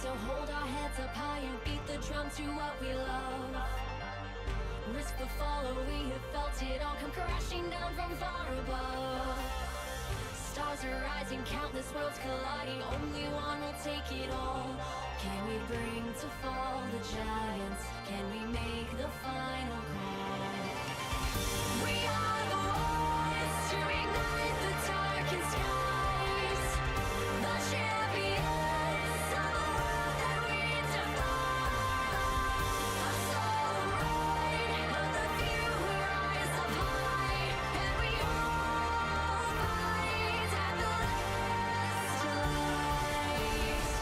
So hold our heads up high and beat the drum to what we love. Risk the fall, or we have felt it all come crashing down from far above. Stars are rising, countless worlds colliding, only one will take it all. Can we bring to fall the giants? Can we make the final call? We are the ones to ignite the darkened skies, the champions of the world that we defy. A solo ride of the few who rise up high, and we all fight at the last light.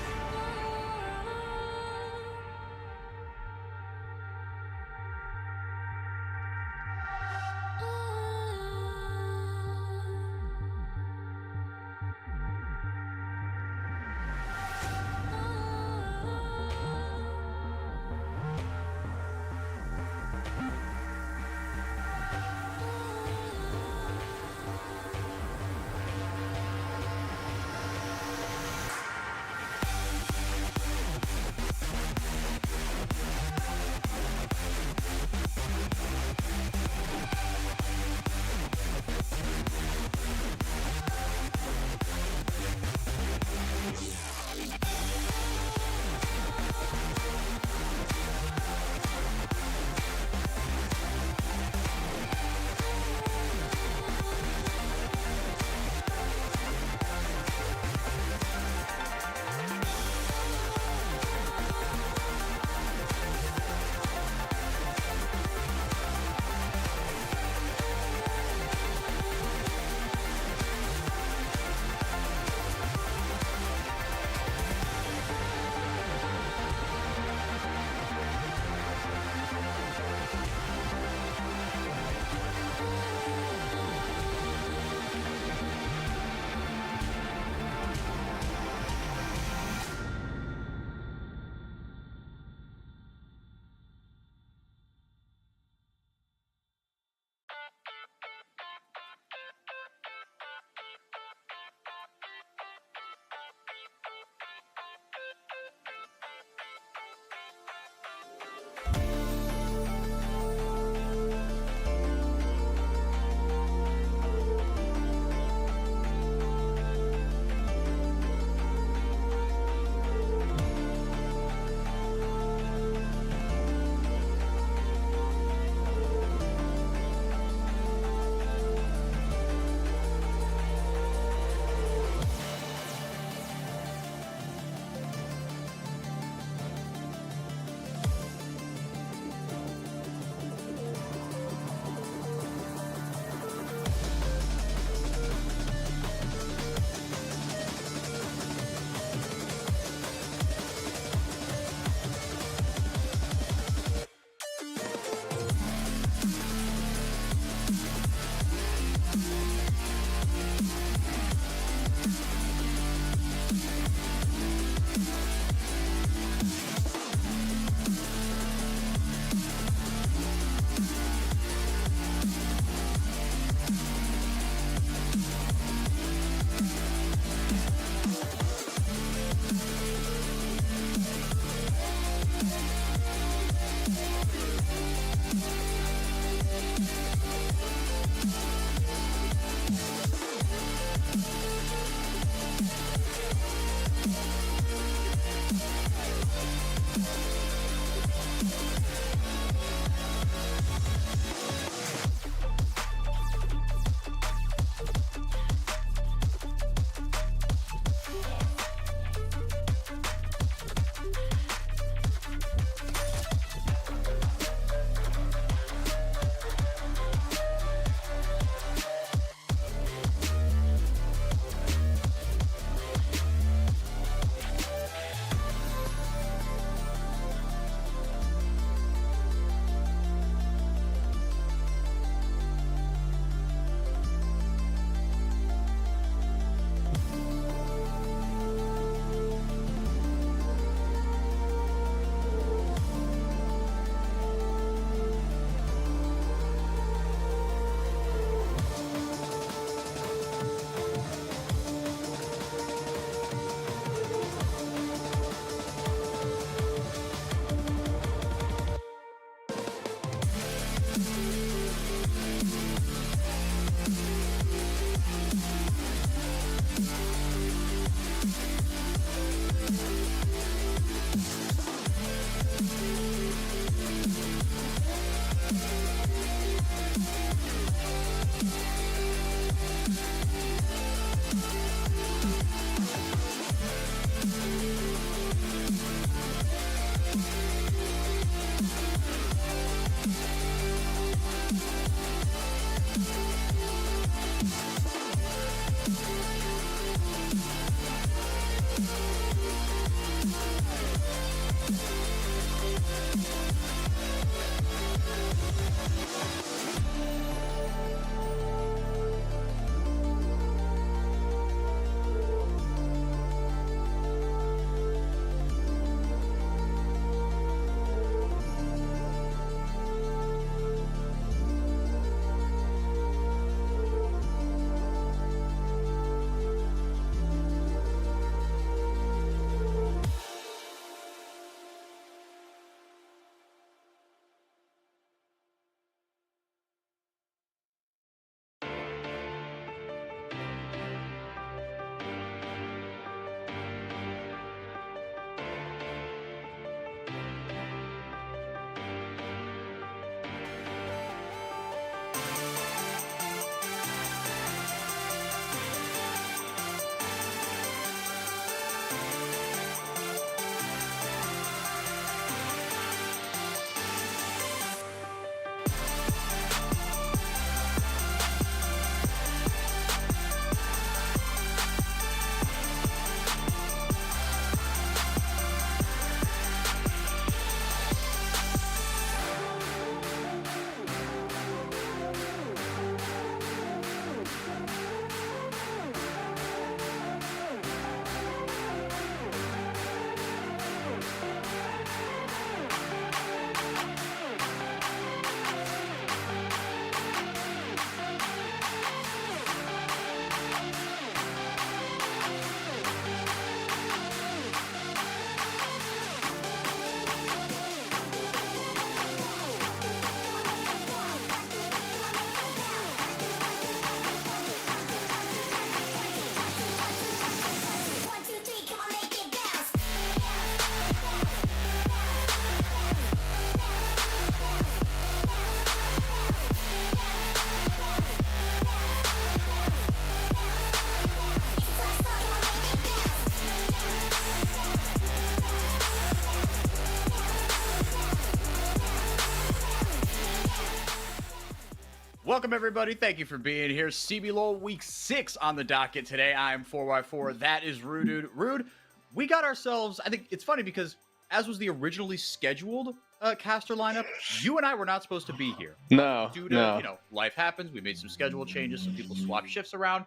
Welcome, everybody. Thank you for being here. CBLOL Week 6 on the docket today. I am 4x4. That is Rude Dude. Rude, we got ourselves, I think it's funny because as was the originally scheduled caster lineup, you and I were not supposed to be here. Due to, life happens. We made some schedule changes. Some people swap shifts around.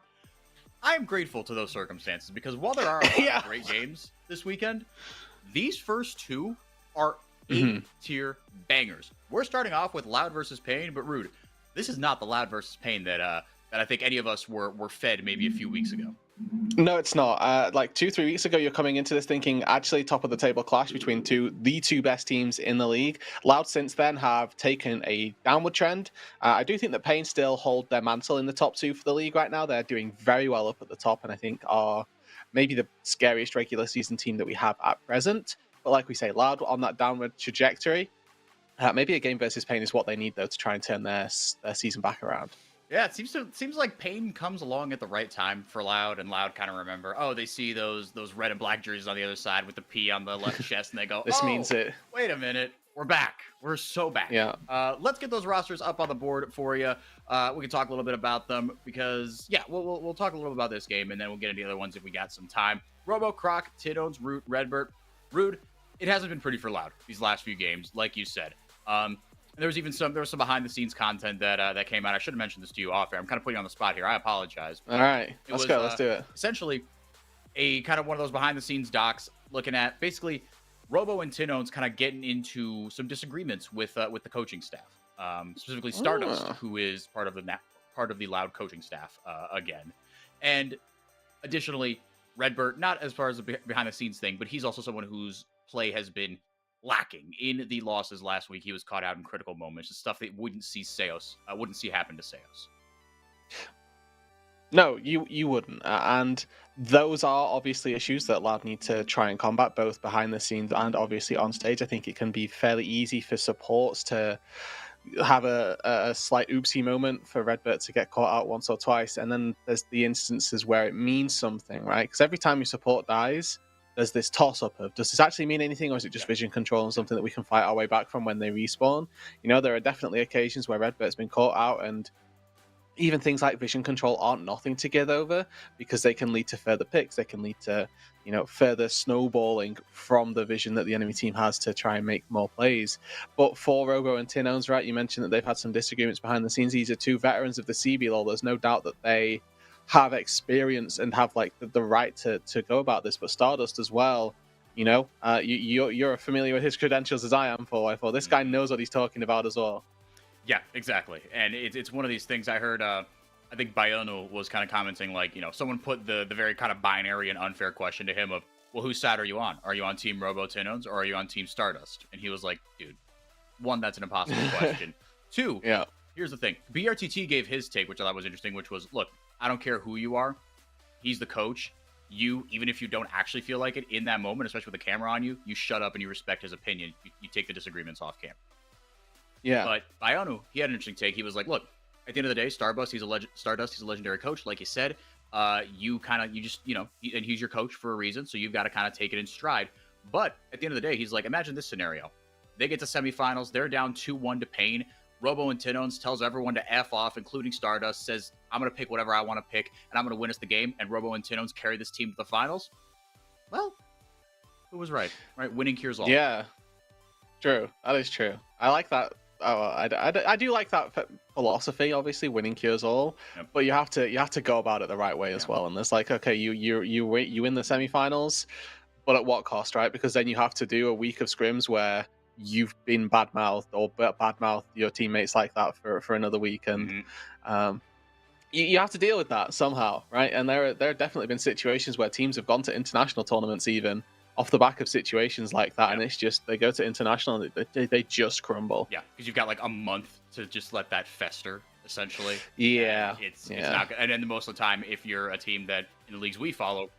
I am grateful to those circumstances because while there are a lot of great games this weekend, these first two are A-tier bangers. We're starting off with Loud versus Pain, but Rude, this is not the Loud versus Pain that I think any of us were fed maybe a few weeks ago. No, it's not. Like 2-3 weeks ago, you're coming into this thinking actually top of the table clash between the two best teams in the league. Loud since then have taken a downward trend. I do think that Pain still hold their mantle in the top two for the league right now. They're doing very well up at the top, and I think are maybe the scariest regular season team that we have at present. But like we say, Loud on that downward trajectory. Maybe a game versus Pain is what they need though to try and turn their season back around. Yeah, it seems like Pain comes along at the right time for Loud, and Loud kind of remember, oh, they see those red and black jerseys on the other side with the P on the left chest, and they go, this means it. Wait a minute, we're back. We're so back. Yeah. Let's get those rosters up on the board for you. We can talk a little bit about them because, yeah, we'll talk a little bit about this game, and then we'll get into the other ones if we got some time. Robo, Croc, Tidones, Root, Redbert. Rude, it hasn't been pretty for Loud these last few games, like you said. There was some behind the scenes content that came out. I should have mentioned this to you off air. I'm kind of putting you on the spot here. I apologize. All right, let's go. Let's do it. Essentially, a kind of one of those behind the scenes docs looking at basically Robo and Tinones kind of getting into some disagreements with the coaching staff, specifically Stardust, who is part of the Loud coaching staff again, and additionally Redbert, not as far as the behind the scenes thing, but he's also someone whose play has been lacking in the losses last week. He was caught out in critical moments, the stuff that wouldn't see happen to Seos. No, you wouldn't. And those are obviously issues that Loud need to try and combat, both behind the scenes and obviously on stage. I think it can be fairly easy for supports to have a slight oopsie moment for Redbert to get caught out once or twice. And then there's the instances where it means something, right? Because every time your support dies, there's this toss-up of, does this actually mean anything, or is it just vision control and something that we can fight our way back from when they respawn? There are definitely occasions where Redbert's been caught out, and even things like vision control aren't nothing to get over, because they can lead to further picks, they can lead to, further snowballing from the vision that the enemy team has to try and make more plays. But for Robo and Tinones, right, you mentioned that they've had some disagreements behind the scenes. These are two veterans of the CBLOL. There's no doubt that they have experience and have like the right to go about this. But Stardust as well, you're familiar with his credentials as I am. 4x4. This guy knows what he's talking about as well. Yeah, exactly. And it's one of these things I heard. I think Bayonu was kind of commenting, like, someone put the very kind of binary and unfair question to him of, well, whose side are you on? Are you on Team Robo Tinones or are you on Team Stardust? And he was like, dude, one, that's an impossible question. Two, here's the thing. BRTT gave his take, which I thought was interesting, which was, look, I don't care who you are. He's the coach. You, even if you don't actually feel like it in that moment, especially with the camera on you, you shut up and you respect his opinion. You take the disagreements off camera. Yeah. But Bayonu, he had an interesting take. He was like, look, at the end of the day, Stardust, he's a legendary coach. Like you said, and he's your coach for a reason. So you've got to kind of take it in stride. But at the end of the day, he's like, imagine this scenario. They get to semifinals. They're down 2-1 to Pain. Robo and Tinones tells everyone to F off, including Stardust, says, I'm going to pick whatever I want to pick, and I'm going to win us the game, and Robo and Tinones carry this team to the finals. Well, who was right? Right? Winning cures all. Yeah, true. That is true. I like that. I do like that philosophy. Obviously, winning cures all, but you have to go about it the right way as well. And there's like, okay, you win the semifinals, but at what cost, right? Because then you have to do a week of scrims where you've been badmouthed or badmouthed your teammates like that for another week, and you have to deal with that somehow, right? And there have definitely been situations where teams have gone to international tournaments even off the back of situations like that, and it's just they go to international and they just crumble. Yeah, because you've got like a month to just let that fester, essentially. Yeah, and it's not good. And then most of the time, if you're a team that in the leagues we follow,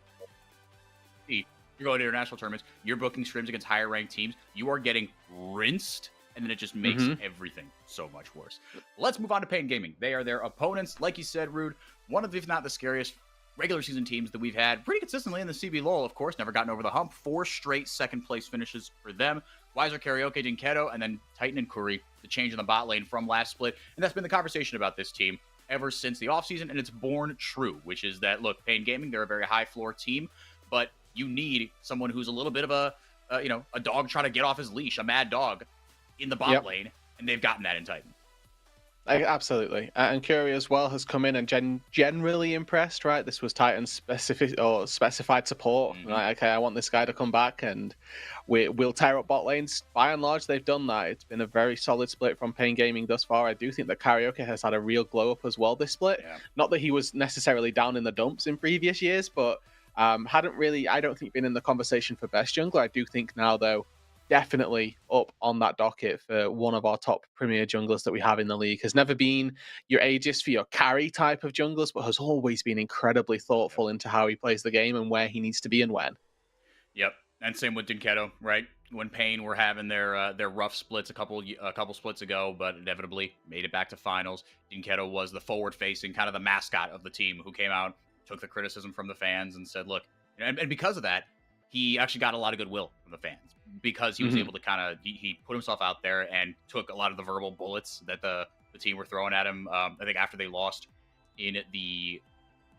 you're going to international tournaments, you're booking scrims against higher ranked teams, you are getting rinsed, and then it just makes everything so much worse. Let's move on to Pain Gaming. They are their opponents. Like you said, Rude, one of, if not the scariest regular season teams that we've had pretty consistently in the CBLOL, of course, never gotten over the hump. 4 straight second place finishes for them. Wiser, Karaoke, Dinketo, and then Titan and Curry the change in the bot lane from last split. And that's been the conversation about this team ever since the offseason, and it's borne true, which is that, look, Pain Gaming, they're a very high floor team, but you need someone who's a little bit of a dog trying to get off his leash, a mad dog in the bot lane, and they've gotten that in Titan. Absolutely. And Curie as well has come in and generally impressed, right? This was Titan's specified support. Right? Okay, I want this guy to come back and we'll tear up bot lanes. By and large, they've done that. It's been a very solid split from Pain Gaming thus far. I do think that Karaoke has had a real glow up as well this split. Yeah. Not that he was necessarily down in the dumps in previous years, but hadn't really, I don't think, been in the conversation for best jungler. I do think now, though, definitely up on that docket for one of our top premier junglers that we have in the league. Has never been your Aegis for your carry type of junglers, but has always been incredibly thoughtful into how he plays the game and where he needs to be and when. Yep, and same with Dinketo, right? When Pain were having their rough splits a couple splits ago, but inevitably made it back to finals. Dinketo was the forward-facing, kind of the mascot of the team, who came out, took the criticism from the fans, and said, "Look," and because of that, he actually got a lot of goodwill from the fans because he was able to kind of, he put himself out there and took a lot of the verbal bullets that the team were throwing at him. I think after they lost in the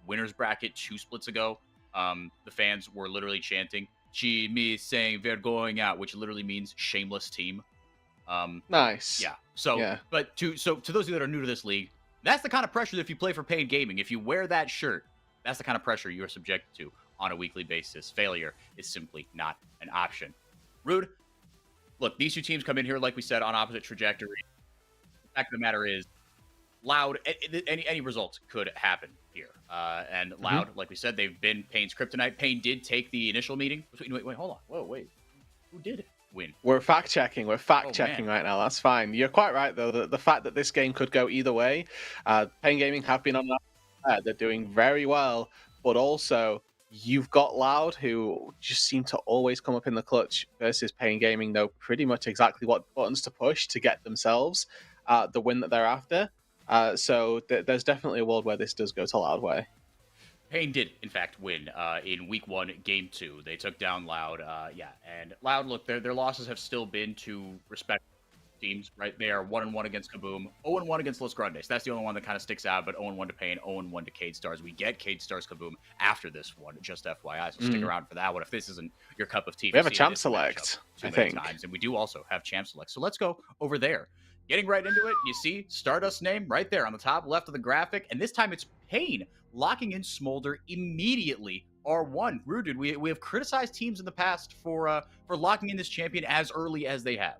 winners bracket 2 splits ago, the fans were literally chanting, "Chi me saying they're going out," which literally means shameless team. Nice. Yeah. So, yeah. But to those of you that are new to this league, that's the kind of pressure that if you play for Pain Gaming, if you wear that shirt, that's the kind of pressure you're subjected to on a weekly basis. Failure is simply not an option. Rude, look, these two teams come in here, like we said, on opposite trajectory. The fact of the matter is, Loud, any result could happen here. And Loud, like we said, they've been Pain's kryptonite. Pain did take the initial meeting. Wait, hold on. Whoa, wait. Who did win? We're fact-checking. We're fact-checking right now. That's fine. You're quite right, though. The fact that this game could go either way. Pain Gaming have been on that. They're doing very well. But also, you've got Loud, who just seem to always come up in the clutch, versus Pain Gaming, though, pretty much exactly what buttons to push to get themselves the win that they're after. So there's definitely a world where this does go to Loud way. Pain did, in fact, win in Week 1, Game 2. They took down Loud. And Loud, look, their losses have still been to respect teams, right? They are 1-1 against Kaboom, 0-1 against Los Grandes. That's the only one that kind of sticks out, but 0-1 to Pain, 0-1 to Cade Stars. We get Cade Stars Kaboom after this one, just FYI, so stick around for that one. If this isn't your cup of tea, we have a champ select, I think. And we do also have champ select. So let's go over there. Getting right into it, you see Stardust's name right there on the top left of the graphic, and this time it's Pain locking in Smolder immediately. R1. Rude, we have criticized teams in the past for locking in this champion as early as they have.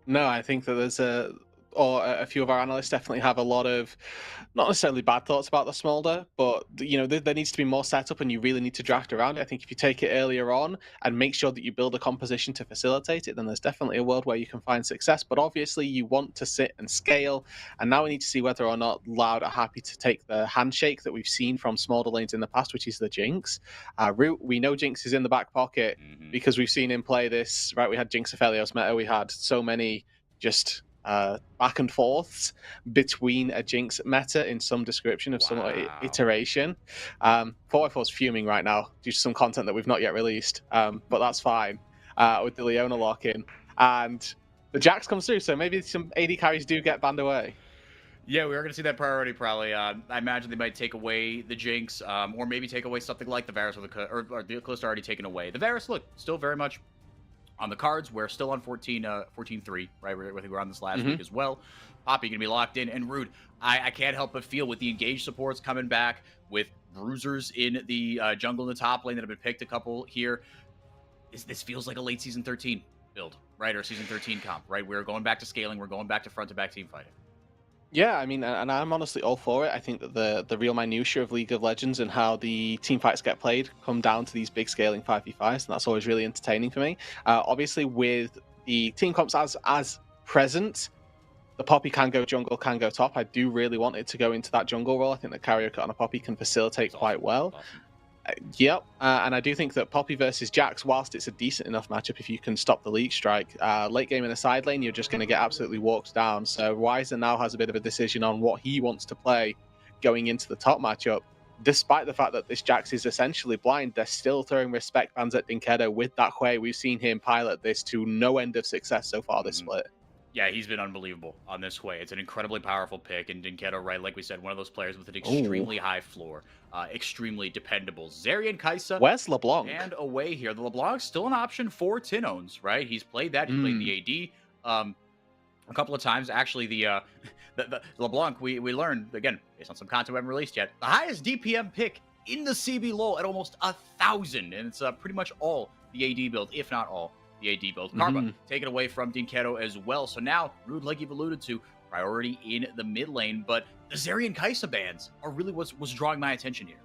No, I think that there's a few of our analysts definitely have a lot of, not necessarily bad thoughts about the Smolder, but there needs to be more setup, and you really need to draft around it. I think if you take it earlier on and make sure that you build a composition to facilitate it, then there's definitely a world where you can find success. But obviously you want to sit and scale, and now we need to see whether or not Loud are happy to take the handshake that we've seen from Smolder lanes in the past, which is the Jinx. Root, we know Jinx is in the back pocket because we've seen him play this, right? We had Jinx Aphelios meta, we had so many just back and forths between a Jinx meta in some description of some iteration. 4x4's fuming right now due to some content that we've not yet released, but that's fine with the Leona lock-in. And the Jax comes through, so maybe some AD carries do get banned away. Yeah, we are going to see that priority probably. I imagine they might take away the Jinx, or maybe take away something like the Varus or the Kalista already taken away. The Varus, look, still very much on the cards. We're still on 14-3, right? I think we're on this last week as well. Poppy going to be locked in. And Rude, I can't help but feel with the engaged supports coming back, with bruisers in the jungle in the top lane that have been picked a couple here, this feels like a late Season 13 build, right? Or Season 13 comp, right? We're going back to scaling. We're going back to front-to-back team fighting. Yeah, I mean, and I'm honestly all for it. I think that the real minutiae of League of Legends and how the team fights get played come down to these big scaling 5v5s, and that's always really entertaining for me. Obviously, with the team comps as present, the Poppy can go jungle, can go top. I do really want it to go into that jungle role. I think that Karaoke on a Poppy can facilitate quite well. Yep, and I do think that Poppy versus Jax, whilst it's a decent enough matchup if you can stop the leak strike, late game in a side lane, you're just going to get absolutely walked down. So Weiser now has a bit of a decision on what he wants to play going into the top matchup. Despite the fact that this Jax is essentially blind, they're still throwing respect bans at Dinkedo with that Hwei. We've seen him pilot this to no end of success so far this split. Yeah, he's been unbelievable on this way. It's an incredibly powerful pick, and Dinketo, right, like we said, one of those players with an Oh, extremely high floor, extremely dependable. Zarian Kaisa where's LeBlanc? and away here. The LeBlanc's still an option for Tinones, right? He's played that. He played the Mm. AD a couple of times. Actually, the LeBlanc, we learned, again, based on some content we haven't released yet, the highest DPM pick in the CBLOL at almost 1,000. And it's pretty much all the AD build, if not all the AD build. Karma Mhm. taken away from Dinketo as well. So now, Rude, like you've alluded to, priority in the mid lane. But the Zarian Kaisa bans are really what's drawing my attention here.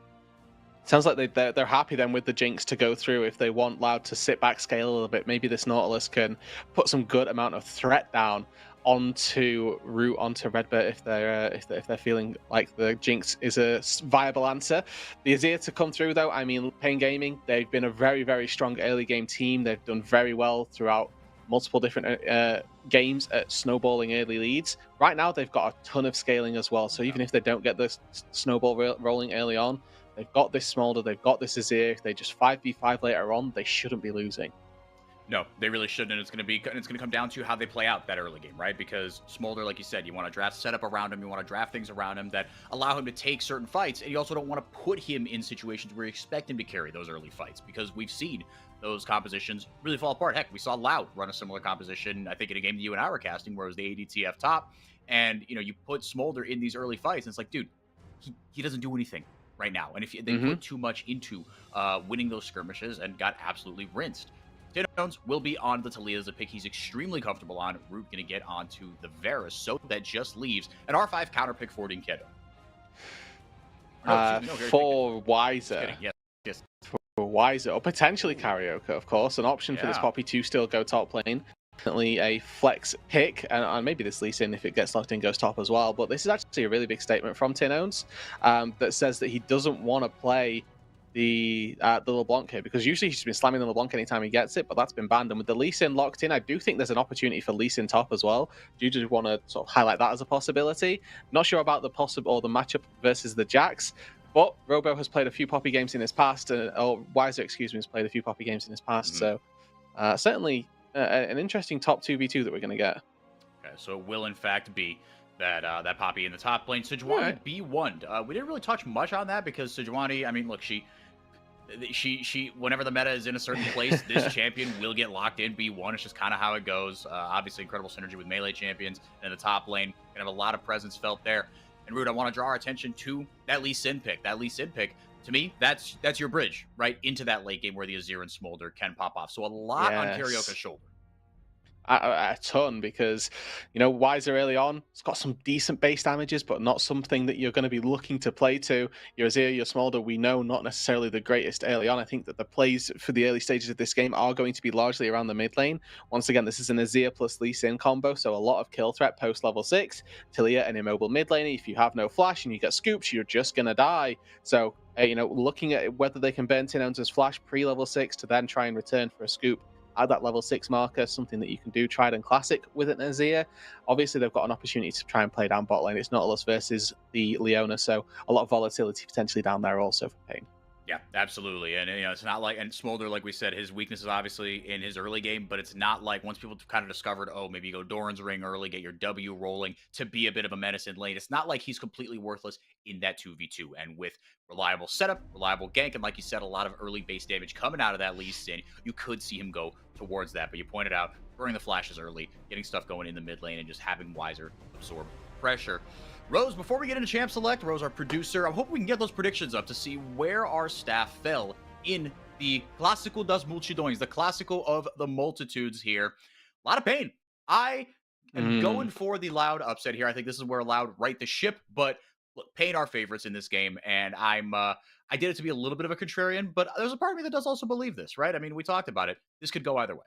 Sounds like they're happy then with the Jinx to go through. If they want Loud to sit back, scale a little bit, maybe this Nautilus can put some good amount of threat down onto route onto Redbird if they're feeling like the Jinx is a viable answer. The Azir to come through though, I mean, Pain Gaming, they've been a very strong early game team. They've done very well throughout multiple different games at snowballing early leads. Right now, they've got a ton of scaling as well. So even if they don't get the snowball rolling early on, they've got this Smolder, they've got this Azir. If they just 5v5 later on, they shouldn't be losing. No, they really shouldn't. And it's going to come down to how they play out that early game, right? Because Smolder, like you said, you want to draft setup around him, you want to draft things around him that allow him to take certain fights, and you also don't want to put him in situations where you expect him to carry those early fights, because we've seen those compositions really fall apart. Heck, we saw Loud run a similar composition, I think, in a game that you and I were casting, where it was the ADTF top, and you put Smolder in these early fights, and it's like, dude, he doesn't do anything right now, and if they Hmm. put too much into winning those skirmishes and got absolutely rinsed. Jones will be on the Talia as a pick he's extremely comfortable on. Root going to get onto the Varus, so that just leaves an R5 counter pick for Dinketo. For Wiser, Yes, yes. for Wiser, or potentially Karaoke, of course, an option for this Yeah. Poppy to still go top lane. Definitely a flex pick, and maybe this Lee Sin, if it gets locked in, goes top as well. But this is actually a really big statement from Tinones that says that he doesn't want to play the LeBlanc here, because usually he's been slamming the LeBlanc anytime he gets it, but that's been banned. And with the Lee Sin locked in, I do think there's an opportunity for Lee Sin top as well. Do you just want to sort of highlight that as a possibility? Not sure about the possible or the matchup versus the Jax, but Robo has played a few Poppy games in his past, or Wiser, excuse me, has played a few Poppy games in his past. So certainly an interesting top 2v2 that we're going to get. Okay, so it will in fact be that Poppy in the top lane. Sejuani Alright. B1. We didn't really touch much on that because Sejuani, I mean, look, she whenever the meta is in a certain place, this champion will get locked in B1. It's just kind of how it goes. Obviously, incredible synergy with melee champions and the top lane. Gonna have a lot of presence felt there. And Rude, I want to draw our attention to that Lee Sin pick. That Lee Sin pick, to me, that's your bridge right into that late game where the Azir and Smolder can pop off. So a lot on Yes. Karioka's shoulder. A ton, because Wiser early on, it's got some decent base damages, but not something that you're going to be looking to play to. Your Azir, your Smolder, we know not necessarily the greatest early on. I think that the plays for the early stages of this game are going to be largely around the mid lane. Once again, this is an Azir plus Lee Sin combo, so a lot of kill threat post level 6. Tilia, an immobile mid lane. If you have no flash and you get scoops, you're just going to die. So looking at whether they can burn Tinones' flash pre level 6 to then try and return for a scoop at that level 6 marker, something that you can do tried and classic with an Azir. Obviously, they've got an opportunity to try and play down bot lane. It's Nautilus versus the Leona, so a lot of volatility potentially down there also for Pain. Yeah, absolutely. And it's not like, and Smolder, like we said, his weakness is obviously in his early game, but it's not like once people kind of discovered, oh, maybe you go Doran's Ring early, get your W rolling to be a bit of a menace in lane. It's not like he's completely worthless in that 2v2. And with reliable setup, reliable gank, and like you said, a lot of early base damage coming out of that Lee Sin, you could see him go towards that. But you pointed out, throwing the flashes early, getting stuff going in the mid lane, and just having Wiser absorb pressure. Rose, before we get into Champ Select, Rose, our producer, I'm hoping we can get those predictions up to see where our staff fell in the Clásico das Multidões, the Classical of the Multitudes here. A lot of pain. I am going for the Loud upset here. I think this is where Loud right the ship, but look, Pain are favorites in this game, and I did it to be a little bit of a contrarian, but there's a part of me that does also believe this, right? I mean, we talked about it. This could go either way.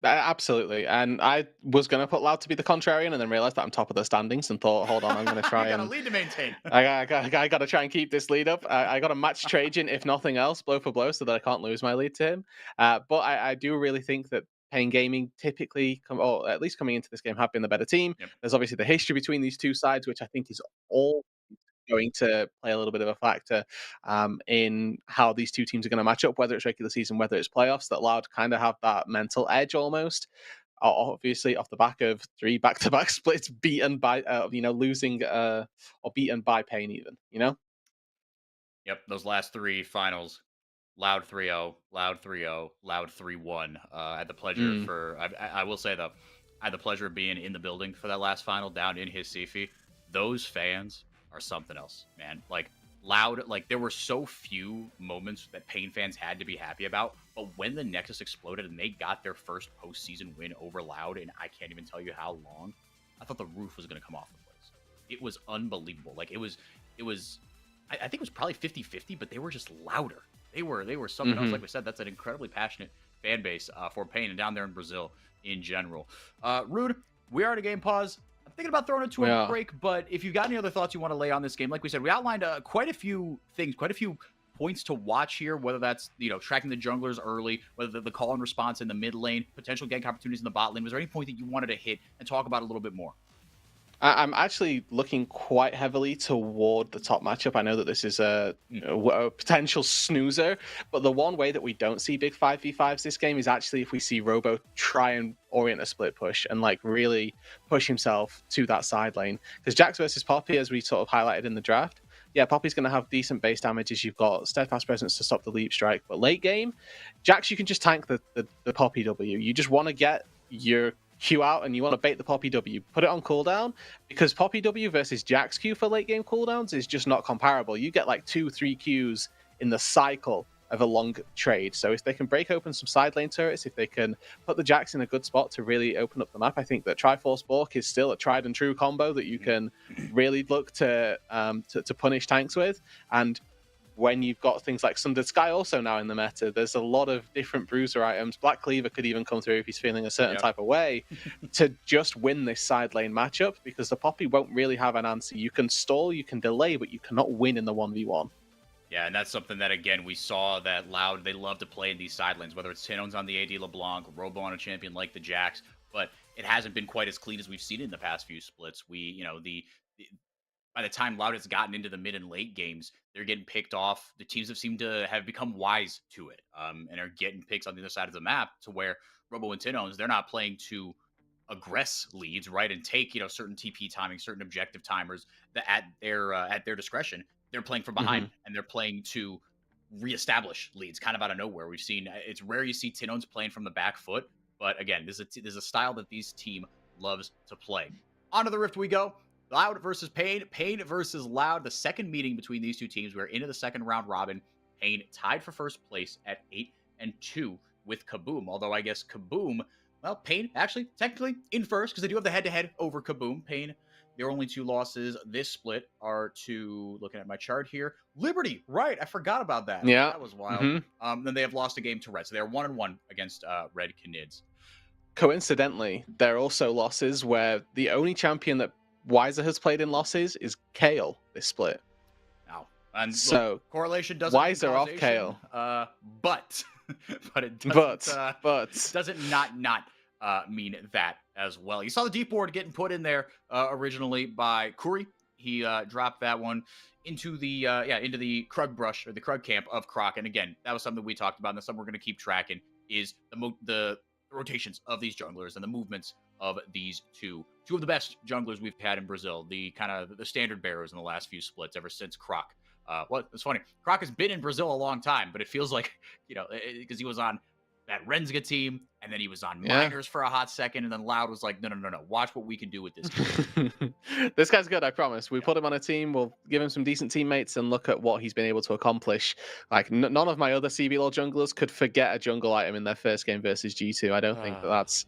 Absolutely. And I was going to put Loud to be the contrarian and then realized that I'm top of the standings and thought, hold on, I'm going to try You got a and lead to maintain. I got to try and keep this lead up. I got to match Trajan, if nothing else, blow for blow, so that I can't lose my lead to him. But I do really think that Pain Gaming typically, or at least coming into this game, have been the better team. Yep. There's obviously the history between these two sides, which I think is all going to play a little bit of a factor in how these two teams are going to match up, whether it's regular season, whether it's playoffs, that Loud kind of have that mental edge almost. obviously off the back of 3 back-to-back splits, beaten by losing or beaten by Pain even. Yep, those last 3 finals, loud 3-0, loud 3-0, loud 3-1. I had the pleasure Mm. I will say though, I had the pleasure of being in the building for that last final down in Recife. Those fans are something else, man. Like loud, like there were so few moments that Pain fans had to be happy about, but when the Nexus exploded and they got their first postseason win over Loud, and I can't even tell you how long, I thought the roof was going to come off the place. It was unbelievable. Like it was I think it was probably 50-50, but they were just louder. They were something else. Hmm. Like we said, that's an incredibly passionate fan base for Pain and down there in Brazil in general. Rude, we are at a game pause. I'm thinking about throwing it to We a are. break, but if you got any other thoughts you want to lay on this game, like we said, we outlined quite a few things, quite a few points to watch here, whether that's, tracking the junglers early, whether the call and response in the mid lane, potential gank opportunities in the bot lane. Was there any point that you wanted to hit and talk about a little bit more? I'm actually looking quite heavily toward the top matchup. I know that this is a potential snoozer, but the one way that we don't see big 5v5s this game is actually if we see Robo try and orient a split push and like really push himself to that side lane. Because Jax versus Poppy, as we sort of highlighted in the draft, yeah, Poppy's going to have decent base damage as you've got steadfast presence to stop the leap strike. But late game, Jax, you can just tank the Poppy W. You just want to get your Q out and you want to bait the Poppy W, put it on cooldown, because Poppy W versus Jax Q for late game cooldowns is just not comparable. You get like 2-3 Qs in the cycle of a long trade. So if they can break open some side lane turrets, if they can put the Jax in a good spot to really open up the map, I think that Triforce Bork is still a tried and true combo that you can really look to punish tanks with. And when you've got things like Sundered Sky also now in the meta, there's a lot of different bruiser items. Black Cleaver could even come through if he's feeling a certain type of way to just win this side lane matchup, because the Poppy won't really have an answer. You can stall, you can delay, but you cannot win in the 1v1. Yeah, and that's something that, again, we saw that Loud, they love to play in these side lanes, whether it's Tino's on the AD LeBlanc, Robo on a champion like the Jax, but it hasn't been quite as clean as we've seen in the past few splits. By the time Loud has gotten into the mid and late games, they're getting picked off. The teams have seemed to have become wise to it, and are getting picks on the other side of the map to where Robo and Tino's, they're not playing to aggress leads, right, and take certain TP timing, certain objective timers that at their discretion. They're playing from behind and they're playing to reestablish leads, kind of out of nowhere. We've seen it's rare you see Tino's playing from the back foot, but again, there's a style that these team loves to play. Onto the Rift we go. Loud versus Pain, Pain versus Loud. The second meeting between these two teams. We're into the second round robin. Pain tied for first place at 8-2 with Kaboom. Although I guess Kaboom, well, Pain actually technically in first because they do have the head-to-head over Kaboom. Pain, their only 2 losses this split are to, looking at my chart here, Liberty. Right, I forgot about that. Yeah, that was wild. Then they have lost a game to Red, so they're 1-1 against Red Canids. Coincidentally, there are also losses where the only champion that Weiser has played in losses is Kale this split. Now, and so look, correlation doesn't Weiser off Kale, but it doesn't not mean that as well. You saw the deep ward getting put in there originally by Kuri. He dropped that one into the Krug brush or the Krug camp of Croc. And again, that was something we talked about, and that's something we're going to keep tracking. Is the rotations of these junglers and the movements of these two of the best junglers we've had in Brazil, the kind of the standard bearers in the last few splits ever since Croc. It's funny, Croc has been in Brazil a long time, but it feels like, because he was on that Renzga team, and then he was on Miners for a hot second, and then Loud was like, no, watch what we can do with this team. This guy's good, I promise. We put him on a team, we'll give him some decent teammates, and look at what he's been able to accomplish. Like, none of my other CBLOL junglers could forget a jungle item in their first game versus G2. I don't think that's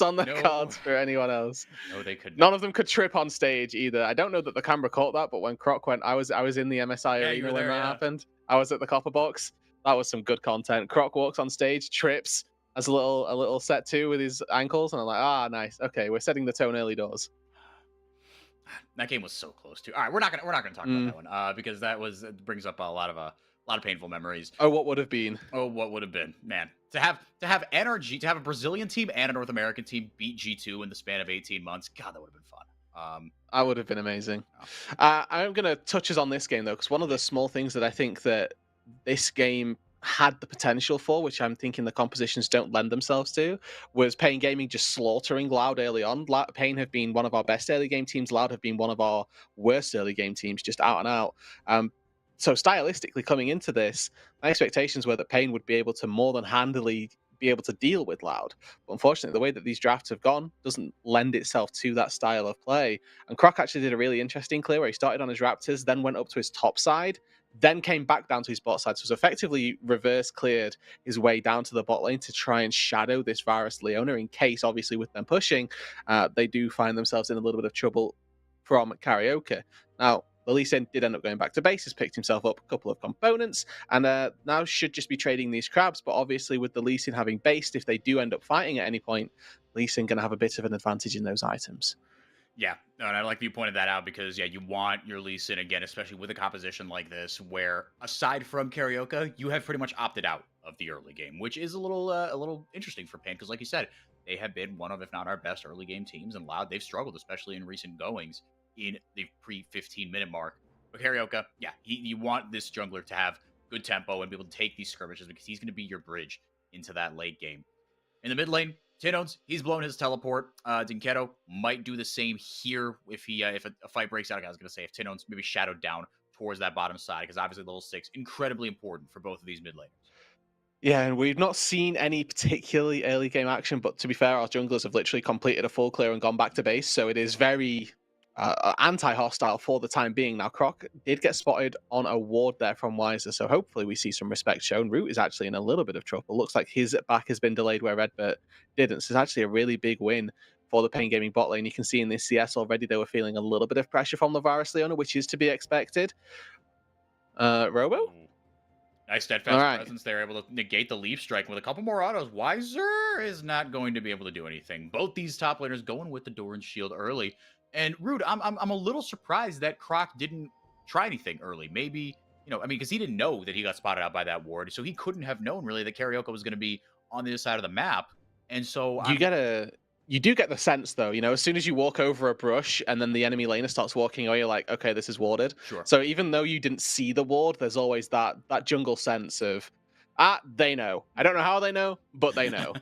on the cards for anyone else. No, they could. None of them could trip on stage either. I don't know that the camera caught that, but when Croc went, I was in the MSI arena when that happened. I was at the Copper Box. That was some good content. Croc walks on stage, trips, has a little set 2 with his ankles, and I'm like, nice. Okay, we're setting the tone early doors. That game was so close to. All right, we're not gonna talk about that one because it brings up a lot of painful memories. Oh, what would have been? Oh, what would have been, man. To have NRG, to have a Brazilian team and a North American team beat G2 in the span of 18 months. God, that would have been fun. That would have been amazing. I'm going to touch us on this game, though, because one of the small things that I think that this game had the potential for, which I'm thinking the compositions don't lend themselves to, was Pain Gaming just slaughtering Loud early on. Pain have been one of our best early game teams. Loud have been one of our worst early game teams, just out and out. So stylistically, coming into this, my expectations were that Pain would be able to more than handily be able to deal with Loud. But unfortunately, the way that these drafts have gone doesn't lend itself to that style of play. And Croc actually did a really interesting clear where he started on his Raptors, then went up to his top side, then came back down to his bot side. So it was effectively reverse cleared his way down to the bot lane to try and shadow this Varus Leona in case, obviously, with them pushing, they do find themselves in a little bit of trouble from Karaoke. Now, the Lee Sin did end up going back to base, has picked himself up a couple of components, and now should just be trading these crabs. But obviously, with the Lee Sin having based, if they do end up fighting at any point, Lee Sin going to have a bit of an advantage in those items. Yeah, no, and I like that you pointed that out because you want your Lee Sin again, especially with a composition like this, where aside from Karaoke, you have pretty much opted out of the early game, which is a little interesting for Pain because, like you said, they have been one of, if not our best early game teams, and Loud they've struggled, especially in recent goings in the pre 15-minute mark. But Karaoke, yeah, you want this jungler to have good tempo and be able to take these skirmishes because he's going to be your bridge into that late game. In the mid lane, Tinones, he's blown his teleport. Dinketo might do the same here if a fight breaks out. I was going to say if Tinones maybe shadowed down towards that bottom side because obviously level 6 incredibly important for both of these mid laners. Yeah, and we've not seen any particularly early game action, but to be fair, our junglers have literally completed a full clear and gone back to base, so it is very anti-hostile for the time being. Now, Croc did get spotted on a ward there from Wiser, so hopefully we see some respect shown. Root is actually in a little bit of trouble. Looks like his back has been delayed where Redbert didn't, so it's actually a really big win for the Pain Gaming bot lane. You can see in this CS already they were feeling a little bit of pressure from the Varus Leona, which is to be expected. Robo? Nice steadfast presence there, able to negate the leaf strike with a couple more autos. Wiser is not going to be able to do anything. Both these top laners going with the Doran's shield early. And Rude, I'm a little surprised that Croc didn't try anything early. Maybe, because he didn't know that he got spotted out by that ward, so he couldn't have known really that Karaoke was going to be on the other side of the map. And so you do get the sense though, as soon as you walk over a brush and then the enemy laner starts walking away, you're like, okay, this is warded. Sure. So even though you didn't see the ward, there's always that jungle sense of, they know. I don't know how they know, but they know.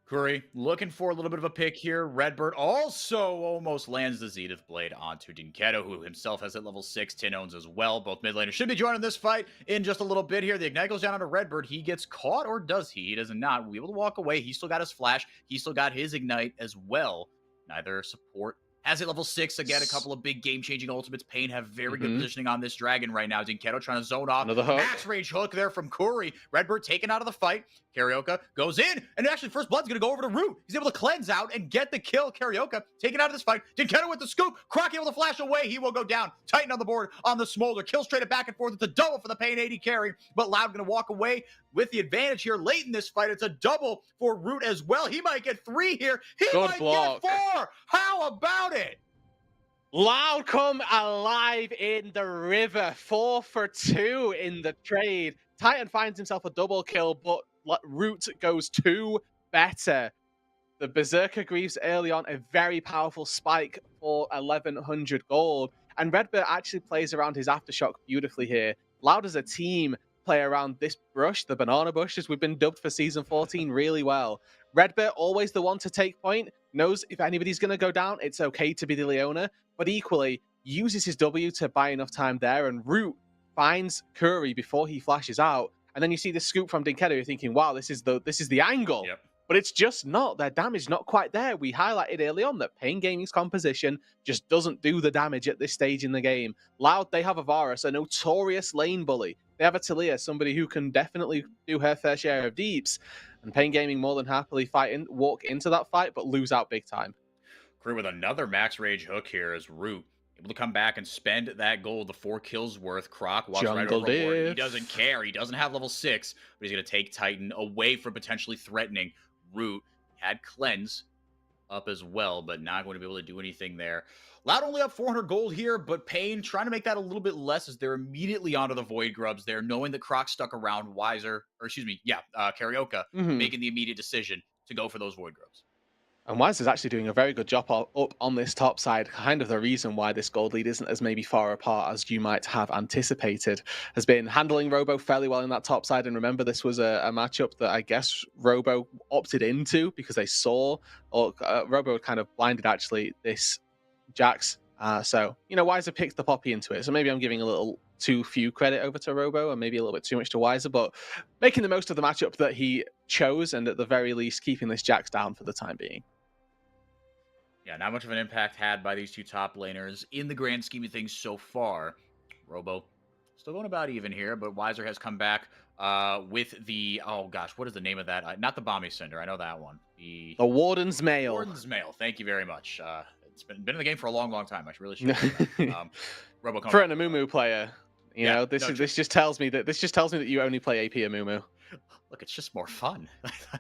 Curry looking for a little bit of a pick here. Redbird also almost lands the Zenith Blade onto Dinketo, who himself has at level 6 Tinones as well. Both mid laners should be joining this fight in just a little bit here. The Ignite goes down onto Redbird. He gets caught, or does he? He does not. We'll be able to walk away. He still got his flash. He still got his Ignite as well. Neither support has it level 6. Again, a couple of big game-changing ultimates. Pain have very good positioning on this dragon right now. Dinketo trying to zone off. Another hook. Max range hook there from Curry. Redbird taken out of the fight. Karaoke goes in, and actually First Blood's going to go over to Root. He's able to cleanse out and get the kill. Karaoke taken out of this fight. Dinketo with the scoop. Croc able to flash away. He will go down. Titan on the board on the Smolder. Kill straight back and forth. It's a double for the Pain 80 carry, but Loud going to walk away with the advantage here late in this fight. It's a double for Root as well. He might get 3 here. He might get 4. How about it? Loud come alive in the river. 4 for 2 in the trade. Titan finds himself a double kill, but Root goes 2 better. The Berserker Greaves early on, a very powerful spike for 1100 gold. And Redbird actually plays around his Aftershock beautifully here. Loud as a team play around this brush, the banana bush, as we've been dubbed for Season 14, really well. Redbird, always the one to take point, knows if anybody's going to go down, it's okay to be the Leona, but equally uses his W to buy enough time there, and Root finds Curry before he flashes out, and then you see the scoop from Dinketo, you're thinking, wow, this is the angle. Yep. But it's just not. Their damage not quite there. We highlighted early on that Pain Gaming's composition just doesn't do the damage at this stage in the game. Loud, they have a Varus, a notorious lane bully. They have a Talia, somebody who can definitely do her fair share of deeps. And Pain Gaming more than happily walk into that fight, but lose out big time. Crew with another max rage hook here as Root able to come back and spend that gold, the 4 kills worth. Croc walks right overboard. He doesn't care. He doesn't have level 6, but he's going to take Titan away from potentially threatening Root. Had cleanse up as well, but not going to be able to do anything there. Loud only up 400 gold here, but Pain trying to make that a little bit less as they're immediately onto the Void Grubs there, knowing that Croc stuck around. Karaoke making the immediate decision to go for those Void Grubs. And Wise is actually doing a very good job up on this top side. Kind of the reason why this gold lead isn't as maybe far apart as you might have anticipated. Has been handling Robo fairly well in that top side. And remember, this was a matchup that I guess Robo opted into because they saw, or Robo kind of blinded actually this Jax. So, Weiser picked the Poppy into it. So maybe I'm giving a little too few credit over to Robo and maybe a little bit too much to Weiser, but making the most of the matchup that he chose and at the very least keeping this Jax down for the time being. Yeah, not much of an impact had by these two top laners in the grand scheme of things so far. Robo still going about even here, but Weiser has come back with the, oh gosh, what is the name of that? Not the Bomby Cinder, I know that one. The Warden's Mail. Warden's Mail, thank you very much. It's been in the game for a long, long time. I really should know that. Robo for an Amumu player, this just tells me that you only play AP Amumu. Look, it's just more fun.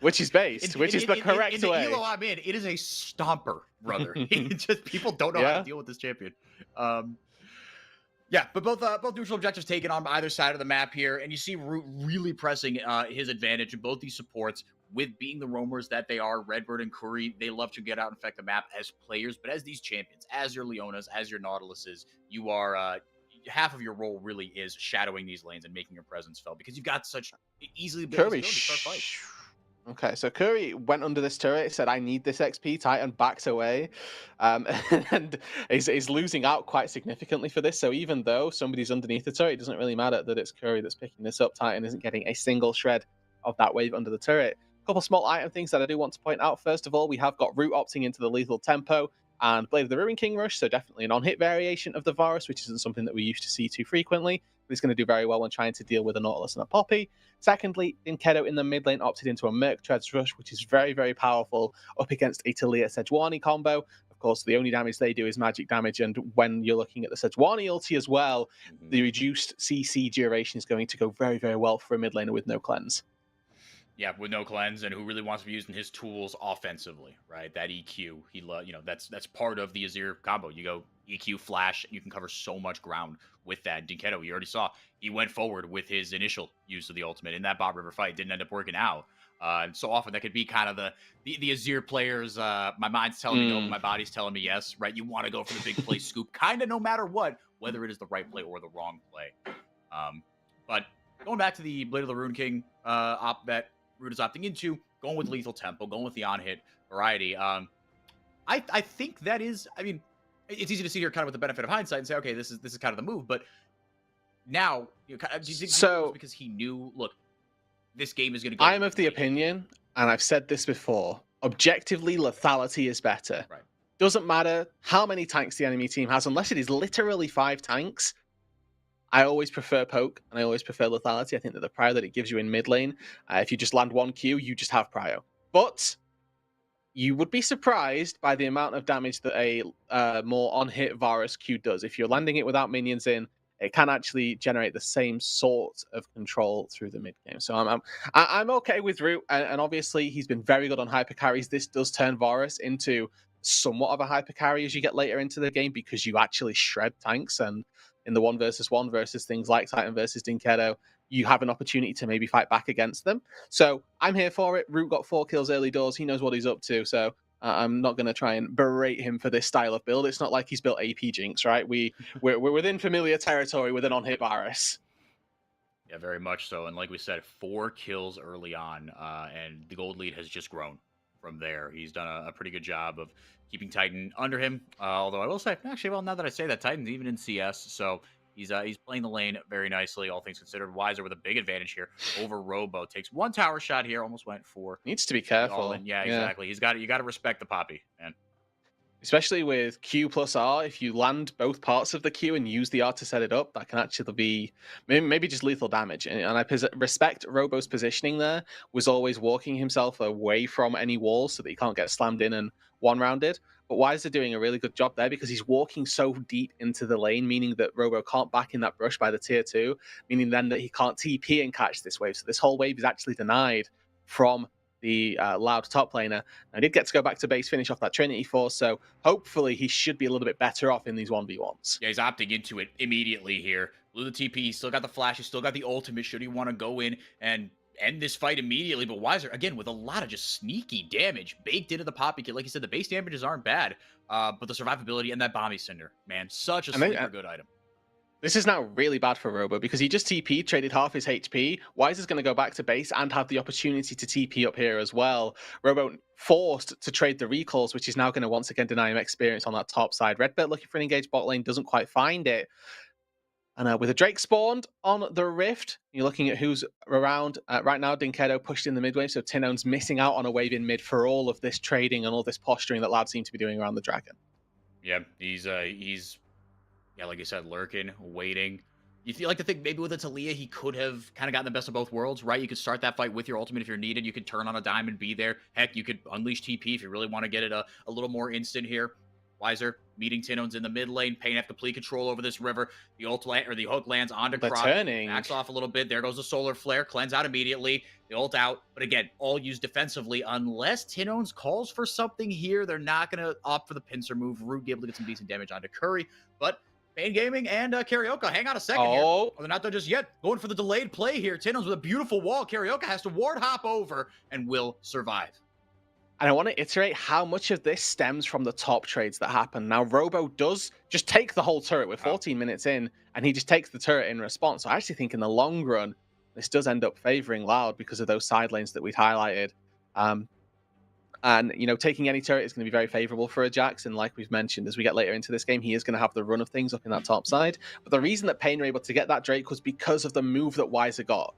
Which is based, which is the correct way. In the Elo I'm in, it is a stomper, brother. Just people don't know how to deal with this champion. Yeah, but both neutral objectives taken on either side of the map here, and you see Root really pressing his advantage in both these supports with being the roamers that they are. Redbird and Curry, they love to get out and affect the map as players, but as these champions, as your Leonas, as your Nautiluses, you are half of your role really is shadowing these lanes and making your presence felt because you've got such easily ability to start fights. Okay, so Curry went under this turret, said, I need this XP, Titan backs away, and is losing out quite significantly for this. So even though somebody's underneath the turret, it doesn't really matter that it's Curry that's picking this up. Titan isn't getting a single shred of that wave under the turret. A couple small item things that I do want to point out. First of all, we have got Root opting into the lethal tempo and Blade of the Ruin King Rush, so definitely an on-hit variation of the Varus, which isn't something that we used to see too frequently, but he's going to do very well when trying to deal with a Nautilus and a Poppy. Secondly, Dinkedo in the mid lane opted into a Merc Treads Rush, which is very, very powerful up against a Talia Sejuani combo. Of course, the only damage they do is magic damage, and when you're looking at the Sejuani ulti as well, the reduced CC duration is going to go very, very well for a mid laner with no cleanse. Yeah, with no cleanse, and who really wants to be using his tools offensively, right? That EQ, that's part of the Azir combo. You go EQ flash, and you can cover so much ground with that. Dinkedo, you already saw, he went forward with his initial use of the ultimate in that Bot River fight. Didn't end up working out. And so often that could be kind of the Azir players. My mind's telling me no, but my body's telling me yes, right? You want to go for the big play scoop, kind of no matter what, whether it is the right play or the wrong play. But going back to the Blade of the Ruin King op that Root is opting into, going with lethal tempo, going with the on-hit variety. I think that is, I mean, it's easy to see here kind of with the benefit of hindsight and say, okay, this is kind of the move, but now, do you think so, because he knew, look, this game is going to go... I'm of the opinion, and I've said this before, objectively, lethality is better. Right. Doesn't matter how many tanks the enemy team has, unless it is literally 5 tanks, I always prefer poke, and I always prefer lethality. I think that the prio that it gives you in mid lane, if you just land 1 Q, you just have prio. But you would be surprised by the amount of damage that a more on-hit Varus Q does. If you're landing it without minions in, it can actually generate the same sort of control through the mid game. So I'm okay with Root, and obviously he's been very good on hyper carries. This does turn Varus into somewhat of a hyper carry as you get later into the game because you actually shred tanks, and in the 1 versus 1 versus things like Titan versus Dinkedo, you have an opportunity to maybe fight back against them. So I'm here for it. Root got 4 kills early doors. He knows what he's up to. So I'm not going to try and berate him for this style of build. It's not like he's built AP Jinx, right? We're within familiar territory with an on-hit Varus. Yeah, very much so. And like we said, 4 kills early on, and the gold lead has just grown from there. He's done a pretty good job of keeping Titan under him. Although I will say, actually, well, now that I say that, Titan's even in CS, so he's playing the lane very nicely, all things considered. Weiser with a big advantage here over Robo. Takes 1 tower shot here, almost went for... Needs to be careful. Yeah, exactly. You got to respect the Poppy, man. Especially with Q plus R, if you land both parts of the Q and use the R to set it up, that can actually be maybe just lethal damage. And I respect Robo's positioning there, was always walking himself away from any walls so that he can't get slammed in and one-rounded. But Weiser doing a really good job there because he's walking so deep into the lane, meaning that Robo can't back in that brush by the tier 2, meaning then that he can't TP and catch this wave. So this whole wave is actually denied from the loud top laner. I did get to go back to base, finish off that Trinity Force, so hopefully he should be a little bit better off in these 1v1s. Yeah, he's opting into it immediately here. Blew the TP, he's still got the flash, he's still got the ultimate should he want to go in and end this fight immediately. But Weiser, again, with a lot of just sneaky damage baked into the Poppy Kit. Like you said, the base damages aren't bad, but the survivability and that Bomby Cinder, man, such a And they, sleeper good item. this is now really bad for Robo because he just TP'd, traded half his HP. Wise is going to go back to base and have the opportunity to TP up here as well. Robo forced to trade the recalls, which is now going to once again deny him experience on that top side. Redbird looking for an engaged bot lane, doesn't quite find it. And with a Drake spawned on the Rift, you're looking at who's around. Right now, Dinkedo pushed in the mid wave, so Tinone's missing out on a wave in mid for all of this trading and all this posturing that Loud seem to be doing around the Dragon. Yeah, he's yeah, like I said, lurking, waiting. You feel like to think maybe with a Talia, he could have kind of gotten the best of both worlds, right? You could start that fight with your ultimate if you're needed. You could turn on a dime and be there. Heck, you could unleash TP if you really want to get it a little more instant here. Weiser meeting Tinone's in the mid lane. Pain have complete control over this river. The ult or the hook lands onto Croc. Turning. Backs off a little bit. There goes the solar flare. Cleanse out immediately. The ult out. But again, all used defensively. Unless Tinone's calls for something here, they're not going to opt for the pincer move. Root be able to get some decent damage onto Curry. But Pain Gaming and Karaoke, hang on a second here. Oh, they're not done just yet. Going for the delayed play here. Tinone's with a beautiful wall. Karaoke has to ward hop over and will survive. And I want to iterate how much of this stems from the top trades that happen. Now, Robo does just take the whole turret. We're 14 minutes in, and he just takes the turret in response. So I actually think in the long run, this does end up favoring Loud because of those side lanes that we'd highlighted. And, you know, taking any turret is going to be very favorable for a Jax. And like we've mentioned, as we get later into this game, he is going to have the run of things up in that top side. But the reason that Pain were able to get that Drake was because of the move that Weiser got.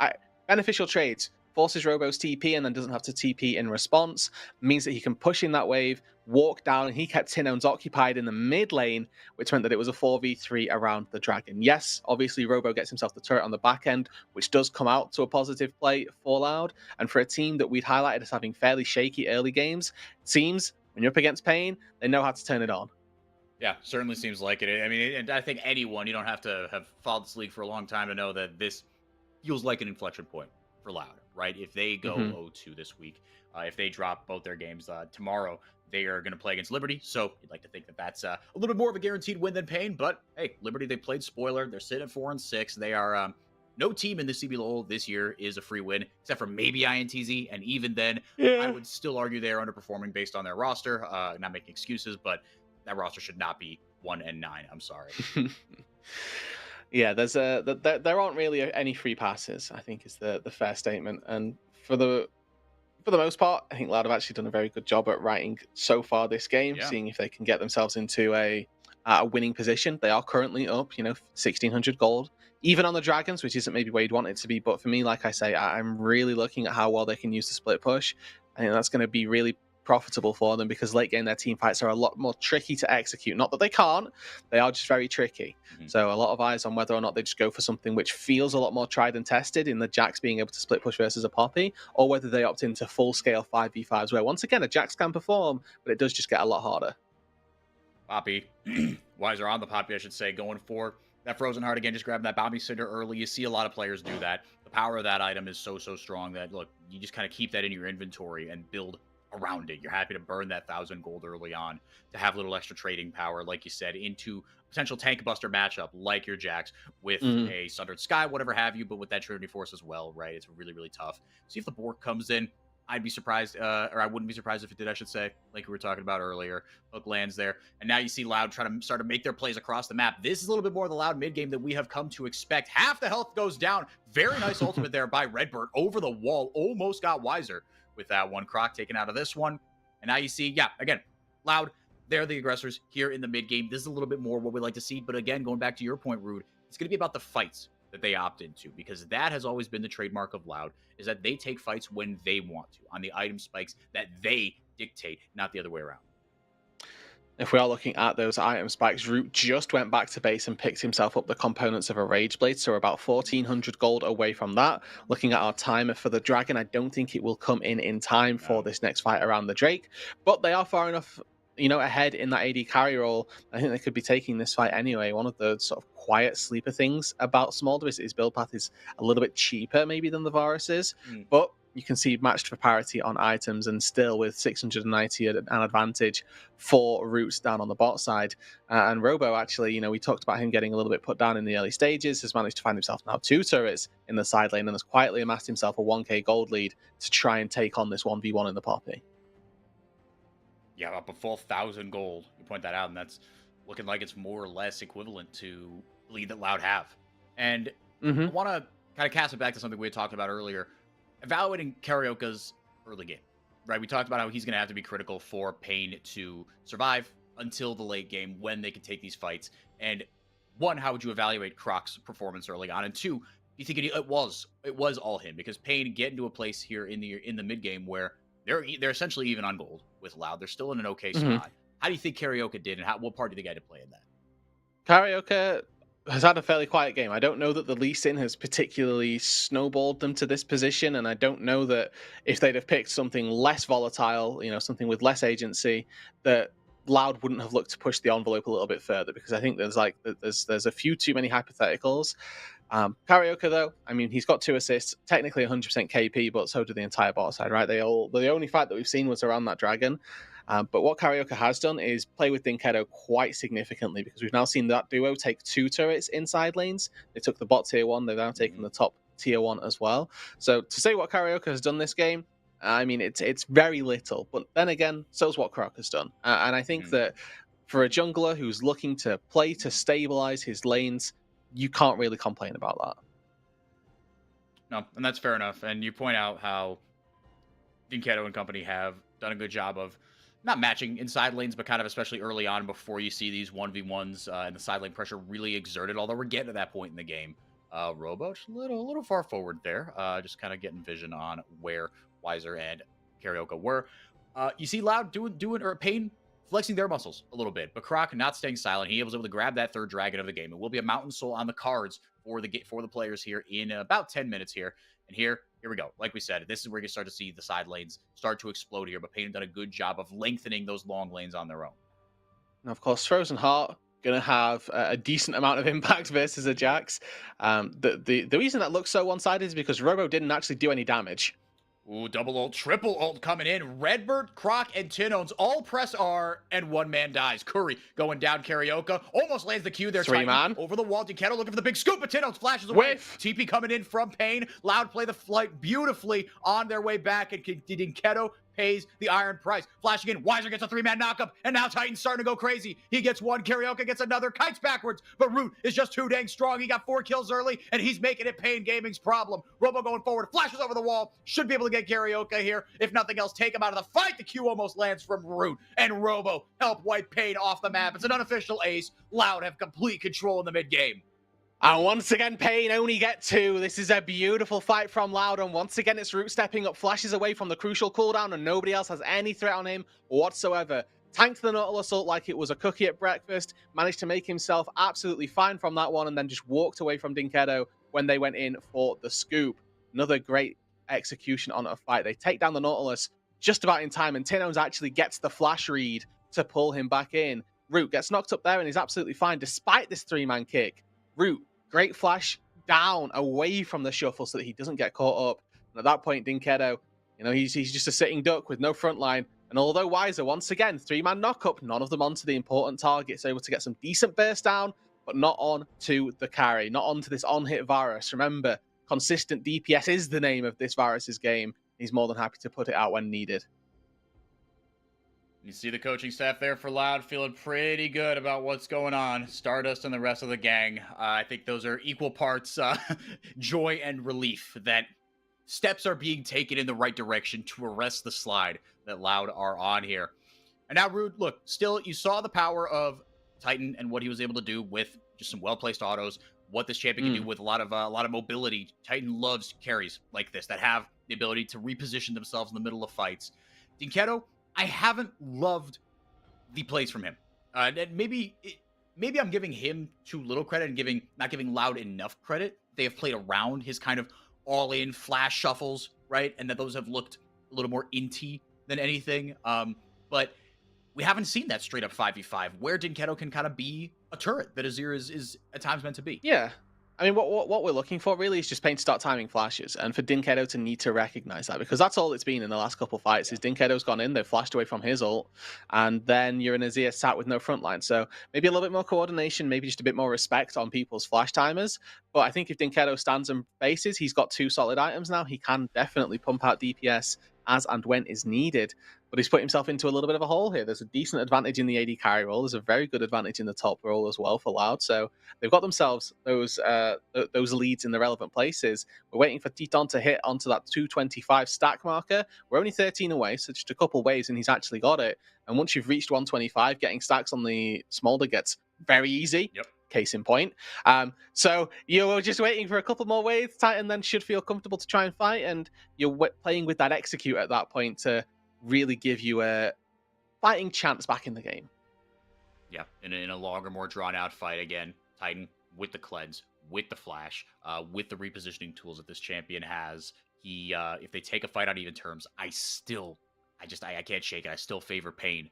Beneficial trades. Forces Robo's TP and then doesn't have to TP in response. Means that he can push in that wave, walk down, and he kept Tinone's occupied in the mid lane, which meant that it was a 4v3 around the Dragon. Yes, obviously Robo gets himself the turret on the back end, which does come out to a positive play for Loud. And for a team that we'd highlighted as having fairly shaky early games, it seems when you're up against Pain, they know how to turn it on. Yeah, certainly seems like it. I mean, and I think anyone, you don't have to have followed this league for a long time to know that this feels like an inflection point for Loud, right? If they go 0-2 this week, if they drop both their games tomorrow, they are going to play against Liberty. So you'd like to think that that's a little bit more of a guaranteed win than Pain. But hey, Liberty, they played spoiler. They're sitting at 4-6. They are no team in the CBLOL this year is a free win, except for maybe INTZ. And even then, I would still argue they are underperforming based on their roster. Not making excuses, but that roster should not be 1-9. I'm sorry. Yeah, there aren't really any free passes, I think is the fair statement. And for the most part, I think Loud have actually done a very good job at writing so far this game, seeing if they can get themselves into a winning position. They are currently up, 1,600 gold, even on the Dragons, which isn't maybe where you'd want it to be. But for me, like I say, I'm really looking at how well they can use the split push. I think that's going to be really profitable for them because late game their team fights are a lot more tricky to execute. Not that they can't, they are just very tricky. So a lot of eyes on whether or not they just go for something which feels a lot more tried and tested in the Jax being able to split push versus a Poppy, or whether they opt into full scale 5v5s where once again a Jax can perform, but it does just get a lot harder. Poppy, Weiser on the Poppy, I should say, going for that Frozen Heart again, just grabbing that Bomby Cinder early. You see a lot of players do that. The power of that item is so strong that, look, you just kind of keep that in your inventory and build around it. You're happy to burn that 1,000 gold early on to have a little extra trading power, like you said, into potential tank buster matchup like your Jax with a Sundered Sky, whatever have you, but with that Trinity Force as well, right? It's really tough. See if the Bork comes in. I'd be surprised, or I wouldn't be surprised if it did, I should say, like we were talking about earlier. Hook lands there. And now you see Loud trying to start to make their plays across the map. This is a little bit more of the Loud mid game that we have come to expect. Half the health goes down. Very nice ultimate there by Redbird over the wall. Almost got Weiser with that one. Croc taken out of this one. And now you see, again, Loud, they're the aggressors here in the mid game. This is a little bit more what we like to see. But again, going back to your point, Rude, it's going to be about the fights that they opt into, because that has always been the trademark of Loud, is that they take fights when they want to, on the item spikes that they dictate, not the other way around. If we are looking at those item spikes, Root just went back to base and picked himself up the components of a Rage Blade, so we're about 1,400 gold away from that. Looking at our timer for the Dragon, I don't think it will come in time for this next fight around the Drake, but they are far enough ahead in that AD carry role. I think they could be taking this fight anyway. One of the sort of quiet sleeper things about Smolder is his build path is a little bit cheaper maybe than the Varus is, but you can see matched for parity on items, and still with 690 an advantage for Roots down on the bot side. And Robo, actually, we talked about him getting a little bit put down in the early stages, has managed to find himself now 2 turrets in the side lane and has quietly amassed himself a 1k gold lead to try and take on this 1v1 in the Poppy. Yeah, up a full 1,000 gold. You point that out, and that's looking like it's more or less equivalent to the lead that Loud have. And I want to kind of cast it back to something we had talked about earlier. Evaluating Carioca's early game, right? We talked about how he's going to have to be critical for Pain to survive until the late game when they can take these fights. And one, how would you evaluate Croc's performance early on? And two, you think it was all him, because Pain get into a place here in the mid game where they're essentially even on gold with Loud. They're still in an okay spot. How do you think Carioca did, and what part do you think he had to play in that? Carioca has had a fairly quiet game. I don't know that the Lee Sin has particularly snowballed them to this position, and I don't know that if they'd have picked something less volatile, something with less agency, that Loud wouldn't have looked to push the envelope a little bit further, because I think there's a few too many hypotheticals. Carioca, though, I mean, he's got 2 assists, technically 100% KP, but so did the entire bot side, right? The only fight that we've seen was around that dragon. But what Carioca has done is play with Dinkedo quite significantly, because we've now seen that duo take 2 turrets inside lanes. They took the bot tier 1, they've now taken the top tier 1 as well. So to say what Carioca has done this game, I mean, it's very little. But then again, so's what Croc has done. And I think that for a jungler who's looking to play to stabilize his lanes, you can't really complain about that. No, and that's fair enough. And you point out how Dinkedo and company have done a good job of not matching inside lanes, but kind of especially early on before you see these 1v1s and the side lane pressure really exerted, although we're getting to that point in the game. Robo, just a little far forward there, just kind of getting vision on where Wiser and Carioca were. You see Loud doing or Pain flexing their muscles a little bit, but Croc not staying silent. He was able to grab that 3rd dragon of the game. It will be a Mountain Soul on the cards for the players here in about 10 minutes here. And here we go. Like we said, this is where you start to see the side lanes start to explode here, but Pain have done a good job of lengthening those long lanes on their own. Now, of course, Frozen Heart going to have a decent amount of impact versus a Jax. The reason that looks so one-sided is because Robo didn't actually do any damage. Ooh, double ult, triple ult coming in. Redbird, Croc, and Tinones all press R, and one man dies. Curry going down. Carioca almost lands the Q there. 3-man. Over the wall. Dinkedo looking for the big scoop, but Tinones flashes away. Whiff. TP coming in from Pain. Loud play the flight beautifully on their way back, and Dinkedo pays the iron price. Flashing in, Wiser gets a 3-man knockup, and now Titan's starting to go crazy. He gets 1, Carioca gets another, kites backwards, but Root is just too dang strong. He got 4 kills early, and he's making it Pain Gaming's problem. Robo going forward, flashes over the wall, should be able to get Carioca here. If nothing else, take him out of the fight. The Q almost lands from Root, and Robo help wipe Pain off the map. It's an unofficial ace. Loud have complete control in the mid game. And once again, Pain only get 2. This is a beautiful fight from Loud, and once again, it's Root stepping up, flashes away from the crucial cooldown, and nobody else has any threat on him whatsoever. Tanked the Nautilus ult like it was a cookie at breakfast, managed to make himself absolutely fine from that one, and then just walked away from Dinkedo when they went in for the scoop. Another great execution on a fight. They take down the Nautilus just about in time, and Tinones actually gets the flash read to pull him back in. Root gets knocked up there, and he's absolutely fine despite this 3-man kick. Root, great flash down away from the shuffle so that he doesn't get caught up. And at that point, Dinkedo, he's just a sitting duck with no front line. And although Wiser, once again, 3-man knock-up, none of them onto the important targets, able to get some decent burst down, but not on to the carry, not onto this on-hit Varus. Remember, consistent DPS is the name of this Varus's game. He's more than happy to put it out when needed. You see the coaching staff there for Loud feeling pretty good about what's going on. Stardust and the rest of the gang. I think those are equal parts joy and relief that steps are being taken in the right direction to arrest the slide that Loud are on here. And now, Rude, look, still, you saw the power of Titan and what he was able to do with just some well-placed autos, what this champion can do with a lot of mobility. Titan loves carries like this that have the ability to reposition themselves in the middle of fights. Dinkedo, I haven't loved the plays from him. And maybe I'm giving him too little credit and not giving Loud enough credit. They have played around his kind of all-in flash shuffles, right? And that those have looked a little more inty than anything. But we haven't seen that straight-up 5v5 where Dinkedo can kind of be a turret that Azir is at times meant to be. Yeah. I mean, what we're looking for really is just Pain to start timing flashes, and for Dinkedo to need to recognize that, because that's all it's been in the last couple fights. Is Dinkedo's gone in, they've flashed away from his ult, and then you're in Azir sat with no front line. So maybe a little bit more coordination, maybe just a bit more respect on people's flash timers. But I think if Dinkedo stands and faces, he's got 2 solid items now. He can definitely pump out DPS as and when is needed. But he's put himself into a little bit of a hole here. There's a decent advantage in the AD carry role. There's a very good advantage in the top role as well for Loud. So they've got themselves those leads in the relevant places. We're waiting for Titon to hit onto that 225 stack marker. We're only 13 away, so just a couple waves and he's actually got it. And once you've reached 125, getting stacks on the Smolder gets very easy. Yep. Case in point. So you're just waiting for a couple more waves. Titan then should feel comfortable to try and fight, and you're playing with that execute at that point to really give you a fighting chance back in the game. Yeah, in a longer, more drawn-out fight again. Titan with the cleanse, with the flash, with the repositioning tools that this champion has. He, if they take a fight on even terms, I can't shake it. I still favor Pain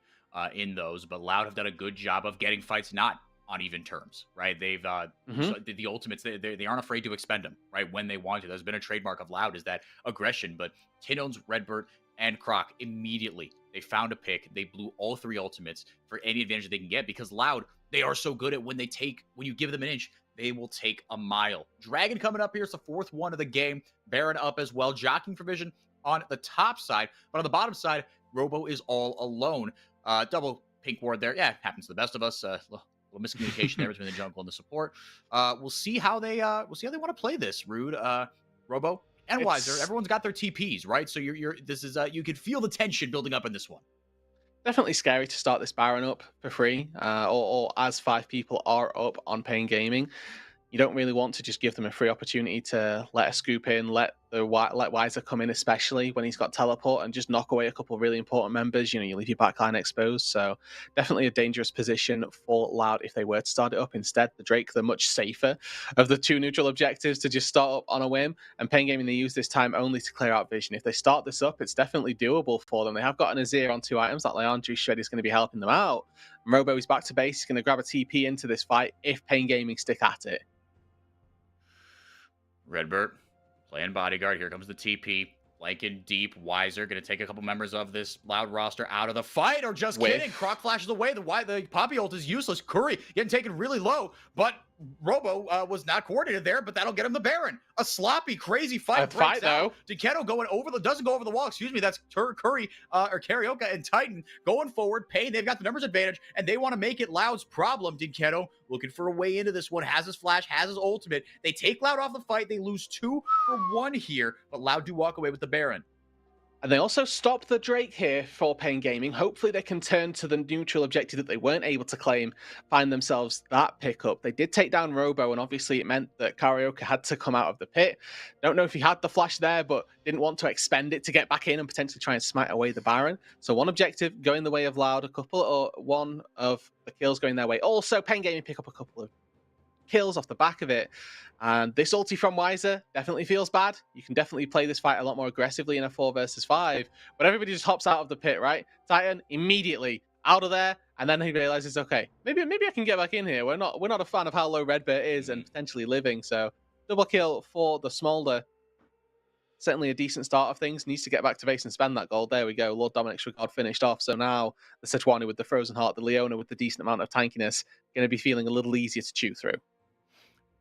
in those, but Loud have done a good job of getting fights not on even terms, right? They've so the ultimates, they aren't afraid to expend them, right, when they want to. There's been a trademark of Loud is that aggression, but Tinones, Redbird, and Croc immediately they found a pick. They blew all 3 ultimates for any advantage they can get, because Loud, they are so good at when you give them an inch, they will take a mile. Dragon coming up here. It's the 4th one of the game. Baron up as well. Jockeying for vision on the top side, but on the bottom side, Robo is all alone. Double pink ward there. Yeah, happens to the best of us. Little miscommunication there between the jungle and the support. We'll see how they want to play this. Rude, Robo, and Wiser. Everyone's got their TPs, right? So this is you can feel the tension building up in this one. Definitely scary to start this Baron up for free, or as 5 people are up on Pain Gaming. You don't really want to just give them a free opportunity to let a scoop in, let Wiser come in, especially when he's got teleport, and just knock away a couple of really important members. You leave your backline exposed. So definitely a dangerous position for Loud if they were to start it up. Instead, the Drake, the much safer of the 2 neutral objectives to just start up on a whim. And Pain Gaming, they use this time only to clear out vision. If they start this up, it's definitely doable for them. They have got an Azir on 2 items. That Leon Juice Shred is going to be helping them out. Robo is back to base. He's going to grab a TP into this fight if Pain Gaming stick at it. Redbird playing bodyguard. Here comes the TP. Flanking deep. Wiser going to take a couple members of this Loud roster out of the fight. Or just kidding. Croc flashes away. The Poppy ult is useless. Curry getting taken really low. But Robo was not coordinated there, but that'll get him the Baron. A sloppy, crazy fight breaks out. Dinkedo doesn't go over the wall. Excuse me. That's Curry or Karaoke and Titan going forward. Pain, they've got the numbers advantage, and they want to make it Loud's problem. Dinkedo looking for a way into this one. Has his flash, has his ultimate. They take Loud off the fight. They lose 2 for 1 here, but Loud do walk away with the Baron. And they also stop the Drake here for Pain Gaming. Hopefully they can turn to the neutral objective that they weren't able to claim, find themselves that pickup. They did take down Robo, and obviously it meant that Karaoke had to come out of the pit. Don't know if he had the flash there, but didn't want to expend it to get back in and potentially try and smite away the Baron. So one objective going the way of Loud, one of the kills going their way. Also, Pain Gaming pick up a couple of kills off the back of it. And this ulti from Wiser definitely feels bad. You can definitely play this fight a lot more aggressively in a 4 versus 5, but everybody just hops out of the pit, right? Titan immediately out of there, and then he realizes, okay, maybe I can get back in here. We're not a fan of how low Redbird is and potentially living, so double kill for the Smolder. Certainly a decent start of things. Needs to get back to base and spend that gold. There we go. Lord Dominic's regard finished off. So now the Sejuani with the Frozen Heart, the Leona with the decent amount of tankiness, going to be feeling a little easier to chew through.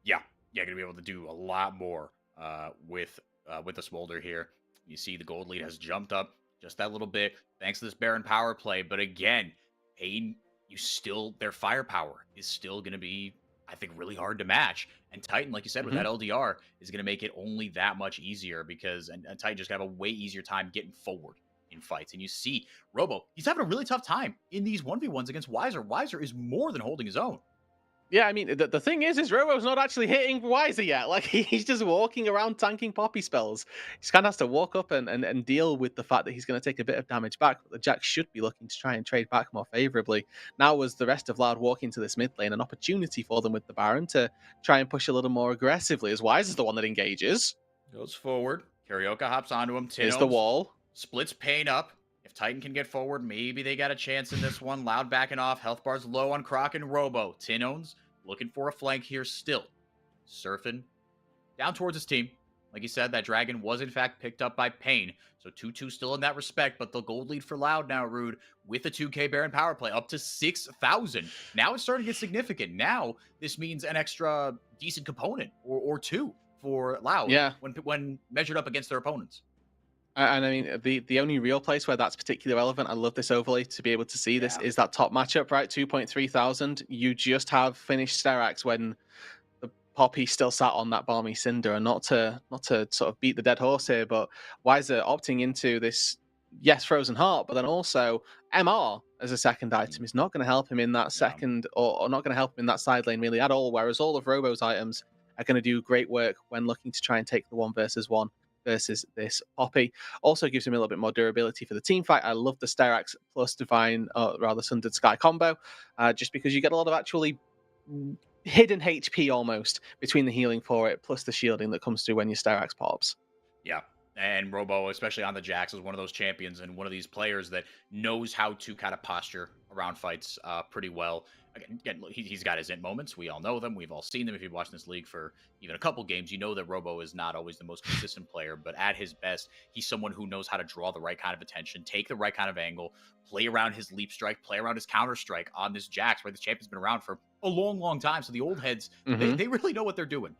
Yeah, going to be able to do a lot more with the Smolder here. You see the gold lead has jumped up just that little bit thanks to this Baron power play. But again, Pain, their firepower is still going to be, I think, really hard to match. And Titan, like you said, with that LDR, is going to make it only that much easier because and Titan just got a way easier time getting forward in fights. And you see Robo, he's having a really tough time in these 1v1s against Wiser. Wiser is more than holding his own. Yeah, I mean, the thing is Robo's not actually hitting Wiser yet. Like, he's just walking around tanking poppy spells. He just kind of has to walk up and deal with the fact that he's going to take a bit of damage back. But the Jack should be looking to try and trade back more favorably. Now, was the rest of Loud walking to this mid lane, an opportunity for them with the Baron to try and push a little more aggressively, as Wiser's the one that engages. Goes forward. Karaoke hops onto him. Here's the wall. Splits Pain up. If Titan can get forward, maybe they got a chance in this one. Loud backing off. Health bars low on Croc and Robo. Tinones looking for a flank here still. surfing down towards his team. Like you said, that dragon was in fact picked up by Pain. So 2-2 still in that respect, but the gold lead for Loud now, Rude, with a 2K Baron power play up to 6,000. Now it's starting to get significant. Now this means an extra decent component or two for Loud when measured up against their opponents. And I mean, the only real place where that's particularly relevant, I love this overlay to be able to see this, is that top matchup, right? 2.3 thousand. You just have finished Sterak's when the Poppy still sat on that balmy cinder, and not to sort of beat the dead horse here, but Wiser opting into this, yes, Frozen Heart, but then also MR as a second item is not going to help him in that second, or not going to help him in that side lane really at all, whereas all of Robo's items are going to do great work when looking to try and take the 1v1 versus this Poppy. Also gives him a little bit more durability for the team fight. I love the Sterak's plus Divine, or rather Sundered Sky combo, just because you get a lot of actually hidden HP almost between the healing for it, plus the shielding that comes through when your Sterak's pops. Yeah. And Robo, especially on the Jax, is one of those champions and one of these players that knows how to kind of posture around fights pretty well. Again, he's got his int moments. We all know them. We've all seen them. If you've watched this league for even a couple games, you know that Robo is not always the most consistent player, but at his best, he's someone who knows how to draw the right kind of attention, take the right kind of angle, play around his leap strike, play around his counter strike on this Jax, where the champion's been around for a long, long time. So the old heads, they really know what they're doing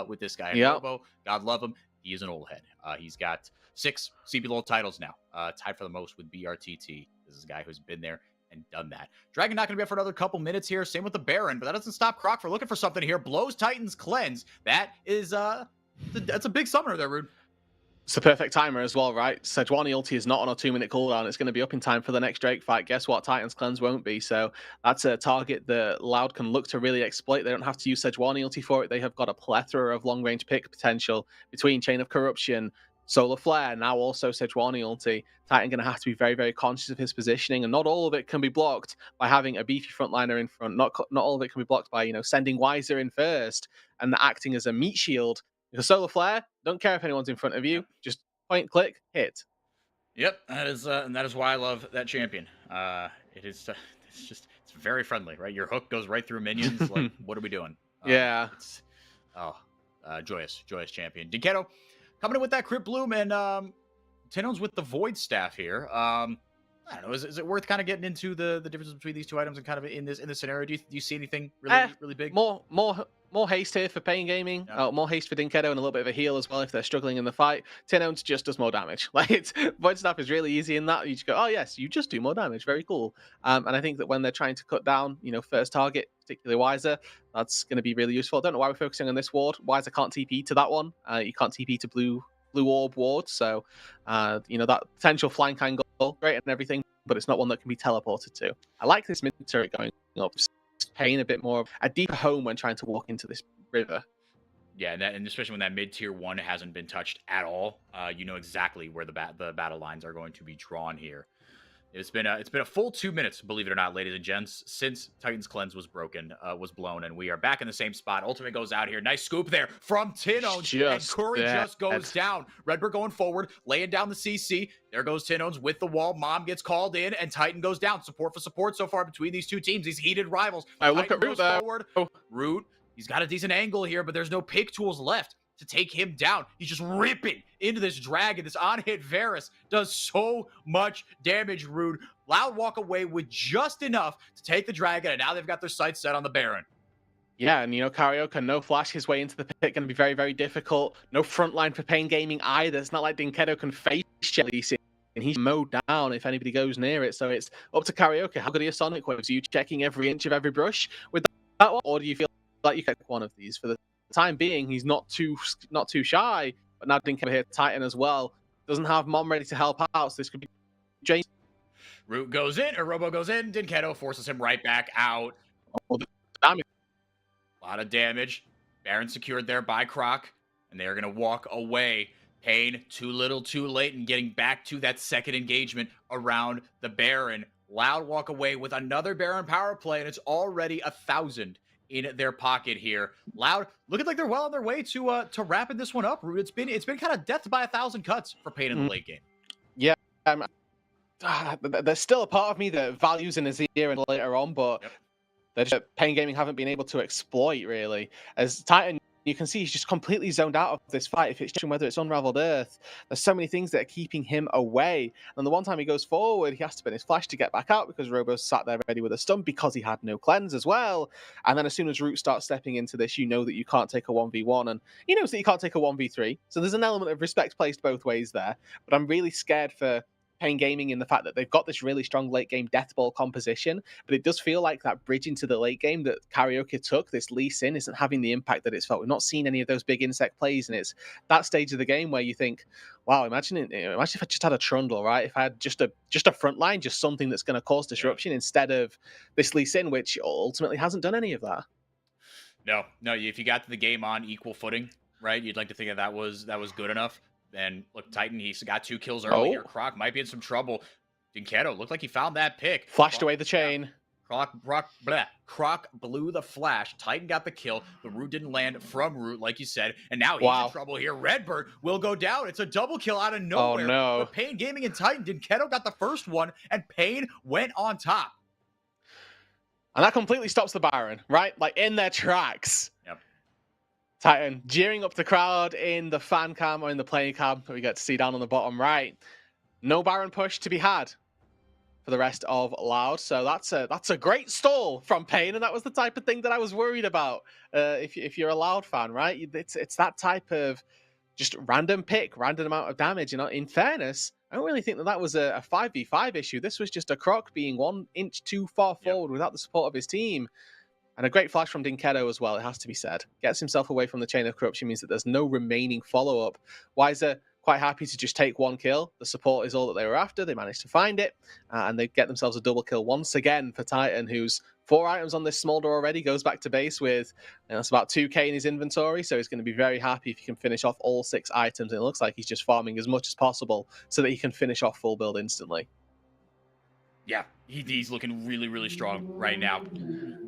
with this guy. And Robo, God love him, he is an old head. He's got 6 CBLOL titles now, tied for the most with BRTT. This is a guy who's been there and done that. Dragon not going to be up for another couple minutes here. Same with the Baron, but that doesn't stop Croc from looking for something here. Blows Titan's Cleanse. That is, that's a big summoner there, Rude. It's the perfect timer as well, right? Sejuani ulti is not on a 2-minute cooldown. It's going to be up in time for the next Drake fight. Guess what? Titan's Cleanse won't be. So that's a target that Loud can look to really exploit. They don't have to use Sejuani ulti for it. They have got a plethora of long-range pick potential between Chain of Corruption, Solar Flare, now also Sejuani ulti. Titan going to have to be very, very conscious of his positioning, and not all of it can be blocked by having a beefy frontliner in front. Not all of it can be blocked by, sending Wiser in first and acting as a meat shield. Because Solar Flare, don't care if anyone's in front of you, just point, click, hit. Yep, and that is why I love that champion. It's very friendly, right? Your hook goes right through minions. Like, what are we doing? Joyous champion. Dinketo coming in with that Crypt Bloom, and Tino's with the Void Staff here. I don't know. Is it worth kind of getting into the differences between these two items and kind of in this scenario? Do you see anything really big? More haste here for Pain Gaming. More haste for Dinketo, and a little bit of a heal as well if they're struggling in the fight. Tino's just does more damage. Like, Void Staff is really easy in that. You just go, oh yes, you just do more damage. Very cool. And I think that when they're trying to cut down, first target, particularly Wiser, that's going to be really useful. I don't know why we're focusing on this ward. Wiser can't TP to that one. You can't TP to blue orb ward. So, that potential flank angle, great and everything, but it's not one that can be teleported to. I like this mid turret going up. Pain a bit more a deeper home when trying to walk into this river. Yeah, and especially when that mid tier 1 hasn't been touched at all, you know exactly where the battle lines are going to be drawn here. It's been a full 2 minutes, believe it or not, ladies and gents, since Titan's Cleanse was blown, and we are back in the same spot. Ultimate goes out here. Nice scoop there from Tinones, and Curry just goes down. Redbird going forward, laying down the CC. There goes Tinones with the wall. Mom gets called in, and Titan goes down. Support for support so far between these two teams. These heated rivals. Look at Root there. Root, he's got a decent angle here, but there's no pick tools left to take him down. He's just ripping into this dragon. This on-hit Varus does so much damage, Rude. Loud walk away with just enough to take the dragon, and now they've got their sights set on the Baron. Yeah, and Carioca, no flash his way into the pit, going to be very, very difficult. No front line for Pain Gaming either. It's not like Dinketo can face Jellysin, and he's mowed down if anybody goes near it. So it's up to Carioca. How good are your Sonic Waves? Are you checking every inch of every brush with that one, or do you feel like you get one of these? For the time being, he's not too shy, but now Dinketo here, Titan as well, doesn't have Mom ready to help out, so this could be James. Root goes in, or Robo goes in, Dinketo forces him right back out. Damage. A lot of damage. Baron secured there by Croc, and they're going to walk away. Pain, too little, too late, and getting back to that second engagement around the Baron. Loud walk away with another Baron power play, and it's already 1,000 in their pocket here. Loud looking like they're well on their way to wrapping this one up. It's been kind of death by 1,000 cuts for Pain in the late game. Yeah, there's still a part of me that values in his ear and later on, but Pain Gaming haven't been able to exploit really. As Titan You can see he's just completely zoned out of this fight. If it's whether it's Unraveled Earth, there's so many things that are keeping him away. And the one time he goes forward, he has to spin his flash to get back out because Robo's sat there ready with a stun because he had no cleanse as well. And then as soon as Root starts stepping into this, you know that you can't take a 1v1, and he knows that you can't take a 1v3. So there's an element of respect placed both ways there. But I'm really scared for Pain Gaming in the fact that they've got this really strong late game death ball composition, but it does feel like that bridge into the late game that Karaoke took, this Lee Sin, isn't having the impact that it's felt. We've not seen any of those big insect plays, and it's that stage of the game where you think, wow, imagine if I just had a Trundle, right? If I had just a front line, just something that's going to cause disruption instead of this Lee Sin, which ultimately hasn't done any of that. No, if you got to the game on equal footing, right, you'd like to think that was good enough. And look, Titan, he's got 2 kills earlier. Croc might be in some trouble. Dinketo looked like he found that pick. Flashed away the chain. Croc blew the flash. Titan got the kill. The Root didn't land from Root, like you said. And now he's in trouble here. Redbird will go down. It's a double kill out of nowhere. Oh, no. For Pain Gaming and Titan, Dinketo got the first one, and Pain went on top. And that completely stops the Baron, right? Like, in their tracks. Yep. Titan jeering up the crowd in the fan cam or in the playing cam that we get to see down on the bottom right. No Baron push to be had for the rest of Loud. So that's a great stall from Pain, and that was the type of thing that I was worried about. If you're a Loud fan, right? It's that type of just random pick, random amount of damage. You know, in fairness, I don't really think that was a 5v5 issue. This was just a Croc being 1 inch too far forward without the support of his team. And a great flash from Dinketo as well, it has to be said. Gets himself away from the chain of corruption, means that there's no remaining follow-up. Weiser quite happy to just take 1 kill. The support is all that they were after. They managed to find it, and they get themselves a double kill once again for Titan, who's 4 items on this small door already, goes back to base with, that's about 2k in his inventory, so he's going to be very happy if he can finish off all 6 items, and it looks like he's just farming as much as possible so that he can finish off full build instantly. Yeah, he's looking really, really strong right now.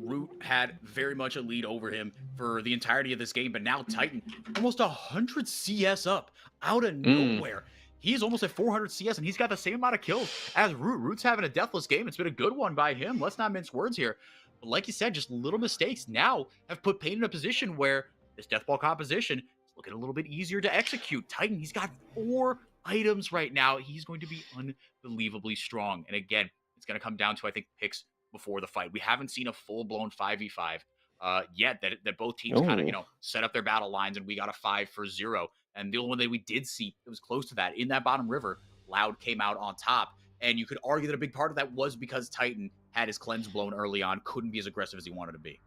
Root had very much a lead over him for the entirety of this game, but now Titan almost 100 CS up out of nowhere. He's almost at 400 CS, and he's got the same amount of kills as Root. Root's having a deathless game. It's been a good one by him. Let's not mince words here. But like you said, just little mistakes now have put Pain in a position where this deathball composition is looking a little bit easier to execute. Titan, he's got 4 items right now. He's going to be unbelievably strong. And again, it's going to come down to, I think, picks before the fight. We haven't seen a full-blown 5v5 yet that both teams kind of, set up their battle lines, and we got a 5-0. And the only one that we did see that was close to that in that bottom river, Loud came out on top. And you could argue that a big part of that was because Titan had his cleanse blown early on, couldn't be as aggressive as he wanted to be.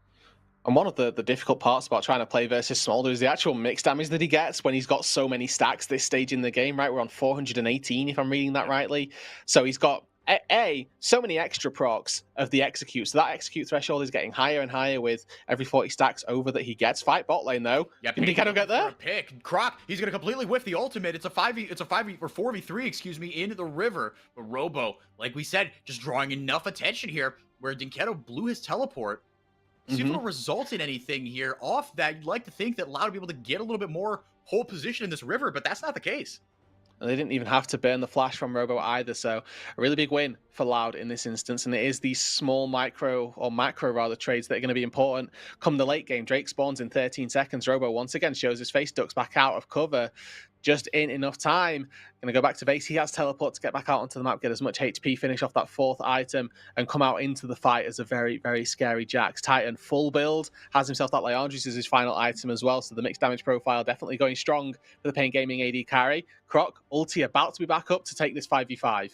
And one of the difficult parts about trying to play versus Smolder is the actual mix damage that he gets when he's got so many stacks this stage in the game, right? We're on 418, if I'm reading that rightly. So he's got so many extra procs of the execute. So that execute threshold is getting higher and higher with every 40 stacks over that he gets. Fight bot lane though. Yeah, did he kind of get there? Pick Croc. He's gonna completely whiff the ultimate. It's a 4v3, excuse me, into the river. But Robo, like we said, just drawing enough attention here where Dinketo blew his teleport. See if it'll result in anything here off that. You'd like to think that Loud would be able to get a little bit more pole position in this river, but that's not the case. They didn't even have to burn the flash from Robo either, so a really big win for Loud in this instance, and it is these small macro trades that are going to be important come the late game. Drake spawns in 13 seconds. Robo once again shows his face, ducks back out of cover just in enough time. Going to go back to base. He has teleport to get back out onto the map, get as much HP, finish off that 4th item, and come out into the fight as a very, very scary Jax. Titan full build, has himself that Leandris as his final item as well, so the mixed damage profile definitely going strong for the Pain Gaming AD carry. Croc, ulti about to be back up to take this 5v5.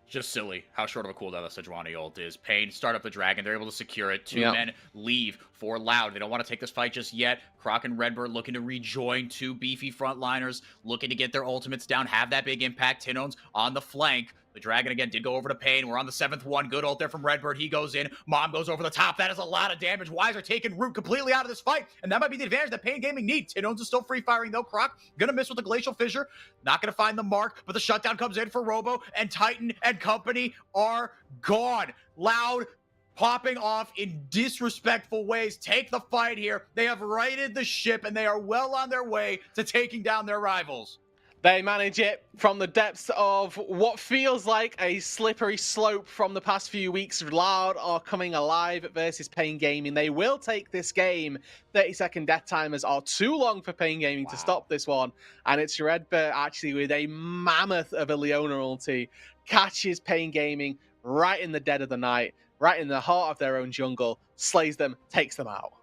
Just silly how short of a cooldown the Sejuani ult is. Pain, start up the dragon. They're able to secure it. 2 men leave for Loud. They don't want to take this fight just yet. Croc and Redbird looking to rejoin 2 beefy frontliners, looking to get their ultimates down, have that big impact. Tinone's on the flank. The dragon again did go over to Pain. We're on the 7th one. Good ult there from Redbird. He goes in. Mom goes over the top. That is a lot of damage. Weiser taking Root completely out of this fight. And that might be the advantage that Pain Gaming need. Tinone's is still free firing though. Croc gonna miss with the Glacial Fissure. Not gonna find the mark, but the shutdown comes in for Robo, and Titan and company are gone. Loud popping off in disrespectful ways. Take the fight here. They have righted the ship, and they are well on their way to taking down their rivals. They manage it from the depths of what feels like a slippery slope from the past few weeks. Loud are coming alive versus Pain Gaming. They will take this game. 30-second death timers are too long for Pain Gaming to stop this one. And it's Redbird actually with a mammoth of a Leona ulti. Catches Pain Gaming right in the dead of the night, right in the heart of their own jungle, slays them, takes them out.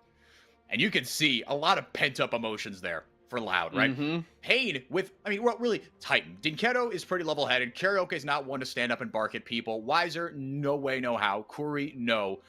And you can see a lot of pent-up emotions there for Loud, right? Pain with, I mean, what really, Titan. Dinketo is pretty level-headed. Karaoke is not one to stand up and bark at people. Weiser, no way, no how. Kuri, no.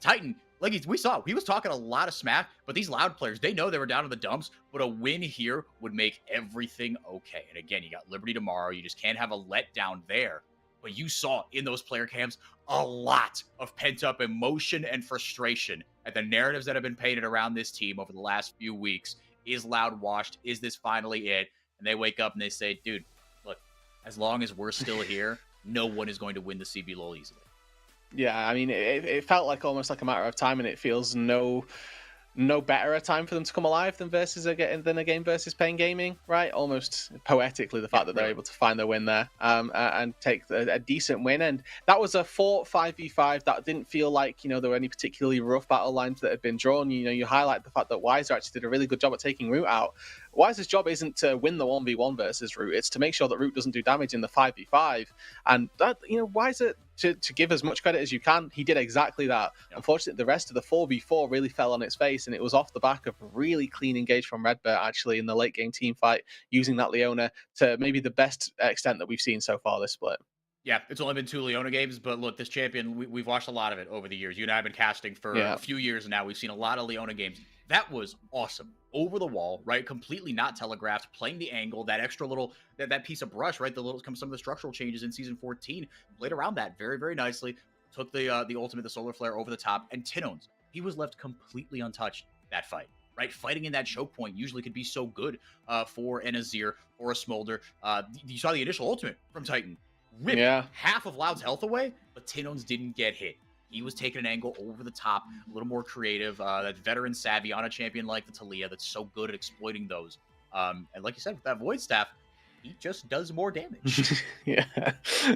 Titan, like we saw, he was talking a lot of smack, but these Loud players, they know they were down in the dumps, but a win here would make everything okay. And again, you got Liberty tomorrow. You just can't have a letdown there. But you saw in those player camps a lot of pent-up emotion and frustration at the narratives that have been painted around this team over the last few weeks. Is Loud washed? Is this finally it? And they wake up and they say, dude, look, as long as we're still here, no one is going to win the CBLOL easily. Yeah, I mean, it felt like almost like a matter of time, and it feels no better a time for them to come alive than a game versus Pain Gaming, right? Almost poetically, the fact that they're able to find their win there and take a decent win. And that was a 5v5 that didn't feel like, there were any particularly rough battle lines that had been drawn. You highlight the fact that Weiser actually did a really good job at taking Root out. Weiser's job isn't to win the 1v1 versus Root, it's to make sure that Root doesn't do damage in the 5v5. And that, Weiser, to give as much credit as you can, he did exactly that. Yep. Unfortunately, the rest of the 4v4 really fell on its face, and it was off the back of really clean engage from Redbird, actually, in the late game team fight, using that Leona to maybe the best extent that we've seen so far this split. Yeah, it's only been 2 Leona games, but look, this champion, we've watched a lot of it over the years. You and I have been casting for a few years now. We've seen a lot of Leona games. That was awesome. Over the wall, right? Completely not telegraphed, playing the angle, that extra little, that piece of brush, right? Some of the structural changes in Season 14, played around that very, very nicely. Took the ultimate, the solar flare over the top, and Tinones, he was left completely untouched that fight. Right, fighting in that choke point usually could be so good for an Azir or a Smolder. You saw the initial ultimate from Titan. Ripped half of Loud's health away, but Tinones didn't get hit. He was taking an angle over the top, a little more creative. That veteran savvy on a champion like the Taliyah that's so good at exploiting those. And like you said, with that Void Staff, he just does more damage. Yeah,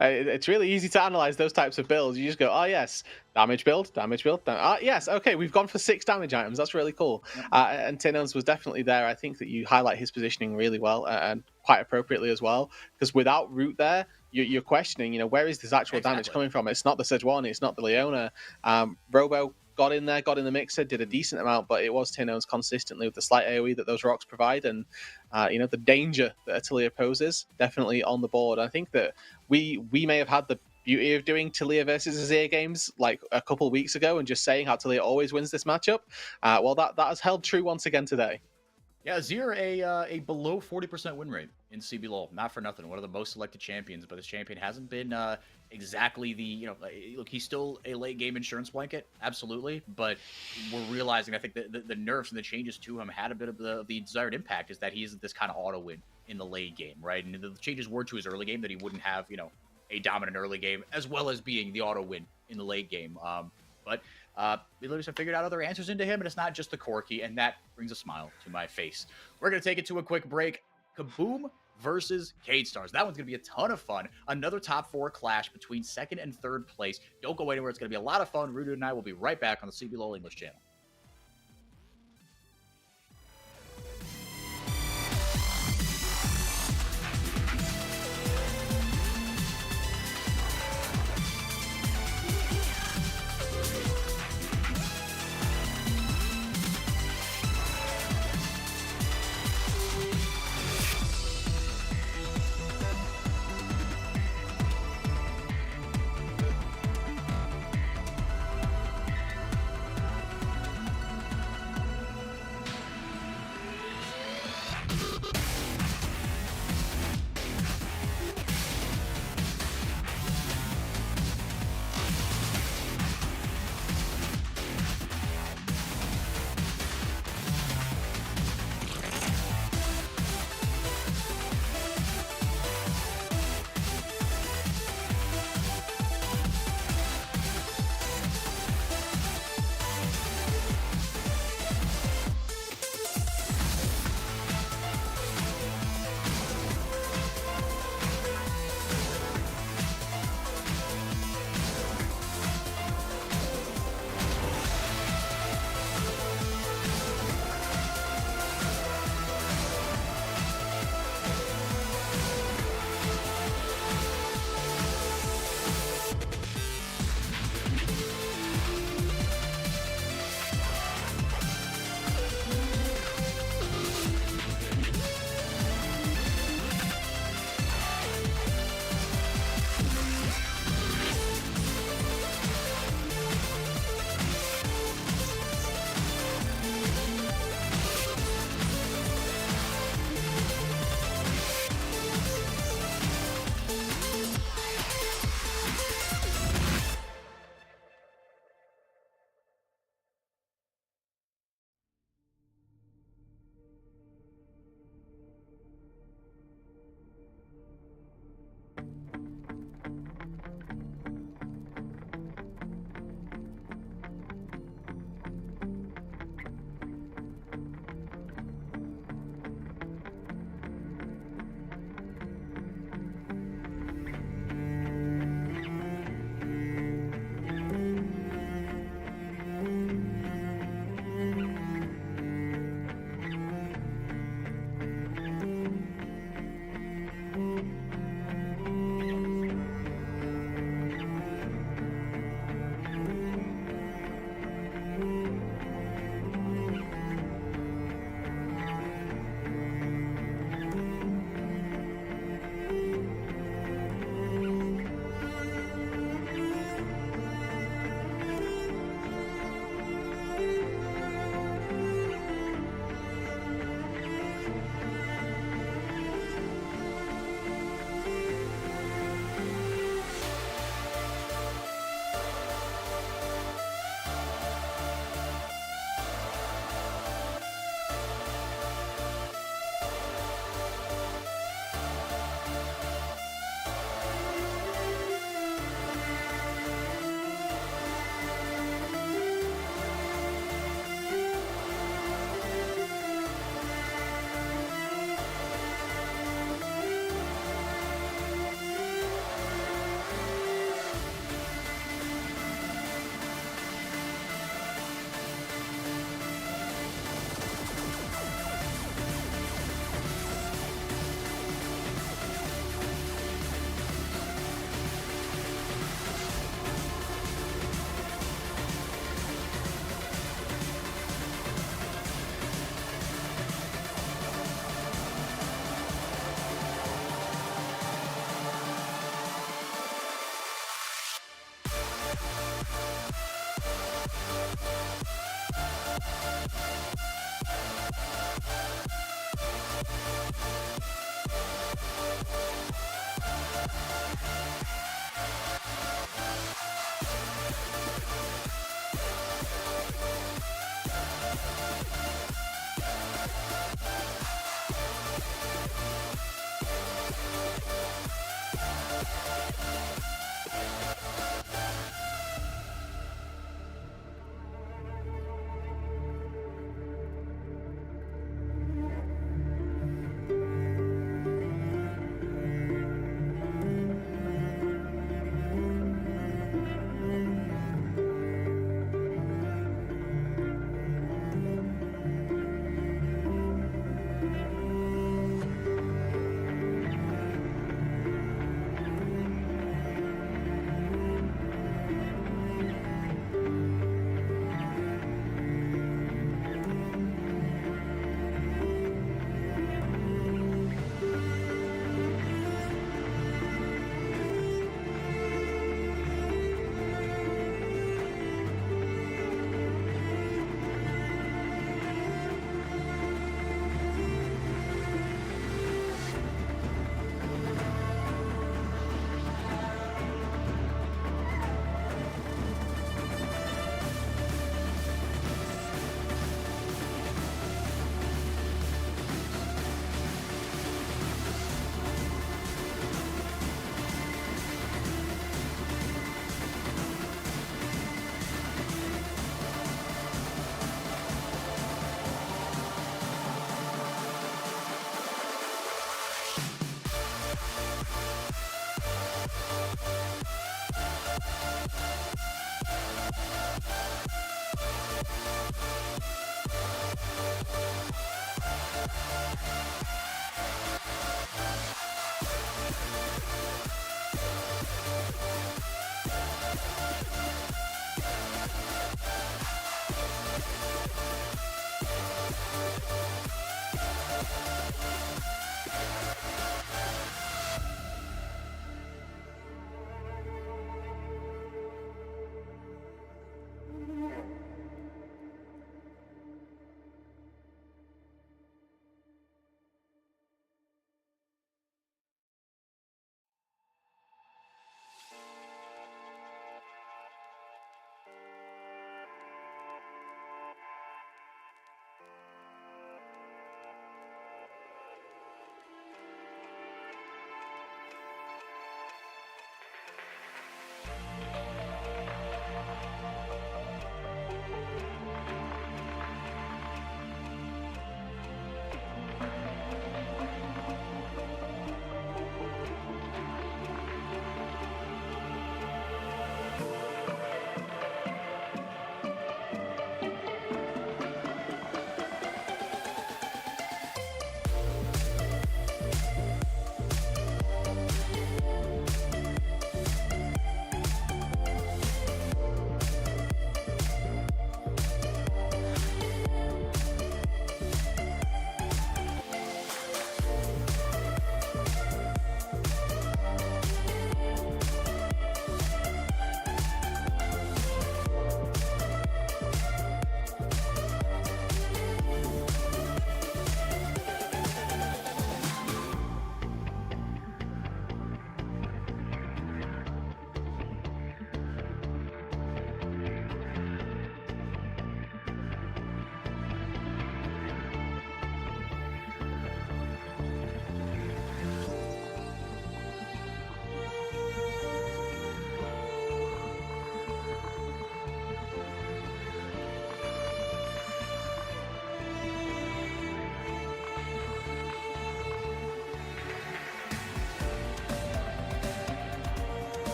it's really easy to analyze those types of builds. You just go, oh yes, damage build. Yes, okay, we've gone for 6 damage items. That's really cool. And Tinones was definitely there. I think that you highlight his positioning really well and quite appropriately as well. Because without Root there, you're questioning, where is this actual damage coming from? It's not the Sejuani, it's not the Leona. Robo got in the mixer, did a decent amount, but it was Tinones consistently with the slight AoE that those rocks provide, and the danger that Taliyah poses definitely on the board. I think that we may have had the beauty of doing Taliyah versus Azir games like a couple weeks ago and just saying how Taliyah always wins this matchup. Well, that has held true once again today. Yeah, Azir, a below 40% win rate in CBLOL. Not for nothing. One of the most selected champions, but this champion hasn't been exactly the, look, he's still a late game insurance blanket, absolutely. But we're realizing, I think, the nerfs and the changes to him had a bit of the desired impact, is that he isn't this kind of auto win in the late game, right? And the changes were to his early game that he wouldn't have, a dominant early game, as well as being the auto win in the late game. But we literally have figured out other answers into him, and it's not just the Corki, and that brings a smile to my face. We're going to take it to a quick break. Kaboom versus Cade Stars. That one's going to be a ton of fun. Another top 4 clash between 2nd and 3rd place. Don't go anywhere. It's going to be a lot of fun. Rudu and I will be right back on the CBLOL English channel.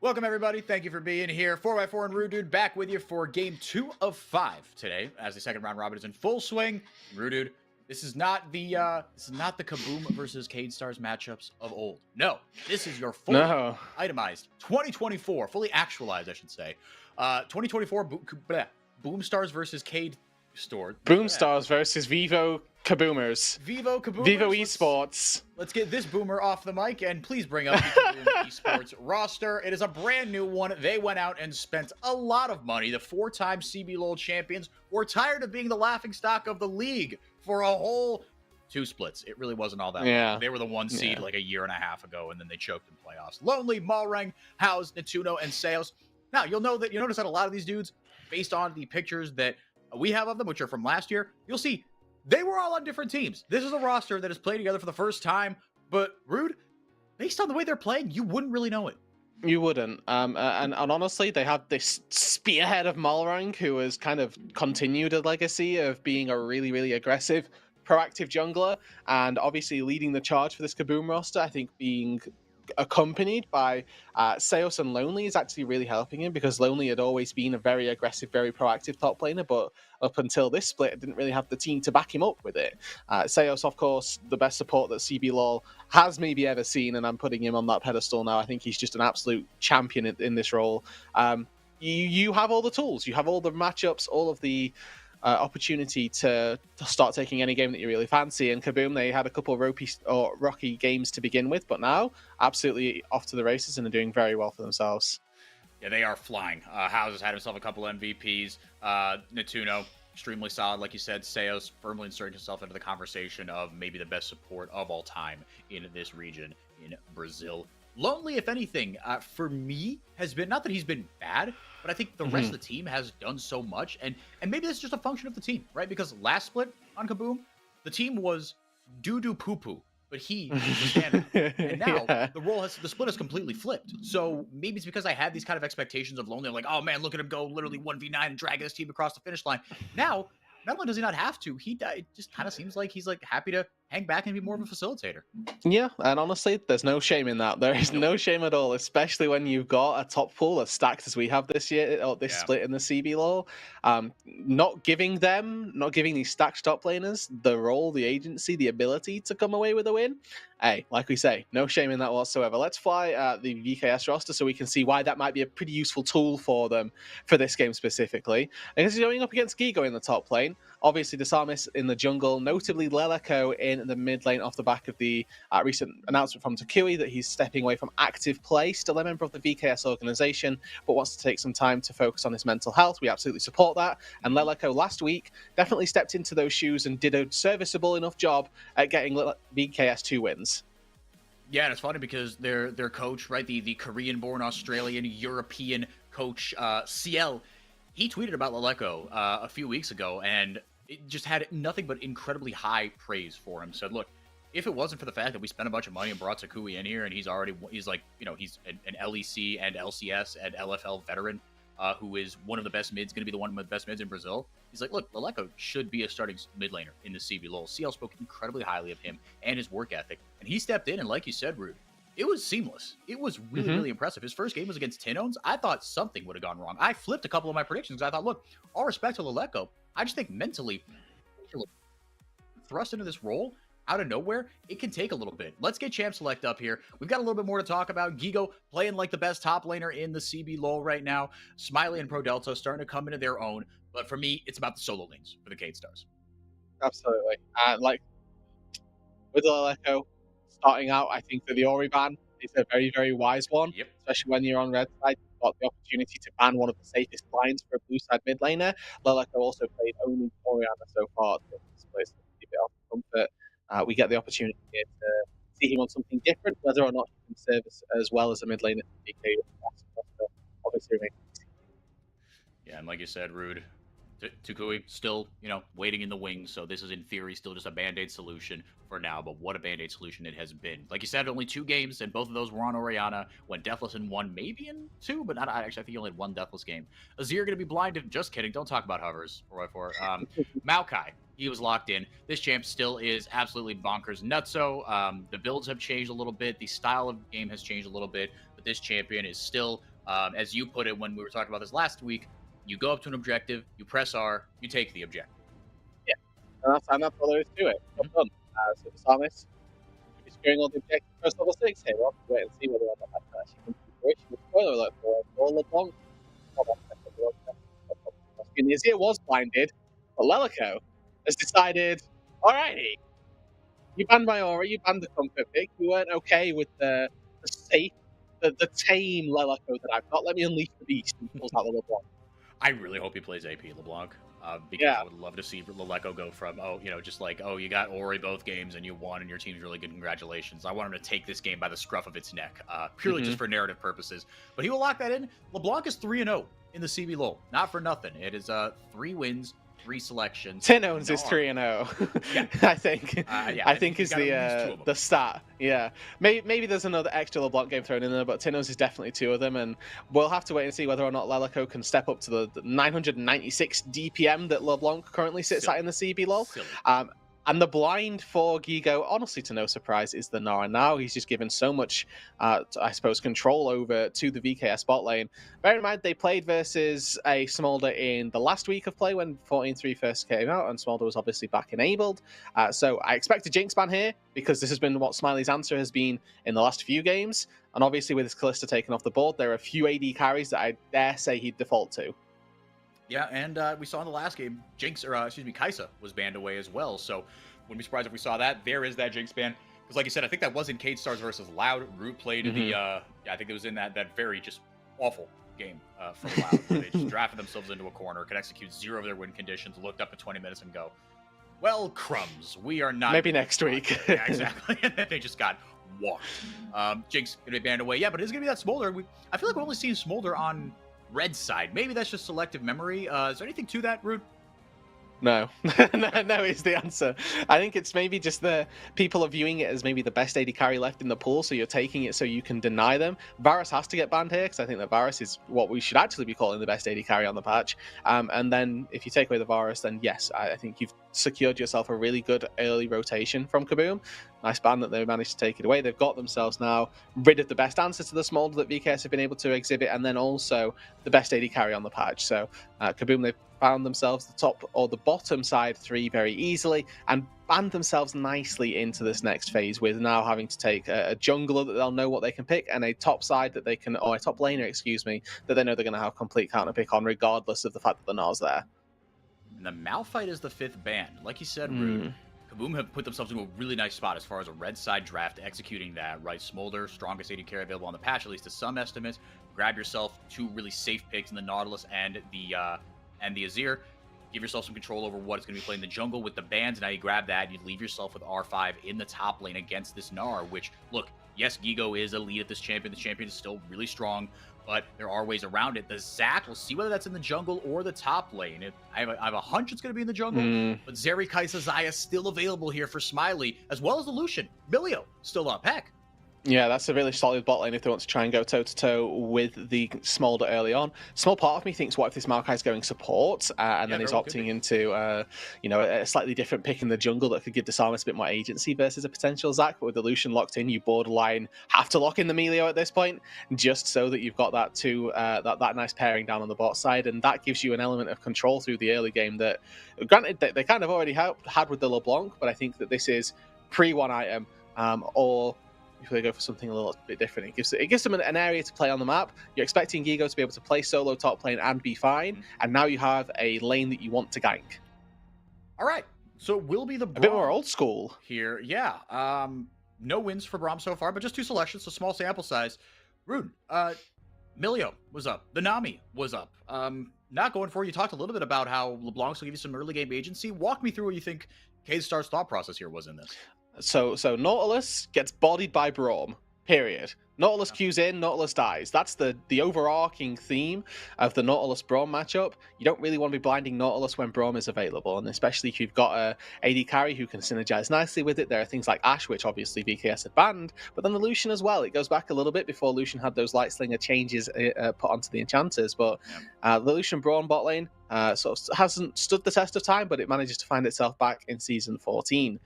Welcome, everybody. Thank you for being here. 4x4 and Rude Dude back with you for game 2 of 5 today, as the second round robin is in full swing. Rude Dude, this is not the Kaboom versus Cade Stars matchups of old. No, this is your fully itemized 2024, fully actualized, I should say. 2024 Boom Stars versus Cade Store. Boom Stars versus Vivo Kaboomers. Vivo Kaboomers. Vivo Esports. Let's get this boomer off the mic and please bring up the Kaboom Esports roster. It is a brand new one. They went out and spent a lot of money. The 4-time CBLOL champions were tired of being the laughingstock of the league for a whole 2 splits. It really wasn't all that long. They were the 1 seed like a year and a half ago, and then they choked in playoffs. Lonely, Malrang, House, Natuno, and Seos. Now, you'll notice that a lot of these dudes, based on the pictures that we have of them, which are from last year, you'll see they were all on different teams. This is a roster that is playing together for the first time, but Rude, based on the way they're playing, you wouldn't really know it. You wouldn't. And honestly, they have this spearhead of Malrang, who has kind of continued a legacy of being a really, really aggressive, proactive jungler, and obviously leading the charge for this Kaboom roster. I think being accompanied by Seos and Lonely is actually really helping him, because Lonely had always been a very aggressive, very proactive top laner, but up until this split, didn't really have the team to back him up with it. Seos, of course, the best support that CBLOL has maybe ever seen, and I'm putting him on that pedestal now. I think he's just an absolute champion in this role. You have all the tools, you have all the matchups, all of the opportunity to start taking any game that you really fancy. And Kaboom, they had a couple of rocky games to begin with, but now absolutely off to the races and are doing very well for themselves. Yeah, they are flying. House has had himself a couple MVPs. Natuno, extremely solid, like you said. Seos firmly inserting himself into the conversation of maybe the best support of all time in this region in Brazil. Lonely, if anything, for me, has been, not that he's been bad, but I think the rest of the team has done so much, and maybe that's just a function of the team, right? Because last split on Kaboom, the team was doo-doo poo-poo, but he was standing. And now the split has completely flipped. So maybe it's because I had these kind of expectations of Lonely. I'm like, oh man, look at him go literally 1v9 and drag his team across the finish line. Now, not only does he not have to, it just kind of seems like he's like happy to hang back and be more of a facilitator. Yeah, and honestly, there's no shame in that. There is no shame at all, especially when you've got a top pool as stacked as we have this year, or this split in the CBLOL. Not giving these stacked top laners the role, the agency, the ability to come away with a win. Hey, like we say, no shame in that whatsoever. Let's fly the VKS roster so we can see why that might be a pretty useful tool for them for this game specifically. Because he's going up against Gigo in the top lane. Obviously, Disarmis in the jungle, notably Leleco in the mid lane off the back of the recent announcement from Takui that he's stepping away from active play. Still a member of the VKS organization, but wants to take some time to focus on his mental health. We absolutely support that. And Leleco last week definitely stepped into those shoes and did a serviceable enough job at getting VKS 2 wins. Yeah, and it's funny because their coach, right, the Korean-born Australian European coach, CL, he tweeted about Leleco a few weeks ago, and it just had nothing but incredibly high praise for him. Said, look, if it wasn't for the fact that we spent a bunch of money and brought Takui in here, and he's like, he's an LEC and LCS and LFL veteran, who is one of the best mids, going to be one of the best mids in Brazil. He's like, look, Leleco should be a starting mid laner in the CBLOL. CL spoke incredibly highly of him and his work ethic, and he stepped in, and like you said, Rude, it was seamless. It was really, really impressive. His first game was against Tinones. I thought something would have gone wrong. I flipped a couple of my predictions. I thought, look, all respect to Leleco, I just think mentally, thrust into this role out of nowhere, it can take a little bit. Let's get Champ Select up here. We've got a little bit more to talk about. Gigo playing like the best top laner in the CBLOL right now. Smiley and Pro Delta starting to come into their own. But for me, it's about the solo lanes for the Cade Stars. Absolutely. Like with Leleco starting out, I think that the Ori ban is a very, very wise one, especially when you're on red side. You've got the opportunity to ban one of the safest lines for a blue side mid laner. Leleco also played only Orianna so far, so this plays a bit off comfort. We get the opportunity here to see him on something different, whether or not he can serve as well as a mid laner. Obviously, yeah, and like you said, Rude, Takui still, waiting in the wings. So this is in theory still just a band-aid solution for now. But what a band-aid solution it has been. Like you said, only 2 games, and both of those were on Orianna. Went deathless in 1, maybe in 2, but not actually. I think he only had 1 deathless game. Azir going to be blinded. Just kidding. Don't talk about hovers. 4x4. Maokai. He was locked in. This champ still is absolutely bonkers nutso. The builds have changed a little bit. The style of game has changed a little bit. But this champion is still As you put it when we were talking about this last week, you go up to an objective, you press R, you take the objective. Yeah, and that's all there is to it. Well done. So the psalmist should be securing all the objectives first level 6 here. We'll have to wait and see whether or not that actually comes to fruition. Spoiler alert for LeBlanc. Azir was blinded, but Lelico has decided, alrighty, you banned my aura, you banned the comfort pick, you weren't okay with the safe, the tame Lelico that I've got. Let me unleash the beast and pulls out the LeBlanc. I really hope he plays AP LeBlanc. Because Yeah. I would love to see Leleco go from, just like, you got Ori both games and you won and your team's really good, congratulations. I want him to take this game by the scruff of its neck, purely just for narrative purposes. But he will lock that in. LeBlanc is 3-0 in the CBLOL. Not for nothing. It is 3 wins, 3 selections. Tinones is 3-0. Yeah. I think. Yeah, I think he's is got at least 2 of the them. stat. Yeah, maybe there's another extra LeBlanc game thrown in there, but Tinones is definitely 2 of them, and we'll have to wait and see whether or not Lelico can step up to the 996 DPM that LeBlanc currently sits at in the CBLOL. Silly. And the blind for Gigo, honestly, to no surprise, is the Nara. Now he's just given so much, I suppose, control over to the VKS bot lane. Bear in mind, they played versus a Smolder in the last week of play when 14-3 first came out, and Smolder was obviously back enabled. So I expect a Jinx ban here, because this has been what Smiley's answer has been in the last few games. And obviously, with his Kalista taken off the board, there are a few AD carries that I dare say he'd default to. Yeah, and we saw in the last game, Kaisa was banned away as well. So wouldn't be surprised if we saw that. There is that Jinx ban. Because like you said, I think that was in Cade Stars versus Loud. Root played the, I think it was in that very just awful game for Loud. Where they just drafted themselves into a corner, could execute 0 of their win conditions, looked up at 20 minutes and go, well, crumbs, we are not. Maybe next week. Yeah, exactly. And then they just got walked. Jinx going to be banned away. Yeah, but it's going to be that Smolder. I feel like we've only seen Smolder on red side. Maybe that's just selective memory. Is there anything to that, Rude? No. No is the answer. I think it's maybe just the people are viewing it as maybe the best AD carry left in the pool, so you're taking it so you can deny them. Varus has to get banned here, because I think that Varus is what we should actually be calling the best AD carry on the patch. And then if you take away the Varus, then yes, I think you've secured yourself a really good early rotation from Kaboom. Nice ban that they managed to take it away. They've got themselves now rid of the best answer to the Smolder that VKS have been able to exhibit, and then also the best AD carry on the patch. So Kaboom, they've found themselves the top or the bottom side 3 very easily and banned themselves nicely into this next phase, with now having to take a jungler that they'll know what they can pick, and a top side that they can, or a top laner, that they know they're going to have complete counter pick on, regardless of the fact that the Nar's there. And the Malphite is the 5th ban. Like you said, Rude, Kaboom have put themselves into a really nice spot as far as a red side draft, executing that, right? Smolder, strongest AD carry available on the patch, at least to some estimates. Grab yourself 2 really safe picks in the Nautilus and the Azir. Give yourself some control over what it's going to be playing in the jungle with the bans. Now you grab that, you leave yourself with R5 in the top lane against this Gnar, which, look, yes, Gigo is elite at this champion. The champion is still really strong, but there are ways around it. The Zac, we'll see whether that's in the jungle or the top lane. I have a hunch it's going to be in the jungle, but Zeri, Kaisa, Xayah still available here for Smiley, as well as the Lucian. Milio still up. Heck, Yeah, that's a really solid bot lane if they want to try and go toe-to-toe with the Smolder early on. Small part of me thinks, what if this Maokai's going support, and then he's opting into a slightly different pick in the jungle that could give Disarmus a bit more agency versus a potential Zac, but with the Lucian locked in, you borderline have to lock in the Melio at this point, just so that you've got that that nice pairing down on the bot side, and that gives you an element of control through the early game that, granted, they kind of already had with the LeBlanc, but I think that this is pre-one item, or if they go for something a little bit different, it gives them an area to play on the map. You're expecting Gigo to be able to play solo top lane and be fine, and now you have a lane that you want to gank. All right, so it will be the a bit more old school here. Yeah, no wins for Braum so far, but just 2 selections, so small sample size. Rude, Milio was up. The Nami was up. Not going for it. You talked a little bit about how LeBlanc will give you some early game agency. Walk me through what you think K-Star's thought process here was in this. So Nautilus gets bodied by Braum, period. Nautilus queues in, Nautilus dies. That's the overarching theme of the Nautilus-Braum matchup. You don't really want to be blinding Nautilus when Braum is available, and especially if you've got a AD carry who can synergize nicely with it. There are things like Ashe, which obviously VKS had banned, but then the Lucian as well. It goes back a little bit before Lucian had those Light Slinger changes put onto the enchanters, but the Lucian-Braum bot lane sort of hasn't stood the test of time, but it manages to find itself back in Season 14.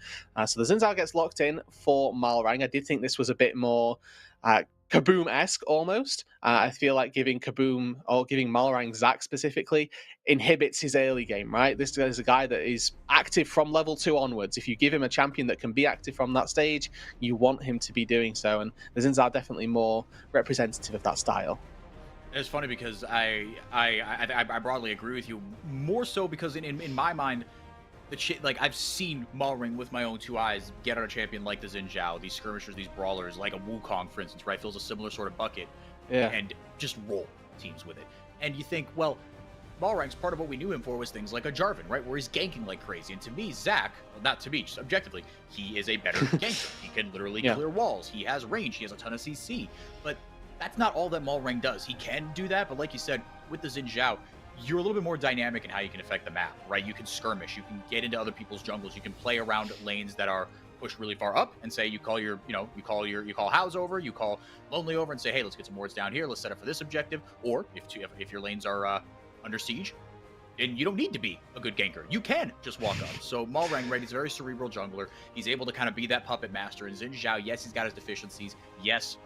So the Xin Zhao gets locked in for Malrang. I did think this was a bit more Kaboom-esque almost. I feel like giving Kaboom or giving Malrang Zac specifically inhibits his early game, right? This is a guy that is active from level 2 onwards. If you give him a champion that can be active from that stage, you want him to be doing so. And the Xin Zhao definitely more representative of that style. It's funny because I broadly agree with you, more so because in my mind, like I've seen Malring with my own two eyes get on a champion like the Xin Zhao, these skirmishers, these brawlers, like a Wukong, for instance, right? Fills a similar sort of bucket, Yeah. and just roll teams with it. And you think, well, Malrang's part of what we knew him for was things like a Jarvan, right? Where he's ganking like crazy. And to me, Zac, well, not to me, just objectively, he is a better ganker. He can literally clear walls. He has range. He has a ton of CC. But that's not all that Malrang does. He can do that, but like you said, with the Xin Zhao, you're a little bit more dynamic in how you can affect the map, right? You can skirmish, you can get into other people's jungles, you can play around lanes that are pushed really far up and say you call House over, you call Lonely over and say, hey, let's get some wards down here, let's set up for this objective. Or if your lanes are under siege, and you don't need to be a good ganker. You can just walk up. So Malrang, right, he's a very cerebral jungler. He's able to kind of be that puppet master. And Xin Zhao, yes, he's got his deficiencies. Yes,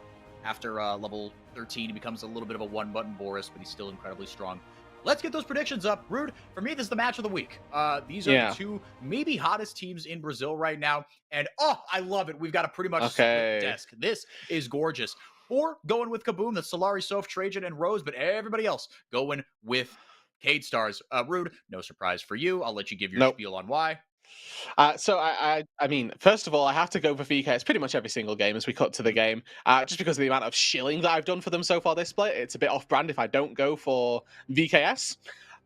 after level 13, he becomes a little bit of a one-button Boris, but he's still incredibly strong. Let's get those predictions up. Rude, for me, this is the match of the week. These are the two maybe hottest teams in Brazil right now. And, oh, I love it. We've got a pretty much split desk. This is gorgeous. 4 going with Kaboom, that's Solari, Soph, Trajan, and Rose, but everybody else going with Cade Stars. Rude, no surprise for you. I'll let you give your spiel on why. So I mean, first of all, I have to go for VKS pretty much every single game as we cut to the game, just because of the amount of shilling that I've done for them so far this split. It's a bit off-brand if I don't go for VKS.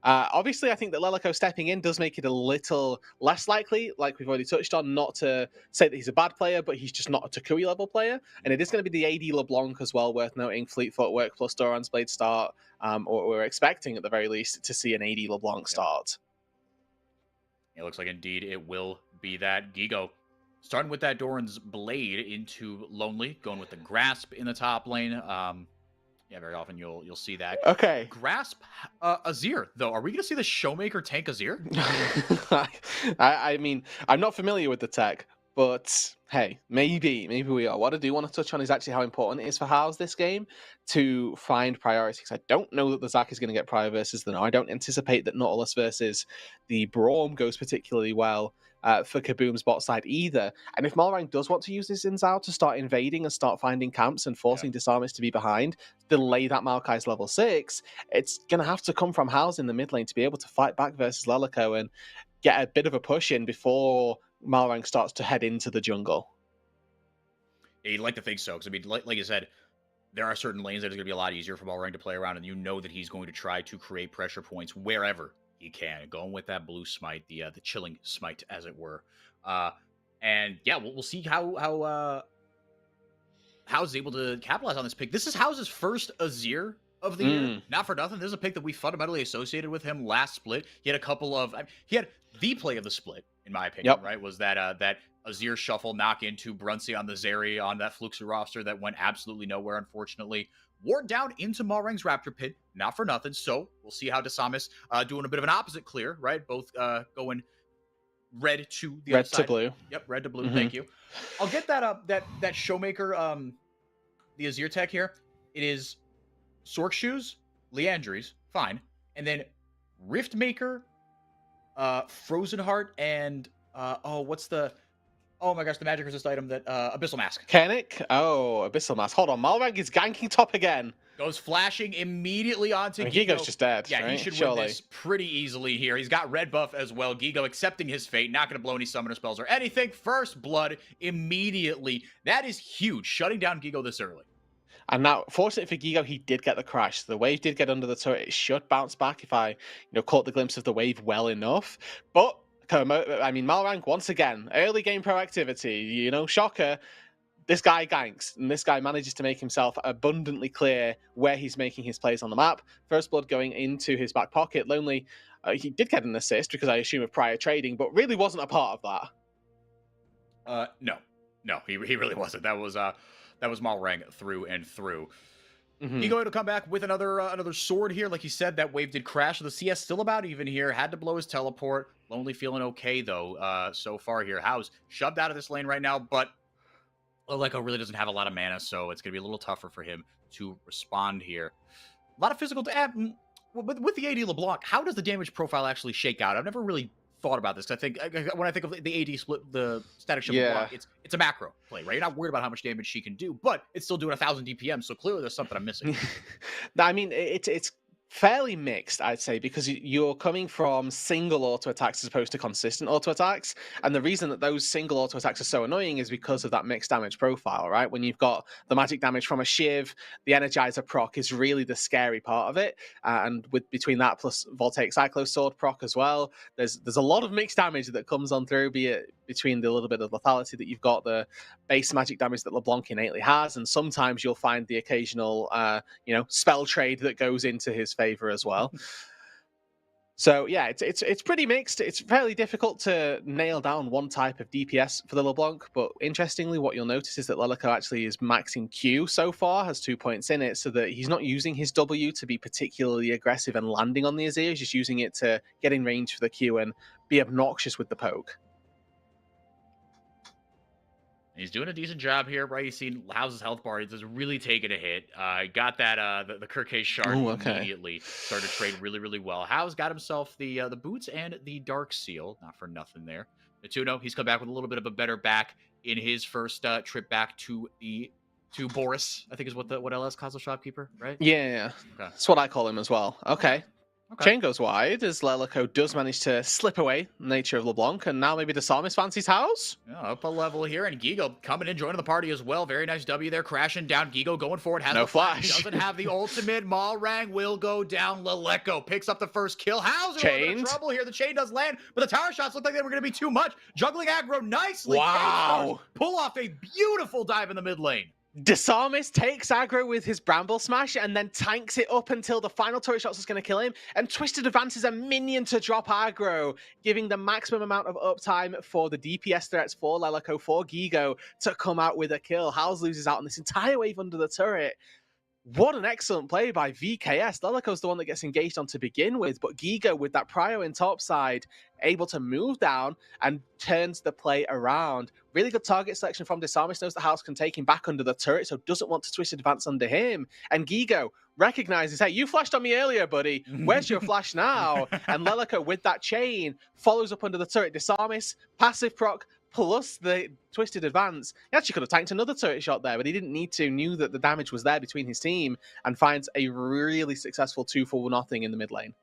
Obviously, I think that Lelico stepping in does make it a little less likely, like we've already touched on, not to say that he's a bad player, but he's just not a Takui level player. And it is going to be the AD LeBlanc as well, worth noting, Fleet Footwork plus Doran's Blade start, or we're expecting at the very least to see an AD LeBlanc start. It looks like indeed it will be that. Gigo starting with that Doran's Blade into Lonely, going with the Grasp in the top lane. Yeah, very often you'll see that. Okay. Grasp Azir, though. Are we going to see the Showmaker tank Azir? I mean, I'm not familiar with the tech, but hey, maybe we are. What I do want to touch on is actually how important it is for House this game to find priorities. I don't know that the Zac is going to get prior versus the No. I don't anticipate that Nautilus versus the Braum goes particularly well for Kaboom's bot side either. And if Malrang does want to use his Xin Zhao to start invading and start finding camps and forcing Disarmist to be behind, delay that Maokai's level 6, it's going to have to come from House in the mid lane to be able to fight back versus Lelico and get a bit of a push in before Malrang starts to head into the jungle. Yeah, you'd like to think so, because I mean, like you said, there are certain lanes that it's going to be a lot easier for Malrang to play around, and you know that he's going to try to create pressure points wherever he can, going with that blue smite, the chilling smite, as it were. And yeah, we'll see how House is able to capitalize on this pick. This is House's first Azir of the year. Not for nothing. This is a pick that we fundamentally associated with him last split. He had a couple of, he had the play of the split, in my opinion, right? Was that that Azir shuffle knock into Brunsey on the Zeri on that Fluxu roster that went absolutely nowhere, unfortunately. Ward down into Malrang's Raptor Pit, not for nothing. So we'll see how Desamis doing a bit of an opposite clear, right? Both going red to the red other side. To blue. Yep, red to blue. Thank you. I'll get that that Showmaker, the Azir tech here. It is Sork Shoes, Leandries, fine, and then Riftmaker, Frozen Heart, and what's the? Oh my gosh, the magic resist item that Abyssal Mask. Kennick? Oh, Abyssal Mask. Hold on, Malrang is ganking top again. Goes flashing immediately onto Gigo. Gigo's just dead. Yeah, right? He should win this pretty easily here. He's got red buff as well. Gigo accepting his fate, not going to blow any summoner spells or anything. First blood immediately. That is huge, shutting down Gigo this early. And now, fortunately for Gigo, he did get the crash. The wave did get under the turret. It should bounce back if I, caught the glimpse of the wave well enough. But Malrang, once again, early game proactivity, shocker. This guy ganks, and this guy manages to make himself abundantly clear where he's making his plays on the map. First blood going into his back pocket. Lonely, he did get an assist because I assume of prior trading, but really wasn't a part of that. No, he really wasn't. That was Malrang through and through. Gigo to come back with another sword here. Like you said, that wave did crash. The CS still about even here. Had to blow his teleport. Lonely feeling okay, though, so far here. House shoved out of this lane right now, but Leleko really doesn't have a lot of mana, so it's going to be a little tougher for him to respond here. A lot of physical. With the AD LeBlanc, how does the damage profile actually shake out? I've never really thought about this. I think when I think of the AD split, the static shield LeBlanc, it's a macro play, right? You're not worried about how much damage she can do, but it's still doing 1,000 DPM. So clearly, there's something I'm missing. I mean, it's fairly mixed, I'd say, because you're coming from single auto attacks as opposed to consistent auto attacks. And the reason that those single auto attacks are so annoying is because of that mixed damage profile, right? When you've got the magic damage from a Shiv, the Energizer proc is really the scary part of it. And between that plus Voltaic Cyclo Sword proc as well, there's a lot of mixed damage that comes on through, be it between the little bit of lethality that you've got, the base magic damage that LeBlanc innately has, and sometimes you'll find the occasional, spell trade that goes into his favor as well. So yeah, it's pretty mixed. It's fairly difficult to nail down one type of DPS for the LeBlanc, but interestingly, what you'll notice is that Leleko actually is maxing Q so far, has 2 points in it, so that he's not using his W to be particularly aggressive and landing on the Azir, he's just using it to get in range for the Q and be obnoxious with the poke. He's doing a decent job here, right? You've seen House's health bar. He's really taking a hit. Got that the Kirkay shard immediately. Started to trade really, really well. House got himself the boots and the Dark Seal. Not for nothing there. Natuno, he's come back with a little bit of a better back in his first trip back to Boris, I think is what LS calls the shopkeeper, right? Yeah. Okay. That's what I call him as well. Okay. Chain goes wide as Leleko does manage to slip away nature of LeBlanc, and now maybe the Psalmist fancies House? Yeah, up a level here, and Gigo coming in, joining the party as well. Very nice W there, crashing down. Gigo going forward, has no flash. Doesn't have the ultimate. Malrang will go down. Leleko picks up the first kill. House in a little bit of trouble here. The chain does land, but the tower shots look like they were going to be too much. Juggling aggro nicely. Wow. Pull off a beautiful dive in the mid lane. Disarmus takes aggro with his Bramble Smash and then tanks it up until the final turret shots is going to kill him. And Twisted advances a minion to drop aggro, giving the maximum amount of uptime for the DPS threats for Leleko, for Gigo to come out with a kill. Howls loses out on this entire wave under the turret. What an excellent play by VKS. Leleko's the one that gets engaged on to begin with, but Gigo with that prio in topside, able to move down and turns the play around. Really good target selection from Disarmus, knows the House can take him back under the turret, so doesn't want to twist advance under him. And Gigo recognizes, hey, you flashed on me earlier, buddy. Where's your flash now? And Leleko with that chain follows up under the turret. Disarmus, passive proc, plus the twisted advance. He actually could have tanked another turret shot there, but he didn't need to. Knew that the damage was there between his team and finds a really successful 2-for-0 in the mid lane.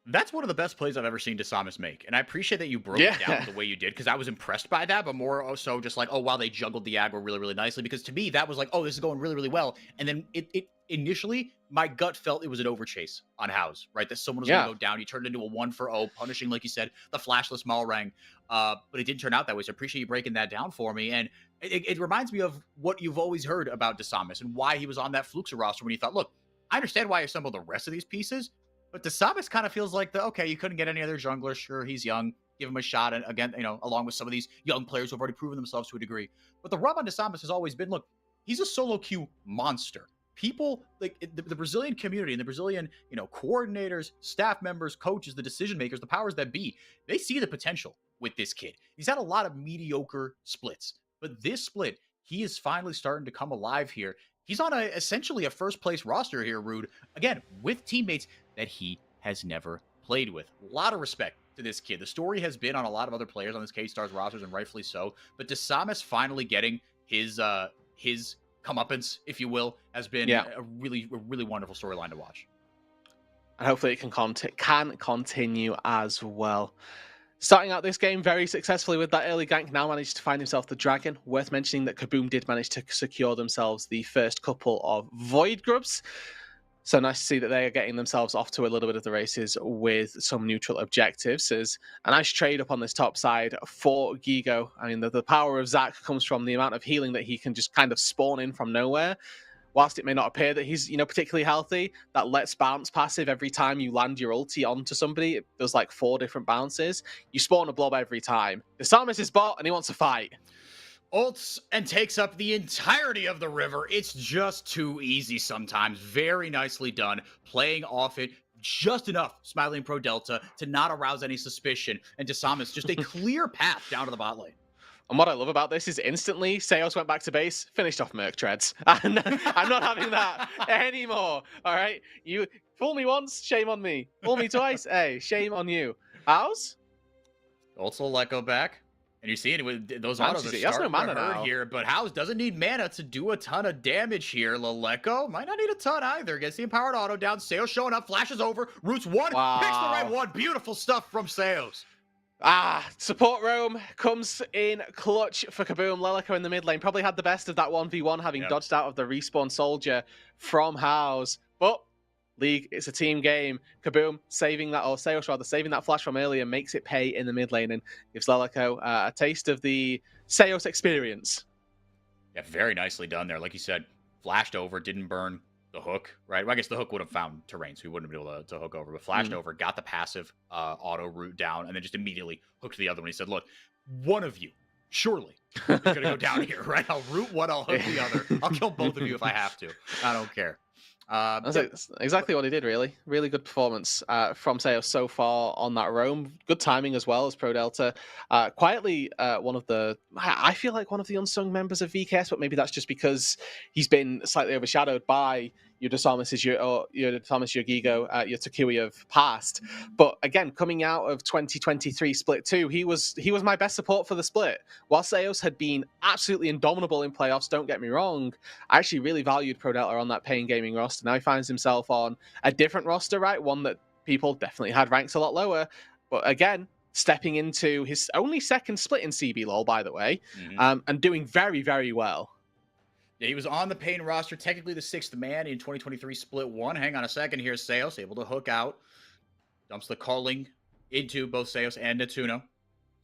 That's one of the best plays I've ever seen Disarmus make. And I appreciate that you broke it down the way you did, because I was impressed by that, but more so just like, oh, wow, they juggled the aggro really, really nicely. Because to me, that was like, oh, this is going really, really well. And then it initially, my gut felt it was an overchase on House, right? That someone was going to go down. He turned into a 1-for-0, punishing, like you said, the flashless Malrang. But it didn't turn out that way. So I appreciate you breaking that down for me. And it reminds me of what you've always heard about Disarmus and why he was on that Fluxer roster when you thought, look, I understand why I assembled the rest of these pieces, but Disarmus kind of feels like okay, you couldn't get any other jungler. Sure, he's young. Give him a shot. And again, along with some of these young players who have already proven themselves to a degree. But the rub on Disarmus has always been, look, he's a solo queue monster. People, like the Brazilian community and the Brazilian, coordinators, staff members, coaches, the decision makers, the powers that be, they see the potential with this kid. He's had a lot of mediocre splits. But this split, he is finally starting to come alive here. He's on essentially a first-place roster here, Rude. Again, with teammates that he has never played with. A lot of respect to this kid. The story has been on a lot of other players on this K-Stars rosters, and rightfully so. But Disarmus finally getting his comeuppance, if you will, has been a really wonderful storyline to watch. And hopefully it can continue as well. Starting out this game very successfully with that early gank, now managed to find himself the dragon. Worth mentioning that Kaboom did manage to secure themselves the first couple of Void Grubs. So nice to see that they are getting themselves off to a little bit of the races with some neutral objectives. There's a nice trade up on this top side for Gigo. I mean, the power of Zac comes from the amount of healing that he can just kind of spawn in from nowhere. Whilst it may not appear that he's, particularly healthy, that Let's Bounce passive every time you land your ulti onto somebody, it does like 4 different bounces. You spawn a blob every time. Disarmus is bot and he wants to fight. Ults and takes up the entirety of the river. It's just too easy sometimes. Very nicely done. Playing off it just enough, Smiling Pro Delta, to not arouse any suspicion. And Disarmus, just a clear path down to the bot lane. And what I love about this is instantly, Seos went back to base, finished off Merc Treads. And I'm not having that anymore. All right? You fool me once, shame on me. Fool me twice, hey, shame on you. House? Also let go back. And you see it, those autos are He has no starting mana to hurt now. here, but House doesn't need mana to do a ton of damage here. Laleko might not need a ton either. Gets the empowered auto down. Seos showing up, flashes over, roots one, picks the right one. Beautiful stuff from Seos. Support roam comes in clutch for Kaboom. Laleko in the mid lane probably had the best of that 1v1, having dodged out of the respawn soldier from House. But League, it's a team game. Kaboom saving that, or Seos rather, saving that flash from earlier makes it pay in the mid lane and gives Laleko a taste of the Seos experience. Yeah, very nicely done there. Like you said, flashed over, didn't burn the hook, right? Well, I guess the hook would have found terrain, so he wouldn't have been able to hook over, but flashed over, got the passive auto route down, and then just immediately hooked the other one. He said, look, one of you, surely, is going to go down here, right? I'll root one, I'll hook the other. I'll kill both of you if I have to. I don't care. That's exactly what he did, really. Really good performance from Seos so far on that roam. Good timing as well as Pro Delta. Quietly, I feel like one of the unsung members of VKS, but maybe that's just because he's been slightly overshadowed by your Desamis, your Gigo, your Takui of past. But again, coming out of 2023 Split 2, he was my best support for the split. While Seos had been absolutely indomitable in playoffs, don't get me wrong, I actually really valued Pro Delta on that Pain Gaming roster. Now he finds himself on a different roster, right? One that people definitely had ranked a lot lower. But again, stepping into his only second split in CBLOL, by the way, and doing very, very well. Yeah, he was on the Pain roster, technically the sixth man in 2023 Split 1. Hang on a second here, Seos able to hook out. Dumps the calling into both Seos and Natuno.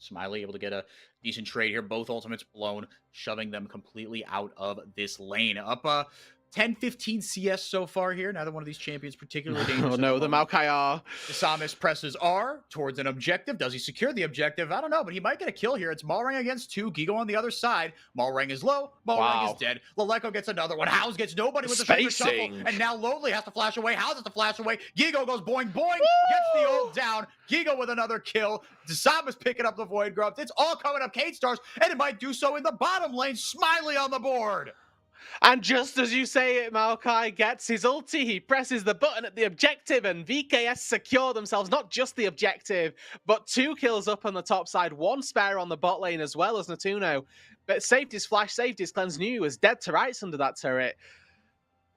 Smiley able to get a decent trade here. Both ultimates blown, shoving them completely out of this lane. Up 10-15 CS so far here. Neither one of these champions particularly dangerous. Oh no, the Maokai are. Desamis presses R towards an objective. Does he secure the objective? I don't know, but he might get a kill here. It's Malrang against 2. Gigo on the other side. Malrang is low. Malrang is dead. Laleko gets another one. House gets nobody with the super shuffle. And now Lonely has to flash away. House has to flash away. Gigo goes boing, boing. Gets the ult down. Gigo with another kill. Desamis picking up the Void Grubs. It's all coming up Kate Stars, and it might do so in the bottom lane. Smiley on the board. And just as you say it, Maokai gets his ulti, he presses the button at the objective, and VKS secure themselves not just the objective, but 2 kills up on the top side, 1 spare on the bot lane as well as Natuno. But saved his flash, saved his cleanse, knew he was dead to rights under that turret.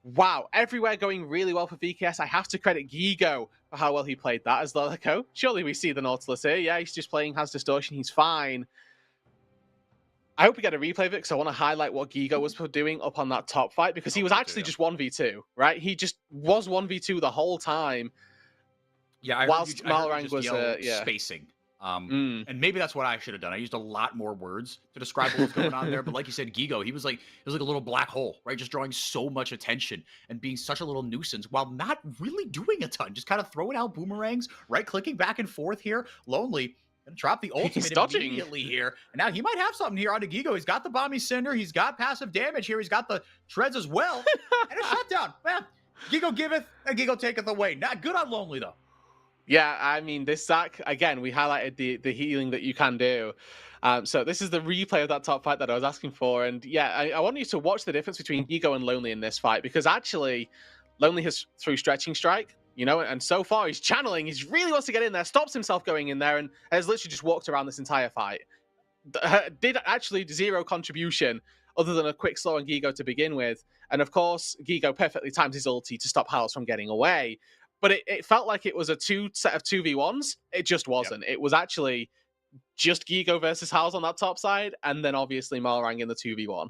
Wow, everywhere going really well for VKS. I have to credit Gigo for how well he played that as Laleko. Surely we see the Nautilus here. Yeah, he's just playing, has distortion, he's fine. I hope we get a replay of it because I want to highlight what Gigo was doing up on that top fight because he was actually just 1v2, right? He just was 1v2 the whole time. Yeah, whilst Malrang was spacing. And maybe that's what I should have done. I used a lot more words to describe what was going on there. But like you said, Gigo, he was like a little black hole, right? Just drawing so much attention and being such a little nuisance while not really doing a ton. Just kind of throwing out boomerangs, right? Clicking back and forth here. Lonely. Gonna drop the ultimate immediately here. And now he might have something here onto Gigo. He's got the Bomby Cinder. He's got passive damage here. He's got the Treads as well. And a shutdown. Man, Gigo giveth and Gigo taketh away. Not good on Lonely, though. Yeah, I mean, this Zac, again, we highlighted the healing that you can do. So this is the replay of that top fight that I was asking for. And yeah, I want you to watch the difference between Gigo and Lonely in this fight because actually, Lonely has through Stretching Strike, you know, and so far he's channeling. He really wants to get in there, stops himself going in there, and has literally just walked around this entire fight. Did actually 0 contribution other than a quick slow on Gigo to begin with. And of course, Gigo perfectly times his ulti to stop House from getting away. But it felt like it was a set of 2v1s. It just wasn't. It was actually just Gigo versus House on that top side, and then obviously Malrang in the 2v1.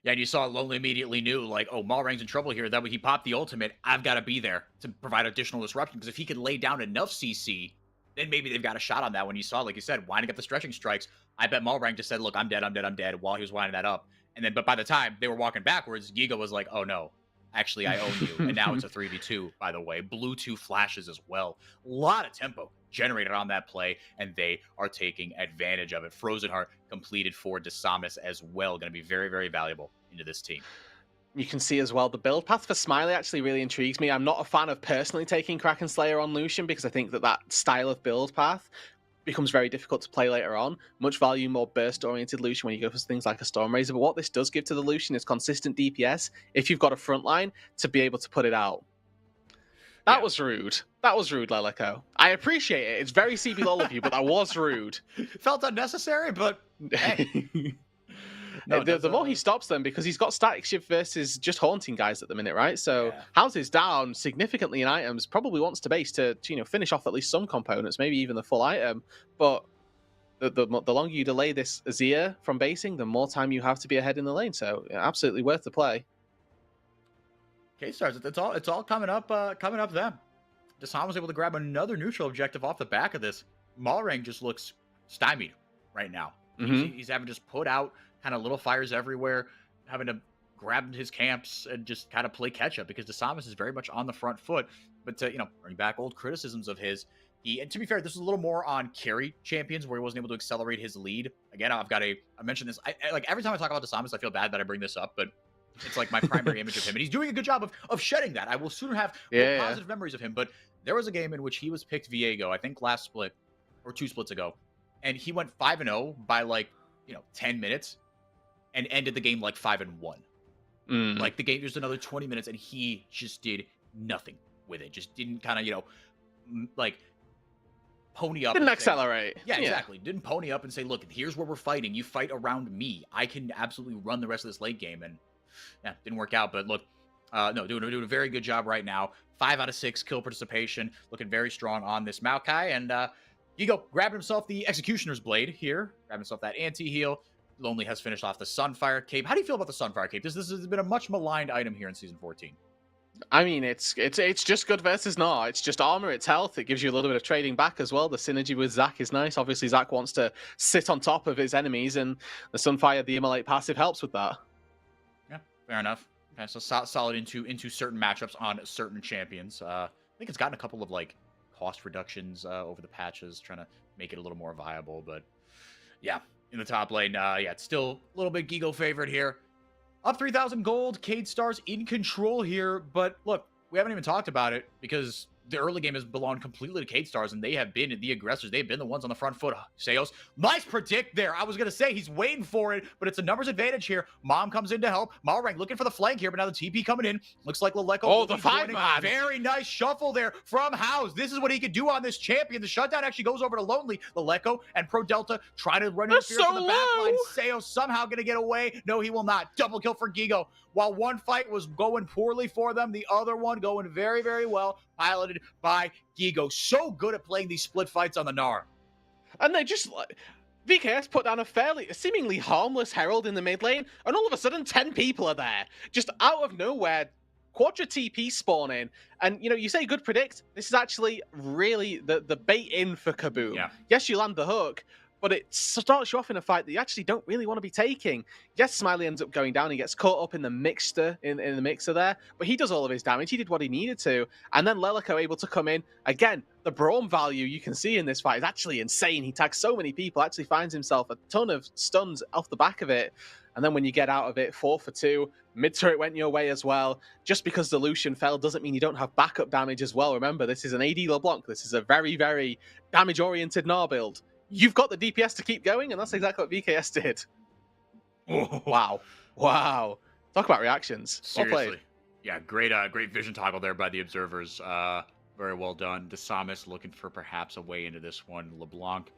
Yeah, and you saw Lonely immediately knew, like, oh, Malrang's in trouble here. That way he popped the ultimate. I've got to be there to provide additional disruption. Because if he could lay down enough CC, then maybe they've got a shot on that when you saw, like you said, winding up the stretching strikes. I bet Malrang just said, look, I'm dead, I'm dead, I'm dead, while he was winding that up. And then, but by the time they were walking backwards, Giga was like, oh, no. Actually, I own you. And now it's a 3v2, by the way. Blue 2 flashes as well. A lot of tempo generated on that play, and they are taking advantage of it. Frozen Heart completed for Desamis as well. Going to be very, very valuable into this team. You can see as well, the build path for Smiley actually really intrigues me. I'm not a fan of personally taking Kraken Slayer on Lucian because I think that style of build path becomes very difficult to play later on. Much value, more burst-oriented Lucian when you go for things like a Stormrazor. But what this does give to the Lucian is consistent DPS if you've got a front line to be able to put it out. That was rude. That was rude, Lelico. I appreciate it. It's very CBLOL of you, but that was rude. Felt unnecessary, but hey. No, the more he stops them, because he's got static shift versus just haunting guys at the minute, right? So House is down significantly in items, probably wants to base to finish off at least some components, maybe even the full item. But the longer you delay this Azir from basing, the more time you have to be ahead in the lane. So absolutely worth the play. K-Stars, it's all coming up them. Desan was able to grab another neutral objective off the back of this. Malrang just looks stymied right now. He's having just put out kind of little fires everywhere, having to grab his camps and just kind of play catch up because DeSamus is very much on the front foot. But to bring back old criticisms of his, and to be fair, this is a little more on carry champions where he wasn't able to accelerate his lead. Again, I mentioned this. I like every time I talk about DeSamus, I feel bad that I bring this up, but it's like my primary image of him, and he's doing a good job of shedding that. I will soon have positive memories of him. But there was a game in which he was picked Viego, I think last split or 2 splits ago, and he went 5-0 by 10 minutes. And ended the game 5-1. Like the game, there's another 20 minutes, and he just did nothing with it. Just didn't kind of, pony up. Didn't accelerate. Yeah, exactly. Didn't pony up and say, look, here's where we're fighting. You fight around me. I can absolutely run the rest of this late game. And didn't work out. But look, doing a very good job right now. 5 out of 6 kill participation. Looking very strong on this Maokai. And Gigo grabbed himself the Executioner's Blade here. Grabbed himself that anti-heal. Lonely has finished off the Sunfire Cape. How do you feel about the Sunfire Cape? This has been a much maligned item here in Season 14. I mean, it's just good versus not. It's just armor, it's health. It gives you a little bit of trading back as well. The synergy with Zac is nice. Obviously, Zac wants to sit on top of his enemies, and the Sunfire, the Immolate passive helps with that. Yeah, fair enough. Okay, so solid into certain matchups on certain champions. I think it's gotten a couple of cost reductions over the patches, trying to make it a little more viable. But yeah. In the top lane, it's still a little bit Gigo favorite here. Up 3,000 gold, Cade Stars in control here, but look, we haven't even talked about it because the early game has belonged completely to Cade Stars, and they have been the aggressors. They've been the ones on the front foot. Seos, nice predict there. I was going to say he's waiting for it, but it's a numbers advantage here. Mom comes in to help. Malrang looking for the flank here, but now the TP coming in. Looks like Leleco. Oh, the 5-man. Very nice shuffle there from House. This is what he can do on this champion. The shutdown actually goes over to Lonely. Leleco and Pro Delta trying to run interference from the back line. Seos somehow going to get away. No, he will not. Double kill for Gigo. While one fight was going poorly for them, the other one going very, very well, piloted by Gigo. So good at playing these split fights on the Gnar. And they just VKS put down a seemingly harmless Herald in the mid lane, and all of a sudden 10 people are there. Just out of nowhere, Quadra TP spawning. And, you say good predict. This is actually really the bait in for Kaboom. Yeah. Yes, you land the hook, but it starts you off in a fight that you actually don't really want to be taking. Yes, Smiley ends up going down. He gets caught up in the mixer there, but he does all of his damage. He did what he needed to. And then Lelico able to come in. Again, the Braum value you can see in this fight is actually insane. He tags so many people, actually finds himself a ton of stuns off the back of it. And then when you get out of it, 4 for 2, mid-turret went your way as well. Just because the Lucian fell doesn't mean you don't have backup damage as well. Remember, this is an AD LeBlanc. This is a very, very damage-oriented Gnar build. You've got the DPS to keep going, and that's exactly what VKS did. Wow. Talk about reactions. Seriously. Well played. Yeah, great vision toggle there by the observers. Very well done. DeSamus looking for perhaps a way into this one. LeBlanc.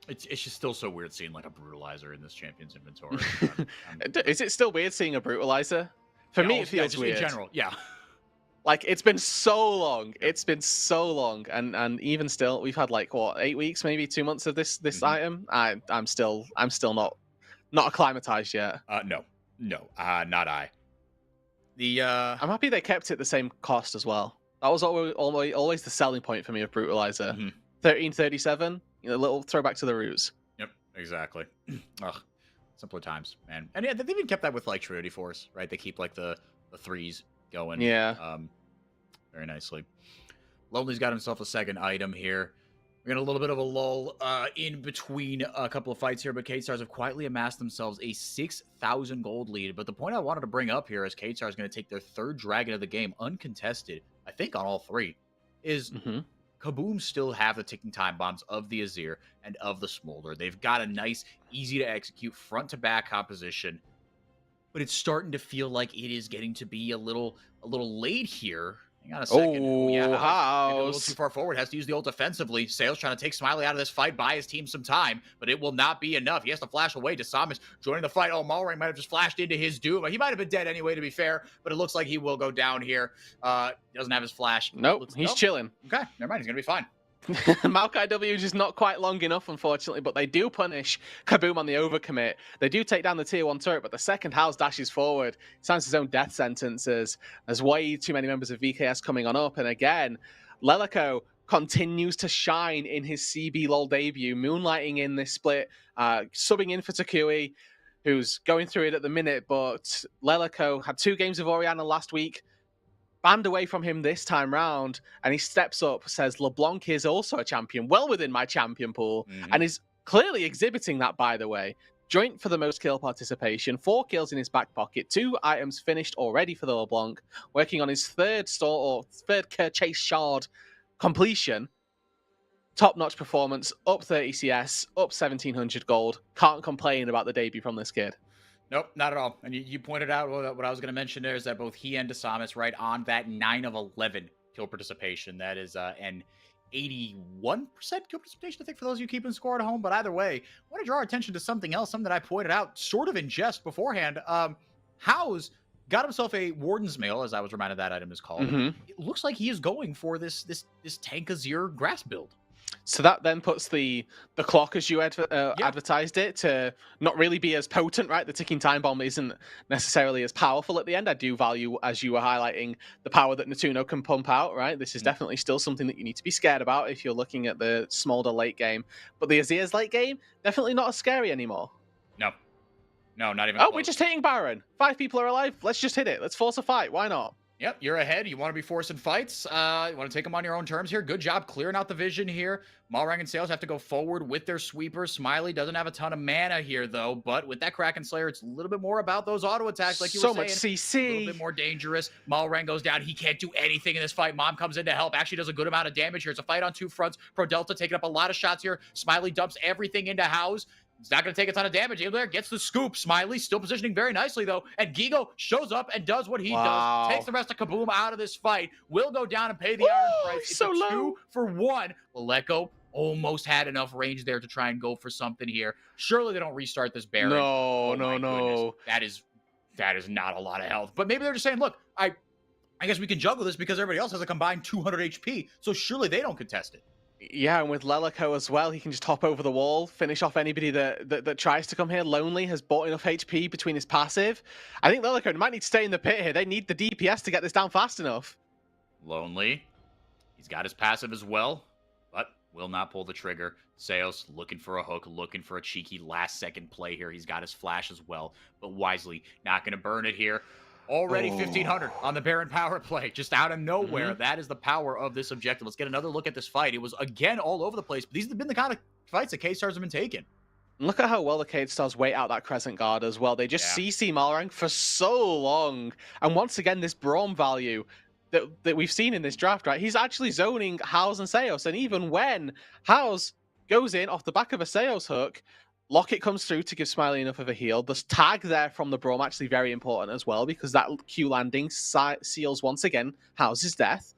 It's just still so weird seeing a brutalizer in this champion's inventory. Is it still weird seeing a brutalizer? For me, it feels weird. In general, yeah. It's been so long. It's been so long, and even still, we've had 8 weeks, maybe 2 months of this item. I'm still not acclimatized yet. No, not I. I'm happy they kept it the same cost as well. That was always the selling point for me of brutalizer. 1337, a little throwback to the roots. Yep, exactly. Ugh, simpler times, man. And yeah, they've even kept that with Trinity Force, right? They keep the threes going. Yeah. Very nicely. Lonely's got himself a second item here. We got a little bit of a lull in between a couple of fights here, but K-Stars have quietly amassed themselves a 6,000 gold lead. But the point I wanted to bring up here is K-Stars going to take their third dragon of the game, uncontested, I think on all 3, is Kaboom still have the ticking time bombs of the Azir and of the Smolder. They've got a nice, easy to execute front to back composition, but it's starting to feel like it is getting to be a little late here. Hang on a second. Oh, yeah, House. Maybe a little too House. far forward. Has to use the ult defensively. Sales trying to take Smiley out of this fight, buy his team some time, but it will not be enough. He has to flash away. Desamas joining the fight. Oh, Malrang might have just flashed into his doom. He might have been dead anyway, to be fair, but it looks like he will go down here. Doesn't have his flash. Nope, he's chilling. Okay, never mind. He's going to be fine. Maokai W is just not quite long enough, unfortunately, but they do punish Kaboom on the overcommit. They do take down the tier 1 turret, but the second House dashes forward, signs his own death sentences. There's way too many members of VKS coming on up, and again, Lelico continues to shine in his CBLOL debut, moonlighting in this split, subbing in for Takui, who's going through it at the minute, but Lelico had 2 games of Orianna last week, banned away from him this time round, and he steps up, says LeBlanc is also a champion, well within my champion pool, and is clearly exhibiting that, by the way. Joint for the most kill participation, 4 kills in his back pocket, 2 items finished already for the LeBlanc, working on his third chase shard completion. Top-notch performance, up 30 CS, up 1700 gold. Can't complain about the debut from this kid. Nope, not at all. And you pointed out what I was going to mention there is that both he and Desamas right on that 9 of 11 kill participation. That is an 81% kill participation, I think, for those of you keeping score at home. But either way, I want to draw our attention to something else, something that I pointed out sort of in jest beforehand. House got himself a Warden's Mail, as I was reminded that item is called. It looks like he is going for this Tank Azir grass build. So that then puts the clock, as you advertised it, to not really be as potent, right? The ticking time bomb isn't necessarily as powerful at the end. I do value, as you were highlighting, the power that Natuno can pump out, right? This is definitely still something that you need to be scared about if you're looking at the Smolder late game. But the Azir's late game, definitely not as scary anymore. No, not even close. we're just hitting Baron. 5 people are alive. Let's just hit it. Let's force a fight. Why not? Yep, you're ahead. You want to be forcing fights. You want to take them on your own terms here. Good job clearing out the vision here. Malrang and Sales have to go forward with their sweepers. Smiley doesn't have a ton of mana here, though. But with that Kraken Slayer, it's a little bit more about those auto attacks, like you were saying. So much CC. A little bit more dangerous. Malrang goes down. He can't do anything in this fight. Mom comes in to help. Actually does a good amount of damage here. It's a fight on 2 fronts. Pro Delta taking up a lot of shots here. Smiley dumps everything into House. He's not going to take a ton of damage. In there, gets the scoop. Smiley still positioning very nicely, though. And Gigo shows up and does what he does. Takes the rest of Kaboom out of this fight. Will go down and pay the iron price. It's so a 2 for 1. Leleco almost had enough range there to try and go for something here. Surely they don't restart this Baron. No. That is not a lot of health. But maybe they're just saying, look, I guess we can juggle this because everybody else has a combined 200 HP. So surely they don't contest it. Yeah, and with Lelico as well, he can just hop over the wall, finish off anybody that tries to come here. Lonely has bought enough HP between his passive. I think Lelico might need to stay in the pit here. They need the DPS to get this down fast enough. Lonely. He's got his passive as well, but will not pull the trigger. Sales looking for a hook, looking for a cheeky last-second play here. He's got his flash as well, but wisely not going to burn it here. Already 1,500 on the Baron power play, just out of nowhere. That is the power of this objective. Let's get another look at this fight. It was, again, all over the place, but these have been the kind of fights that K-Stars have been taking. Look at how well the K-Stars wait out that Crescent Guard as well. They just CC Malrang for so long. And once again, this Braum value that we've seen in this draft, right? He's actually zoning House and Seos. And even when House goes in off the back of a Seos hook, Locket comes through to give Smiley enough of a heal. The tag there from the Braum actually very important as well, because that Q landing seals once again House's death.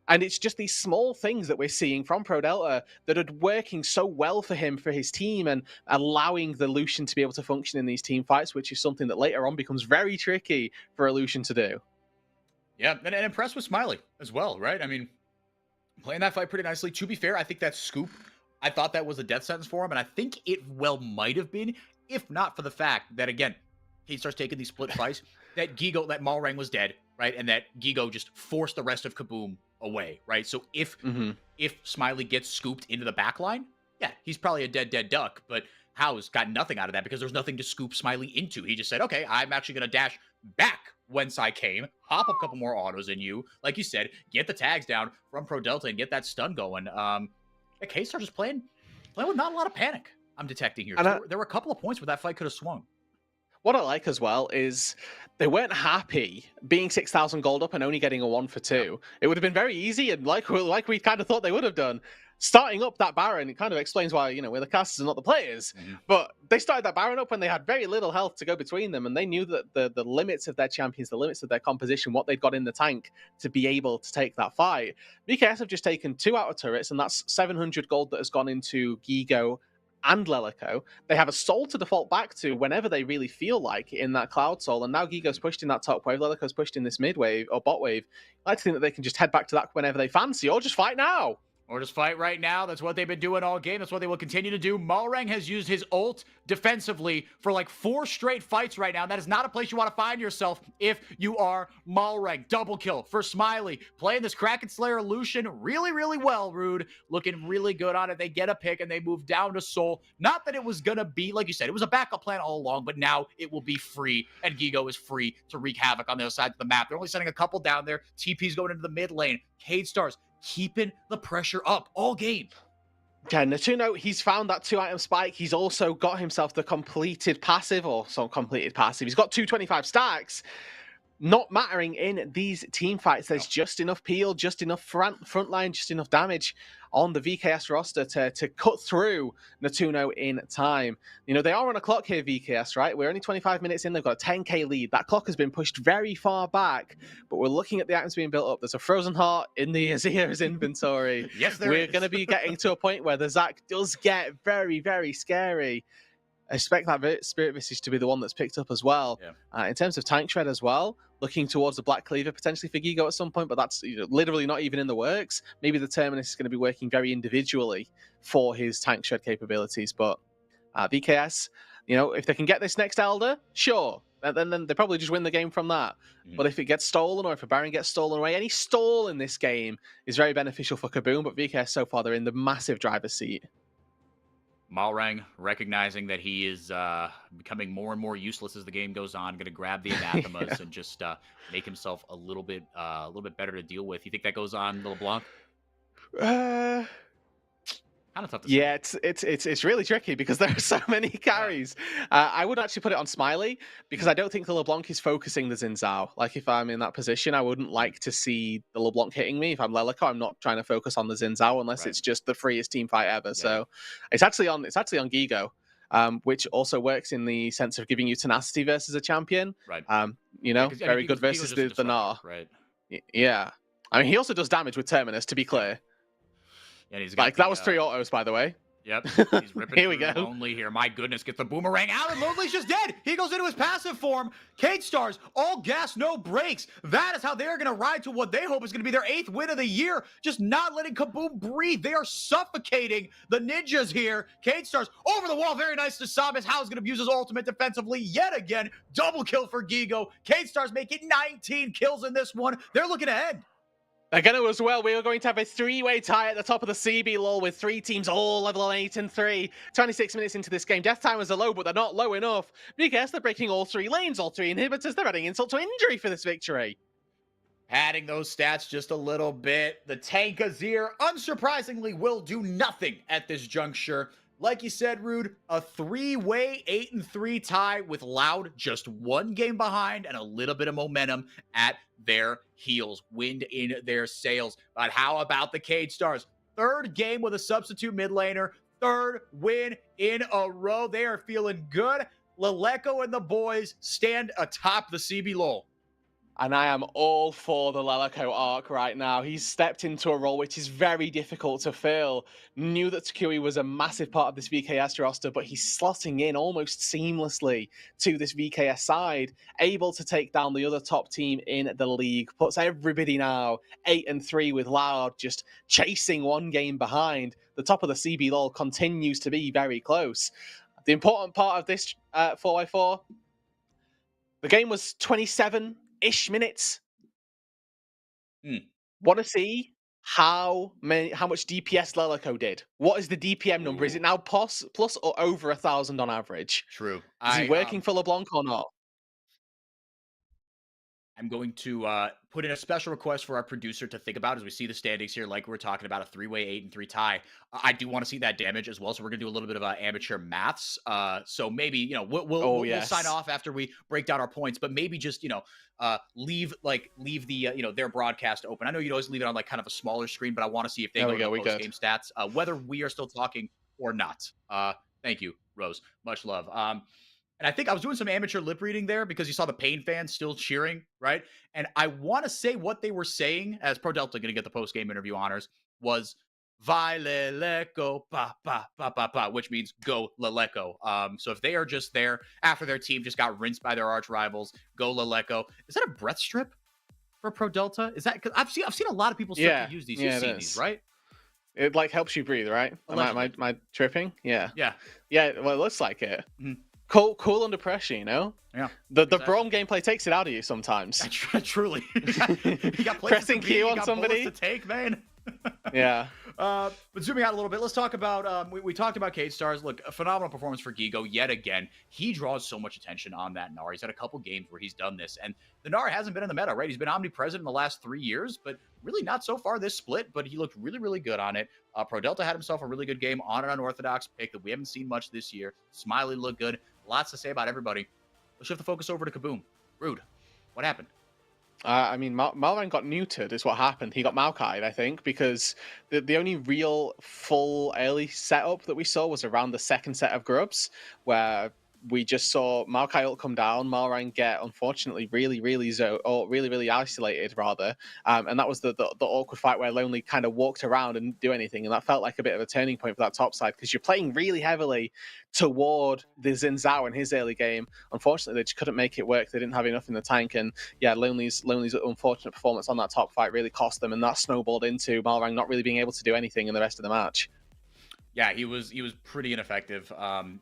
And it's just these small things that we're seeing from Pro Delta that are working so well for him, for his team, and allowing the Lucian to be able to function in these team fights, which is something that later on becomes very tricky for a Lucian to do. Yeah, and impressed with Smiley as well, right? I mean, playing that fight pretty nicely. To be fair, I think that scoop, I thought that was a death sentence for him, and I think it well might have been, if not for the fact that, again, he starts taking these split fights, that Malrang was dead, right? And that Gigo just forced the rest of Kaboom away, right? So if Smiley gets scooped into the back line, yeah, he's probably a dead duck, but House got nothing out of that because there's nothing to scoop Smiley into. He just said, okay, I'm actually going to dash back whence I came, hop up a couple more autos in you, like you said, get the tags down from Pro Delta and get that stun going. K-Star just playing with not a lot of panic, I'm detecting here. There were a couple of points where that fight could have swung. what I like as well is they weren't happy being 6,000 gold up and only getting a 1 for Yep. 2. It would have been very easy, and like we kind of thought they would have done. Starting up that Baron, it kind of explains why, we're the casters and not the players. Mhm. But they started that Baron up when they had very little health to go between them, and they knew that the limits of their champions, the limits of their composition, what they'd got in the tank to be able to take that fight. VKS have just taken 2 outer turrets, and that's 700 gold that has gone into Gigo and Lelico. They have a soul to default back to whenever they really feel like in that Cloud Soul, and now Gigo's pushed in that top wave, Lelico's pushed in this mid wave or bot wave. I like to think that they can just head back to that whenever they fancy, or just fight now. Or just fight right now. That's what they've been doing all game. That's what they will continue to do. Malrang has used his ult defensively for like 4 straight fights right now. That is not a place you want to find yourself if you are Malrang. Double kill for Smiley. Playing this Kraken Slayer Lucian really, really well, Rude. Looking really good on it. They get a pick and they move down to Soul. Not that it was going to be, like you said, it was a backup plan all along, but now it will be free, and Gigo is free to wreak havoc on the other side of the map. They're only sending a couple down there. TP's going into the mid lane. Cade Stars keeping the pressure up all game. Okay, Natuno, he's found that 2-item spike. He's also got himself the completed passive, or some completed passive. He's got 225 stacks. Not mattering in these team fights. There's just enough peel, just enough front line, just enough damage on the VKS roster to cut through Natuno in time. They are on a clock here, VKS, right? We're only 25 minutes in. They've got a 10k lead. That clock has been pushed very far back, but we're looking at the items being built up. There's a Frozen Heart in the Azir's inventory. Yes, there We're is. going to be getting to a point where the Zac does get very, very scary. I expect that Spirit Visage to be the one that's picked up as well. Yeah. In terms of tank shred as well, looking towards the Black Cleaver potentially for Gigo at some point, but that's literally not even in the works. Maybe the Terminus is going to be working very individually for his tank shred capabilities. But VKS, if they can get this next Elder, sure. Then they probably just win the game from that. Mhm. But if it gets stolen, or if a Baron gets stolen away, any stall in this game is very beneficial for Kaboom. But VKS so far, they're in the massive driver's seat. Malrang, recognizing that he is becoming more and more useless as the game goes on, going to grab the anathemas and just make himself a little bit better to deal with. You think that goes on, LeBlanc? Kind of tough to say. Yeah, it's really tricky because there are so many carries. I would actually put it on Smiley because I don't think the LeBlanc is focusing the Xin Zhao. Like, if I'm in that position, I wouldn't like to see the LeBlanc hitting me. If I'm Lelico, I'm not trying to focus on the Xin Zhao unless Right. it's just the freest team fight ever. Yeah. So it's actually on Gigo, which also works in the sense of giving you tenacity versus a champion. Right. Very good versus the Gnar. Right. Yeah. I mean, he also does damage with Terminus, to be clear. And he's got Like, that was 3 autos, by the way. Yep. He's ripping Here we through go. Lonely here. My goodness, get the boomerang out, and Lonely's just dead. He goes into his passive form. Cade Stars, all gas, no brakes. That is how they're going to ride to what they hope is going to be their 8th win of the year. Just not letting Kaboom breathe. They are suffocating the ninjas here. Cade Stars over the wall. Very nice to Samus. How's going to use his ultimate defensively yet again. Double kill for Gigo. Cade Stars making 19 kills in this one. They're looking ahead. Again, as well, we are going to have a 3-way tie at the top of the CBLOL with 3 teams all level 8 and 3. 26 minutes into this game. Death timers are low, but they're not low enough because they're breaking all 3 lanes, all 3 inhibitors. They're adding insult to injury for this victory. Padding those stats just a little bit. The tank Azir, unsurprisingly, will do nothing at this juncture. Like you said, Rude, a 3-way 8 and 3 tie with Loud just 1 game behind and a little bit of momentum at their heels. Wind in their sails. But how about the Cade Stars? 3rd game with a substitute mid laner. 3rd win in a row. They are feeling good. Leleco and the boys stand atop the CBLOL. And I am all for the Lelico arc right now. He's stepped into a role which is very difficult to fill. Knew that Takui was a massive part of this VKS roster, but he's slotting in almost seamlessly to this VKS side, able to take down the other top team in the league. Puts everybody now 8 and 3 with Loud just chasing 1 game behind. The top of the CBLOL continues to be very close. The important part of this 4x4, the game was 27-ish minutes. Want to see how much DPS Lelico did? What is the DPM number? Is it now plus or over 1,000 on average? True. Is he working for LeBlanc or not? I'm going to put in a special request for our producer to think about as we see the standings here, like we're talking about a three-way 8-3 tie. I do want to see that damage as well, so we're gonna do a little bit of amateur maths. So maybe Oh we'll sign yes. off after we break down our points, but maybe just leave the their broadcast open. I know you'd always leave it on like kind of a smaller screen, but I want to see if they There go we to go. the We post good. game stats, whether we are still talking or not. Thank you, Rose. Much love. And I think I was doing some amateur lip reading there because you saw the Pain fans still cheering, right? And I want to say what they were saying, as Pro Delta going to get the post game interview honors, was "Vai Leleco, pa pa pa pa pa," which means "Go Leleco." So if they are just there after their team just got rinsed by their arch rivals, "Go Leleco." Is that a breath strip for Pro Delta? Is that because I've seen a lot of people start Yeah. to use these. You've Yeah. It seen these, is. right? It like helps you breathe, right? Allegedly, Am I tripping? Yeah. yeah, Yeah. Well, it looks like it. Mhm. Cool under pressure, you know. yeah. The Exactly. Braum gameplay takes it out of you sometimes. Truly, he got places Pressing to be, Q he on got somebody. bullets to take, man. Yeah. But zooming out a little bit, let's talk about we talked about Kate Stars. Look, a phenomenal performance for Gigo yet again. He draws so much attention on that Gnar. He's had a couple games where he's done this, and the Gnar hasn't been in the meta, right? He's been omnipresent in the last 3 years, but really not so far this split. But he looked really, really good on it. Pro Delta had himself a really good game on an unorthodox pick that we haven't seen much this year. Smiley looked good. Lots to say about everybody. Let's shift the focus over to Kaboom. Rude. What happened? I mean, Malvan got neutered, is what happened. He got Maokai'd, I think, because the only real full early setup that we saw was around the second set of grubs, where we just saw Maokai ult come down, Malrang get, unfortunately, really, really isolated, rather. And that was the awkward fight where Lonely kind of walked around and didn't do anything. And that felt like a bit of a turning point for that top side, because you're playing really heavily toward the Xin Zhao in his early game. Unfortunately, they just couldn't make it work. They didn't have enough in the tank. And yeah, Lonely's unfortunate performance on that top fight really cost them. And that snowballed into Malrang not really being able to do anything in the rest of the match. Yeah, he was pretty ineffective.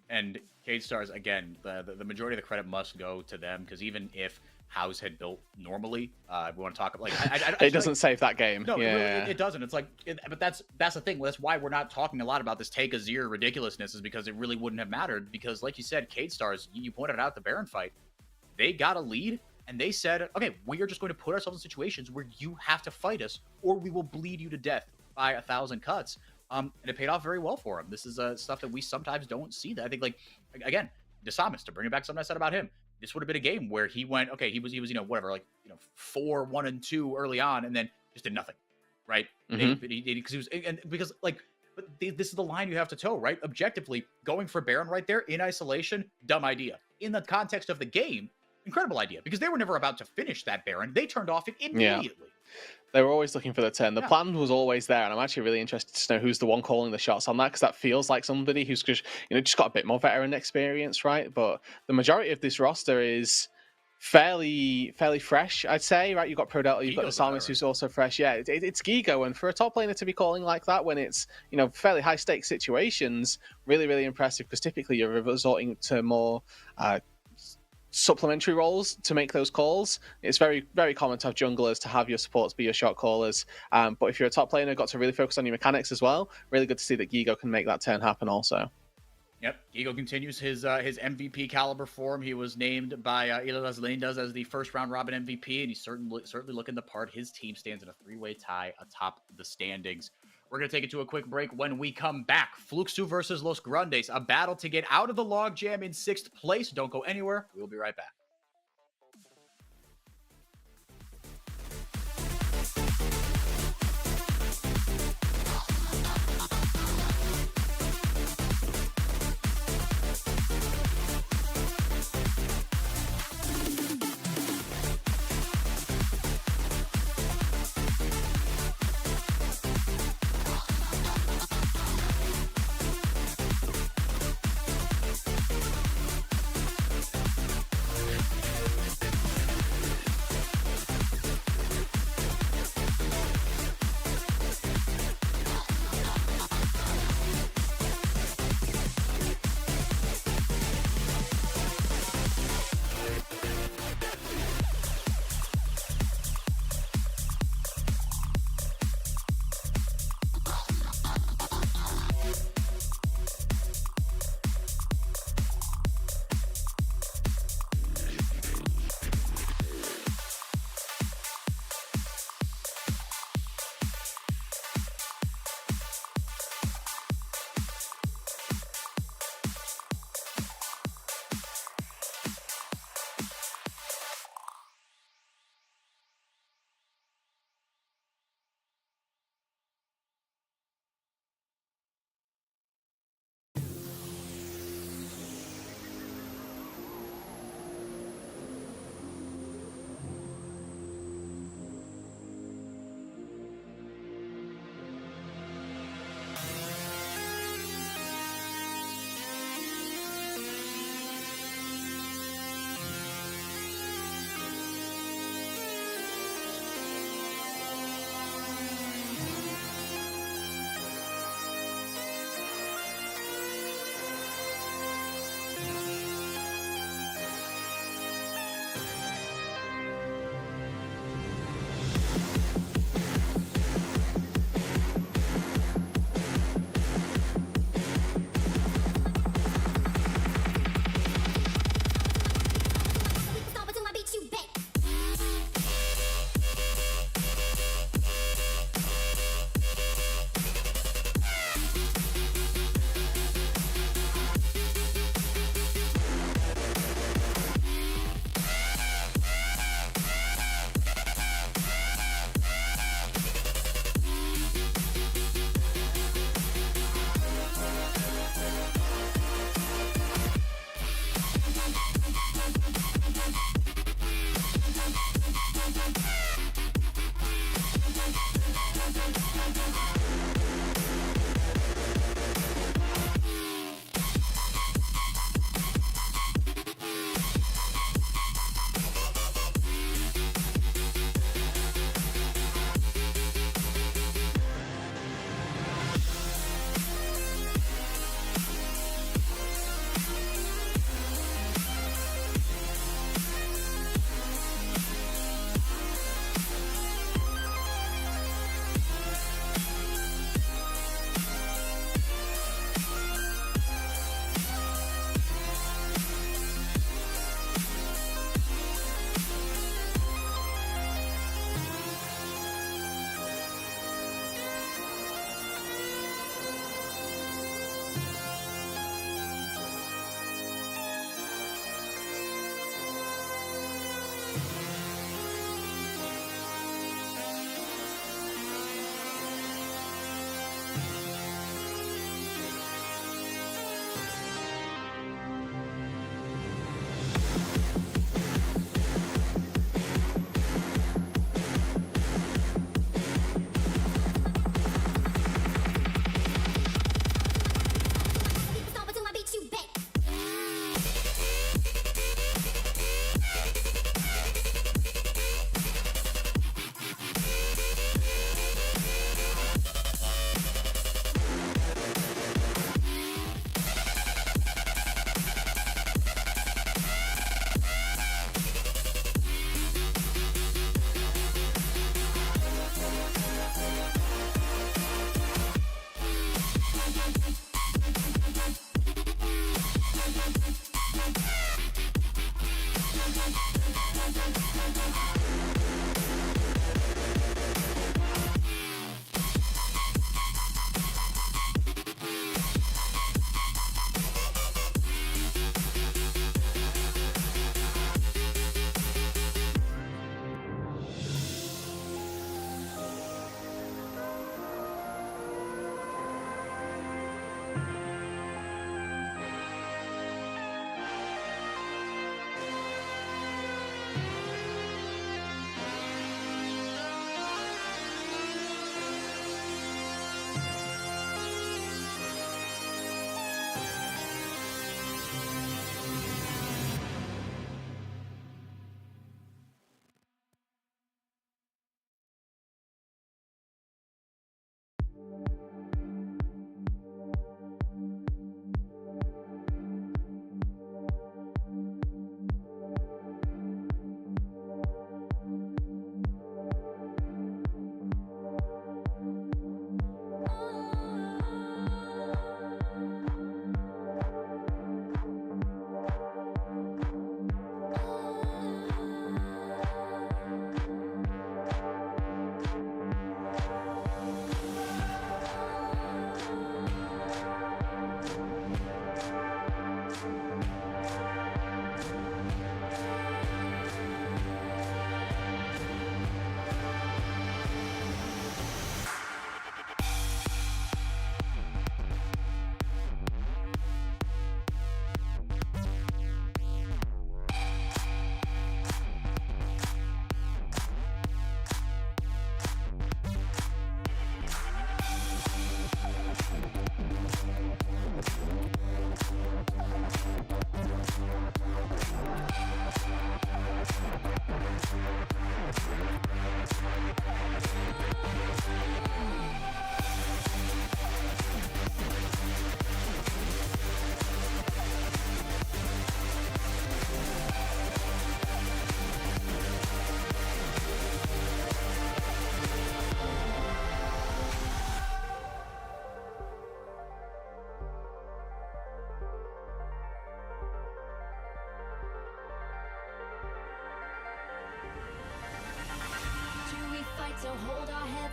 And Cade Stars, again, the majority of the credit must go to them, because even if House had built normally, we want to talk about it doesn't save that game. No, yeah. it doesn't. It's like, but that's the thing. That's why we're not talking a lot about this take a zero ridiculousness, is because it really wouldn't have mattered. Because like you said, Cade Stars, you pointed out the Baron fight, they got a lead. And they said, okay, we are just going to put ourselves in situations where you have to fight us, or we will bleed you to death by 1,000 cuts. And it paid off very well for him. This is stuff that we sometimes don't see. That I think, like, again, Desamis, to bring it back, something I said about him. This would have been a game where he went, okay, he was whatever, like 4-1-2 early on, and then just did nothing, right? Because but this is the line you have to toe, right? Objectively, going for Baron right there in isolation, dumb idea. In the context of the game, incredible idea, because they were never about to finish that Baron. They turned off it immediately. Yeah. They were always looking for the turn. The plan was always there, and I'm actually really interested to know who's the one calling the shots on that, because that feels like somebody who's just got a bit more veteran experience, right? But the majority of this roster is fairly fresh, I'd say, right? You've got Pro Delta, you've got Desamis, who's also fresh. Yeah, it's Gigo, and for a top laner to be calling like that when it's fairly high stakes situations, really, really impressive, because typically you're resorting to more supplementary roles to make those calls. It's very, very common to have junglers to have your supports be your shot callers. But if you're a top laner, got to really focus on your mechanics as well. Really good to see that Gigo can make that turn happen also. Yep, Gigo continues his MVP caliber form. He was named by Ilalas Lindas as the first round robin MVP, and he's certainly looking the part. His team stands in a 3-way tie atop the standings. We're going to take it to a quick break. When we come back, Fluxu versus Los Grandes, a battle to get out of the logjam in 6th place. Don't go anywhere. We'll be right back.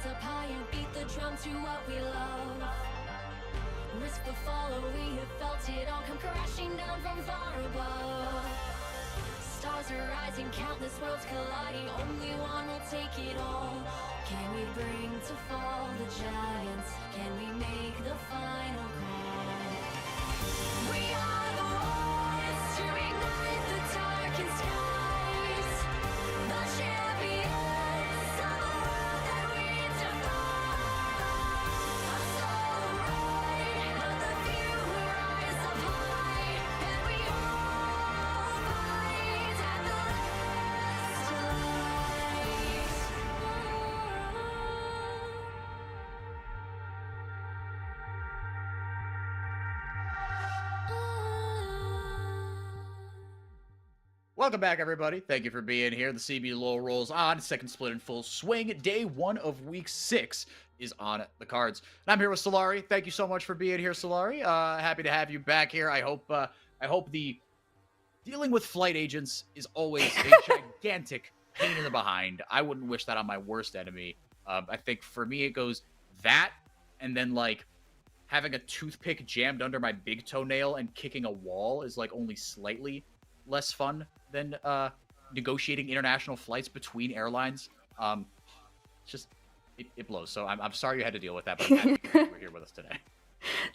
Hands up high and beat the drum to what we love. Risk the fall, oh, we have felt it all come crashing down from far above. Stars are rising, countless worlds colliding. Only one will take it all. Can we bring to fall the giants? Can we make the final call? We are the ones to ignite the darkened skies. The champions of the world that we defy. A solo ride of the few who rise up high. And we all fight at the last light. Welcome back, everybody. Thank you for being here. The CBLOL rolls on. Second split in full swing. Day 1 of week 6 is on the cards. And I'm here with Solari. Thank you so much for being here, Solari. Happy to have you back here. I hope the dealing with flight agents is always a gigantic pain in the behind. I wouldn't wish that on my worst enemy. I think for me it goes that, and then like having a toothpick jammed under my big toenail and kicking a wall is like only slightly less fun than negotiating international flights between airlines. Just it blows. So I'm sorry you had to deal with that, but I'm happy you were here with us today.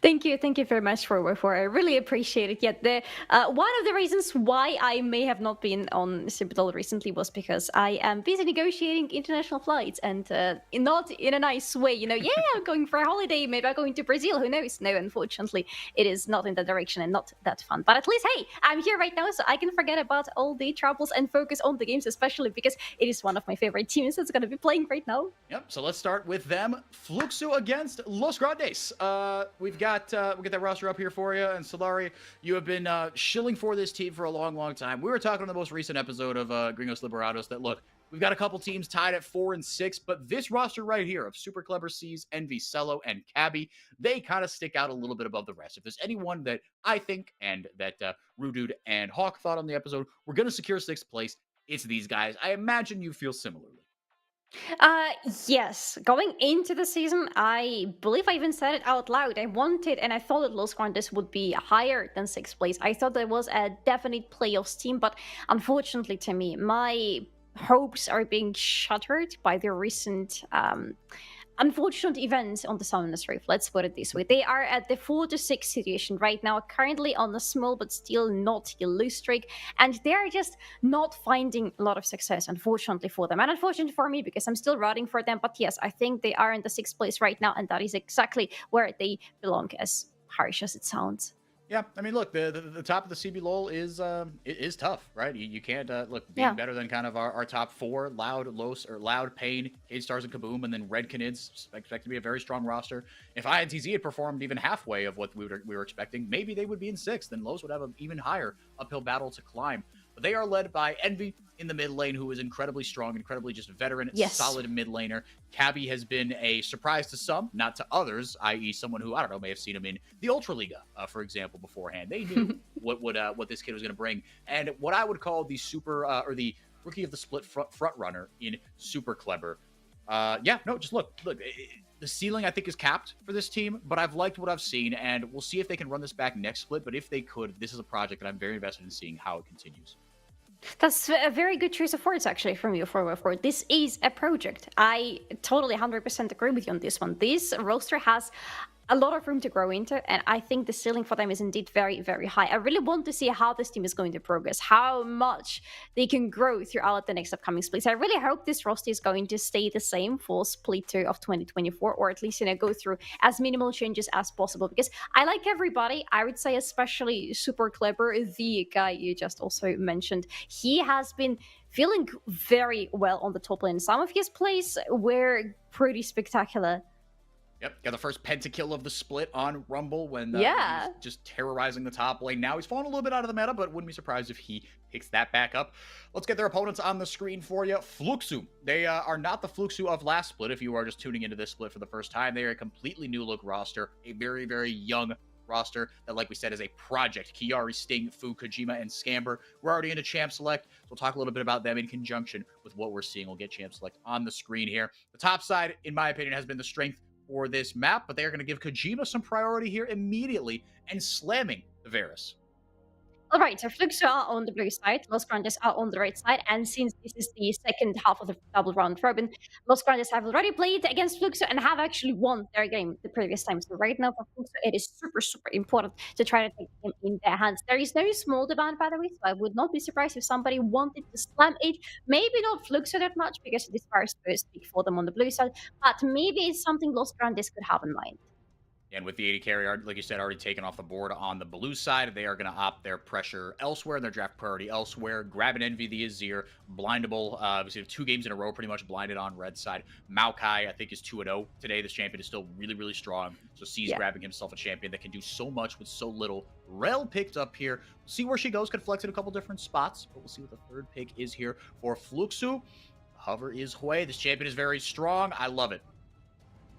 Thank you very much for I really appreciate it. Yet the one of the reasons why I may have not been on CBLOL recently was because I am busy negotiating international flights, and not in a nice way. You know, yeah, I'm going for a holiday. Maybe I'm going to Brazil. Who knows? No, unfortunately, it is not in that direction and not that fun. But at least, hey, I'm here right now, so I can forget about all the troubles and focus on the games, especially because it is one of my favorite teams that's going to be playing right now. Yep. So let's start with them. Fluxu against Los Grandes. We've got we'll get that roster up here for you. And Solari, you have been shilling for this team for a long time. We were talking on the most recent episode of Gringos Liberados that, look, we've got a couple teams tied at 4 and 6, but this roster right here of Super Clever C's, Envy, Cello, and Cabby, they kind of stick out a little bit above the rest. If there's anyone that I think and that Rudude and Hawk thought on the episode, we're going to secure 6th place, it's these guys. I imagine you feel similarly. Yes. Going into the season, I believe I even said it out loud. I wanted and I thought that Los Grandes would be higher than 6th place. I thought there was a definite playoffs team, but unfortunately to me, my hopes are being shattered by the recent unfortunate events on the Summoners Reef. Let's put it this way. They are at the 4-6 situation right now, currently on a small but still not a lose streak, and they are just not finding a lot of success, unfortunately for them. And unfortunately for me, because I'm still rooting for them. But yes, I think they are in the 6th place right now, and that is exactly where they belong, as harsh as it sounds. Yeah, I mean, look, the top of the CBLOL is tough, right? You can't look being better than kind of our top 4: Loud, Los, or Loud, Pain, Cade Stars, and Kaboom, and then Red Canids expect to be a very strong roster. If INTZ had performed even halfway of what we were expecting, maybe they would be in 6th, and Los would have an even higher uphill battle to climb. But they are led by Envy in the mid lane, who is incredibly strong, incredibly just veteran, solid mid laner. Cabby has been a surprise to some, not to others, i.e. someone who, I don't know, may have seen him in the Ultra Liga, for example, beforehand. They knew what this kid was going to bring. And what I would call the super, or the rookie of the split front runner in Super Clever. Just look, the ceiling I think is capped for this team, but I've liked what I've seen, and we'll see if they can run this back next split. But if they could, this is a project that I'm very invested in seeing how it continues. That's a very good choice of words, actually, from you, 4x4. This is a project. I totally 100% agree with you on this one. This roster has a lot of room to grow into, and I think the ceiling for them is indeed very high. I really want to see how this team is going to progress, how much they can grow throughout the next upcoming splits. I really hope this roster is going to stay the same for split 2 of 2024, or at least, go through as minimal changes as possible, because I like everybody. I would say especially Super Clever, the guy you just also mentioned. He has been feeling very well on the top lane. Some of his plays were pretty spectacular. Yep, got the first pentakill of the split on Rumble when he was just terrorizing the top lane. Now he's fallen a little bit out of the meta, but wouldn't be surprised if he picks that back up. Let's get their opponents on the screen for you. Fluxu. They are not the Fluxu of last split. If you are just tuning into this split for the first time, they are a completely new look roster, a very young roster that, like we said, is a project. Kiari, Sting, Fu, Kojima, and Scamber. We're already into Champ Select, so we'll talk a little bit about them in conjunction with what we're seeing. We'll get Champ Select on the screen here. The top side, in my opinion, has been the strength for this map, but they are going to give Kojima some priority here immediately and slamming the Varus. All right, so Fluxo are on the blue side, Los Grandes are on the red side, and since this is the second half of the double round robin, Los Grandes have already played against Fluxo and have actually won their game the previous time. So right now for Fluxo, it is super, super important to try to take them in their hands. There is no small demand, by the way, so I would not be surprised if somebody wanted to slam it. Maybe not Fluxo that much because it is first pick for them on the blue side, but maybe it's something Los Grandes could have in mind. And with the 80 carry, like you said, already taken off the board on the blue side, they are going to opt their pressure elsewhere, their draft priority elsewhere. Grab and Envy the Azir, blindable. We have 2 games in a row pretty much blinded on red side. Maokai, I think, is 2-0 today. This champion is still really, really strong. So C's grabbing himself a champion that can do so much with so little. Rel picked up here. We'll see where she goes. Could flex in a couple different spots, but we'll see what the third pick is here for Fluxo. Hover is Hui. This champion is very strong. I love it.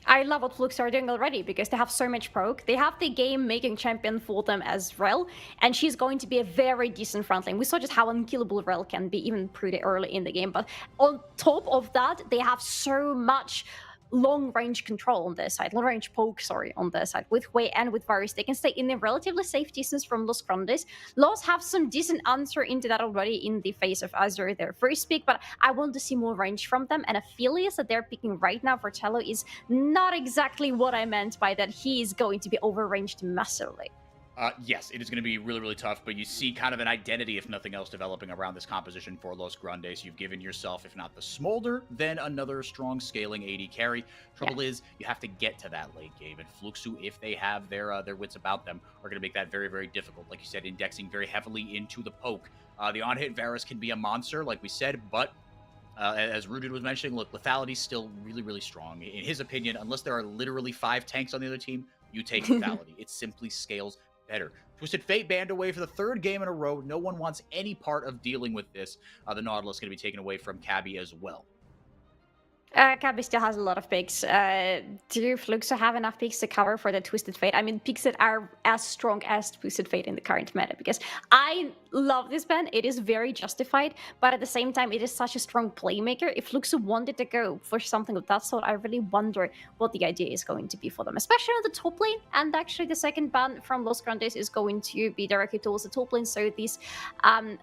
I love what Flux are doing already because they have so much poke. They have the game-making champion for them as Rel, and she's going to be a very decent front lane. We saw just how unkillable Rel can be even pretty early in the game, but on top of that, they have so much long-range control on their side, long-range poke, on their side. With Hui and with Varus, they can stay in a relatively safe distance from Los Grandes. Los have some decent answer into that already in the face of Azure, their first pick, but I want to see more range from them, and Aphelios that they're picking right now for Tello is not exactly what I meant by that. He is going to be overranged massively. Yes, it is going to be really, really tough, but you see kind of an identity, if nothing else, developing around this composition for Los Grandes. You've given yourself, if not the Smolder, then another strong scaling 80 carry. Trouble is, you have to get to that late game, and Fluxo, if they have their wits about them, are going to make that very, very difficult. Like you said, indexing very heavily into the poke. The on-hit Varus can be a monster, like we said, but as Rooted was mentioning, look, lethality is still really, really strong. In his opinion, unless there are literally 5 tanks on the other team, you take lethality. It simply scales better. Twisted Fate banned away for the 3rd game in a row. No one wants any part of dealing with this. The Nautilus is going to be taken away from Cabby as well. Cabby still has a lot of picks. Do Fluxo have enough picks to cover for the Twisted Fate? I mean, picks that are as strong as Twisted Fate in the current meta, because I love this ban. It is very justified, but at the same time, it is such a strong playmaker. If Fluxo wanted to go for something of that sort, I really wonder what the idea is going to be for them, especially on the top lane. And actually, the second ban from Los Grandes is going to be directly towards the top lane, so this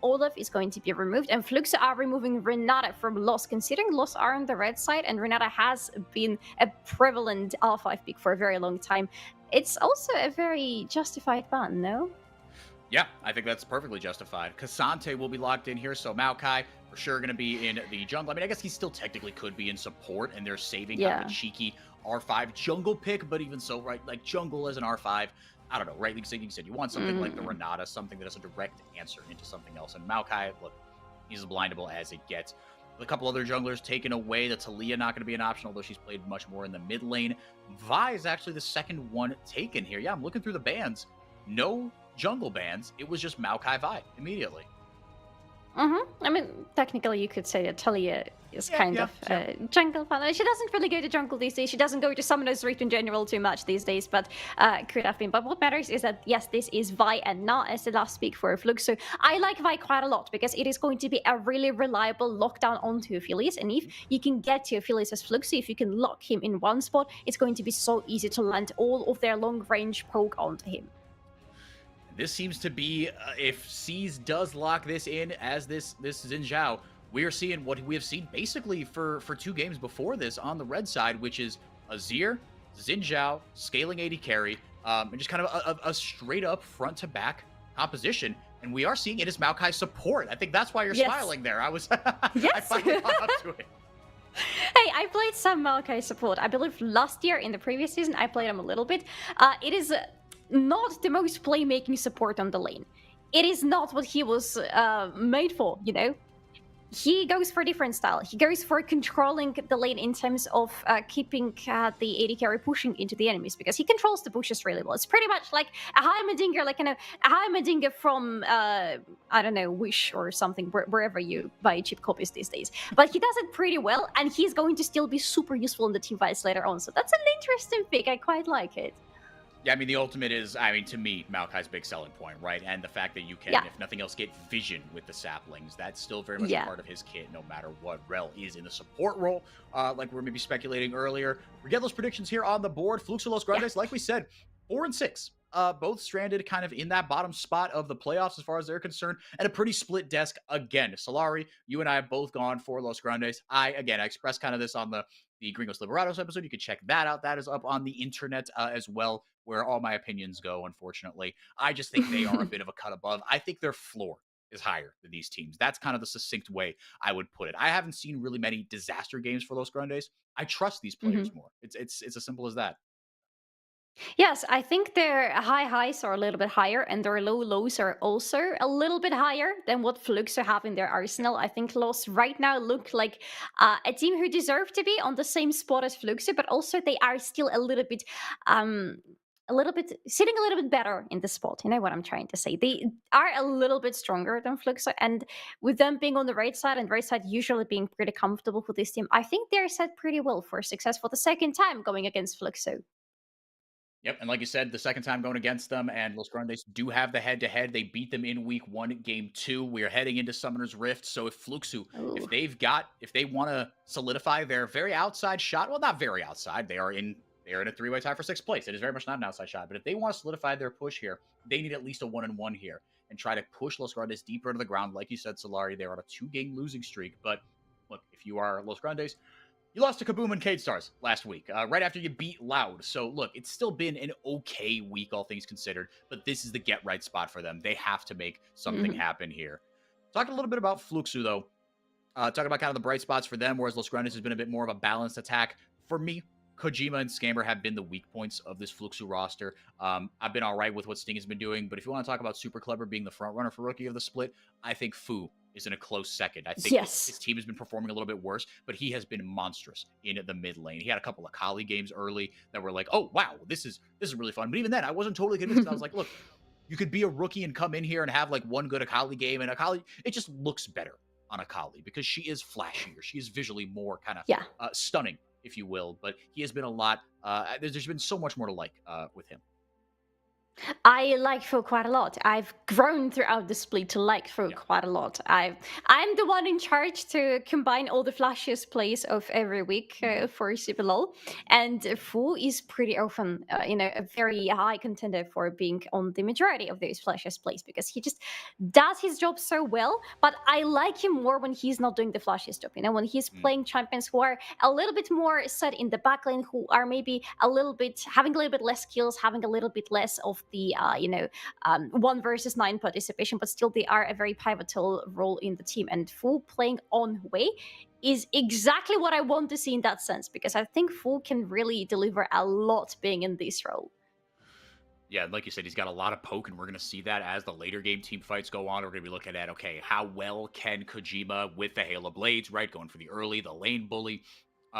Olaf is going to be removed, and Fluxo are removing Renata from Los, considering Los are on the red side, and Renata has been a prevalent R5 pick for a very long time. It's also a very justified ban, no? Yeah, I think that's perfectly justified. Cassante will be locked in here, so Maokai for sure going to be in the jungle. I mean, I guess he still technically could be in support, and they're saving kind of a cheeky R5 jungle pick, but even so, right, like jungle as an R5, I don't know, right? Like you said, you want something like the Renata, something that has a direct answer into something else. And Maokai, look, he's as blindable as it gets. A couple other junglers taken away. The Talia not going to be an option, although she's played much more in the mid lane. Vi is actually the second one taken here. Yeah, I'm looking through the bans. No jungle bans. It was just Maokai Vi immediately. I mean, technically you could say that Talia is kind of a jungle fan. She doesn't really go to jungle these days. She doesn't go to Summoner's Rift in general too much these days, but could have been. But what matters is that, yes, this is Vi and not as the last pick for Flux. So I like Vi quite a lot because it is going to be a really reliable lockdown onto Aphelios. And if you can get to Aphelios as Flux, if you can lock him in one spot, it's going to be so easy to land all of their long-range poke onto him. This seems to be, if C's does lock this in as this Xin Zhao, we are seeing what we have seen basically for 2 games before this on the red side, which is Azir, Xin Zhao, scaling 80 carry, and just kind of a straight up front to back composition. And we are seeing it as Maokai support. I think that's why you're smiling there. I finally caught up to it. Hey, I played some Maokai support. I believe last year in the previous season, I played him a little bit. It is not the most playmaking support on the lane. It is not what he was made for, you know? He goes for a different style. He goes for controlling the lane in terms of keeping the AD carry pushing into the enemies, because he controls the bushes really well. It's pretty much like a Heimerdinger, like a Heimerdinger from, I don't know, Wish or something, wherever you buy cheap copies these days. But he does it pretty well, and he's going to still be super useful in the team fights later on. So that's an interesting pick. I quite like it. Yeah, I mean, the ultimate is, I mean, to me, Maokai's big selling point, right? And the fact that you can, Yeah. if nothing else, get vision with the saplings. That's still very much a Yeah. part of his kit, no matter what. Rel is in the support role, like we are maybe speculating earlier. We get those predictions here on the board. Flukes or Los Grandes, like we said, 4 and 6. Both stranded kind of in that bottom spot of the playoffs as far as they're concerned, and a pretty split desk again. Solari, you and I have both gone for Los Grandes. I expressed kind of this on the Gringos Liberados episode. You can check that out. That is up on the internet as well, where all my opinions go, unfortunately. I just think they are a bit of a cut above. I think their floor is higher than these teams. That's kind of the succinct way I would put it. I haven't seen really many disaster games for Los Grandes. I trust these players more. It's as simple as that. Yes, I think their high highs are a little bit higher, and their low lows are also a little bit higher than what Fluxo have in their arsenal. I think Los right now look like a team who deserve to be on the same spot as Fluxo, but also they are still um, a little bit sitting a little bit better in the spot. You know what I'm trying to say? They are a little bit stronger than Fluxo, and with them being on the right side and right side usually being pretty comfortable for this team, I think they're set pretty well for success for the second time going against Fluxo. Yep, and like you said, the second time going against them, and Los Grandes do have the head-to-head. They beat them in week 1, game 2. We are heading into Summoner's Rift, so if Fluxu, Ooh. if they want to solidify their very outside shot, well, not very outside, they are in a three-way tie for 6th place. It is very much not an outside shot, but if they want to solidify their push here, they need at least a 1-1 here and try to push Los Grandes deeper into the ground. Like you said, Solari, they're on a 2-game losing streak, but look, if you are Los Grandes, you lost to Kaboom and Cade Stars last week, right after you beat Loud. So, look, it's still been an okay week, all things considered, but this is the get-right spot for them. They have to make something happen here. Talking a little bit about Fluxu, though. Talking about kind of the bright spots for them, whereas Los Grandes has been a bit more of a balanced attack. For me, Kojima and Scammer have been the weak points of this Fluxu roster. I've been all right with what Sting has been doing, but if you want to talk about Super Clever being the front runner for Rookie of the Split, I think Fu is in a close second. I think his team has been performing a little bit worse, but he has been monstrous in the mid lane. He had a couple of Kali games early that were like, oh, wow, this is really fun. But even then, I wasn't totally convinced. I was like, look, you could be a rookie and come in here and have like one good Akali game, and Akali, it just looks better on Akali because she is flashier. She is visually more kind of stunning, if you will. But he has been a lot. There's been so much more to like with him. I like Fo quite a lot. I've grown throughout the split to like Fo quite a lot. I'm the one in charge to combine all the flashiest plays of every week for CBLOL, and Fu is pretty often, a very high contender for being on the majority of those flashiest plays because he just does his job so well. But I like him more when he's not doing the flashiest job. When he's playing champions who are a little bit more set in the backlane, who are maybe having a little bit less skills, having a little bit less of the 1 versus 9 participation, but still they are a very pivotal role in the team. And Fu playing on Wei is exactly what I want to see in that sense, because I think Fu can really deliver a lot being in this role. Yeah, like you said, he's got a lot of poke, and we're going to see that as the later game team fights go on. We're going to be looking at, okay, how well can Kojima with the Halo Blades, right, going for the lane bully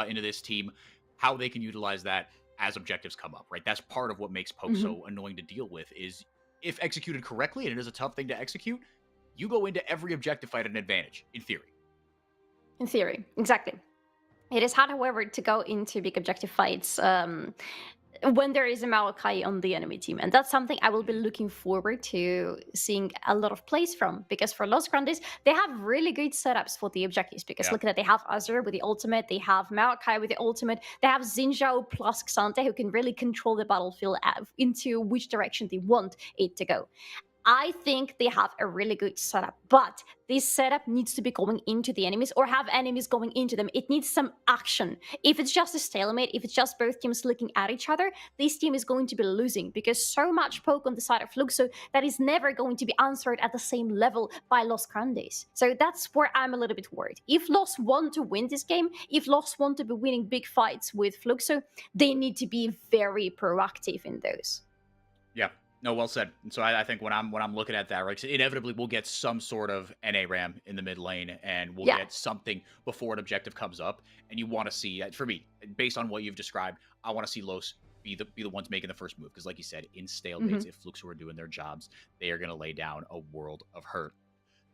into this team, how they can utilize that as objectives come up, right? That's part of what makes poke so annoying to deal with is if executed correctly, and it is a tough thing to execute, you go into every objective fight at an advantage, in theory. In theory, exactly. It is hard, however, to go into big objective fights when there is a Maokai on the enemy team. And that's something I will be looking forward to seeing a lot of plays from, because for Los Grandes, they have really good setups for the objectives, because look at that, they have Azure with the ultimate, they have Maokai with the ultimate, they have Xinjiao plus Xante who can really control the battlefield into which direction they want it to go. I think they have a really good setup, but this setup needs to be going into the enemies or have enemies going into them. It needs some action. If it's just a stalemate, if it's just both teams looking at each other, this team is going to be losing because so much poke on the side of Fluxo that is never going to be answered at the same level by Los Grandes. So that's where I'm a little bit worried. If Los want to win this game, if Los want to be winning big fights with Fluxo, they need to be very proactive in those. Yeah. No, well said. And so I think when I'm looking at that, right, inevitably we'll get some sort of NA RAM in the mid lane, and we'll get something before an objective comes up. And you want to see, for me, based on what you've described, I want to see Los be the ones making the first move, because, like you said, in stalemates, if Fluxo are doing their jobs, they are going to lay down a world of hurt.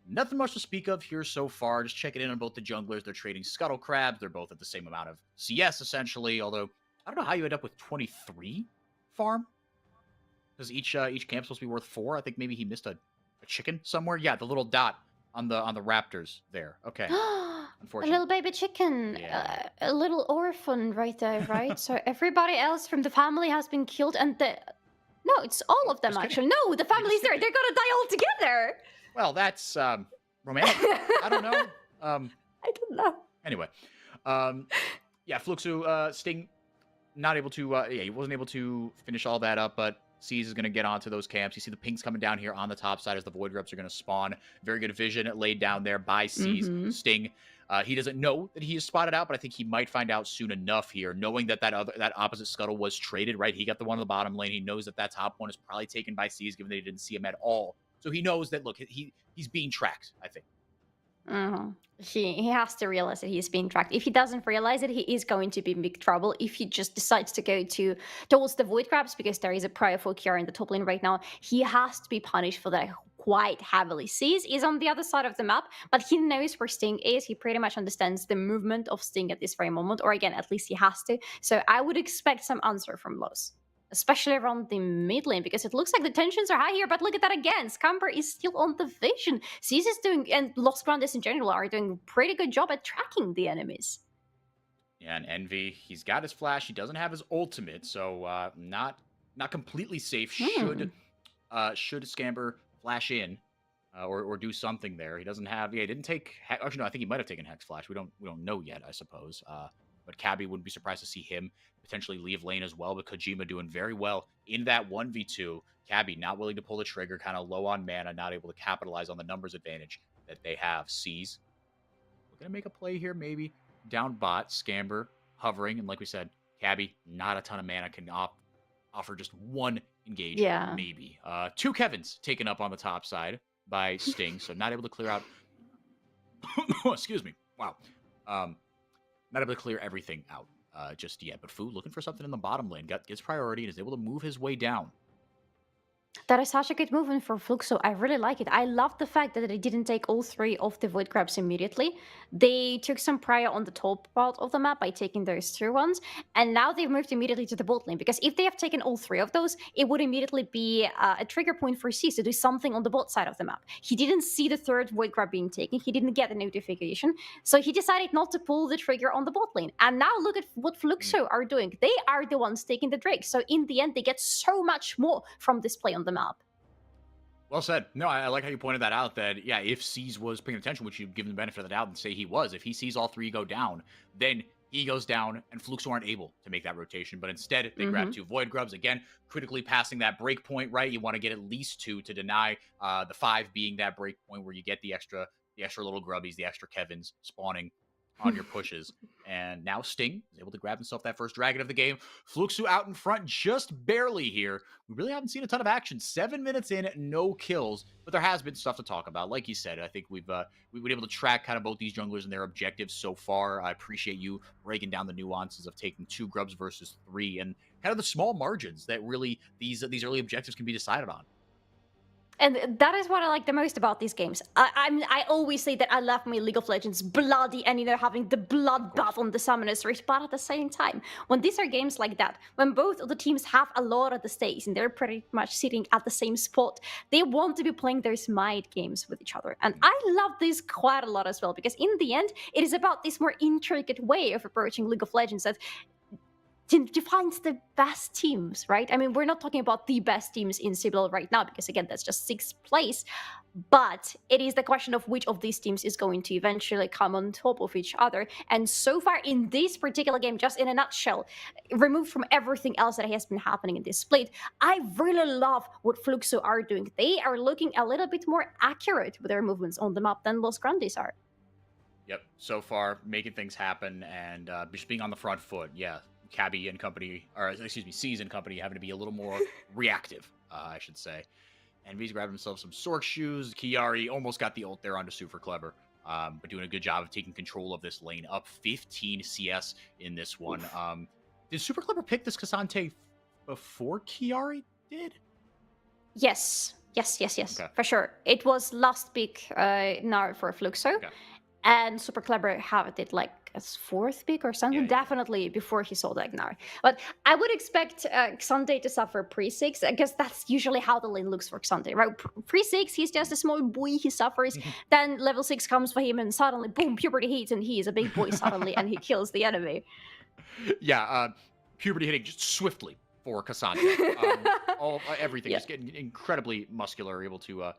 Nothing much to speak of here so far. Just checking in on both the junglers. They're trading Scuttle Crabs. They're both at the same amount of CS, essentially. Although I don't know how you end up with 23 farm. Because each camp's supposed to be worth 4. I think maybe he missed a chicken somewhere. Yeah, the little dot on the raptors there. Okay. A Unfortunately. little baby chicken, Yeah. a little orphan right there, right? So everybody else from the family has been killed, and no, it's all of them Just kidding. actually. No, the family's there. kidding. They're gonna die all together. Well, that's romantic. I don't know. I don't know. Anyway, yeah, Fluxu, Sting, not able to. Yeah, he wasn't able to finish all that up, but C's is going to get onto those camps. You see the pinks coming down here on the top side as the Void Grubs are going to spawn. Very good vision laid down there by C's. Mhm. Sting, he doesn't know that he is spotted out, but I think he might find out soon enough here, knowing that that opposite scuttle was traded, right? He got the one on the bottom lane. He knows that that top one is probably taken by C's, given that he didn't see him at all. So he knows that, look, he's being tracked, I think. He has to realize that he's being tracked. If he doesn't realize it, he is going to be in big trouble. If he just decides to go towards the Void Crabs, because there is a prior for Kiara in the top lane right now, he has to be punished for that quite heavily. Seas is on the other side of the map, but he knows where Sting is. He pretty much understands the movement of Sting at this very moment, or again, at least he has to. So I would expect some answer from Los, especially around the mid lane, because it looks like the tensions are high here. But look at that again. Scamper is still on the vision. Cease is doing, and Lost Grandes in general are doing a pretty good job at tracking the enemies. Yeah, and Envy, he's got his flash. He doesn't have his ultimate, so not completely safe. Should Scamper flash in or do something there? He doesn't have. Yeah, he didn't take. Actually, no, I think he might have taken Hex Flash. We don't know yet, I suppose. But Cabby wouldn't be surprised to see him potentially leave lane as well. But Kojima doing very well in that 1v2. Cabby not willing to pull the trigger, kind of low on mana, not able to capitalize on the numbers advantage that they have. Sees. We're going to make a play here, maybe. Down bot, Scamber hovering. And like we said, Cabby, not a ton of mana, can offer just one engage, maybe. 2 Kevins taken up on the top side by Sting, so not able to clear out. Excuse me. Wow. Not able to clear everything out just yet. But Fu looking for something in the bottom lane. Gets priority and is able to move his way down. That is such a good movement for Fluxo. I really like it. I love the fact that they didn't take all 3 of the Void Crabs immediately. They took some prior on the top part of the map by taking those 2 ones, and now they've moved immediately to the bot lane, because if they have taken all 3 of those, it would immediately be a trigger point for Cease to do something on the bot side of the map. He didn't see the 3rd Void Crab being taken. He didn't get the notification, so he decided not to pull the trigger on the bot lane. And now look at what Fluxo are doing. They are the ones taking the Drake, so in the end, they get so much more from this play on the map. Well said. No, I like how you pointed that out, that, yeah, if C's was paying attention, which you'd give him the benefit of the doubt and say he was, if he sees all 3 go down, then he goes down and Fluxo aren't able to make that rotation. But instead, they grab 2 Void Grubs. Again, critically passing that break point, right? You want to get at least 2 to deny the 5 being that break point where you get the extra little grubbies, the extra Kevins spawning on your pushes. And now Sting is able to grab himself that first dragon of the game. Fluxo out in front just barely here. We really haven't seen a ton of action. 7 minutes in, no kills, but there has been stuff to talk about. Like you said, I think we've been able to track kind of both these junglers and their objectives so far. I appreciate you breaking down the nuances of taking 2 grubs versus 3 and kind of the small margins that really these early objectives can be decided on. And that is what I like the most about these games. I always say that I love my League of Legends bloody and, having the bloodbath on the Summoner's Rift, but at the same time, when these are games like that, when both of the teams have a lot at the stakes and they're pretty much sitting at the same spot, they want to be playing those mind games with each other. And I love this quite a lot as well, because in the end, it is about this more intricate way of approaching League of Legends that defines the best teams, right? I mean, we're not talking about the best teams in CBLOL right now, because again, that's just 6th place. But it is the question of which of these teams is going to eventually come on top of each other. And so far in this particular game, just in a nutshell, removed from everything else that has been happening in this split, I really love what Fluxo are doing. They are looking a little bit more accurate with their movements on the map than Los Grandes are. Yep, so far, making things happen and just being on the front foot, yeah. Cabby and company, or excuse me, C's and company having to be a little more reactive, I should say. Envy's grabbing himself some Sork shoes. Kiari almost got the ult there onto Super Clever, but doing a good job of taking control of this lane. Up 15 CS in this one. Did Super Clever pick this Cassante before Kiari did? Yes. Okay. For sure. It was last pick now for Fluxo. Okay. And Super Clever have it like as fourth pick or something. Yeah. Definitely before he saw Dagnar. But I would expect Xante to suffer pre-6. I guess that's usually how the lane looks for Xante, right? Pre-6, he's just a small boy, he suffers. Then level 6 comes for him and suddenly, boom, puberty hits and he is a big boy suddenly and he kills the enemy. Yeah, puberty hitting just swiftly for Cassandra. Everything, just getting incredibly muscular, able to,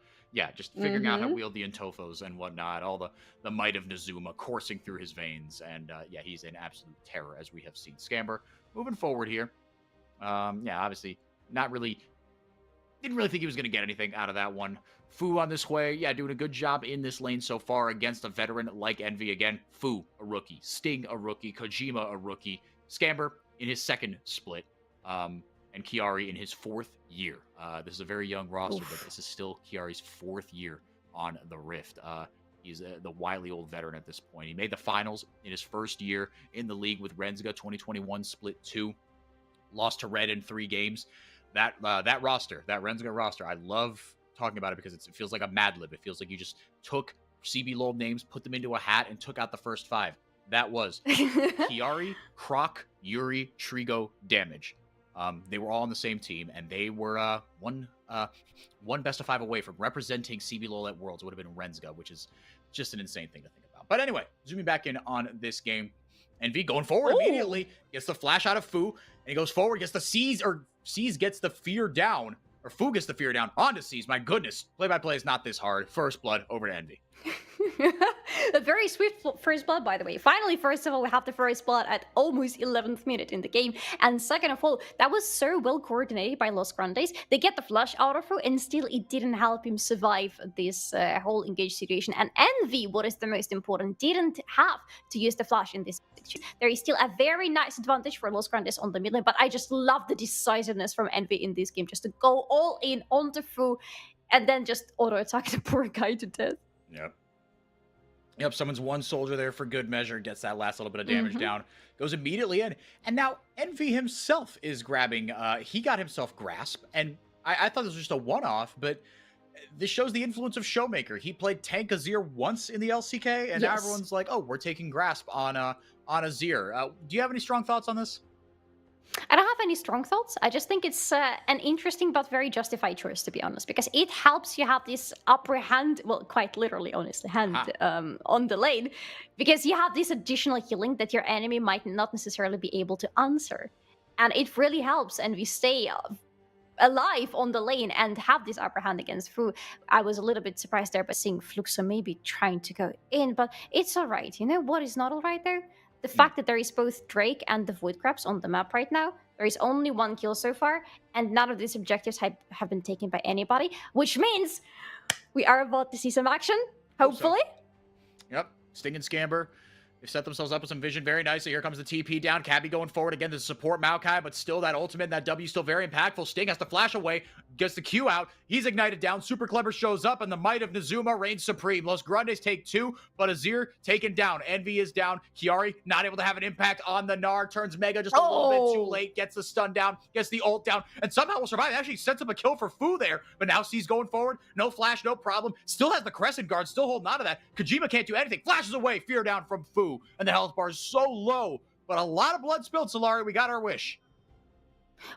just figuring out how to wield the Intofos and whatnot, all the might of Nazuma coursing through his veins, and he's in absolute terror, as we have seen. Scamber, moving forward here, obviously didn't really think he was going to get anything out of that one. Fu on this way, doing a good job in this lane so far against a veteran like Envy. Again, Fu, a rookie. Sting, a rookie. Kojima, a rookie. Scamber in his second split. And Chiari in his fourth year. This is a very young roster, but this is still Chiari's fourth year on the Rift. He's the wily old veteran at this point. He made the finals in his first year in the league with Renzga 2021 Split 2. Lost to Red in 3 games. That roster, that Renzga roster, I love talking about it because it feels like a Mad Lib. It feels like you just took CBLOL names, put them into a hat, and took out the first 5. That was Chiari, Croc, Yuri, Trigo, Damage. They were all on the same team, and they were one best of 5 away from representing CBLOL at Worlds. It would have been Renzga, which is just an insane thing to think about. But anyway, zooming back in on this game, Envy going forward immediately, gets the flash out of Fu, and he goes forward, gets the Seize gets the fear down, or Fu gets the fear down onto Seize. My goodness, play-by-play is not this hard. First blood over to Envy. A very swift first blood, by the way. Finally, first of all, we have the first blood at almost 11th minute in the game. And second of all, that was so well coordinated by Los Grandes. They get the flush out of him, and still it didn't help him survive this whole engaged situation. And Envy, what is the most important, didn't have to use the flash in this situation. There is still a very nice advantage for Los Grandes on the mid lane, but I just love the decisiveness from Envy in this game, just to go all in onto Fu and then just auto-attack the poor guy to death. Yep, someone's one soldier there for good measure, gets that last little bit of damage down, goes immediately in. And now Envy himself is grabbing, he got himself Grasp, and I thought this was just a one-off, but this shows the influence of Showmaker. He played Tank Azir once in the LCK, and now everyone's like, oh, we're taking Grasp on Azir. Do you have any strong thoughts on this? I don't have any strong thoughts. I just think it's an interesting but very justified choice, to be honest, because it helps you have this upper hand, well, quite literally, honestly, hand on the lane, because you have this additional healing that your enemy might not necessarily be able to answer. And it really helps, and we stay alive on the lane and have this upper hand against Fu. I was a little bit surprised there by seeing Fluxo maybe trying to go in, but it's all right. You know what is not all right there? The fact that there is both Drake and the Void Crabs on the map right now. There is only 1 kill so far, and none of these objectives have been taken by anybody, which means we are about to see some action, hopefully. Yep, Sting and Scamber. They've set themselves up with some vision very nicely. Here comes the TP down. Cabby going forward again to support Maokai, but still that ultimate and that W still very impactful. Sting has to flash away, gets the Q out. He's ignited down. Super Clever shows up, and the might of Nazuma reigns supreme. Los Grandes take 2, but Azir taken down. Envy is down. Chiari not able to have an impact on the Gnar. Turns Mega just a little bit too late. Gets the stun down, gets the ult down, and somehow will survive. Actually sets up a kill for Fu there, but now C's going forward. No flash, no problem. Still has the Crescent Guard, still holding on to that. Kojima can't do anything. Flashes away. Fear down from Fu, and the health bar is so low, but a lot of blood spilled. Solari, we got our wish.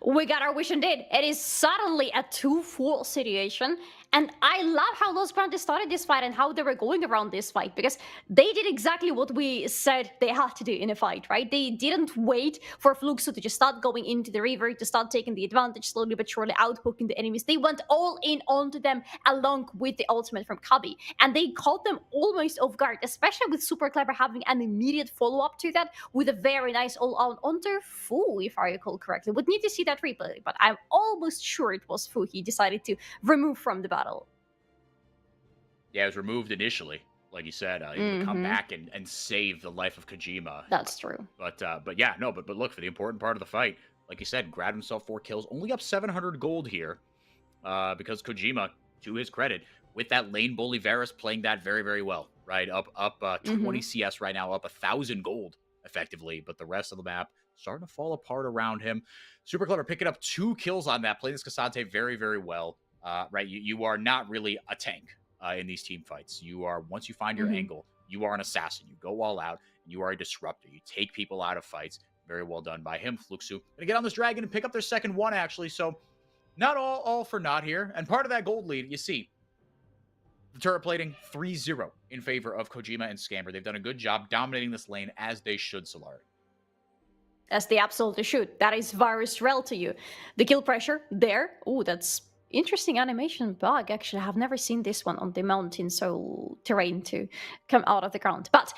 We got our wish indeed. It is suddenly a 2-4 situation. And I love how Los Grandes started this fight and how they were going around this fight, because they did exactly what we said they had to do in a fight, right? They didn't wait for Fluxo to just start going into the river, to start taking the advantage slowly but surely, outpoking the enemies. They went all in onto them along with the ultimate from Kabi. And they caught them almost off guard, especially with Super Clever having an immediate follow-up to that with a very nice all-out onto Fu, if I recall correctly. Would need to see that replay, but I'm almost sure it was Fu he decided to remove from the battle. Yeah, it was removed initially, like you said. He would come back and save the life of Kojima. That's true. But look, for the important part of the fight, like you said, grabbed himself 4 kills, only up 700 gold here, because Kojima, to his credit, with that lane bully Varus playing that very, very well, right? Up 20 CS right now, up 1,000 gold effectively, but the rest of the map starting to fall apart around him. Super Clever picking up 2 kills on that, playing this Cassante very, very well. Right, you are not really a tank in these team fights. You are, once you find your angle, you are an assassin. You go all out, You are a disruptor. You take people out of fights. Very well done by him. Fluxu gonna get on this dragon and pick up their second one, actually. So not all for naught here. And part of that gold lead, you see, the turret plating 3-0 in favor of Kojima and Scamber. They've done a good job dominating this lane as they should, Solari. As they absolutely should. That is Virus Rel to you. The kill pressure there. Oh, that's interesting animation bug. Actually, I have never seen this one on the mountain soul terrain to come out of the ground. But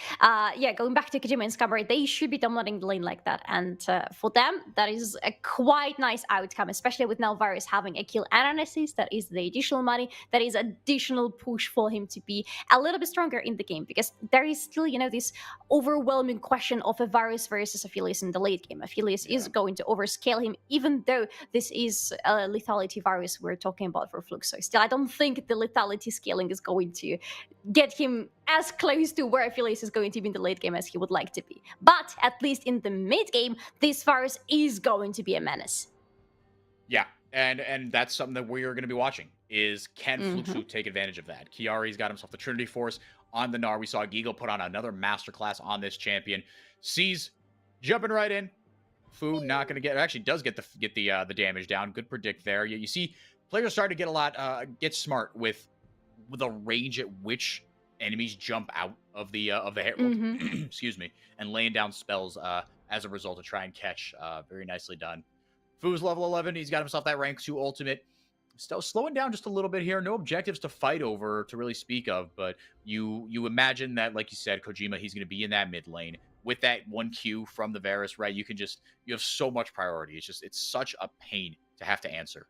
yeah, going back to Kojima and Scamber, they should be dominating the lane like that. And for them, that is a quite nice outcome, especially with now Virus having a kill and an assist. That is the additional money. That is additional push for him to be a little bit stronger in the game, because there is still, this overwhelming question of a Virus versus Aphelios in the late game. Aphelios is going to overscale him, even though this is a lethality Virus we're talking about for Fluxo. Still, I don't think the lethality scaling is going to get him as close to where Aphelios is going to be in the late game as he would like to be. But at least in the mid game, this Virus is going to be a menace. Yeah, and that's something that we are going to be watching, is can Fluxu take advantage of that? Kiari's got himself the Trinity Force on the Gnar. We saw Gigo put on another masterclass on this champion. Sees jumping right in. Fu not going to get, actually does get the damage down. Good predict there. You see players are starting to get a lot, get smart with the range at which enemies jump out of the herald, excuse me, and laying down spells as a result to try and catch. Very nicely done. Fu's level 11. He's got himself that rank 2 ultimate. Still slowing down just a little bit here. No objectives to fight over to really speak of, but you imagine that, like you said, Kojima, he's going to be in that mid lane with that 1Q from the Varus, right? You have so much priority. It's such a pain to have to answer.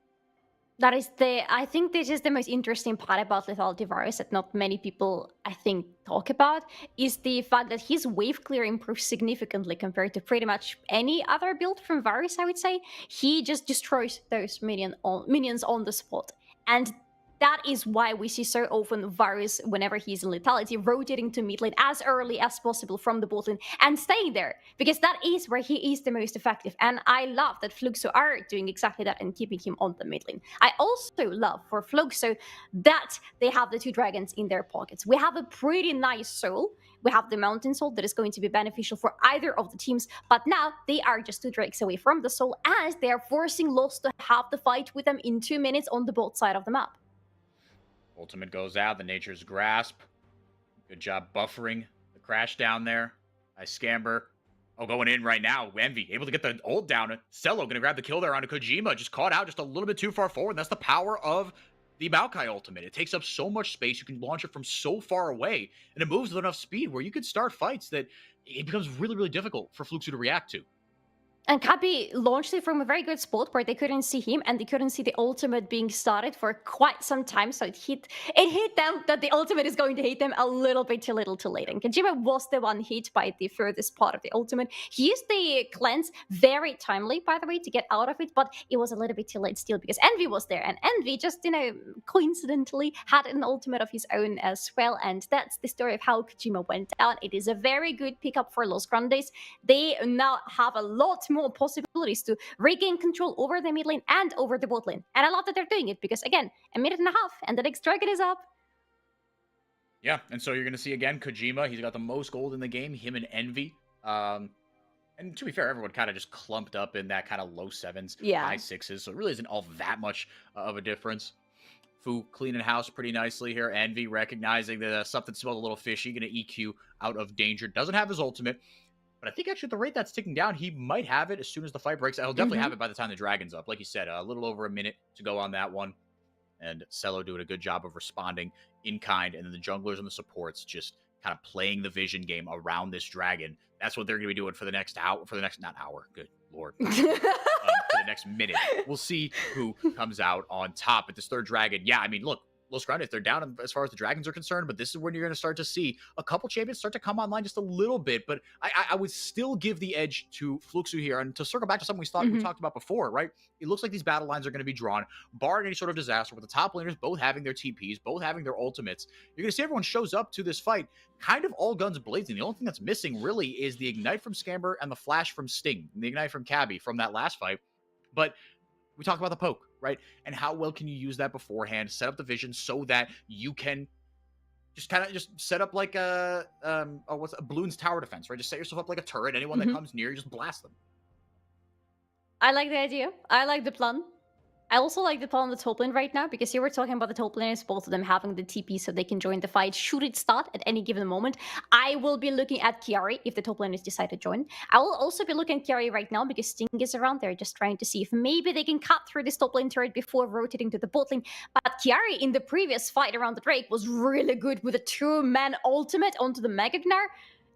I think this is the most interesting part about Lethality Virus that not many people, I think, talk about, is the fact that his wave clear improves significantly compared to pretty much any other build from Virus, I would say. He just destroys those minions on the spot. And that is why we see so often Varus, whenever he's in lethality, rotating to mid lane as early as possible from the bot lane and staying there, because that is where he is the most effective. And I love that Fluxo are doing exactly that and keeping him on the mid lane. I also love for Fluxo that they have the 2 dragons in their pockets. We have a pretty nice soul. We have the mountain soul that is going to be beneficial for either of the teams, but now they are just 2 drakes away from the soul, as they are forcing Lost to have the fight with them in 2 minutes on the bot side of the map. Ultimate goes out. The Nature's Grasp. Good job buffering the crash down there. Scamber. Oh, going in right now. Envy able to get the ult down. Cello going to grab the kill there onto Kojima. Just caught out just a little bit too far forward. That's the power of the Maokai ultimate. It takes up so much space. You can launch it from so far away, and it moves with enough speed where you could start fights that it becomes really, really difficult for Fluxu to react to. And Kabi launched it from a very good spot where they couldn't see him and they couldn't see the ultimate being started for quite some time. So it hit them that the ultimate is going to hit them a little bit too little too late. And Kojima was the one hit by the furthest part of the ultimate. He used the cleanse very timely, by the way, to get out of it, but it was a little bit too late still because Envy was there. And Envy just, coincidentally had an ultimate of his own as well. And that's the story of how Kojima went down. It is a very good pickup for Los Grandes. They now have a lot more possibilities to regain control over the mid lane and over the bot lane. And I love that they're doing it because, again, a minute and a half and the next dragon is up. Yeah, and so you're going to see, again, Kojima. He's got the most gold in the game, him and Envy. And to be fair, everyone kind of just clumped up in that kind of low 7s, high 6s. So it really isn't all that much of a difference. Fu cleaning house pretty nicely here. Envy recognizing that something smelled a little fishy. Going to EQ out of danger. Doesn't have his ultimate. But I think actually at the rate that's ticking down, he might have it as soon as the fight breaks. He'll definitely have it by the time the dragon's up. Like you said, a little over a minute to go on that one. And Cello doing a good job of responding in kind. And then the junglers and the supports just kind of playing the vision game around this dragon. That's what they're going to be doing for the next hour. Not hour. Good Lord. For the next minute. We'll see who comes out on top. But this third dragon, yeah, I mean, look. Los Grandes, they're down as far as the dragons are concerned, but this is when you're going to start to see a couple champions start to come online just a little bit. But I would still give the edge to Fluxu here. And to circle back to something we talked about before, right? It looks like these battle lines are going to be drawn, barring any sort of disaster, with the top laners both having their TPs, both having their ultimates. You're going to see everyone shows up to this fight kind of all guns blazing. The only thing that's missing really is the Ignite from Scamber and the Flash from Sting, and the Ignite from Cabby from that last fight. But we talked about the poke, right? And how well can you use that beforehand, set up the vision so that you can just kind of just set up like what's a balloons tower defense, right? Just set yourself up like a turret. Anyone that comes near, you just blast them. I like the idea. I like the plan. I also like the plan on the top lane right now, because you were talking about the top laners, both of them having the TP so they can join the fight should it start at any given moment. I will be looking at Kiari if the top laners decide to join. I will also be looking at Kiari right now because Sting is around there, just trying to see if maybe they can cut through this top lane turret before rotating to the bot lane. But Kiari in the previous fight around the Drake was really good with a 2-man ultimate onto the Mega Gnar,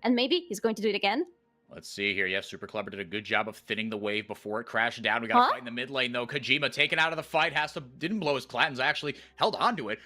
and maybe he's going to do it again. Let's see here. Yes, Super Clever did a good job of thinning the wave before it crashed down. We got to fight in the mid lane, though. Kojima taken out of the fight. Didn't blow his Clatons. Actually held onto it.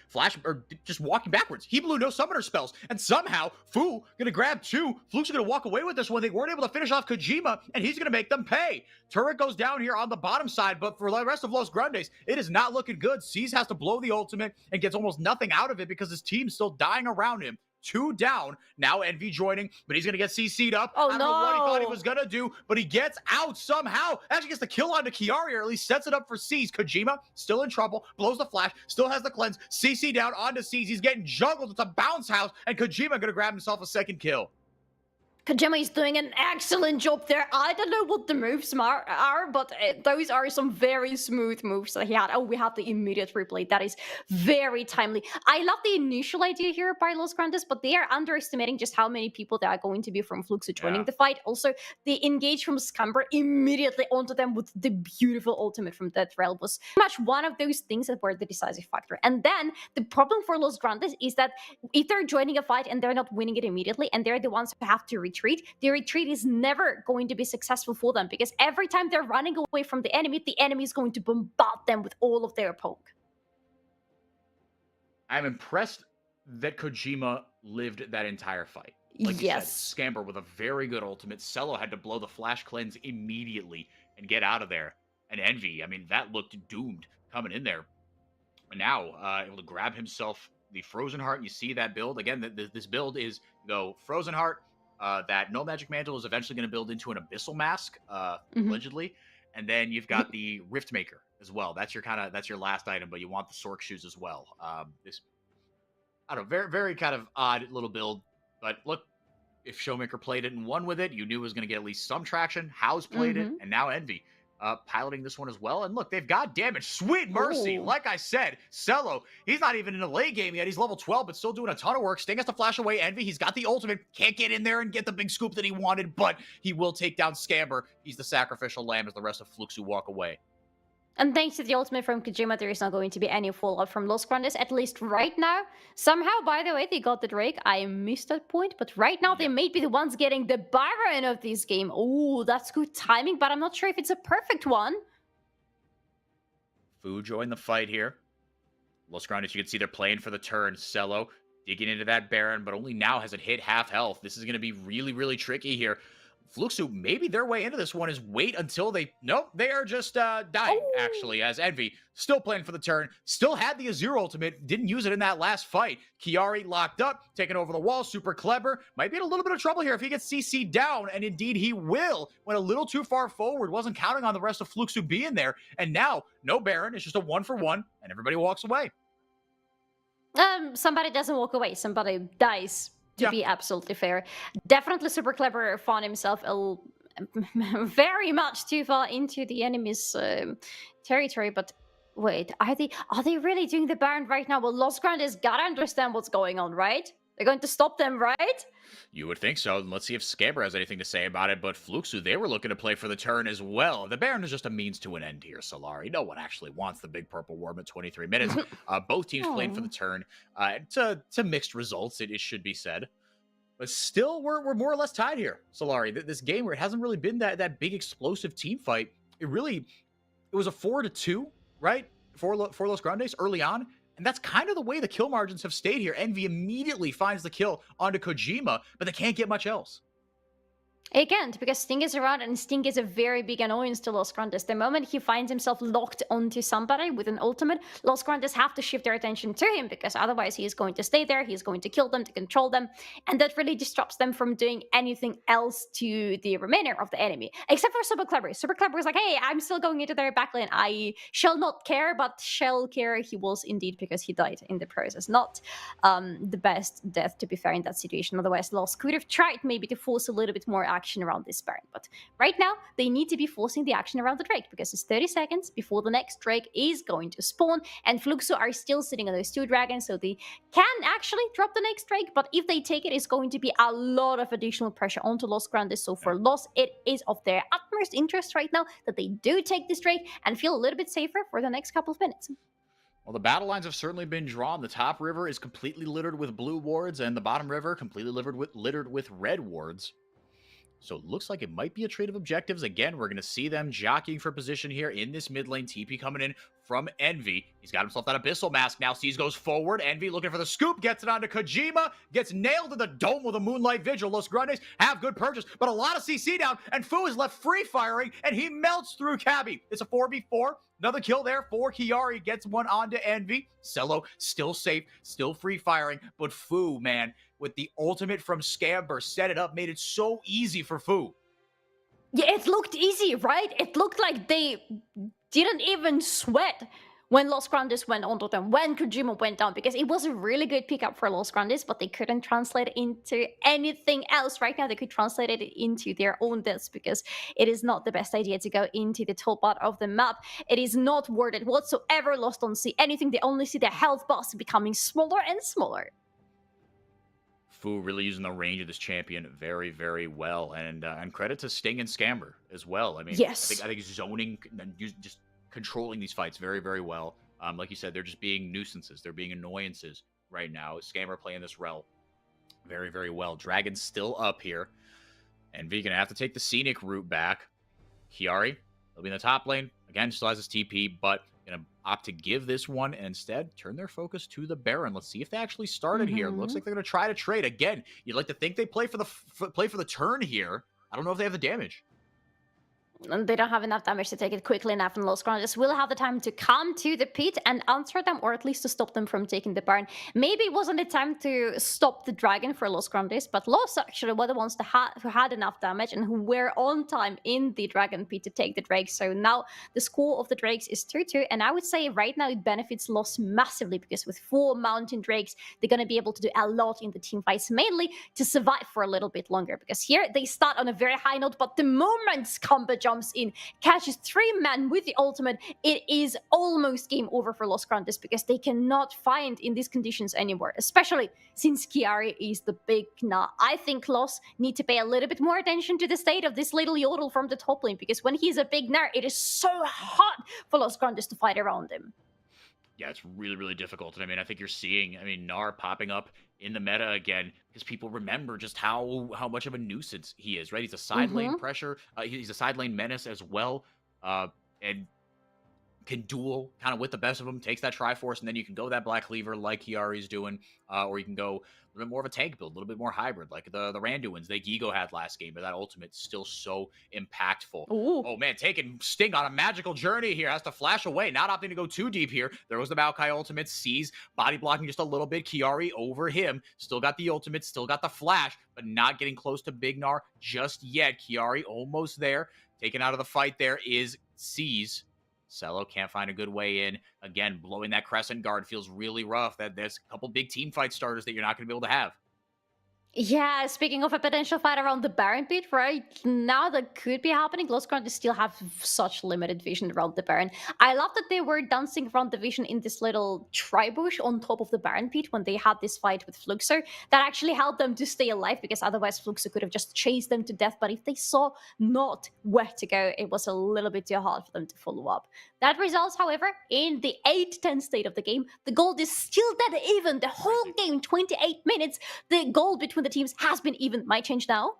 Just walking backwards. He blew no summoner spells. And somehow, Fu going to grab 2. Fluke's going to walk away with this one. They weren't able to finish off Kojima, and he's going to make them pay. Turret goes down here on the bottom side, but for the rest of Los Grandes, it is not looking good. C's has to blow the ultimate and gets almost nothing out of it because his team's still dying around him. 2 down. Now Envy joining, but he's going to get CC'd up. Oh, I don't know what he thought he was going to do, but he gets out somehow. Actually gets the kill onto Kiari, or at least sets it up for C's. Kojima still in trouble, blows the flash, still has the cleanse. CC down onto C's. He's getting juggled. It's a bounce house, and Kojima going to grab himself a second kill. Kojima is doing an excellent job there. I don't know what the moves are, but those are some very smooth moves that he had. Oh, we have the immediate replay. That is very timely. I love the initial idea here by Los Grandes, but they are underestimating just how many people there are going to be from Fluxo joining the fight. Also, the engage from Scamber immediately onto them with the beautiful ultimate from Death Realm was much one of those things that were the decisive factor. And then the problem for Los Grandes is that if they're joining a fight and they're not winning it immediately, and they're the ones who have to retreat, the retreat is never going to be successful for them, because every time they're running away from the enemy is going to bombard them with all of their poke. I'm impressed that Kojima lived that entire fight. Like you said, Scamber with a very good ultimate. Cello had to blow the flash cleanse immediately and get out of there. And Envy, I mean, that looked doomed coming in there. And now, able to grab himself the Frozen Heart. And you see that build. Again, this build is, Frozen Heart, that No Magic Mantle is eventually going to build into an Abyssal Mask, allegedly. And then you've got the Rift Maker as well. That's your last item, but you want the Sork Shoes as well. This, I don't know, very, very kind of odd little build. But look, if Showmaker played it and won with it, you knew it was going to get at least some traction. House played it, and now Envy piloting this one as well. And look, they've got damage. Sweet mercy. Like I said, Cello, he's not even in a late game yet. He's level 12, but still doing a ton of work. Sting has to flash away Envy. He's got the ultimate. Can't get in there and get the big scoop that he wanted, but he will take down Scamber. He's the sacrificial lamb as the rest of Fluxu walk away. And thanks to the ultimate from Kojima, there is not going to be any fallout from Los Grandes, at least right now. Somehow, by the way, they got the Drake. I missed that point, but right now they may be the ones getting the Baron of this game. Oh, that's good timing, but I'm not sure if it's a perfect one. Fu joined the fight here. Los Grandes, you can see they're playing for the turn. Cello digging into that Baron, but only now has it hit half health. This is going to be really, really tricky here. Fluxu, maybe their way into this one is wait until they... Nope, they are just dying, actually, as Envy still playing for the turn. Still had the Azure ultimate. Didn't use it in that last fight. Kiari locked up, taking over the wall. Super clever. Might be in a little bit of trouble here if he gets CC down, and indeed he will. Went a little too far forward. Wasn't counting on the rest of Fluxu being there. And now, no Baron. It's just a 1-for-1, and everybody walks away. Somebody doesn't walk away. Somebody dies. To be absolutely fair. Definitely Super Clever found himself very much too far into the enemy's territory, but wait, are they really doing the Baron right now? Well, Los Grandes gotta understand what's going on, right? They're going to stop them, right? You would think so. Let's see if Scamber has anything to say about it. But Fluxu, they were looking to play for the turn as well. The Baron is just a means to an end here, Solari. No one actually wants the big purple worm at 23 minutes. Both teams playing for the turn. To mixed results, it should be said. But still, we're more or less tied here, Solari. This game where it hasn't really been that big explosive team fight. It was a 4-2, right? For Los Grandes early on. And that's kind of the way the kill margins have stayed here. Envy immediately finds the kill onto Kojima, but they can't get much else. He can't because Sting is around and Sting is a very big annoyance to Los Grandes. The moment he finds himself locked onto somebody with an ultimate, Los Grandes have to shift their attention to him because otherwise he is going to stay there, he's going to kill them, to control them, and that really disrupts them from doing anything else to the remainder of the enemy. Except for Super Clever. Super Clever is like, hey, I'm still going into their backlane. I shall not care, but shall care he was indeed because he died in the process. Not the best death, to be fair, in that situation. Otherwise, Los could have tried maybe to force a little bit more action around this Baron. But right now, they need to be forcing the action around the Drake because it's 30 seconds before the next Drake is going to spawn, and Fluxo are still sitting on those 2 dragons, so they can actually drop the next Drake, but if they take it, it's going to be a lot of additional pressure onto Los Grandes. So for Los, it is of their utmost interest right now that they do take this Drake and feel a little bit safer for the next couple of minutes. Well, the battle lines have certainly been drawn. The top river is completely littered with blue wards, and the bottom river completely littered with red wards. So it looks like it might be a trade of objectives. Again, we're going to see them jockeying for position here in this mid lane. TP coming in from Envy. He's got himself that Abyssal Mask now. Sees goes forward. Envy looking for the scoop. Gets it onto Kojima. Gets nailed in the dome with a Moonlight Vigil. Los Grandes have good purchase, but a lot of CC down, and Fu is left free firing, and he melts through Cabby. It's a 4v4. Another kill there for Kiari. Gets one onto Envy. Cello still safe, still free firing, but Fu, man, with the ultimate from Scamber, set it up, made it so easy for Fu. Yeah, it looked easy, right? It looked like they didn't even sweat when Los Grandes went onto them, when Kojima went down, because it was a really good pickup for Los Grandes, but they couldn't translate it into anything else. Right now, they could translate it into their own deaths, because it is not the best idea to go into the top part of the map. It is not worth it whatsoever. Lost don't see anything. They only see their health bar becoming smaller and smaller. Fu really using the range of this champion very, very well, and credit to Sting and Scamber as well. I mean, yes. I think zoning and just controlling these fights very, very well. Like you said, they're just being nuisances. They're being annoyances right now. Scamber playing this rel very, very well. Dragon's still up here, and V gonna have to take the scenic route back. Kiari, he'll be in the top lane again. Still has his TP, but gonna opt to give this one and instead turn their focus to the Baron. Let's see if they actually started here. Looks like they're gonna try to trade again. You'd like to think they play for the turn here. I don't know if they have the damage. They don't have enough damage to take it quickly enough, and Los Grandes will have the time to come to the pit and answer them, or at least to stop them from taking the Baron. Maybe it wasn't the time to stop the Dragon for Los Grandes, but Los actually were the ones who had enough damage and who were on time in the Dragon pit to take the Drake. So now the score of the Drakes is 2-2, and I would say right now it benefits Los massively, because with 4 Mountain Drakes, they're going to be able to do a lot in the team fights, mainly to survive for a little bit longer, because here they start on a very high note, but the moment Scamber jumps in, catches 3 men with the ultimate, it is almost game over for Los Grandes, because they cannot find in these conditions anymore, especially since Kiari is the big nah. I think Los need to pay a little bit more attention to the state of this little Yodel from the top lane, because when he's a big Gnar, it is so hard for Los Grandes to fight around him. Yeah, it's really, really difficult. And I mean, I think you're seeing, Gnar popping up in the meta again, because people remember just how much of a nuisance he is, right? He's a side lane pressure. He's a side lane menace as well. And can duel kind of with the best of them, takes that Triforce, and then you can go that Black Cleaver like Kiari's doing, or you can go a little bit more of a tank build, a little bit more hybrid, like the Randuins that Gigo had last game, but that ultimate's still so impactful. Ooh. Oh man, taking Sting on a magical journey here, has to flash away, not opting to go too deep here. There was the Maokai ultimate, sees body blocking just a little bit, Kiari over him, still got the ultimate, still got the flash, but not getting close to Big Gnar just yet. Kiari almost there, taken out of the fight there is Sees. Cello can't find a good way in. Again, blowing that Crescent Guard feels really rough. That there's a couple big team fight starters that you're not going to be able to have. Yeah, speaking of a potential fight around the Baron pit, right now that could be happening. Los Grandes still have such limited vision around the Baron. I love that they were dancing around the vision in this little tribush on top of the Baron pit when they had this fight with Fluxer. That actually helped them to stay alive, because otherwise Fluxer could have just chased them to death. But if they saw not where to go, it was a little bit too hard for them to follow up. That results, however, in the 8-10 state of the game. The gold is still dead even. The whole game, 28 minutes, the gold between the teams has been even. Might change now.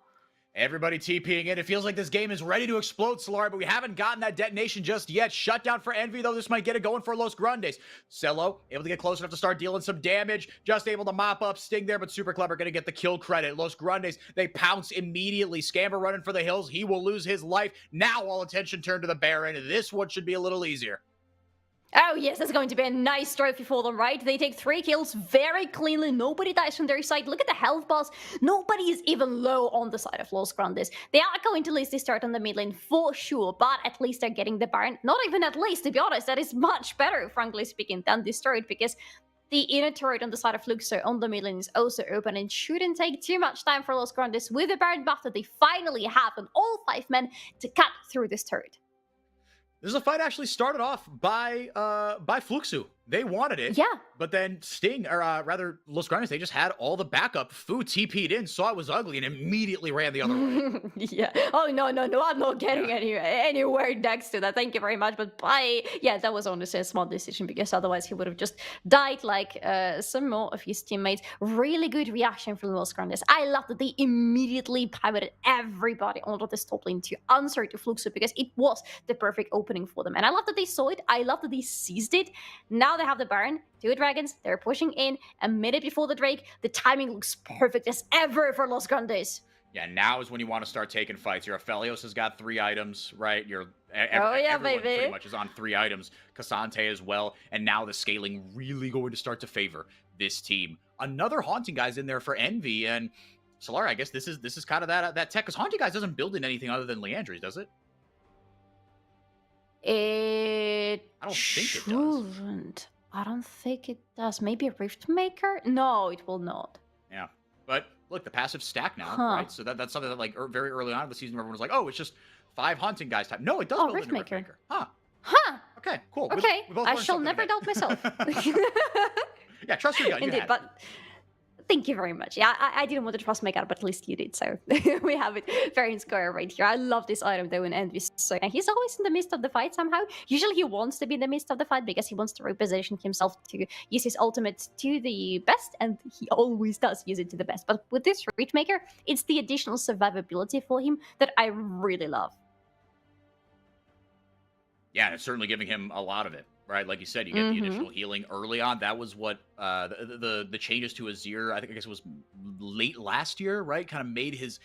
Everybody TPing in. It feels like this game is ready to explode, Solari, but we haven't gotten that detonation just yet. Shutdown for Envy, though. This might get it going for Los Grandes. Cello, able to get close enough to start dealing some damage. Just able to mop up Sting there, but super clever. Going to get the kill credit. Los Grandes, they pounce immediately. Scamber running for the hills. He will lose his life. Now all attention turned to the Baron. This one should be a little easier. Oh yes, that's going to be a nice trophy for them, right? They take 3 kills very cleanly. Nobody dies from their side. Look at the health bars. Nobody is even low on the side of Los Grandes. They are going to lose this start on the mid lane for sure, but at least they're getting the Baron. Not even at least, to be honest. That is much better, frankly speaking, than this turret, because the inner turret on the side of Luxor on the mid lane is also open and shouldn't take too much time for Los Grandes with the Baron buff that they finally have on all 5 men to cut through this turret. This is a fight actually started off by Fluxu. They wanted it. Yeah. But then Sting, or rather Los Grandes, they just had all the backup. Fu TP'd in, saw it was ugly, and immediately ran the other way. Yeah. Oh, no. I'm not getting anywhere next to that. Thank you very much. But that was honestly a smart decision, because otherwise he would have just died like some more of his teammates. Really good reaction from Los Grandes. I love that they immediately pivoted everybody onto this top lane to answer to Fluxu, because it was the perfect opening for them. And I love that they saw it. I love that they seized it. Now they have the Baron, 2 dragons, they're pushing in a minute before the Drake. The timing looks perfect as ever for Los Grandes. Yeah, now is when you want to start taking fights. Your Aphelios has got 3 items, right? Everyone baby. pretty much is on 3 items. Cassante as well. And now the scaling really going to start to favor this team. Another Haunting Guys in there for Envy. And Solari, I guess this is kind of that tech. Because Haunting Guys doesn't build in anything other than Leandries, does it? I don't think it does. I don't think it does. Maybe a Rift Maker? No, it will not. Yeah. But look, the passive stack now, right? So that's something that very early on in the season, everyone was like, oh, it's just 5 Haunting Guys type. No, it does build Rift into Rift Maker. Maker. Huh. Okay, cool. Okay, We both I learned shall something never today. doubt myself. Yeah, trust your gut. You Indeed, had it. but thank you very much. Yeah, I didn't want to trust my gut, but at least you did. So we have it fair and square right here. I love this item though, and Envy. So and he's always in the midst of the fight somehow. Usually he wants to be in the midst of the fight because he wants to reposition himself to use his ultimate to the best, and he always does use it to the best. But with this Reach Maker, it's the additional survivability for him that I really love. Yeah, and it's certainly giving him a lot of it. Right, like you said, you get the additional healing early on. That was what the changes to Azir, I guess it was late last year, right? Kind of made his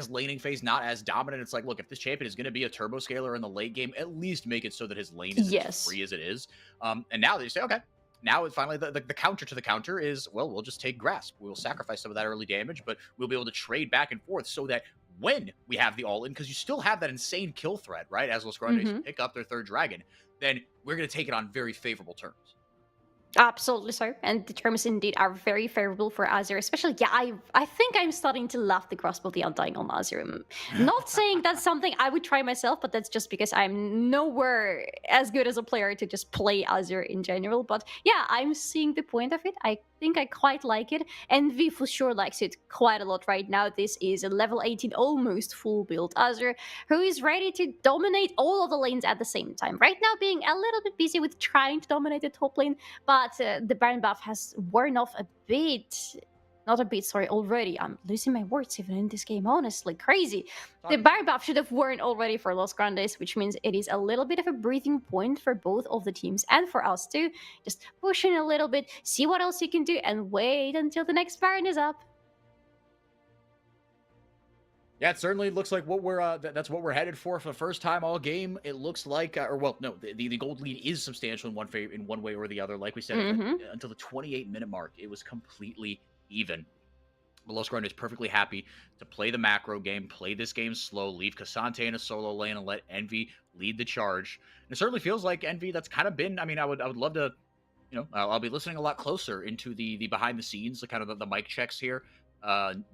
laning phase not as dominant. It's like, look, if this champion is going to be a turbo scaler in the late game, at least make it so that his lane is as free as it is. And now they say, okay, now finally the counter to the counter is, well, we'll just take Grasp. We'll sacrifice some of that early damage, but we'll be able to trade back and forth so that when we have the all-in, because you still have that insane kill threat, right? As Los Grandes pick up their 3rd dragon, then we're going to take it on very favorable terms. Absolutely so, and the terms indeed are very favorable for Azir, especially, I think I'm starting to love the Grasp of the Undying on Azir. Not saying that's something I would try myself, but that's just because I'm nowhere as good as a player to just play Azir in general, but yeah, I'm seeing the point of it. I think I quite like it, and V for sure likes it quite a lot right now. This is a level 18, almost full build Azir, who is ready to dominate all of the lanes at the same time. Right now being a little bit busy with trying to dominate the top lane, but the Baron buff has worn off a bit. Not a bit, sorry, already. I'm losing my words even in this game, honestly. Crazy. The Baron buff should have worn already for Los Grandes, which means it is a little bit of a breathing point for both of the teams and for us too. Just push in a little bit, see what else you can do, and wait until the next Baron is up. Yeah, it certainly looks like what we're that's what we're headed for the first time all game. It looks like, the gold lead is substantial in one way or the other. Like we said, until the 28-minute mark, it was completely even. But Los Grandes is perfectly happy to play the macro game, play this game slow, leave Cassante in a solo lane, and let Envy lead the charge. And it certainly feels like Envy. That's kind of been. I mean, I would love to. I'll be listening a lot closer into the behind the scenes, the kind of the mic checks here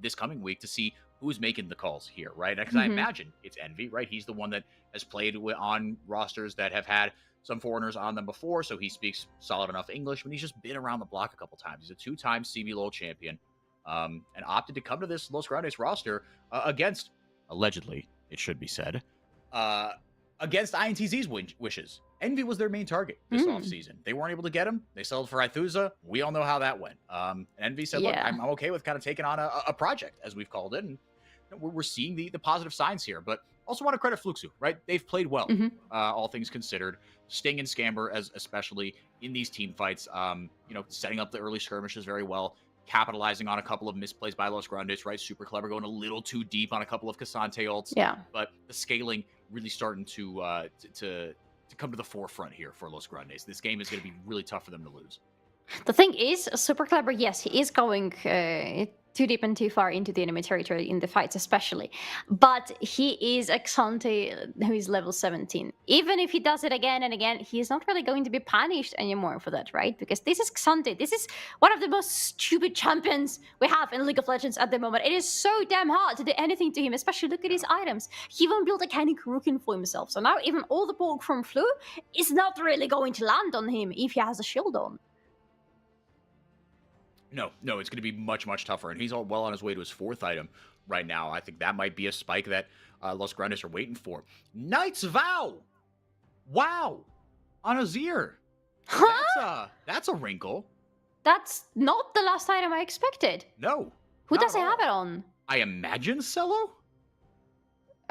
this coming week to see who's making the calls here, right? Because I imagine it's Envy, right? He's the one that has played on rosters that have had some foreigners on them before, so he speaks solid enough English, but he's just been around the block a couple times. He's a 2-time CBLOL champion, and opted to come to this Los Grandes roster against, allegedly, it should be said, against INTZ's wishes. Envy was their main target this offseason. They weren't able to get him. They settled for Ithuza. We all know how that went. And Envy said, look, I'm okay with kind of taking on a project, as we've called it, and we're seeing the positive signs here. But also want to credit Fluxu, right? They've played well, all things considered. Sting and Scamber, especially in these team fights, setting up the early skirmishes very well, capitalizing on a couple of misplays by Los Grandes, right? Super clever, going a little too deep on a couple of Cassante ults. Yeah. But the scaling really starting to come to the forefront here for Los Grandes. This game is going to be really tough for them to lose. The thing is, Super Clever, yes, he is going too deep and too far into the enemy territory in the fights especially. But he is a Xante who is level 17. Even if he does it again and again, he is not really going to be punished anymore for that, right? Because this is Xante. This is one of the most stupid champions we have in League of Legends at the moment. It is so damn hard to do anything to him, especially look at his items. He even built a Canny Kurukin for himself. So now even all the bulk from Flu is not really going to land on him if he has a shield on. No, it's going to be much, much tougher. And he's all well on his way to his 4th item right now. I think that might be a spike that Los Grandes are waiting for. Knight's Vow! Wow! On Azir. Huh? That's a wrinkle. That's not the last item I expected. No. Who does he have it on? I imagine Cello?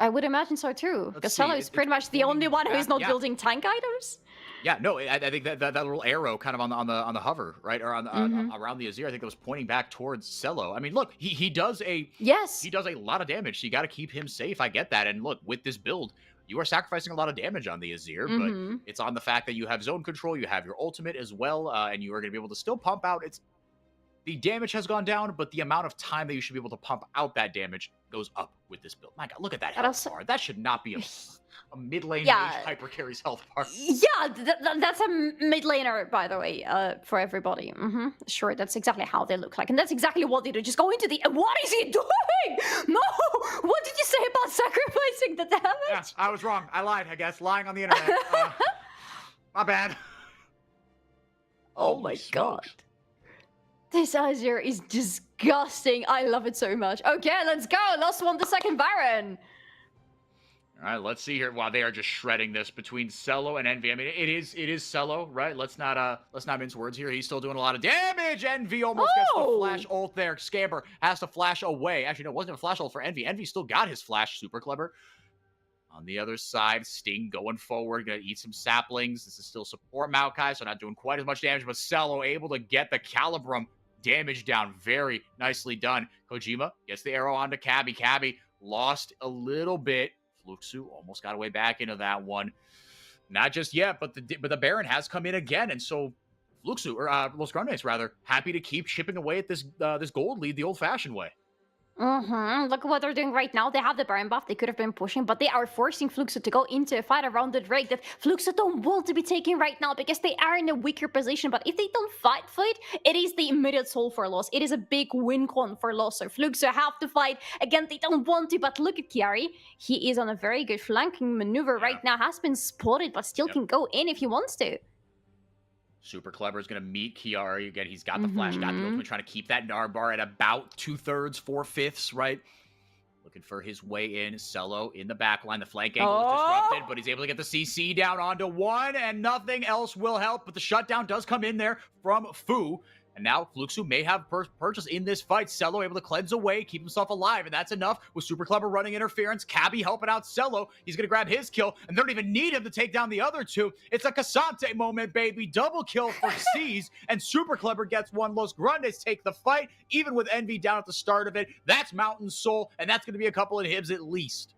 I would imagine so too. Because Cello is pretty much the only one who is not building tank items. Yeah, no, I think that little arrow kind of on the hover, right, or on around the Azir, I think that was pointing back towards Cello. I mean, look, he does a lot of damage. So you got to keep him safe. I get that. And look, with this build, you are sacrificing a lot of damage on the Azir, but it's on the fact that you have zone control, you have your ultimate as well, and you are going to be able to still pump out. The damage has gone down, but the amount of time that you should be able to pump out that damage goes up with this build. My God, look at that health bar. That should not be a mid lane mage hyper carries health bar. Yeah, that's a mid laner, by the way, for everybody. Sure, that's exactly how they look like. And that's exactly what they do. Just go into the... What is he doing? No! What did you say about sacrificing the damage? Yeah, I was wrong. I lied, I guess. Lying on the internet. My bad. Oh my God. This Azir is disgusting. I love it so much. Okay, let's go. Lost one the second Baron. All right, let's see here. Wow, they are just shredding this between Cello and Envy. I mean, it is Cello, right? Let's not mince words here. He's still doing a lot of damage. Envy almost gets the flash ult there. Scamber has to flash away. Actually, no, it wasn't a flash ult for Envy. Envy still got his flash. Super clever. On the other side, Sting going forward, gonna eat some saplings. This is still support Maokai, so not doing quite as much damage, but Cello able to get the Calibrum damage down. Very nicely done. Kojima gets the arrow onto Cabby. Cabby lost a little bit. Fluxu almost got away back into that one. Not just yet, but the Baron has come in again, and so Fluxu, or Los Grandes rather, happy to keep chipping away at this gold lead the old-fashioned way. Look at what they're doing right now. They have the Baron buff. They could have been pushing, but they are forcing Fluxu to go into a fight around the Drake that Fluxu don't want to be taking right now because they are in a weaker position. But if they don't fight for it, it is the immediate soul for loss. It is a big win con for loss. So Fluxu have to fight. Again, they don't want to, but look at Chiari. He is on a very good flanking maneuver right now. Has been spotted, but still can go in if he wants to. Super clever is going to meet Chiari. Again, he's got the flash, got the ultimate, trying to keep that Gnar bar at about 2/3, 4/5, right? Looking for his way in. Cello in the back line. The flank angle is disrupted, but he's able to get the CC down onto one, and nothing else will help. But the shutdown does come in there from Fu. And now Fluxu may have purchase in this fight. Cello able to cleanse away, keep himself alive, and that's enough with Super Clever running interference. Cabby helping out Cello. He's going to grab his kill, and they don't even need him to take down the other two. It's a Cassante moment, baby. Double kill for C's, and Super Clever gets one. Los Grandes take the fight, even with Envy down at the start of it. That's Mountain Soul, and that's going to be a couple of hibs at least.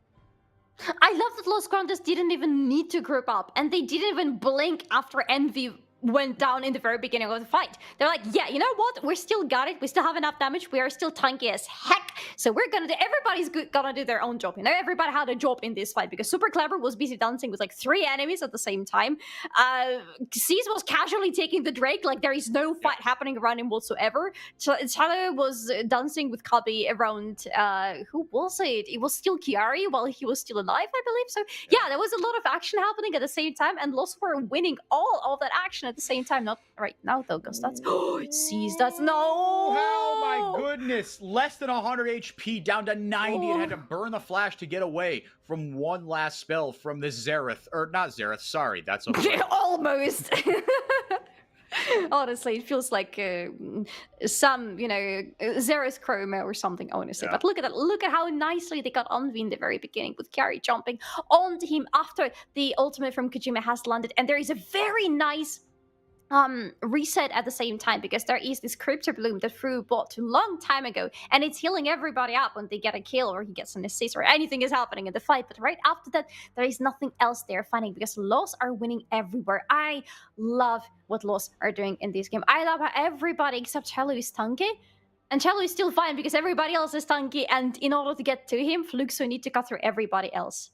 I love that Los Grandes didn't even need to group up, and they didn't even blink after Envy went down in the very beginning of the fight. They're like, yeah, you know what? We still got it. We still have enough damage. We are still tanky as heck. So we're gonna do, everybody's gonna do their own job. You know, everybody had a job in this fight because Super Clever was busy dancing with like 3 enemies at the same time. Cease was casually taking the Drake, like there is no fight happening around him whatsoever. Chalo was dancing with Kabi around, who was it? It was still Chiari while he was still alive, I believe. So yeah, there was a lot of action happening at the same time, and Lost were winning all of that action at the same time. Not right now though, because that's Cease. That's no. Oh my goodness! Less than 100 HP, down to 90, and had to burn the flash to get away from one last spell from this Xerath, or not Xerath. Sorry, that's okay. Almost. Honestly, it feels like some, Zero's chroma or something, honestly. Yeah. But look at that. Look at how nicely they got Envy in the very beginning with Kiari jumping onto him after the ultimate from Kojima has landed. And there is a very nice reset at the same time, because there is this crypto bloom that Fru bought a long time ago, and it's healing everybody up when they get a kill or he gets an assist or anything is happening in the fight. But right after that, there is nothing else they're finding, because Lost are winning everywhere. I love what Lost are doing in this game. I love how everybody except Cello is tanky. And Cello is still fine because everybody else is tanky, and in order to get to him, Fluxo need to cut through everybody else.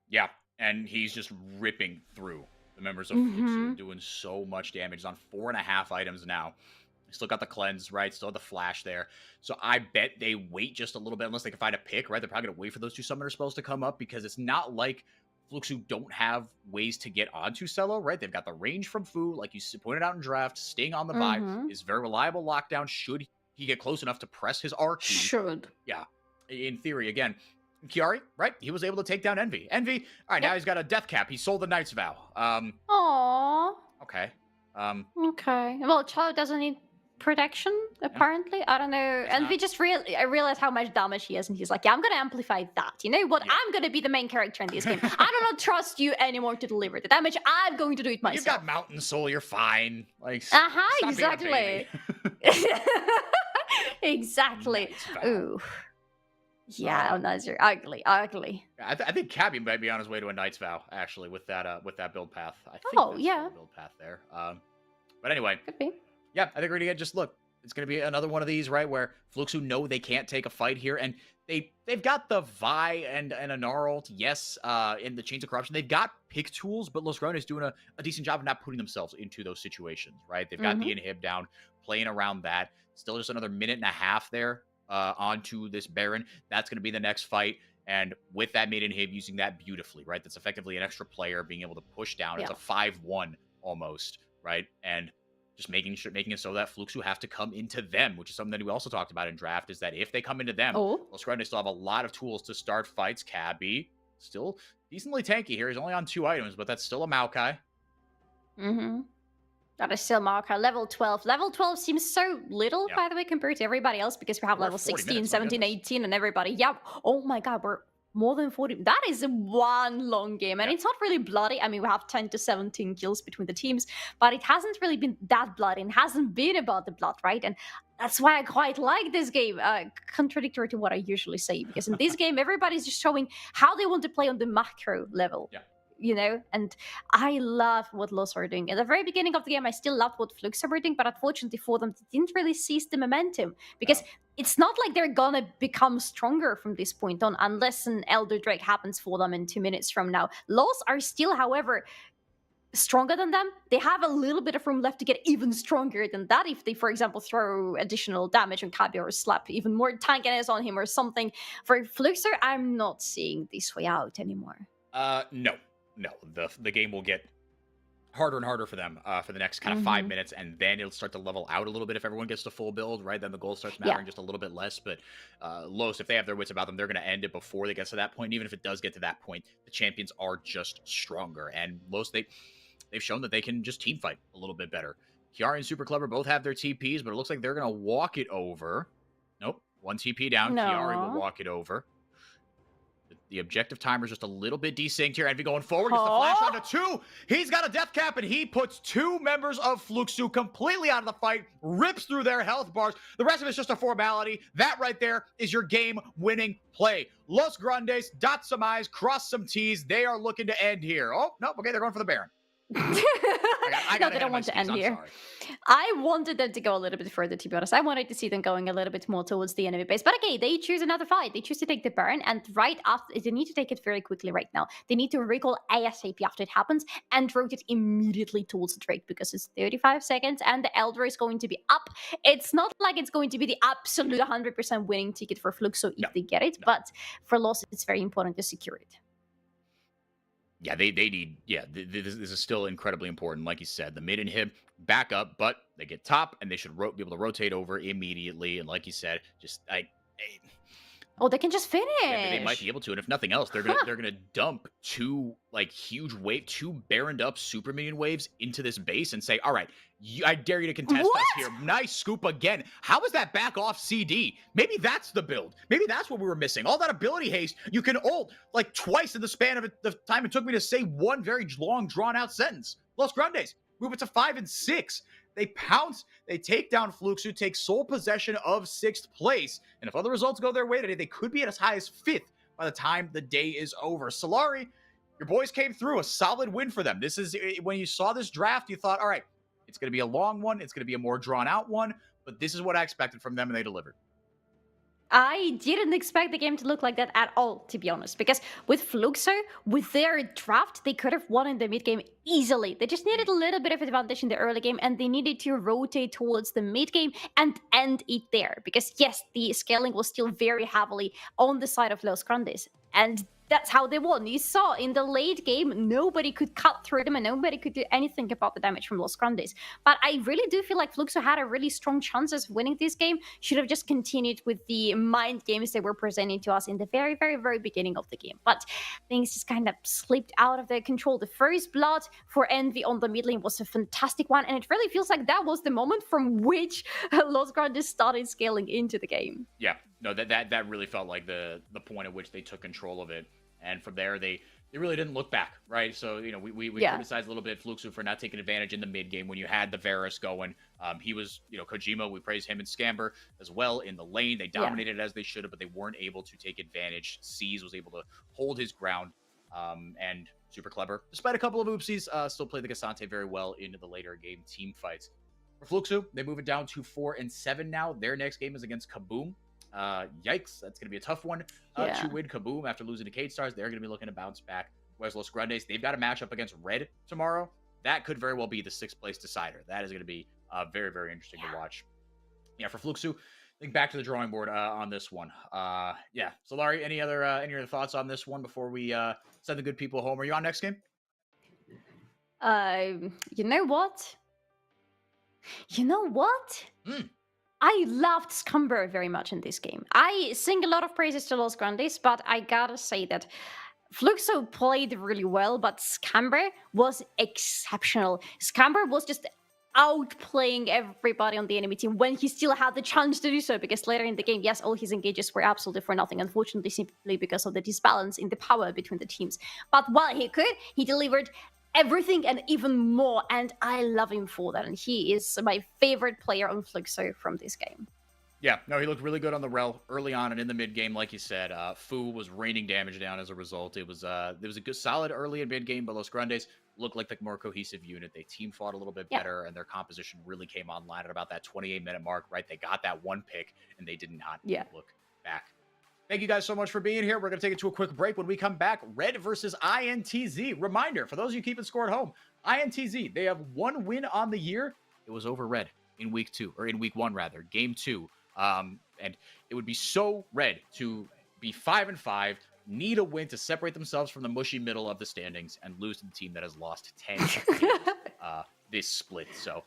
Yeah, and he's just ripping through the members of Fluxo, doing so much damage. He's on 4.5 items now. Still got the cleanse, right? Still have the flash there. So I bet they wait just a little bit unless they can find a pick, right? They're probably going to wait for those 2 summoner spells to come up, because it's not like Fluxo don't have ways to get onto Cello, right? They've got the range from Fu, like you pointed out in draft. Sting on the vibe is very reliable lockdown should he get close enough to press his R key. Should. Yeah, in theory. Again, Kiari, right? He was able to take down Envy. Envy, all right, now he's got a death cap. He sold the Knight's Vow. Aww. Okay. Okay. Well, Child doesn't need protection, apparently. I don't know. And we just I realized how much damage he has, and he's like, yeah, I'm gonna amplify that. You know what? Yeah. I'm gonna be the main character in this game. I do not trust you anymore to deliver the damage. I'm going to do it myself. You've got Mountain Soul, you're fine. Like, exactly. Exactly. Ooh. Yeah, that's ugly. I think Cabby might be on his way to a Knight's Vow, actually, with that build path. I think that's the build path there. But anyway, could be. Yeah, I think we're gonna get it's gonna be another one of these, right, where Fluxo know they can't take a fight here, and they've got the Vi and a Gnarled, yes, in the Chains of Corruption. They've got pick tools, but Los Grandes doing a decent job of not putting themselves into those situations, right? They've got the inhib down, playing around that. Still just another 1.5 minutes there onto this Baron. That's gonna be the next fight. And with that mid inhib, using that beautifully, right? That's effectively an extra player being able to push down. It's a 5-1 almost, right? And just making it so that Fluxo have to come into them, which is something that we also talked about in draft, is that if they come into them, Los Grandes still have a lot of tools to start fights. Cabby, still decently tanky here. He's only on 2 items, but that's still a Maokai. That is still Maokai. Level 12. Level 12 seems so little, by the way, compared to everybody else, because we have level 16, minutes, 17, 18, and everybody. Yeah. Oh my god, we're more than 40. That is one long game, and it's not really bloody. I mean, we have 10 to 17 kills between the teams, but it hasn't really been that bloody, and hasn't been about the blood, right? And that's why I quite like this game, contradictory to what I usually say, because in this game, everybody's just showing how they want to play on the macro level. Yeah. And I love what Los are doing. At the very beginning of the game, I still loved what Fluxo were doing, but unfortunately for them, they didn't really seize the momentum, because it's not like they're gonna become stronger from this point on, unless an Elder Drake happens for them in 2 minutes from now. Los are still, however, stronger than them. They have a little bit of room left to get even stronger than that if they, for example, throw additional damage on Kabi or slap even more tankiness on him or something. For Fluxo, I'm not seeing this way out anymore. No, the game will get harder and harder for them for the next kind of 5 minutes, and then it'll start to level out a little bit if everyone gets to full build, right? Then the goal starts mattering just a little bit less. But Los, if they have their wits about them, they're going to end it before they get to that point. And even if it does get to that point, the champions are just stronger. And Los, they've shown that they can just team fight a little bit better. Kiari and Super Clever both have their TPs, but it looks like they're going to walk it over. Nope, 1 TP down. No. Kiari will walk it over. The objective timer is just a little bit desynced here. Envy going forward, gets the flash onto 2. He's got a death cap, and he puts 2 members of Fluxo completely out of the fight, rips through their health bars. The rest of it's just a formality. That right there is your game-winning play. Los Grandes, dot some I's, cross some T's. They are looking to end here. Oh, no, okay, they're going for the Baron. I got no, they don't want to end here. Sorry. I wanted them to go a little bit further, to be honest. I wanted to see them going a little bit more towards the enemy base. But okay, they choose another fight. They choose to take the Baron, and right after, they need to take it very quickly right now. They need to recall ASAP after it happens and rotate immediately towards the Drake, because it's 35 seconds and the Elder is going to be up. It's not like it's going to be the absolute 100% winning ticket for Fluxo if they get it, but for Los, it's very important to secure it. Yeah, they need, this is still incredibly important. Like you said, the mid inhib back up, but they get top, and they should be able to rotate over immediately. And like you said, just Oh, they can just finish. Yeah, they might be able to, and if nothing else, they're gonna dump two like huge wave, two baroned up super minion waves into this base and say, "All right, I dare you to contest us here." Nice scoop again. How is that back off CD? Maybe that's the build. Maybe that's what we were missing. All that ability haste, you can ult like twice in the span of the time it took me to say one very long, drawn out sentence. Los Grandes move it to 5 and 6. They pounce, they take down Flukes, who takes sole possession of 6th place. And if other results go their way today, they could be at as high as 5th by the time the day is over. Solari, your boys came through. A solid win for them. This is, when you saw this draft, you thought, all right, it's going to be a long one. It's going to be a more drawn out one. But this is what I expected from them, and they delivered. I didn't expect the game to look like that at all, to be honest, because with Fluxo, with their draft, they could have won in the mid game easily. They just needed a little bit of advantage in the early game, and they needed to rotate towards the mid game and end it there. Because yes, the scaling was still very heavily on the side of Los Grandes, and that's how they won. You saw in the late game, nobody could cut through them and nobody could do anything about the damage from Los Grandes. But I really do feel like Fluxo had a really strong chances of winning this game. Should have just continued with the mind games they were presenting to us in the very, very, very beginning of the game. But things just kind of slipped out of their control. The first blood for Envy on the mid lane was a fantastic one. And it really feels like that was the moment from which Los Grandes started scaling into the game. Yeah, no, that really felt like the point at which they took control of it. And from there, they really didn't look back, right? So, we criticized a little bit Fluxo for not taking advantage in the mid game when you had the Varus going. He was, Kojima, we praise him and Scamber as well in the lane. They dominated as they should have, but they weren't able to take advantage. Seas was able to hold his ground and super clever. Despite a couple of oopsies, still played the Cassante very well into the later game team fights. For Fluxo, they move it down to 4 and 7 now. Their next game is against Kaboom. Yikes, that's going to be a tough one to win. Kaboom, after losing to Kate Stars, they're going to be looking to bounce back. Whereas Los Grandes, they've got a matchup against Red tomorrow. That could very well be the 6th place decider. That is going to be very, very interesting to watch. Yeah, for Fluxo, I think back to the drawing board on this one. Yeah, Solari, any other thoughts on this one before we send the good people home? Are you on next game? You know what? I loved Scumber very much in this game. I sing a lot of praises to Los Grandes, but I gotta say that Fluxo played really well, but Scamber was exceptional. Scamber was just outplaying everybody on the enemy team when he still had the chance to do so, because later in the game, yes, all his engages were absolutely for nothing, unfortunately, simply because of the disbalance in the power between the teams. But while he could, he delivered everything and even more, and I love him for that, and he is my favorite player on Fluxo from this game. Yeah, no, he looked really good on the rel early on and in the mid game, like you said. Fu was raining damage down as a result. It was a good solid early and mid game, but Los Grandes looked like the more cohesive unit. They team fought a little bit better, and their composition really came online at about that 28-minute mark, right? They got that one pick, and they did not look back. Thank you guys so much for being here. We're going to take it to a quick break. When we come back, Red versus INTZ. Reminder, for those of you keeping score at home, INTZ, they have one win on the year. It was over Red in week 1, game 2. And it would be so Red to be 5 and 5, need a win to separate themselves from the mushy middle of the standings, and lose to the team that has lost 10 games this split. So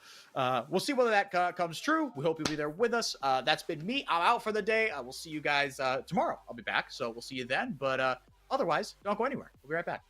we'll see whether that comes true. We hope you'll be there with us. That's been me. I'm out for the day. We'll see you guys tomorrow. I'll be back, so we'll see you then. But otherwise, don't go anywhere. We'll be right back.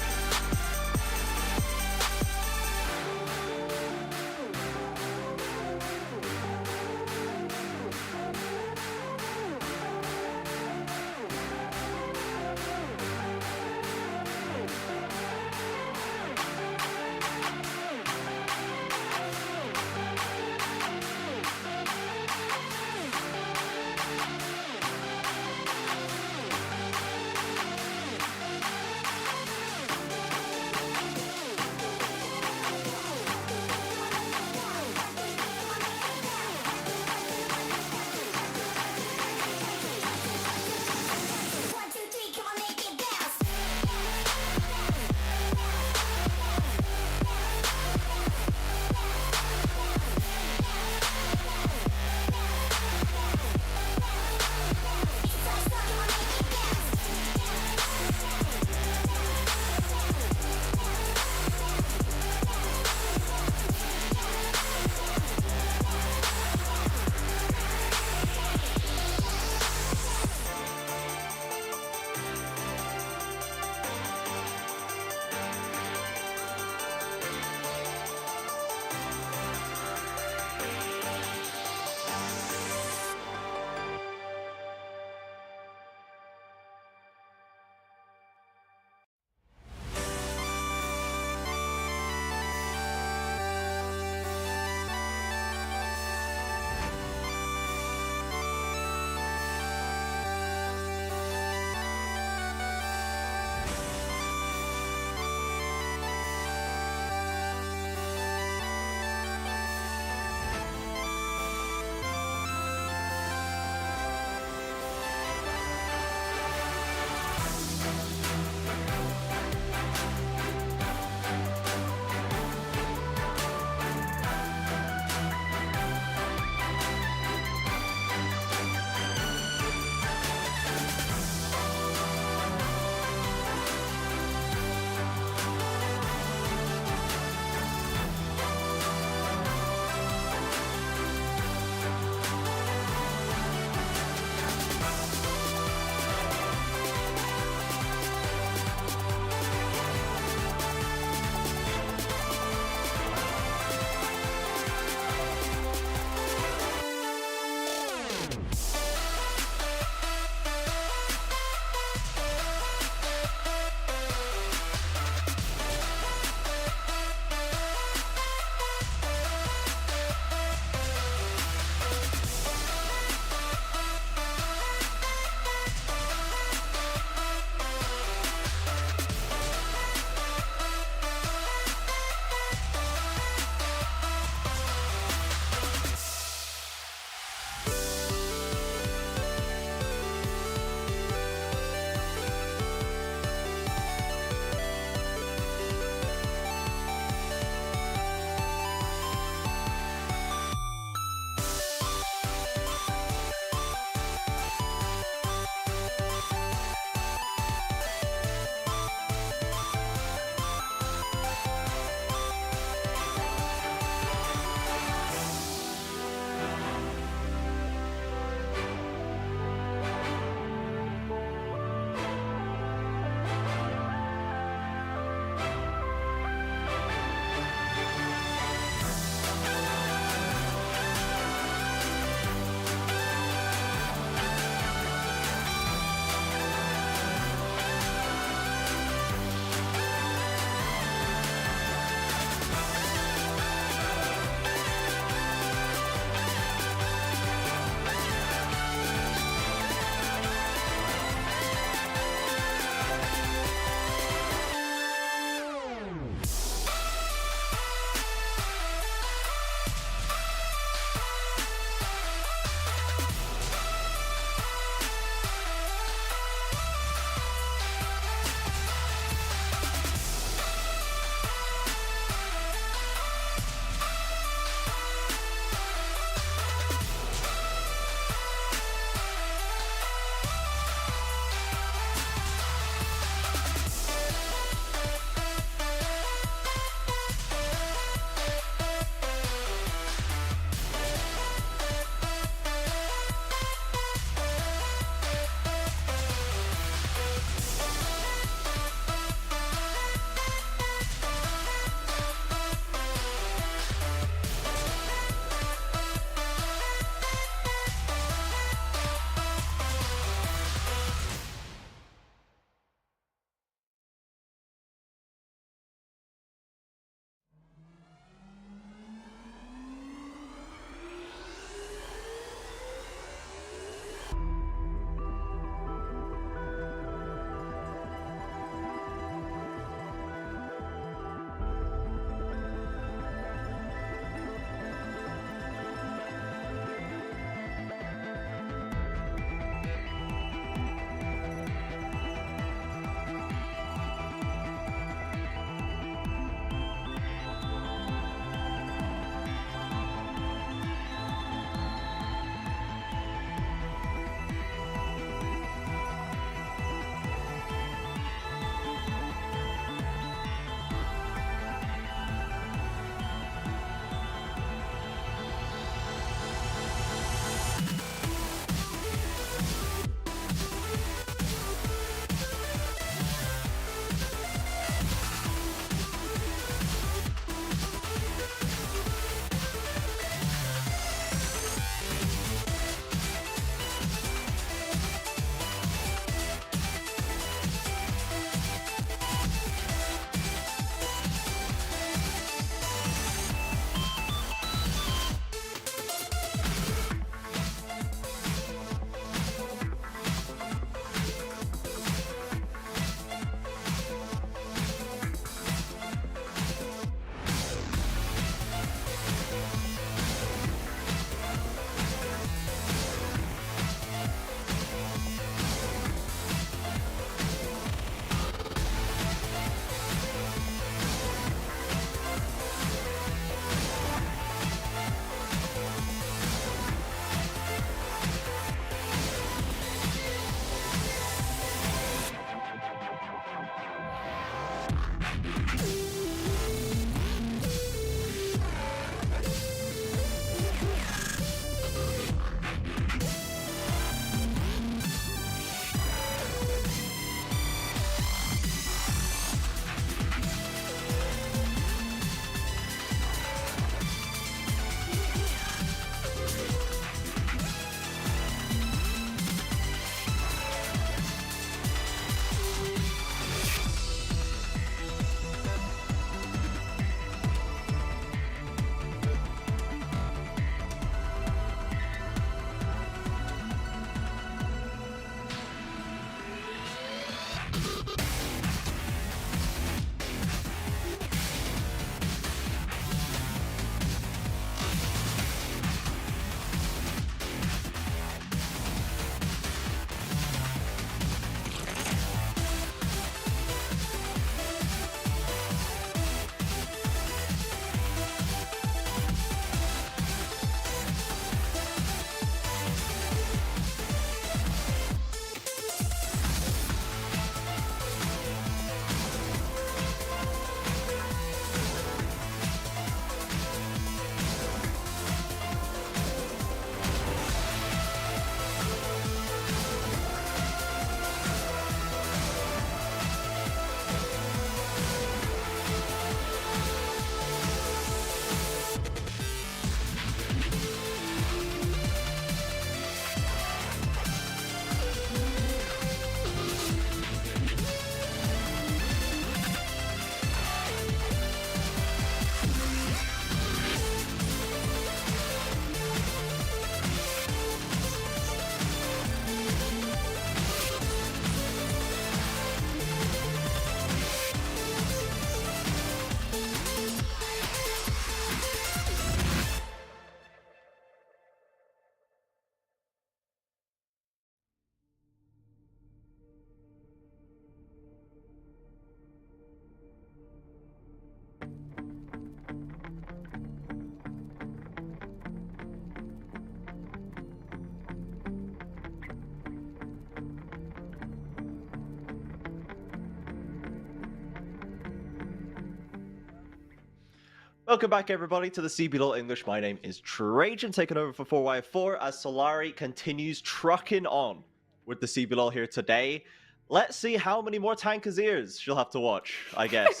Welcome back, everybody, to the CBLOL English. My name is Trajan, taking over for 4y4 as Solari continues trucking on with the CBLOL here today. Let's see how many more Tankaziers she'll have to watch, I guess,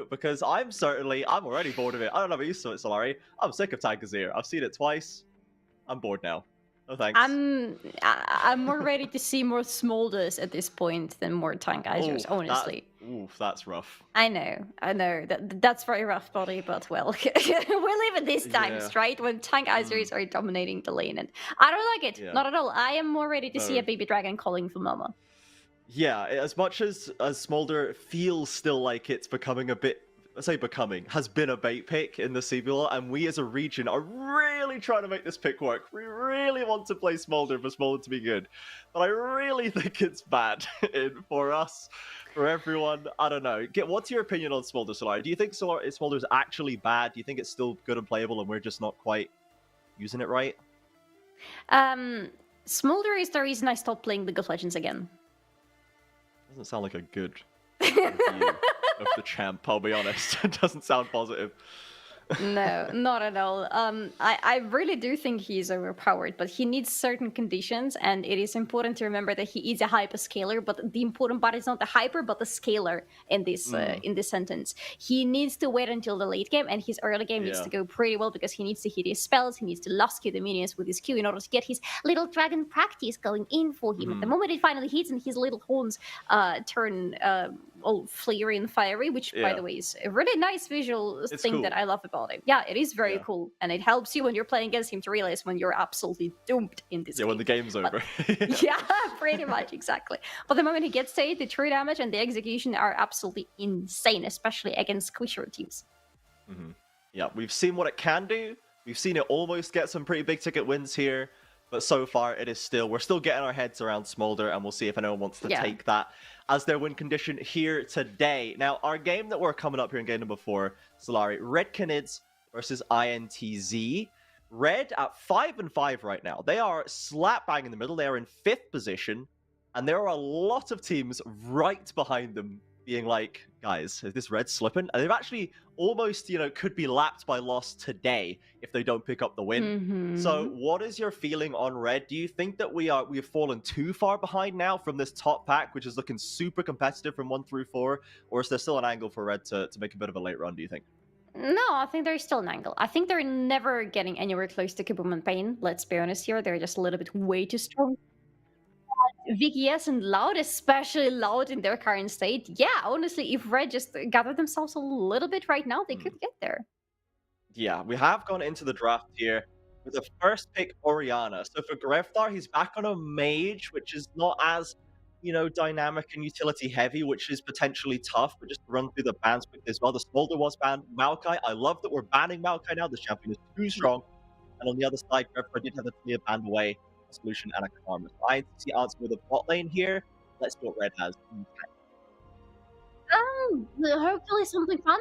because I'm already bored of it. I don't know about you, Solari. I'm sick of Tankazier. I've seen it twice. I'm bored now. No thanks. I'm more ready to see more Smolders at this point than more Tankizers, honestly. That's rough. I know. That's very rough, buddy, but well, we live in these times, right? When Tankizers are dominating the lane, and I don't like it. Not at all. I am more ready to see a baby dragon calling for mama. Yeah, as much as Smolder feels still like it's becoming a bit, has been a bait pick in the CBLOL, and we as a region are really trying to make this pick work. We really want to play Smolder for Smolder to be good, but I really think it's bad for us, for everyone. I don't know. What's your opinion on Smolder, Solari? Do you think Smolder is actually bad? Do you think it's still good and playable and we're just not quite using it right? Smolder is the reason I stopped playing League of Legends again. Doesn't sound like a good review of the champ, I'll be honest. It doesn't sound positive. No, not at all. I really do think he's overpowered, but he needs certain conditions, and it is important to remember that he is a hyperscaler. But the important part is not the hyper, but the scaler in this sentence. He needs to wait until the late game, and his early game needs to go pretty well because he needs to hit his spells. He needs to last Q the minions with his Q in order to get his little dragon practice going in for him. At the moment it finally hits, and his little horns turn all fiery and fiery, which by the way is a really nice visual thing that I love about it. Yeah, it is very cool, and it helps you when you're playing against him to realize when you're absolutely doomed in this game. When the game's over. Yeah, pretty much, exactly. But the moment he gets to it, the true damage and the execution are absolutely insane, especially against squisher teams. Yeah, we've seen what it can do. We've seen it almost get some pretty big ticket wins here, but so far we're still getting our heads around Smolder, and we'll see if anyone wants to take that as their win condition here today. Now, our game that we're coming up here in game number 4, Solari, Red Canids versus INTZ. Red at 5-5 right now. They are slap bang in the middle. They are in 5th position, and there are a lot of teams right behind them being like, guys, is this Red slipping? And they've actually almost, could be lapped by loss today if they don't pick up the win. So what is your feeling on Red? Do you think that we have fallen too far behind now from this top pack, which is looking super competitive from 1 through 4? Or is there still an angle for Red to make a bit of a late run, do you think? No, I think there's still an angle. I think they're never getting anywhere close to Kaboom and Pain. Let's be honest here. They're just a little bit way too strong. VGS and Loud, especially Loud in their current state. Yeah, honestly, if Red just gathered themselves a little bit right now, they could get there. Yeah, we have gone into the draft here with the first pick, Orianna. So for Grevthar, he's back on a mage, which is not as, dynamic and utility heavy, which is potentially tough, but just to run through the bans quickly as well. The Smolder was banned. Maokai, I love that we're banning Maokai now. The champion is too strong. And on the other side, Grevthar did have the clear banned away. Solution and a Karma. So I see answer with a bot lane here. Let's see what Red has. Hopefully something fun.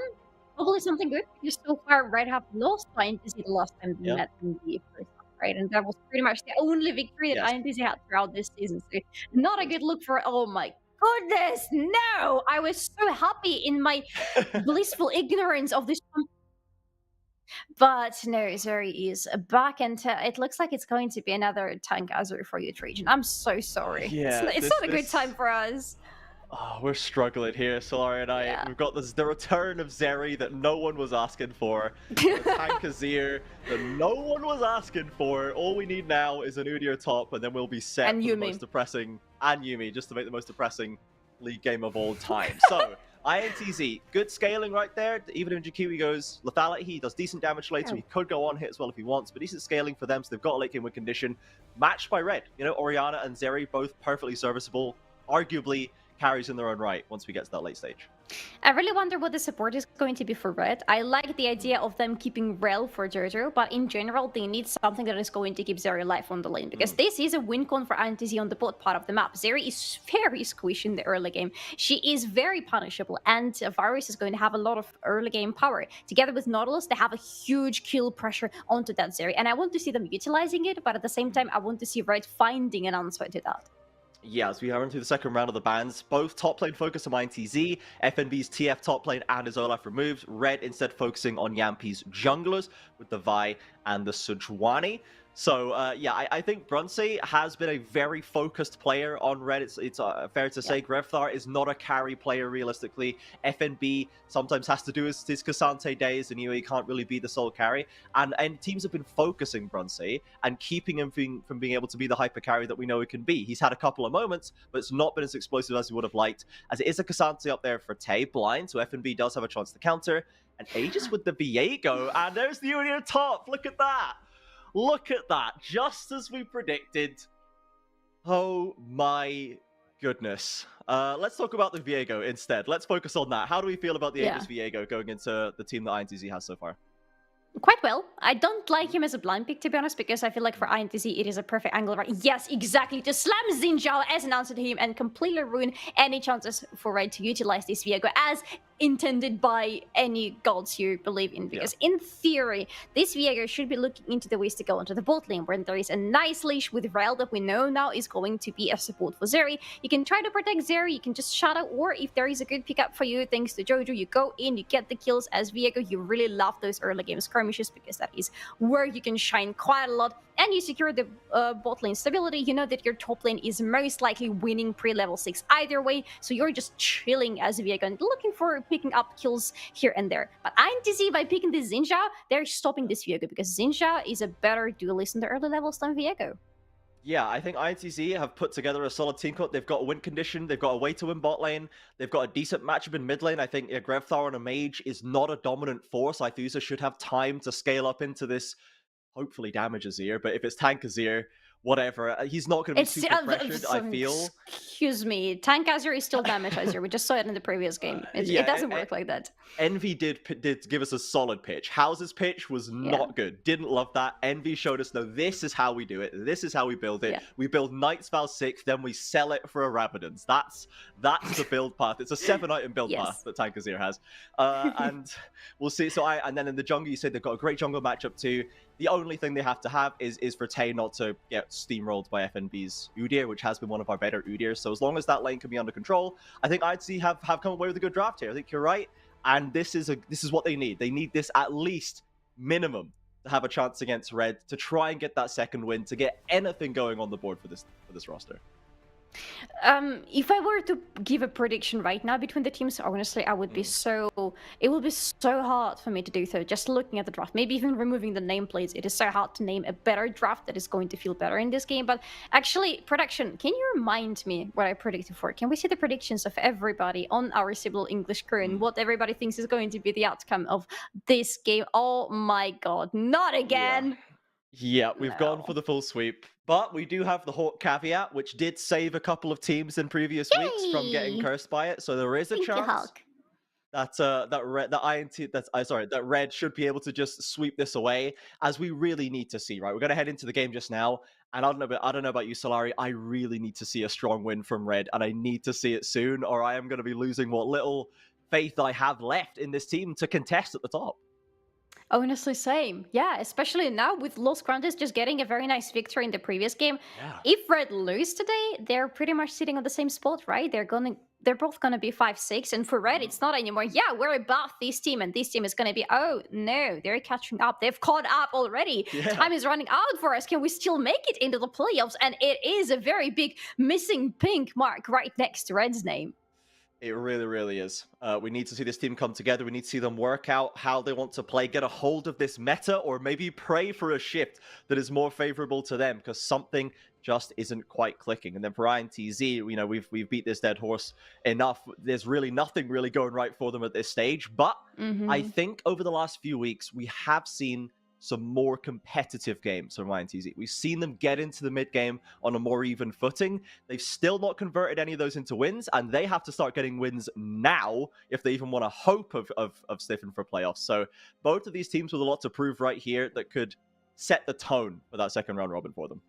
Hopefully something good. Because so far Red have lost to INTZ the last time they met in the first half, right? And that was pretty much the only victory that INTZ had throughout this season. So not a good look for, oh my goodness, no! I was so happy in my blissful ignorance of this. But no, Zeri is back, and it looks like it's going to be another tank Azure for you, Trajan. I'm so sorry. Yeah, it's not a good time for us. Oh, we're struggling here, Solari and I. Yeah. We've got the return of Zeri that no one was asking for. The tank Azir that no one was asking for. All we need now is an Udyr top, and then we'll be set and for Yuumi. The most depressing, and Yuumi, just to make the most depressing league game of all time. So, INTZ, good scaling right there. Even when Jakiwi goes lethality, he does decent damage late, so he could go on hit as well if he wants, but decent scaling for them, so they've got a late game win condition. Matched by Red. Orianna and Zeri, both perfectly serviceable, arguably carries in their own right once we get to that late stage. I really wonder what the support is going to be for Red. I like the idea of them keeping Rel for Jojo, but in general, they need something that is going to keep Zeri alive on the lane, because this is a win con for INTZ on the bot part of the map. Zeri is very squishy in the early game. She is very punishable, and Varus is going to have a lot of early game power. Together with Nautilus, they have a huge kill pressure onto that Zeri, and I want to see them utilizing it, but at the same time, I want to see Red finding an answer to that. Yeah, as we are into the second round of the bans, both top lane focus on INTZ, FNB's TF top lane and his Olaf removed, Red instead focusing on Yampi's junglers with the Vi and the Sejuani. So, yeah, I think Brunsey has been a very focused player on Red. It's fair to say Grevthar is not a carry player realistically. FNB sometimes has to do his Cassante days, and he can't really be the sole carry. And teams have been focusing Brunsey and keeping him from being able to be the hyper carry that we know he can be. He's had a couple of moments, but it's not been as explosive as he would have liked, as it is a Cassante up there for Tay blind, so FNB does have a chance to counter. And Aegis with the Viego, and there's the Unir top. Look at that. Look at that, just as we predicted. Oh my goodness. Let's talk about the Viego instead. Let's focus on that. How do we feel about the Aegis Viego going into the team that INTZ has so far? Quite well. I don't like him as a blind pick, to be honest, because I feel like for INTZ it is a perfect angle, right? Yes, exactly, to slam Xin Zhao as an answer to him and completely ruin any chances for Red to utilize this Viego as intended by any gods you believe in. Because in theory, this Viego should be looking into the ways to go into the bot lane, where there is a nice leash with Rel that we know now is going to be a support for Zeri. You can try to protect Zeri, you can just shadow, or if there is a good pickup for you, thanks to Jojo, you go in, you get the kills as Viego. You really love those early game skirmishes because that is where you can shine quite a lot, and you secure the bot lane stability. You know that your top lane is most likely winning pre-level 6 either way, so you're just chilling as Viego and looking for picking up kills here and there. But INTZ, by picking this Xin Zhao, they're stopping this Viego because Xin Zhao is a better duelist in the early levels than Viego. Yeah, I think INTZ have put together a solid team cut. They've got a win condition. They've got a way to win bot lane. They've got a decent matchup in mid lane. I think Grevthar on a mage is not a dominant force. Ithusa should have time to scale up into this, hopefully damage Azir. But if it's tank Azir, whatever, he's not going to be super pressured, I feel. Excuse me, tank Azir is still damage Azir. We just saw it in the previous game. It doesn't work like that. Envy did give us a solid pitch. House's pitch was not good. Didn't love that. Envy showed us, no, this is how we do it. This is how we build it. We build Knight's Vow 6, then we sell it for a Rabadon's. That's the build path. It's a 7-item build path that Tank Azir has. And we'll see. And then in the jungle, you said they've got a great jungle matchup too. The only thing they have to have is for Tay not to get steamrolled by FNB's Udyr, which has been one of our better Udyrs. So as long as that lane can be under control, I think INTZ have come away with a good draft here. I think you're right. And this is what they need. They need this at least minimum to have a chance against Red, to try and get that second win, to get anything going on the board for this roster. If I were to give a prediction right now between the teams, honestly, I would be it would be so hard for me to do so, just looking at the draft. Maybe even removing the nameplates, it is so hard to name a better draft that is going to feel better in this game. But actually, production, can you remind me what I predicted for? Can we see the predictions of everybody on our CBLOL English crew and what everybody thinks is going to be the outcome of this game? Oh my god, not again! Yeah, we've gone for the full sweep. But we do have the Hawk caveat, which did save a couple of teams in previous weeks from getting cursed by it. So there is a chance that Red should be able to just sweep this away, as we really need to see, right? We're going to head into the game just now, and I don't know about you, Solari. I really need to see a strong win from Red, and I need to see it soon, or I am going to be losing what little faith I have left in this team to contest at the top. Honestly, same. Yeah, especially now with Los Grandes just getting a very nice victory in the previous game. Yeah. If Red lose today, they're pretty much sitting on the same spot, right? They're both gonna be 5-6, and for Red, it's not anymore. Yeah, we're above this team, and this team is gonna be. Oh no, they're catching up. They've caught up already. Yeah. Time is running out for us. Can we still make it into the playoffs? And it is a very big missing pink mark right next to Red's name. It really, really is. We need to see this team come together. We need to see them work out how they want to play, get a hold of this meta, or maybe pray for a shift that is more favorable to them, because something just isn't quite clicking. And then for INTZ, you know, we've beat this dead horse enough. There's really nothing really going right for them at this stage. But I think over the last few weeks, we have seen some more competitive games from INTZ. We've seen them get into the mid game on a more even footing. They've still not converted any of those into wins, and they have to start getting wins now if they even want a hope of sniffing for playoffs. So both of these teams with a lot to prove right here that could set the tone for that second round robin for them.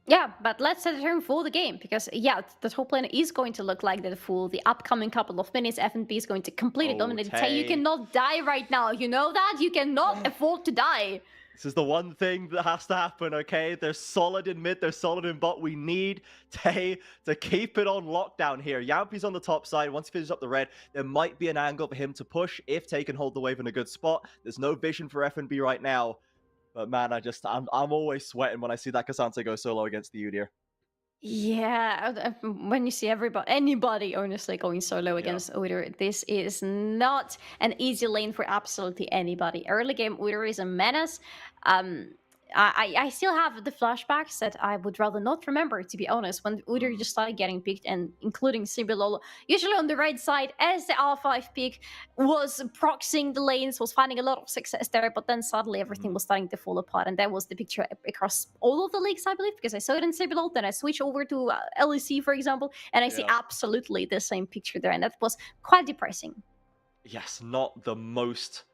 Yeah, but let's set the tone for the game, because the top lane is going to look like that for the upcoming couple of minutes. FNB is going to completely dominate. Tay, you cannot die right now. You know that? You cannot afford to die. This is the one thing that has to happen, okay? They're solid in mid, they're solid in bot. We need Tay to keep it on lockdown here. Yampi's on the top side. Once he finishes up the red, there might be an angle for him to push if Tay can hold the wave in a good spot. There's no vision for FNB right now. But man, I'm always sweating when I see that Cassante go solo against the Udyr. Yeah, when you see anybody honestly going solo against Udyr, this is not an easy lane for absolutely anybody. Early game, Udyr is a menace. I still have the flashbacks that I would rather not remember, to be honest, when Udyr just started getting picked, and including CBLOL, usually on the right side, as the R5 pick, was proxying the lanes, was finding a lot of success there, but then suddenly everything was starting to fall apart, and that was the picture across all of the leagues, I believe, because I saw it in CBLOL, then I switched over to LEC, for example, and I see absolutely the same picture there, and that was quite depressing. Yes, not the most...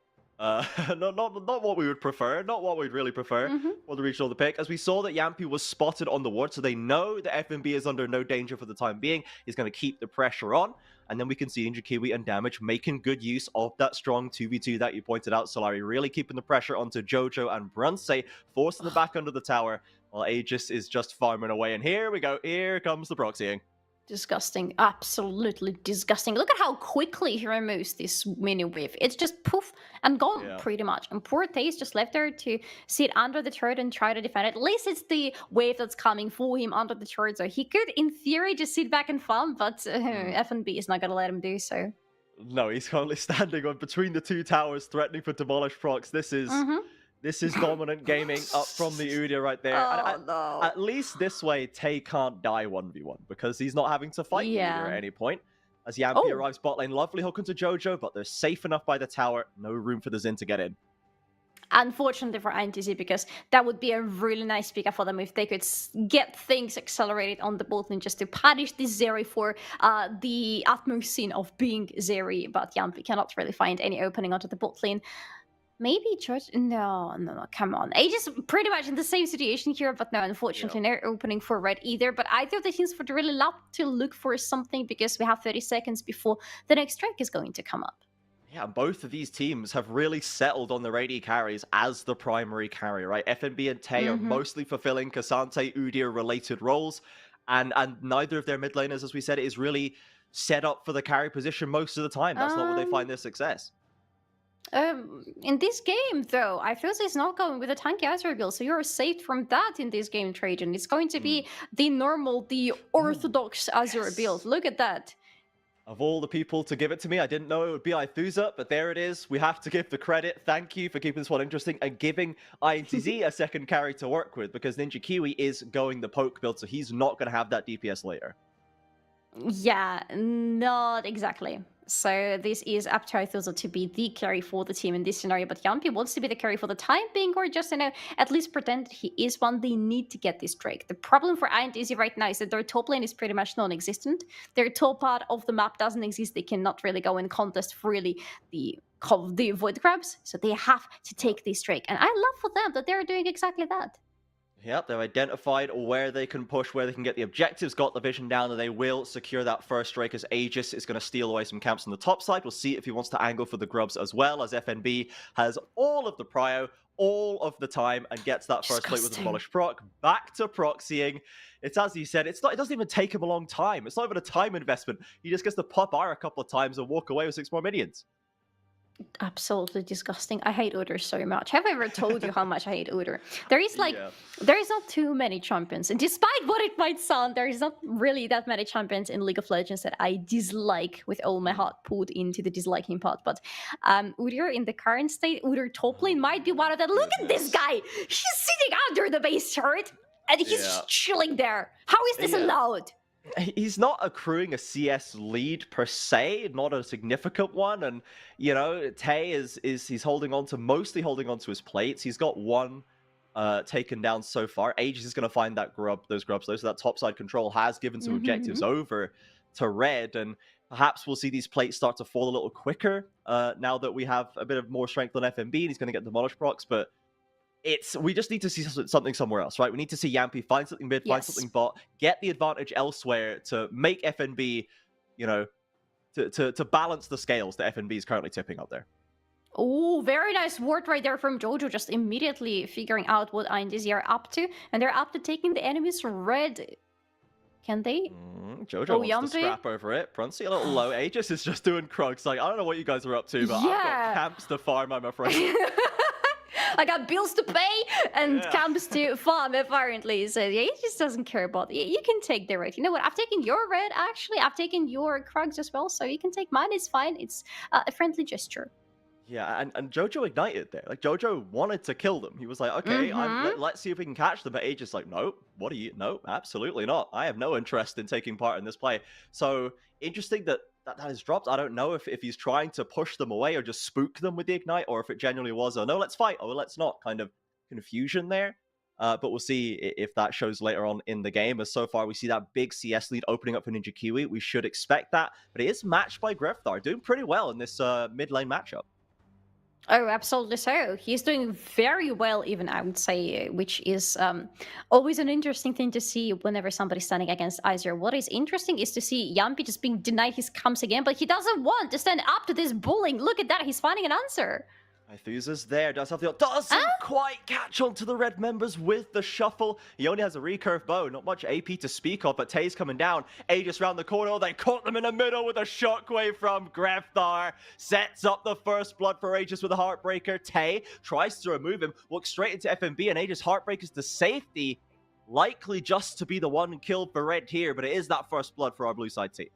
not what we would prefer, not what we'd really prefer for the regional the pick, as we saw that Yampi was spotted on the ward, so they know that FNB is under no danger for the time being. He's going to keep the pressure on, and then we can see Ninja Kiwi and Damage making good use of that strong 2v2 that you pointed out, Solari, really keeping the pressure onto Jojo and Brunse, forcing them back under the tower, while Aegis is just farming away, and here we go, here comes the proxying. Disgusting, absolutely disgusting. Look at how quickly he removes this mini wave. It's just poof and gone, pretty much. And poor Taze just left there to sit under the turret and try to defend it. At least it's the wave that's coming for him under the turret, so he could, in theory, just sit back and farm, but FNB is not going to let him do so. No, he's currently standing on between the two towers, threatening for Demolish Procs. This is dominant gaming up from the Udyr right there. No. At least this way, Tay can't die 1v1 because he's not having to fight Udyr at any point. As Yampi arrives bot lane, lovely hook into Jojo, but they're safe enough by the tower. No room for the Xin to get in. Unfortunately for INTZ, because that would be a really nice pickup for them if they could get things accelerated on the bot lane just to punish this Zeri for the utmost sin of being Zeri. But Yampi cannot really find any opening onto the bot lane. Maybe George? No, come on. Aegis pretty much in the same situation here, but no, unfortunately, no opening for red either. But either of the teams would really love to look for something because we have 30 seconds before the next strike is going to come up. Yeah, both of these teams have really settled on their AD carries as the primary carry, right? FNB and Tay are mostly fulfilling Cassante, Udyr related roles, and neither of their mid laners, as we said, is really set up for the carry position most of the time. That's not where they find their success. In this game, though, I feel it's not going with a tanky Azure build, so you're saved from that in this game, Trajan. It's going to be the normal, the orthodox Azure build. Look at that. Of all the people to give it to me, I didn't know it would be Ithuza, but there it is. We have to give the credit. Thank you for keeping this one interesting and giving INTZ a second carry to work with, because Ninja Kiwi is going the poke build, so he's not going to have that DPS later. Yeah, not exactly. So this is up to Ithuza to be the carry for the team in this scenario, but Yampi wants to be the carry for the time being, or just, at least pretend he is one. They need to get this Drake. The problem for INTZ right now is that their top lane is pretty much non-existent. Their top part of the map doesn't exist. They cannot really go and contest freely the void grabs, so they have to take this Drake. And I love for them that they're doing exactly that. Yep, they've identified where they can push, where they can get the objectives, got the vision down, and they will secure that first strike as Aegis is going to steal away some camps on the top side. We'll see if he wants to angle for the grubs as well, as FNB has all of the prio, all of the time, and gets that first plate with the Demolish Proc. Back to proxying. It's as he said, it doesn't even take him a long time. It's not even a time investment. He just gets to pop R a couple of times and walk away with 6 more minions. Absolutely disgusting. I hate Udyr so much. Have I ever told you how much I hate Udyr? There is there is not too many champions, and despite what it might sound, there is not really that many champions in League of Legends that I dislike with all my heart put into the disliking part. But Udyr in the current state, Udyr top lane might be one of them. Look at this guy! He's sitting under the base turret, and he's just chilling there. How is this allowed? He's not accruing a CS lead per se, not a significant one, and Tay he's mostly holding on to his plates. He's got one taken down so far. Aegis is going to find those grubs though, so that topside control has given some objectives over to red, and perhaps we'll see these plates start to fall a little quicker now that we have a bit of more strength on FNB, and he's going to get Demolish procs, but we just need to see something somewhere else, right? We need to see Yampi find something mid, find something bot, get the advantage elsewhere to make FNB, to balance the scales that FNB is currently tipping up there. Oh, very nice word right there from Jojo, just immediately figuring out what INTZ are up to. And they're up to taking the enemy's red. Can they? Jojo wants Yumpy. to scrap over it. Brunsey a little low. Aegis is just doing Krugs. Like, I don't know what you guys are up to, but I've got camps to farm, I'm afraid. I got bills to pay and camps to farm, apparently. So yeah, he just doesn't care about it. You can take the red. You know what? I've taken your red, actually. I've taken your Krugs as well, so you can take mine. It's fine. It's a friendly gesture. Yeah, and Jojo ignited there. Like, Jojo wanted to kill them. He was like, okay, let's see if we can catch them. But Aegis like, no, what are you? No, absolutely not. I have no interest in taking part in this play. So, interesting that is dropped. I don't know if he's trying to push them away or just spook them with the ignite, or if it genuinely was, oh, no, let's fight, oh, let's not, kind of confusion there. But we'll see if that shows later on in the game. As so far, we see that big CS lead opening up for Ninja Kiwi. We should expect that. But he is matched by Grefthar, doing pretty well in this mid lane matchup. Oh, absolutely so. He's doing very well, even, I would say, which is always an interesting thing to see whenever somebody's standing against Izir. What is interesting is to see Yumpy just being denied his comms again, but he doesn't want to stand up to this bullying. Look at that, he's finding an answer. Ithusa's there, doesn't quite catch on to the red members with the shuffle. He only has a recurve bow, not much AP to speak of, but Tay's coming down. Aegis round the corner, they caught them in the middle with a shockwave from Grefthar. Sets up the first blood for Aegis with a Heartbreaker. Tay tries to remove him, walks straight into FMB, and Aegis Heartbreakers to safety. Likely just to be the one killed for red here, but it is that first blood for our blue side team.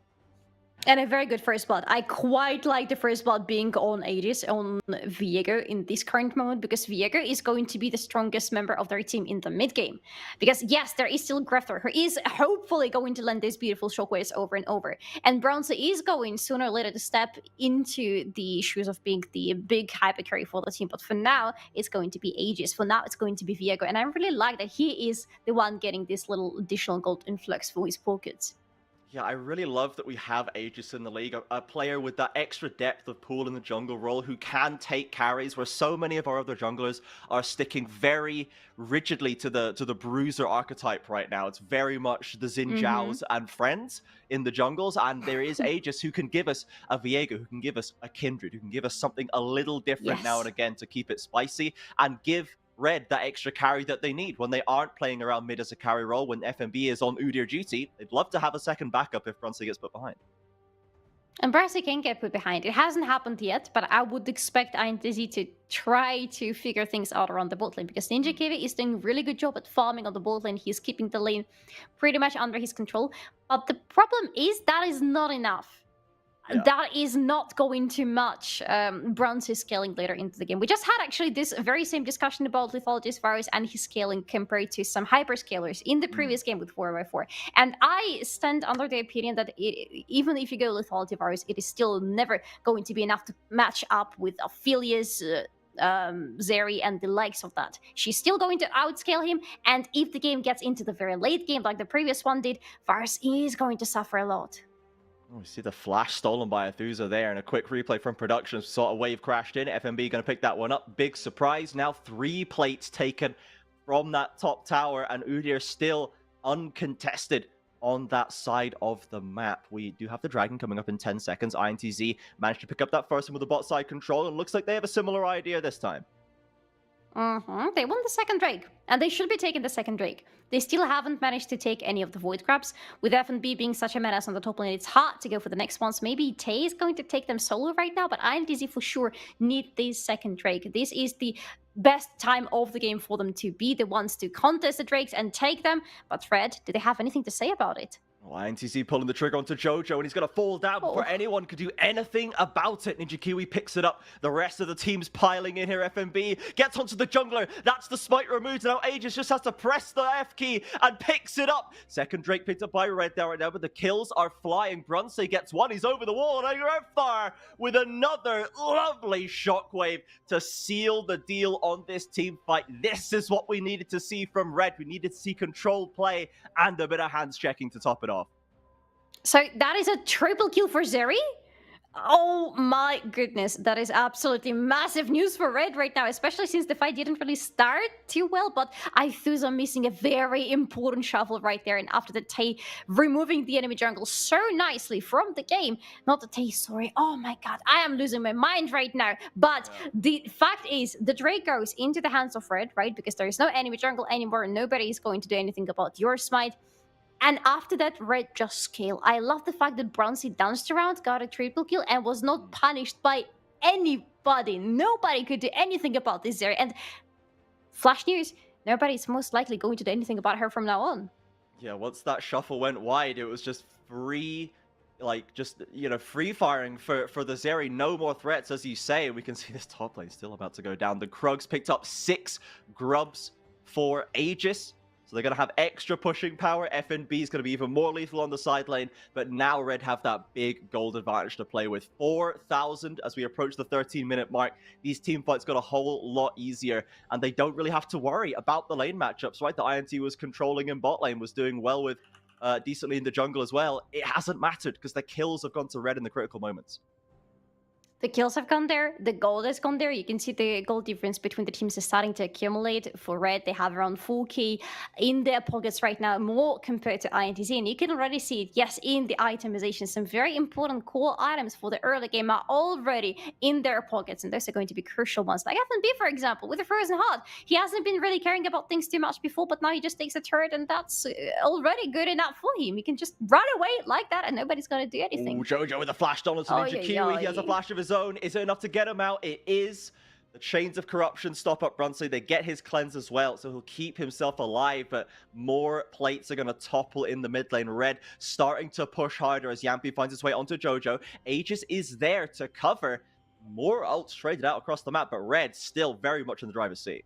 And a very good first blood. I quite like the first blood being on Aegis, on Viego in this current moment, because Viego is going to be the strongest member of their team in the mid game. Because yes, there is still Grefthar, who is hopefully going to land these beautiful shockwaves over and over. And Brunsey is going sooner or later to step into the shoes of being the big hyper carry for the team. But for now, it's going to be Aegis. For now, it's going to be Viego. And I really like that he is the one getting this little additional gold influx for his pockets. Yeah, I really love that we have Aegis in the league, a player with that extra depth of pool in the jungle role who can take carries, where so many of our other junglers are sticking very rigidly to the bruiser archetype right now. It's very much the Xin Zhao's and friends in the jungles, and there is Aegis who can give us a Viego, who can give us a Kindred, who can give us something a little different now and again to keep it spicy and give red that extra carry that they need when they aren't playing around mid as a carry role. When FMB is on Udyr duty, they'd love to have a second backup if Brunsey gets put behind. And Brunsey can get put behind. It hasn't happened yet, but I would expect INTZ to try to figure things out around the bot lane, because Ninja Kiwi is doing a really good job at farming on the bot lane. He's keeping the lane pretty much under his control. But the problem is that is not enough. Yeah. That is not going to match Brunsey's scaling later into the game. We just had actually this very same discussion about Lethalgist Varus and his scaling compared to some hyperscalers in the previous game with 4x4. And I stand under the opinion that even if you go Lethalgist Varus, it is still never going to be enough to match up with Aphelios, Zeri, and the likes of that. She's still going to outscale him, and if the game gets into the very late game like the previous one did, Varus is going to suffer a lot. We see the flash stolen by Ithusa there, and a quick replay from production. Saw a wave crashed in. FMB going to pick that one up. Big surprise. Now 3 plates taken from that top tower, and Udyr still uncontested on that side of the map. We do have the dragon coming up in 10 seconds. INTZ managed to pick up that first one with the bot side control, and looks like they have a similar idea this time. They won the second Drake, and they should be taking the second Drake. They still haven't managed to take any of the Void Crabs. With FNB being such a menace on the top lane, it's hard to go for the next ones. Maybe Tay is going to take them solo right now, but INTZ for sure need this second Drake. This is the best time of the game for them to be the ones to contest the Drakes and take them. But Fred, do they have anything to say about it? Well, INTZ pulling the trigger onto Jojo, and he's going to fall down before anyone could do anything about it. Ninja Kiwi picks it up. The rest of the team's piling in here. FMB gets onto the jungler. That's the smite removed. Now Aegis just has to press the F key and picks it up. Second Drake picked up by Red there right now, but the kills are flying. Brunsey gets one. He's over the wall. And Grefthar with another lovely shockwave to seal the deal on this team fight. This is what we needed to see from Red. We needed to see controlled play and a bit of hands checking to top it off. So that is a triple kill for Zeri. Oh my goodness, that is absolutely massive news for Red right now, especially since the fight didn't really start too well. But Aithusa missing a very important shuffle right there, and after the Tay removing the enemy jungle so nicely from the game. Not the Tay, sorry. Oh my god, I am losing my mind right now. But the fact is, the Drake goes into the hands of Red, right? Because there is no enemy jungle anymore, nobody is going to do anything about your smite. And after that, Red just scale. I love the fact that Bronzy danced around, got a triple kill, and was not punished by anybody. Nobody could do anything about this area. And flash news, nobody's most likely going to do anything about her from now on. Yeah, once that shuffle went wide, it was just free, like, just, you know, free firing for the Zeri. No more threats, as you say. We can see this top lane still about to go down. The Krugs picked up 6 grubs for Aegis. So they're going to have extra pushing power. FNB is going to be even more lethal on the side lane. But now Red have that big gold advantage to play with. 4,000 as we approach the 13-minute mark. These team fights got a whole lot easier. And they don't really have to worry about the lane matchups, right? The INT was controlling in bot lane, was doing well with decently in the jungle as well. It hasn't mattered because the kills have gone to Red in the critical moments. The kills have gone there, the gold has gone there. You can see the gold difference between the teams is starting to accumulate. For Red, they have around 4k in their pockets right now, more compared to INTZ. And you can already see it, yes, in the itemization. Some very important core items for the early game are already in their pockets. And those are going to be crucial ones. Like FNB, for example, with the Frozen Heart. He hasn't been really caring about things too much before, but now he just takes a turret, and that's already good enough for him. He can just run away like that, and nobody's going to do anything. Ooh, Jojo with a flash down onto Ninja Kiwi. He has a flash of his own. Is it enough to get him out? It is. The chains of corruption stop up Brunsley. They get his cleanse as well, so he'll keep himself alive, but more plates are going to topple in the mid lane. Red starting to push harder as Yampi finds his way onto Jojo. Aegis is there to cover. More ults traded out across the map, but Red still very much in the driver's seat.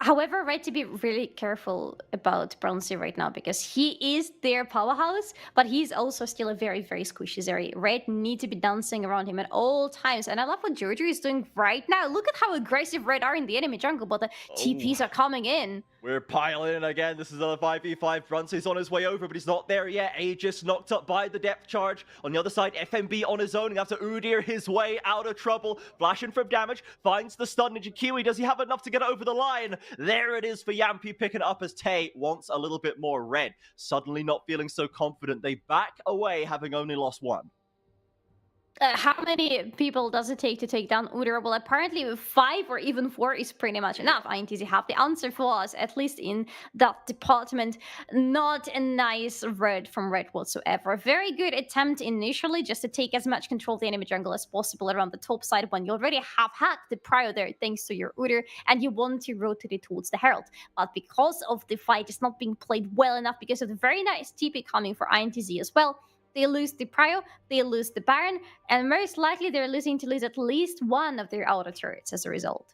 However, Red to be really careful about Bronzy right now, because he is their powerhouse, but he's also still a very, very squishy Zeri. Red need to be dancing around him at all times. And I love what Jojo is doing right now. Look at how aggressive Red are in the enemy jungle, but the TPs are coming in. We're piling in again. This is another 5v5. Brunsley's on his way over, but he's not there yet. Aegis knocked up by the depth charge. On the other side, FNB on his own. He has to Udyr his way out of trouble. Flashing from damage. Finds the stun. Ninja Kiwi, does he have enough to get it over the line? There it is for Yampi, picking it up as Tay wants a little bit more. Red suddenly not feeling so confident. They back away, having only lost 1. How many people does it take to take down Udyr? Well, apparently 5 or even 4 is pretty much enough. INTZ have the answer for us, at least in that department. Not a nice Red from Red whatsoever. Very good attempt initially, just to take as much control of the enemy jungle as possible around the top side when you already have had the prio there thanks to your Udyr, and you want to rotate it towards the Herald. But because of the fight is not being played well enough, because of the very nice TP coming for INTZ as well, they lose the prio, they lose the Baron, and most likely they're losing to lose at least one of their outer turrets as a result.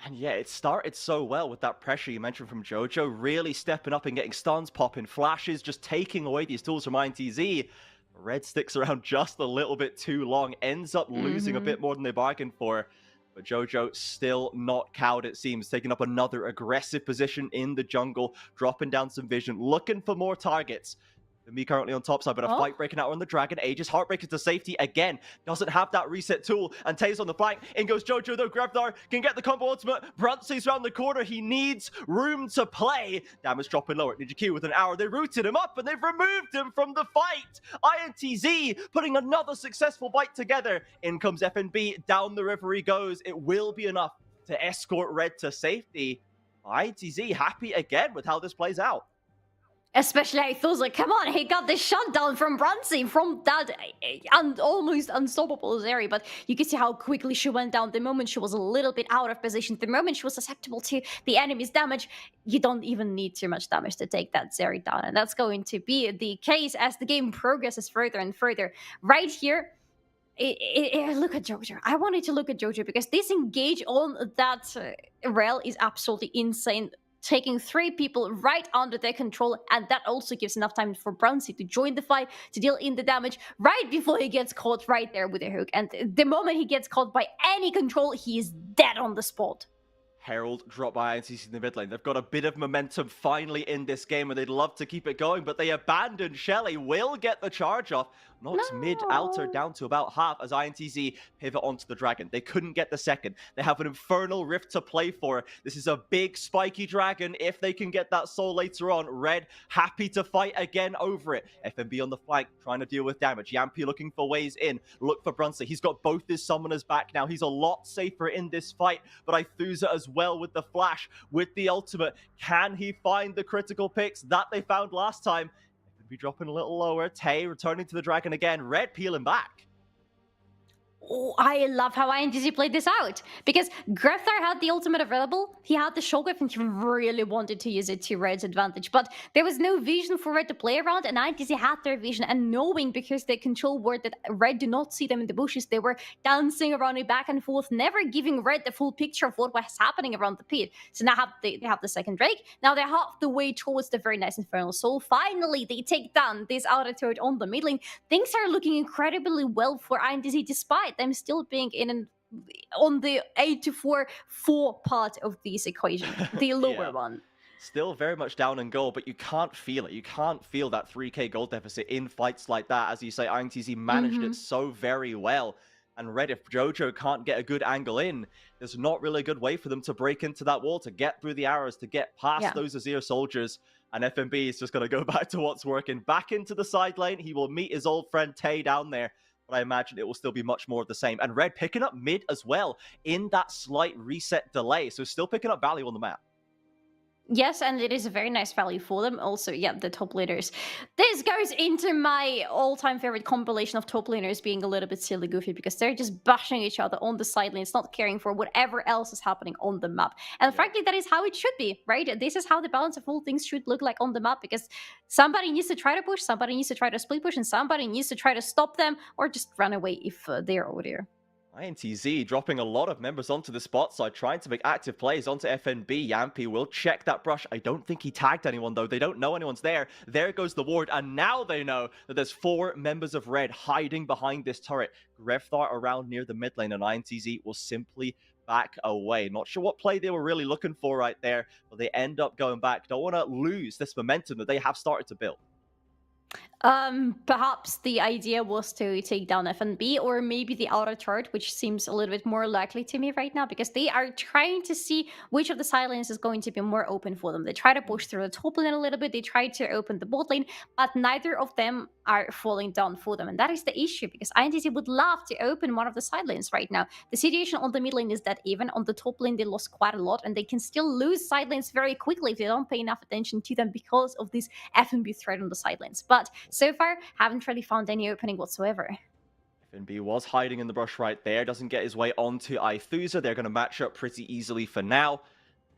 And yeah, it started so well with that pressure you mentioned from Jojo, really stepping up and getting stuns, popping flashes, just taking away these tools from INTZ. Red sticks around just a little bit too long, ends up losing a bit more than they bargained for. But Jojo still not cowed, it seems, taking up another aggressive position in the jungle, dropping down some vision, looking for more targets. Me currently on top side, but a fight breaking out on the Dragon. Aegis Heartbreaker to safety again. Doesn't have that reset tool. And Tay's on the flank. In goes Jojo though. Grevdar can get the combo ultimate. Brunsley's around the corner. He needs room to play. Damage dropping lower. Ninja Q with an arrow. They rooted him up and they've removed him from the fight. INTZ putting another successful fight together. In comes FNB. Down the river he goes. It will be enough to escort Red to safety. INTZ happy again with how this plays out. Especially I thought, like, come on, he got the shutdown from Bronzy from that almost unstoppable Zeri. But you can see how quickly she went down the moment she was a little bit out of position. The moment she was susceptible to the enemy's damage, you don't even need too much damage to take that Zeri down. And that's going to be the case as the game progresses further and further. Right here, look at Jojo. I wanted to look at Jojo because this engage on that Rel is absolutely insane. Taking 3 people right under their control, and that also gives enough time for Bronzy to join the fight, to deal in the damage right before he gets caught right there with a hook. And the moment he gets caught by any control, he is dead on the spot. Herald dropped by INTZ in the mid lane. They've got a bit of momentum finally in this game, and they'd love to keep it going, but they abandoned Shelly. Will get the charge off. knocks mid-outer down to about half as INTZ pivot onto the dragon. They couldn't get the second. They have an Infernal Rift to play for. This is a big spiky dragon. If they can get that soul later on, Red happy to fight again over it. FNB on the flank trying to deal with damage. Yampi looking for ways in. Look for Brunson. He's got both his summoners back now. He's a lot safer in this fight, but Ithuza as well with the flash, with the ultimate. Can he find the critical picks that they found last time? Be dropping a little lower. Tay returning to the dragon again. Red peeling back. Oh, I love how INTZ played this out, because Grefthar had the ultimate available, he had the shockwave, and he really wanted to use it to Red's advantage, but there was no vision for Red to play around, and INTZ had their vision, and knowing, because they control word that Red do not see them in the bushes, they were dancing around it back and forth, never giving Red the full picture of what was happening around the pit. So now they have the second Drake, now they're half the way towards the very nice Infernal Soul. Finally, they take down this outer turret on the mid lane. Things are looking incredibly well for INTZ, despite them still being on the 8-4 part of this equation, the lower one. Still very much down in goal, but you can't feel it. You can't feel that 3k gold deficit in fights like that. As you say, INTZ managed it so very well. And Red, if Jojo can't get a good angle in, there's not really a good way for them to break into that wall, to get through the arrows, to get past those Azir soldiers. And FNB is just going to go back to what's working. Back into the side lane. He will meet his old friend Tay down there. But I imagine it will still be much more of the same. And Red picking up mid as well in that slight reset delay. So still picking up value on the map. Yes, and it is a very nice value for them. Also, yeah, the top laners. This goes into my all-time favorite compilation of top laners being a little bit silly goofy, because they're just bashing each other on the side lanes, not caring for whatever else is happening on the map. And frankly, that is how it should be, right? This is how the balance of all things should look like on the map, because somebody needs to try to push, somebody needs to try to split push, and somebody needs to try to stop them or just run away if they're over there. INTZ dropping a lot of members onto the spot side, trying to make active plays onto FNB. Yampi will check that brush. I don't think he tagged anyone, though. They don't know anyone's there. There goes the ward, and now they know that there's 4 members of Red hiding behind this turret. Grefthar around near the mid lane, and INTZ will simply back away. Not sure what play they were really looking for right there, but they end up going back. Don't want to lose this momentum that they have started to build. Perhaps the idea was to take down FNB, or maybe the outer turret, which seems a little bit more likely to me right now, because they are trying to see which of the side lanes is going to be more open for them. They try to push through the top lane a little bit, they try to open the bot lane, but neither of them are falling down for them. And that is the issue, because INTZ would love to open one of the side lanes right now. The situation on the mid lane is that even on the top lane, they lost quite a lot, and they can still lose side lanes very quickly if they don't pay enough attention to them because of this FNB threat on the side lanes. But so far, haven't really found any opening whatsoever. FNB was hiding in the brush right there. Doesn't get his way onto Ithuza. They're going to match up pretty easily for now.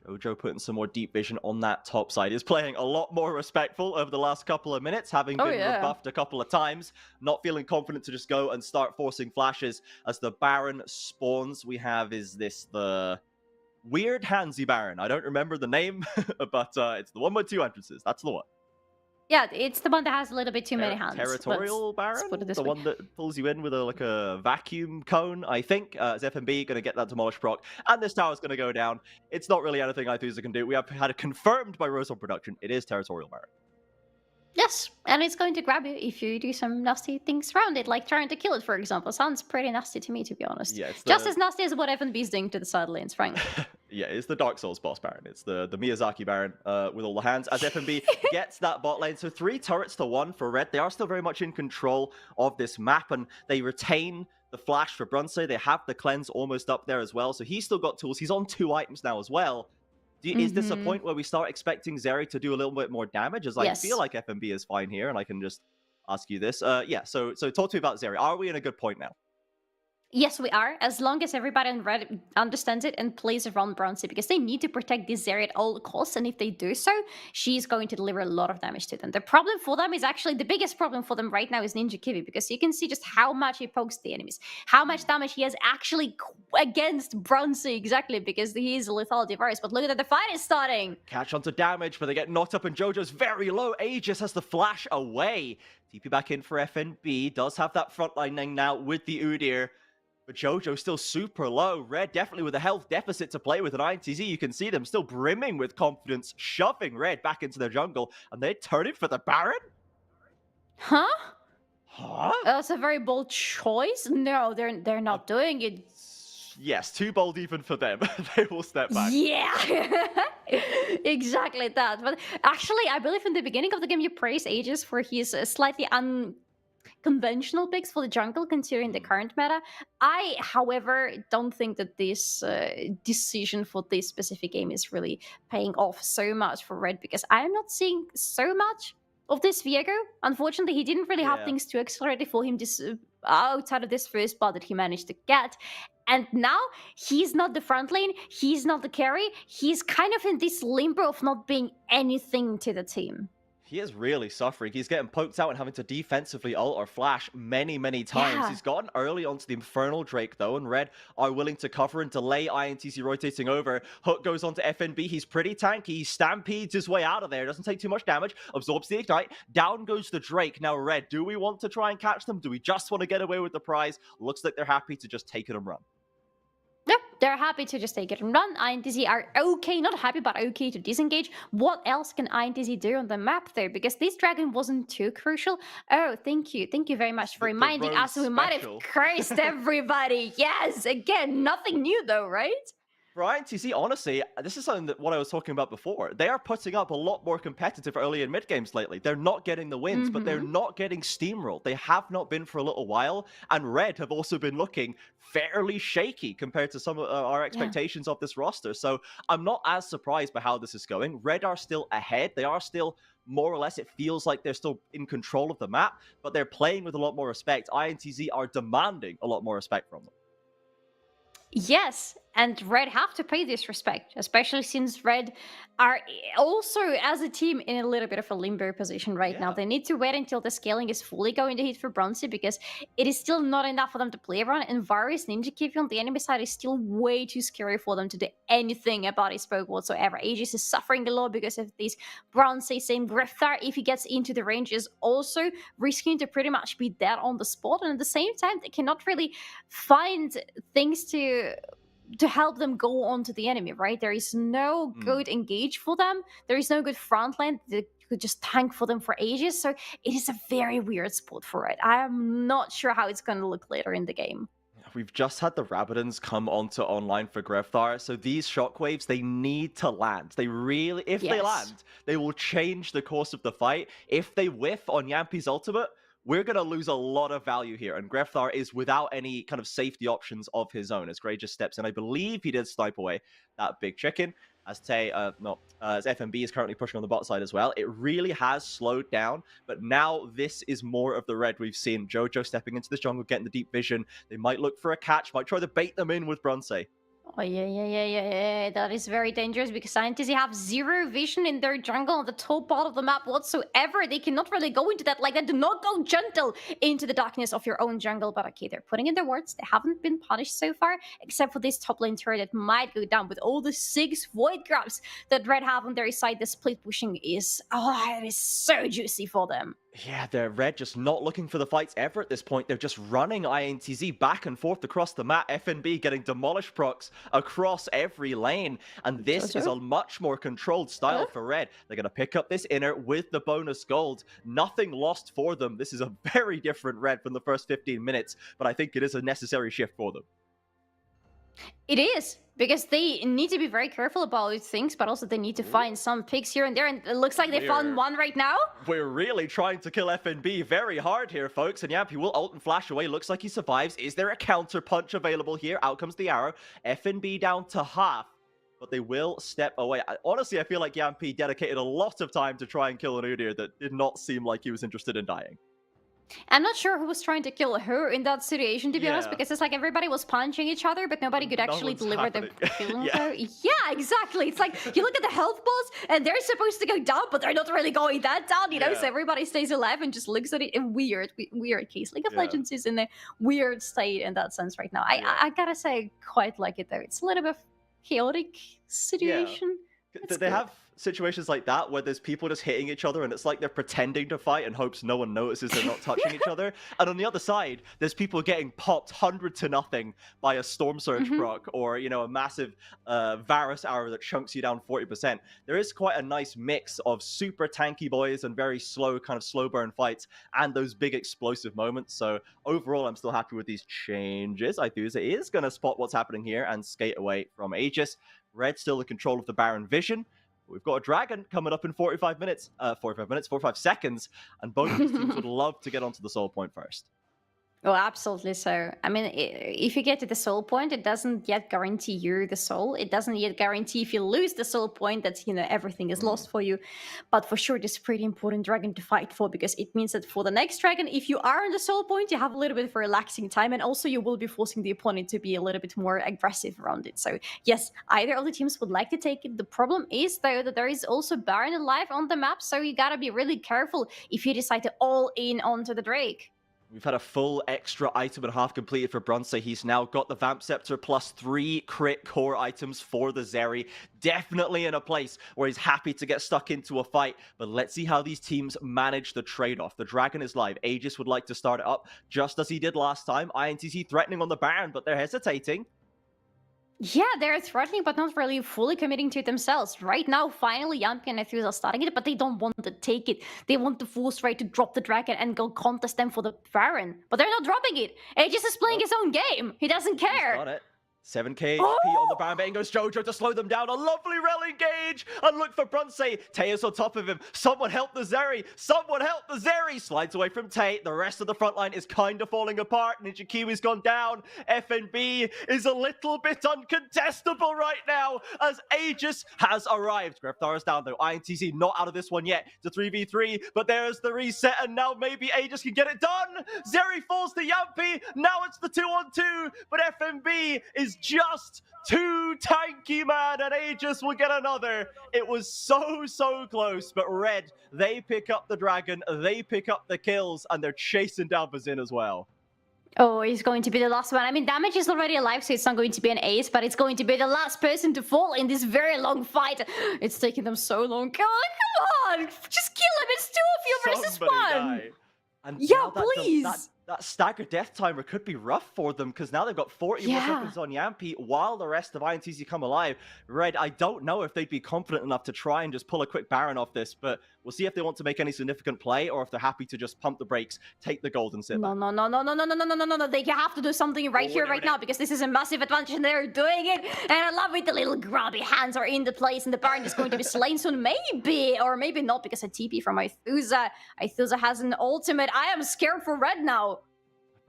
Jojo putting some more deep vision on that top side. Is playing a lot more respectful over the last couple of minutes, having been rebuffed a couple of times. Not feeling confident to just go and start forcing flashes as the Baron spawns. We have, is this the weird Handsy Baron? I don't remember the name, but it's the one with 2 entrances. That's the one. Yeah, it's the one that has a little bit too many hands. Territorial Baron? The one that pulls you in with a vacuum cone, I think. Is FNB going to get that demolished proc? And this tower's going to go down. It's not really anything Ithuza can do. We have had it confirmed by Rosal Production. It is Territorial Baron. Yes, and it's going to grab you if you do some nasty things around it, like trying to kill it, for example. Sounds pretty nasty to me, to be honest. Yeah, just as nasty as what FNB is doing to the side lanes, frankly. Yeah, it's the Dark Souls boss Baron. It's the Miyazaki Baron with all the hands, as FNB gets that bot lane. So 3 turrets to 1 for Red. They are still very much in control of this map, and they retain the flash for Brunson. They have the cleanse almost up there as well. So he's still got tools. He's on 2 items now as well. Is this a point where we start expecting Zeri to do a little bit more damage? As I feel like FNB is fine here, and I can just ask you this. So talk to me about Zeri. Are we in a good point now? Yes, we are, as long as everybody in Red understands it and plays around Brunson, because they need to protect this Zeri at all costs, and if they do so, she's going to deliver a lot of damage to them. The problem for them is actually, the biggest problem for them right now is Ninja Kiwi, because you can see just how much he pokes the enemies, how much damage he has actually against Brunson, exactly, because he is a lethality virus. But look at that, the fight is starting! Catch onto damage, but they get knocked up, and Jojo's very low. Aegis has the flash away. TP back in for FNB, does have that frontlining now with the Udyr. But Jojo's still super low. Red definitely with a health deficit to play with. At INTZ, you can see them still brimming with confidence, shoving Red back into their jungle. And they're turning for the Baron? Huh? Huh? That's a very bold choice. No, they're not doing it. Yes, too bold even for them. They will step back. Yeah, exactly that. But actually, I believe in the beginning of the game, you praise Aegis for his slightly unconventional picks for the jungle, considering the current meta. I, however, don't think that this decision for this specific game is really paying off so much for Red, because I am not seeing so much of this Viego. Unfortunately, he didn't really have Yeah. things too accelerated for him this outside of this first spot that he managed to get. And now he's not the front lane, he's not the carry, he's kind of in this limbo of not being anything to the team. He is really suffering. He's getting poked out and having to defensively ult or flash many, many times. Yeah. He's gotten early onto the Infernal Drake, though, and Red are willing to cover and delay INTZ rotating over. Hook goes onto FNB. He's pretty tanky. He stampedes his way out of there. Doesn't take too much damage. Absorbs the Ignite. Down goes the Drake. Now, Red, do we want to try and catch them? Do we just want to get away with the prize? Looks like they're happy to just take it and run. Yep, they're happy to just take it and run. INTZ are okay, not happy, but okay to disengage. What else can INTZ do on the map there? Because this dragon wasn't too crucial. Oh, thank you. Thank you very much for reminding us. We might have cursed everybody. Yes, again, nothing new though, right? For INTZ, honestly, this is something that what I was talking about before. They are putting up a lot more competitive early and mid games lately. They're not getting the wins, but they're not getting steamrolled. They have not been for a little while, and Red have also been looking fairly shaky compared to some of our expectations of this roster. So I'm not as surprised by how this is going. Red are still ahead. They are still more or less, it feels like they're still in control of the map, but they're playing with a lot more respect. INTZ are demanding a lot more respect from them. Yes, and Red have to pay this respect, especially since Red are also, as a team, in a little bit of a limbo position right now. They need to wait until the scaling is fully going to hit for Bronzy, because it is still not enough for them to play around, and Varus Ninja Kivi on the enemy side is still way too scary for them to do anything about his poke whatsoever. Aegis is suffering a lot because of these Bronzy. Same Grifthar, if he gets into the range, is also risking to pretty much be dead on the spot, and at the same time, they cannot really find things to help them go onto the enemy, right? There is no good engage for them. There is no good front line that could just tank for them for ages. So it is a very weird spot for it. I am not sure how it's going to look later in the game. We've just had the Rabadons come onto online for Grefthar, so these shockwaves, they need to land. They really, if they land, they will change the course of the fight. If they whiff on Yampi's ultimate, we're going to lose a lot of value here, and Grefthar is without any kind of safety options of his own, as Grey just steps in. I believe he did snipe away that big chicken, as as FNB is currently pushing on the bot side as well. It really has slowed down, but now this is more of the Red we've seen. Jojo stepping into the jungle, getting the deep vision. They might look for a catch, might try to bait them in with Bronze. Oh, yeah. That is very dangerous, because scientists have zero vision in their jungle on the top part of the map whatsoever. They cannot really go into that like that. Do not go gentle into the darkness of your own jungle. But okay, they're putting in their words. They haven't been punished so far, except for this top lane turret that might go down with all the 6 void grabs that Red have on their side. The split pushing is, it is so juicy for them. Yeah, they're Red just not looking for the fights ever at this point. They're just running INTZ back and forth across the map. FNB getting demolished procs across every lane. And this is a much more controlled style for Red. They're going to pick up this inner with the bonus gold. Nothing lost for them. This is a very different Red from the first 15 minutes, but I think it is a necessary shift for them. It is, because they need to be very careful about things, but also they need to find some picks here and there, and it looks like they found one right now. We're really trying to kill FNB very hard here, folks, and Yampy will ult and flash away. Looks like he survives. Is there a counter punch available here? Out comes the arrow. FNB down to half, but they will step away. Honestly, I feel like Yampy dedicated a lot of time to try and kill an Udyr that did not seem like he was interested in dying. I'm not sure who was trying to kill her in that situation, to be honest, because it's like everybody was punching each other, but nobody could actually deliver the kill. Yeah, exactly. It's like, you look at the health balls, and they're supposed to go down, but they're not really going that down, you know? So everybody stays alive and just looks at it in weird case. League of Legends is in a weird state in that sense right now. I gotta say, I quite like it, though. It's a little bit chaotic situation. They have situations like that where there's people just hitting each other and it's like they're pretending to fight and hopes no one notices they're not touching each other. And on the other side, there's people getting popped 100-0 by a Storm Surge proc or, you know, a massive Varus arrow that chunks you down 40%. There is quite a nice mix of super tanky boys and very slow, kind of slow burn fights and those big explosive moments. So overall, I'm still happy with these changes. I-Thuza is going to spot what's happening here and skate away from Aegis. Red still in control of the Baron vision. We've got a dragon coming up in 45 seconds, and both of these teams would love to get onto the soul point first. Oh, absolutely. So, I mean, if you get to the soul point, it doesn't yet guarantee you the soul. It doesn't yet guarantee if you lose the soul point that, you know, everything is lost for you. But for sure, this is pretty important dragon to fight for, because it means that for the next dragon, if you are on the soul point, you have a little bit of a relaxing time, and also you will be forcing the opponent to be a little bit more aggressive around it. So yes, either of the teams would like to take it. The problem is, though, that there is also Baron alive on the map, so you gotta be really careful if you decide to all in onto the Drake. We've had a full extra item and a half completed for Bronze. He's now got the Vamp Scepter plus 3 crit core items for the Zeri. Definitely in a place where he's happy to get stuck into a fight. But let's see how these teams manage the trade-off. The Dragon is live. Aegis would like to start it up just as he did last time. INTZ threatening on the Baron, but they're hesitating. Yeah, they're threatening, but not really fully committing to it themselves. Right now, finally, Yampi and I-Thuza are starting it, but they don't want to take it. They want the full straight to drop the dragon and go contest them for the Baron. But they're not dropping it. Aegis is playing his own game. He doesn't care. He's got it. 7k HP on the Baron, but in goes Jojo to slow them down. A lovely rel engage, and look for Bronze. Teo's on top of him. Someone help the Zeri. Someone help the Zeri. Slides away from Tay. The rest of the front line is kind of falling apart. Ninja Kiwi's gone down. FNB is a little bit uncontestable right now as Aegis has arrived. Greftar is down though. INTZ not out of this one yet. It's a 3v3, but there's the reset, and now maybe Aegis can get it done. Zeri falls to Yampi. Now it's the 2-on-2, but FNB is just too tanky, man, and Aegis will get another. It was so close, but Red, they pick up the dragon, they pick up the kills, and they're chasing down Bazin as well. Oh, he's going to be the last one. I mean, Damage is already alive, so it's not going to be an ace, but it's going to be the last person to fall in this very long fight. It's taking them so long. Come on! Just kill him! It's 2 of you versus 1! Die. And yeah, please! That staggered death timer could be rough for them, because now they've got 40 more seconds on Yampi while the rest of INTZ come alive. Red, I don't know if they'd be confident enough to try and just pull a quick Baron off this, but we'll see if they want to make any significant play or if they're happy to just pump the brakes, take the gold and sit back. No. They have to do something right here, right now, because this is a massive advantage and they're doing it. And I love it. The little grabby hands are in the place and the Baron is going to be slain soon. Maybe, or maybe not, because a TP from I-Thuza. I-Thuza has an ultimate. I am scared for Red now.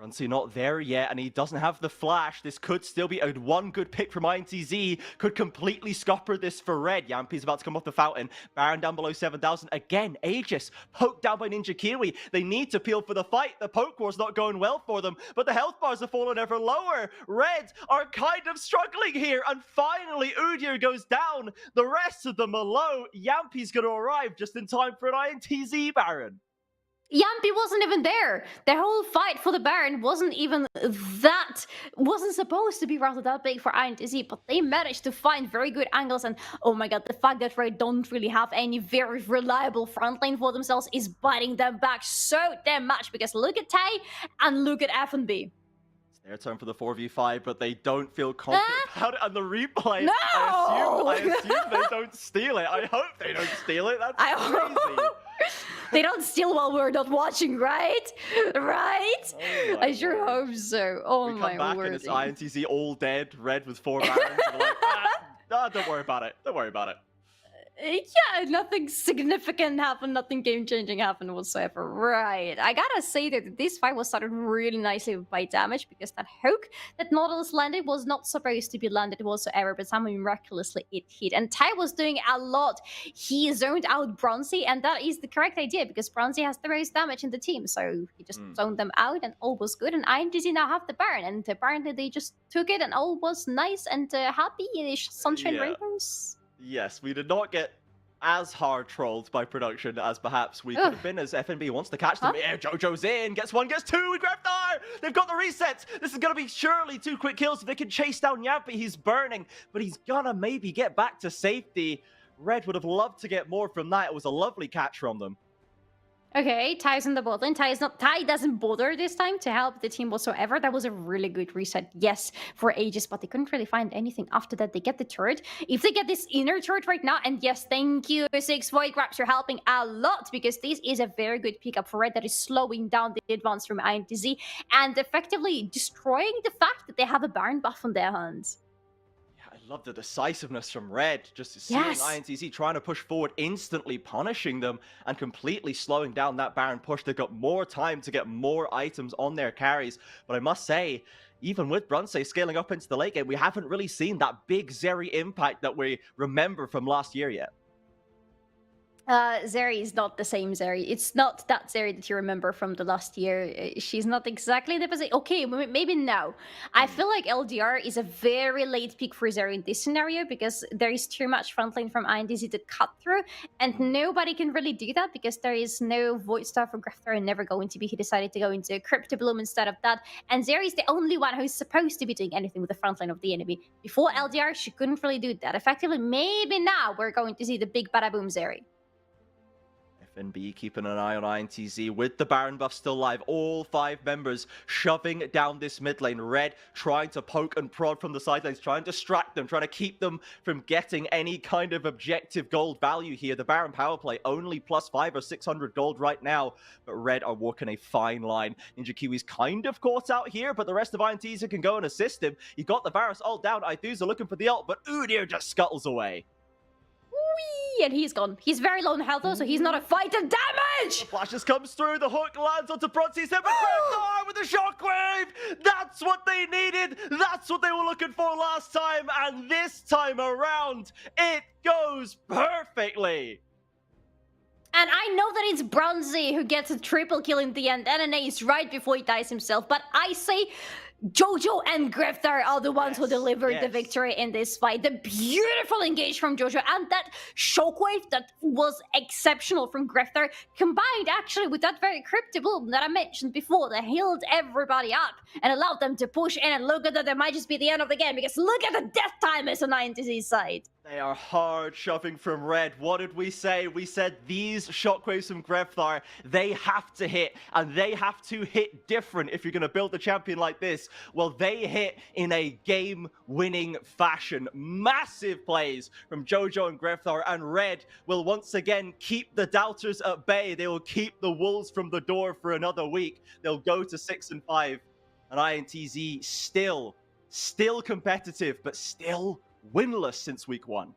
Bruncy not there yet, and he doesn't have the flash. This could still be one good pick from INTZ. Could completely scupper this for Red. Yampi's about to come off the fountain. Baron down below 7,000. Again, Aegis poked down by Ninja Kiwi. They need to peel for the fight. The poke war's not going well for them, but the health bars are falling ever lower. Red are kind of struggling here, and finally Udyr goes down. The rest of them are low. Yampi's going to arrive just in time for an INTZ Baron. Yampi wasn't even there. The whole fight for the Baron wasn't supposed to be rather that big for INTZ, but they managed to find very good angles, and oh my god, the fact that Red don't really have any very reliable front lane for themselves is biting them back so damn much, because look at Tay and look at FNB. It's their turn for the 4v5, but they don't feel confident about it, and the replay, no! I assume they don't steal it. I hope they don't steal it. That's crazy. They don't steal while we're not watching, right? Right? Oh I sure hope so. Oh we my come back word. and it's INTZ all dead, Red with 4 barons. And we're like, don't worry about it. Don't worry about it. Yeah, nothing significant happened, nothing game-changing happened whatsoever. Right. I gotta say that this fight was started really nicely by Damage, because that hook that Nautilus landed was not supposed to be landed whatsoever, but somehow miraculously it hit. And Ty was doing a lot. He zoned out Bronzy, and that is the correct idea, because Bronzy has the most damage in the team. So he just zoned them out, and all was good. And INTZ now have the Baron, and apparently they just took it, and all was nice and happy. Sunshine rainbows. Yes, we did not get as hard trolled by production as perhaps we could have been, as FNB wants to catch them. Yeah, Jojo's in, gets 1, gets 2 with Greftar! They've got the resets! This is going to be surely 2 quick kills if they can chase down Yampi. He's burning, but he's gonna maybe get back to safety. Red would have loved to get more from that. It was a lovely catch from them. Okay, Ty's in the bot lane. Ty doesn't bother this time to help the team whatsoever. That was a really good reset, yes, for ages, but they couldn't really find anything after that. They get the turret. If they get this inner turret right now, and yes, thank you, 6 Void Grabs are helping a lot, because this is a very good pickup for Red that is slowing down the advance from INTZ and effectively destroying the fact that they have a Baron buff on their hands. I love the decisiveness from Red, just seeing INTZ trying to push forward, instantly punishing them and completely slowing down that Baron push. They've got more time to get more items on their carries. But I must say, even with Brunsey scaling up into the late game, we haven't really seen that big Zeri impact that we remember from last year yet. Zeri is not the same Zeri. It's not that Zeri that you remember from the last year. She's not exactly the position. Okay, maybe now. I feel like LDR is a very late pick for Zeri in this scenario because there is too much frontline from INDZ to cut through, and nobody can really do that because there is no Void Star for Grefter and never going to be. He decided to go into Crypto Bloom instead of that, and Zeri is the only one who's supposed to be doing anything with the frontline of the enemy. Before LDR, she couldn't really do that effectively. Maybe now we're going to see the big bada boom Zeri. FNB keeping an eye on INTZ with the Baron buff still live. All 5 members shoving down this mid lane. Red trying to poke and prod from the side lanes, trying to distract them, trying to keep them from getting any kind of objective gold value here. The Baron power play only +5 or 600 gold right now, but Red are walking a fine line. Ninja Kiwi's kind of caught out here, but the rest of INTZ can go and assist him. He got the Varus ult down. Aethusa looking for the ult, but Udyr just scuttles away. And he's gone. He's very low on health though, so he's not a fighter. Damage! The flash just comes through. The hook lands onto Bronte's head, but Greftar with the shockwave! That's what they needed. That's what they were looking for last time. And this time around, it goes perfectly. And I know that it's Bronzy who gets a triple kill in the end and an ace right before he dies himself, but I say Jojo and Greftar are the ones who delivered the victory in this fight. The beautiful engage from Jojo and that shockwave that was exceptional from Greftar, combined actually with that very Crypto Bloom that I mentioned before that healed everybody up and allowed them to push in. And look at that, that might just be the end of the game because look at the death timers on INTZ's side. They are hard shoving from Red. What did we say? We said these shockwaves from Greftar, they have to hit, and they have to hit different if you're going to build a champion like this. Well, they hit in a game-winning fashion. Massive plays from Jojo and Greftar, and Red will once again keep the doubters at bay. They will keep the wolves from the door for another week. They'll go to 6-5, and INTZ still competitive, but still winless since week 1.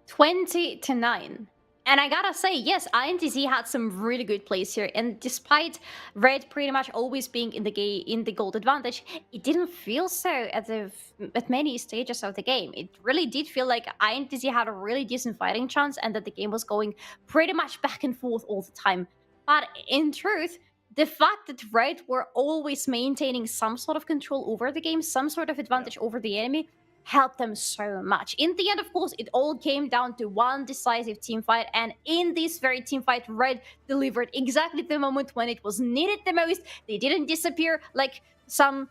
20-9. And I gotta say, yes, INTZ had some really good plays here. And despite Red pretty much always being in the gold advantage, it didn't feel so at many stages of the game. It really did feel like INTZ had a really decent fighting chance and that the game was going pretty much back and forth all the time. But in truth, the fact that Red were always maintaining some sort of control over the game, some sort of advantage over the enemy, helped them so much. In the end, of course, it all came down to one decisive team fight, and in this very team fight, Red delivered exactly the moment when it was needed the most. They didn't disappear like some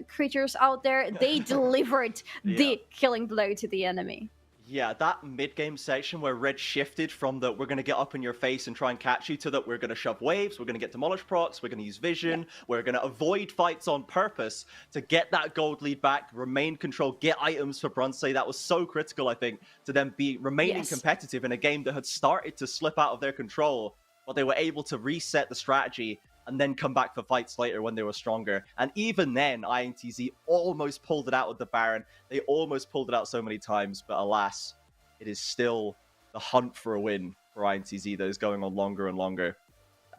creatures out there. They delivered the killing blow to the enemy. Yeah, that mid-game section where Red shifted from the we're going to get up in your face and try and catch you to that we're going to shove waves, we're going to get demolish procs, we're going to use vision, we're going to avoid fights on purpose to get that gold lead back, remain control, get items for Bronze. That was so critical, I think, to them remaining competitive in a game that had started to slip out of their control, but they were able to reset the strategy and then come back for fights later when they were stronger. And even then, INTZ almost pulled it out with the Baron. They almost pulled it out so many times, but alas, it is still the hunt for a win for INTZ that is going on longer and longer.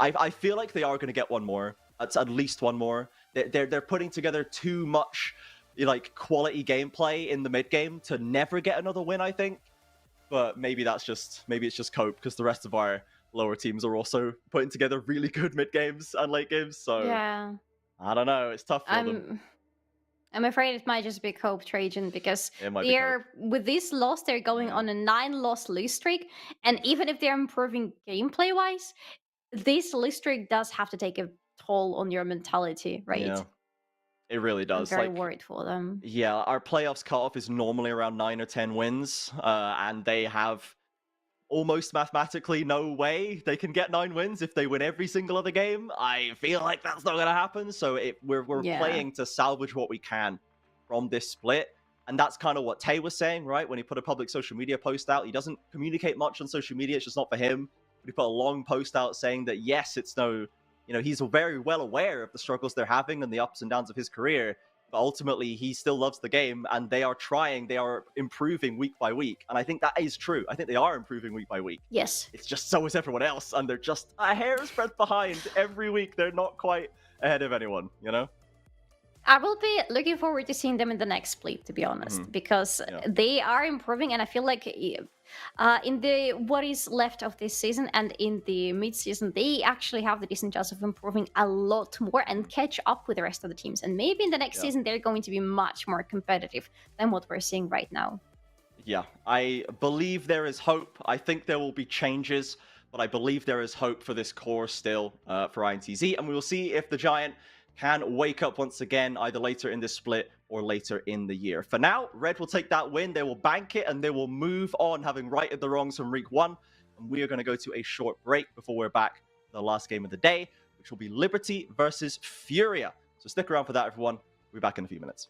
I feel like they are going to get one more. It's at least one more. They're putting together too much like quality gameplay in the mid game to never get another win, I think. But maybe it's just cope because the rest of our lower teams are also putting together really good mid games and late games. So yeah, I don't know. It's tough for them. I'm afraid it might just be cope, Trajan, because with this loss, they're going on a 9-loss lose streak, and even if they're improving gameplay wise, this lose streak does have to take a toll on your mentality, right? Yeah. It really does. I'm very worried for them. Yeah, our playoffs cutoff is normally around 9 or 10 wins, and they have almost mathematically no way they can get 9 wins if they win every single other game. I feel like that's not going to happen. So we're playing to salvage what we can from this split. And that's kind of what Tay was saying, right? When he put a public social media post out, he doesn't communicate much on social media. It's just not for him. But he put a long post out saying that, yes, it's no, he's very well aware of the struggles they're having and the ups and downs of his career. But ultimately, he still loves the game, and they are improving week by week. And I think that is true. I think they are improving week by week. Yes. It's just so is everyone else, and they're just a hair's breadth behind every week. They're not quite ahead of anyone, I will be looking forward to seeing them in the next split, to be honest, because they are improving, and I feel like in the what is left of this season and in the mid-season, they actually have the decent chance of improving a lot more and catch up with the rest of the teams. And maybe in the next season, they're going to be much more competitive than what we're seeing right now. Yeah, I believe there is hope. I think there will be changes, but I believe there is hope for this core still for INTZ, and we will see if the Giant can wake up once again, either later in this split or later in the year. For now, Red will take that win. They will bank it, and they will move on, having righted the wrongs from Week 1. And we are going to go to a short break before we're back for the last game of the day, which will be Liberty versus Furia. So stick around for that, everyone. We'll be back in a few minutes.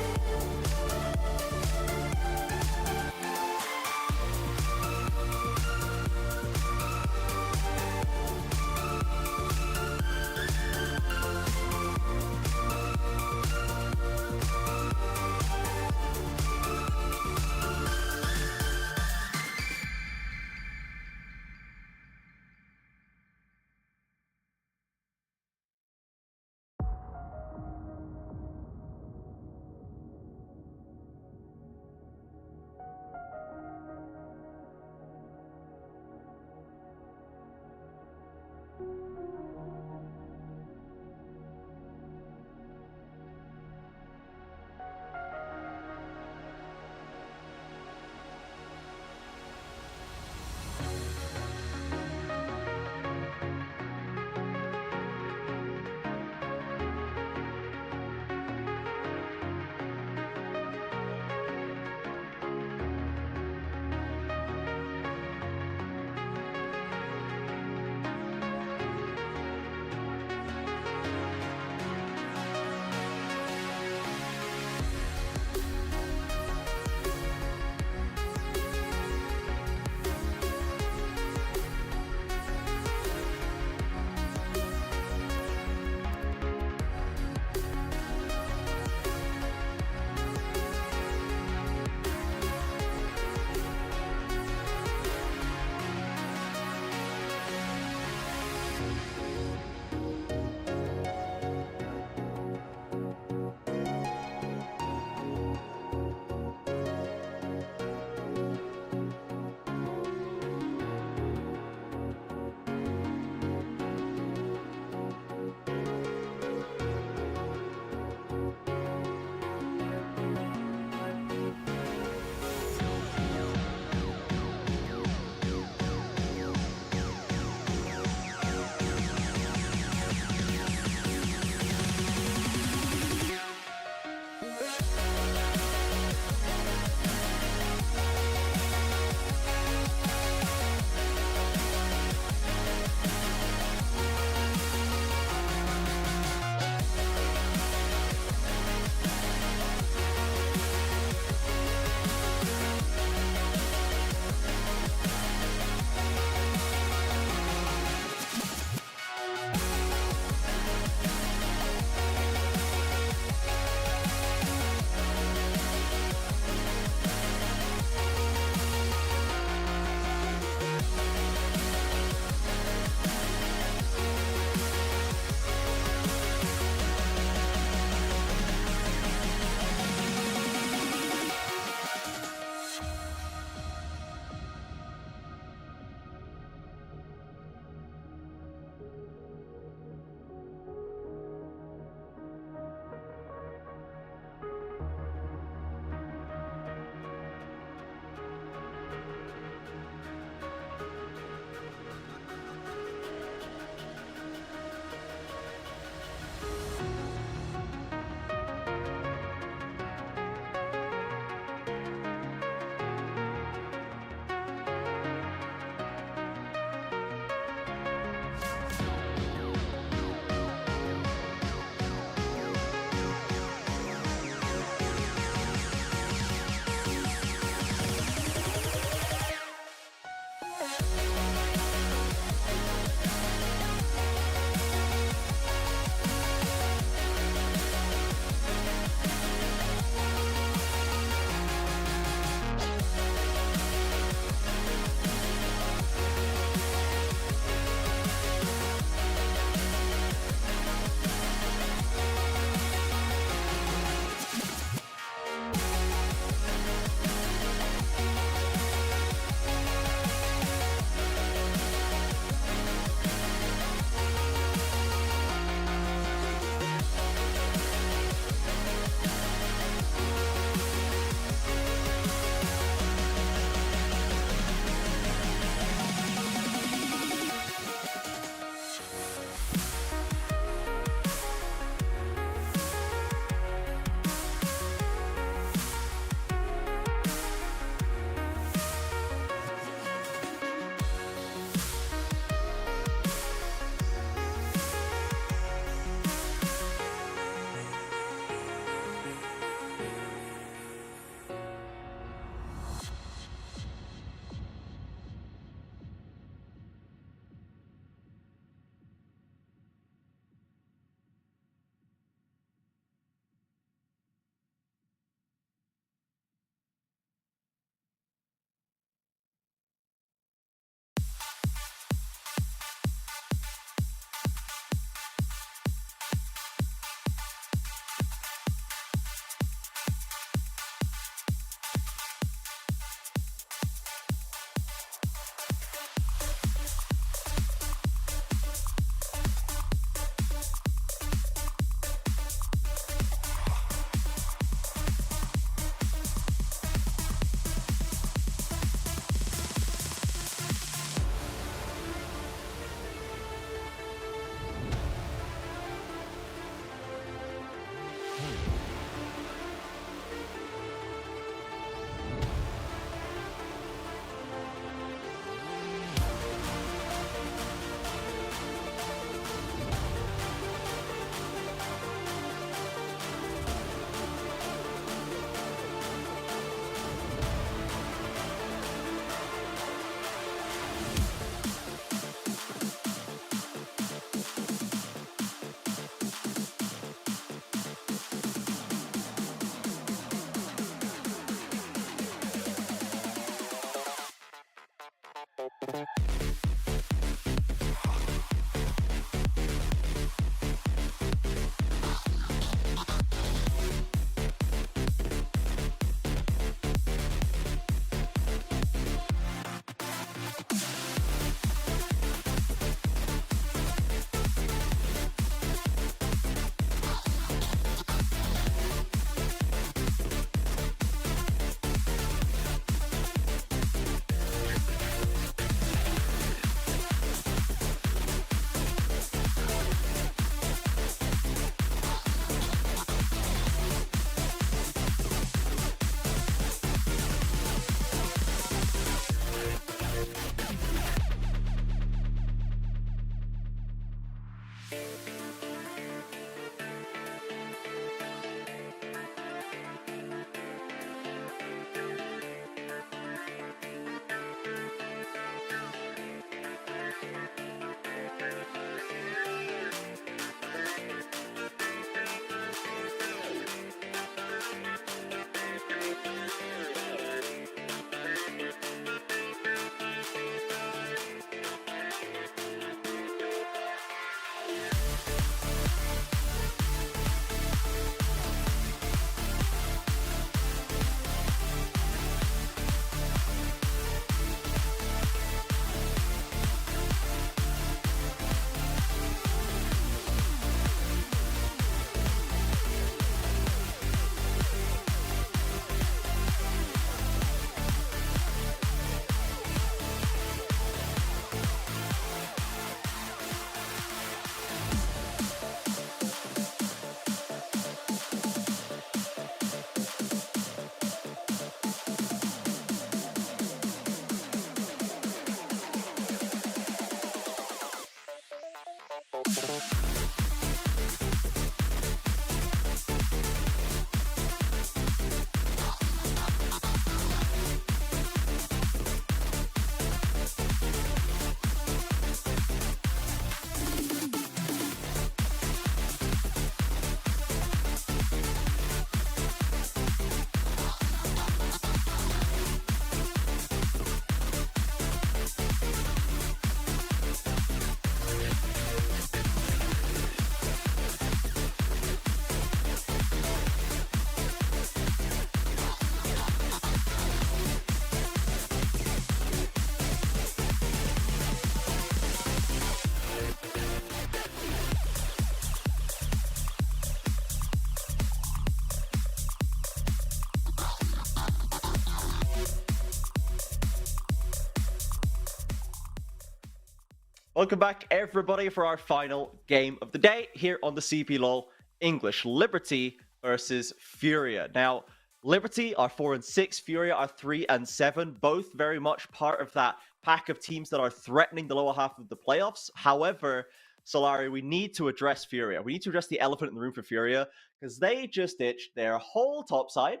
Welcome back, everybody, for our final game of the day here on the CBLOL English. Liberty versus Furia. Now, Liberty are 4-6, Furia are 3-7, both very much part of that pack of teams that are threatening the lower half of the playoffs. However, Solari, we need to address Furia. We need to address the elephant in the room for Furia, because they just ditched their whole top side.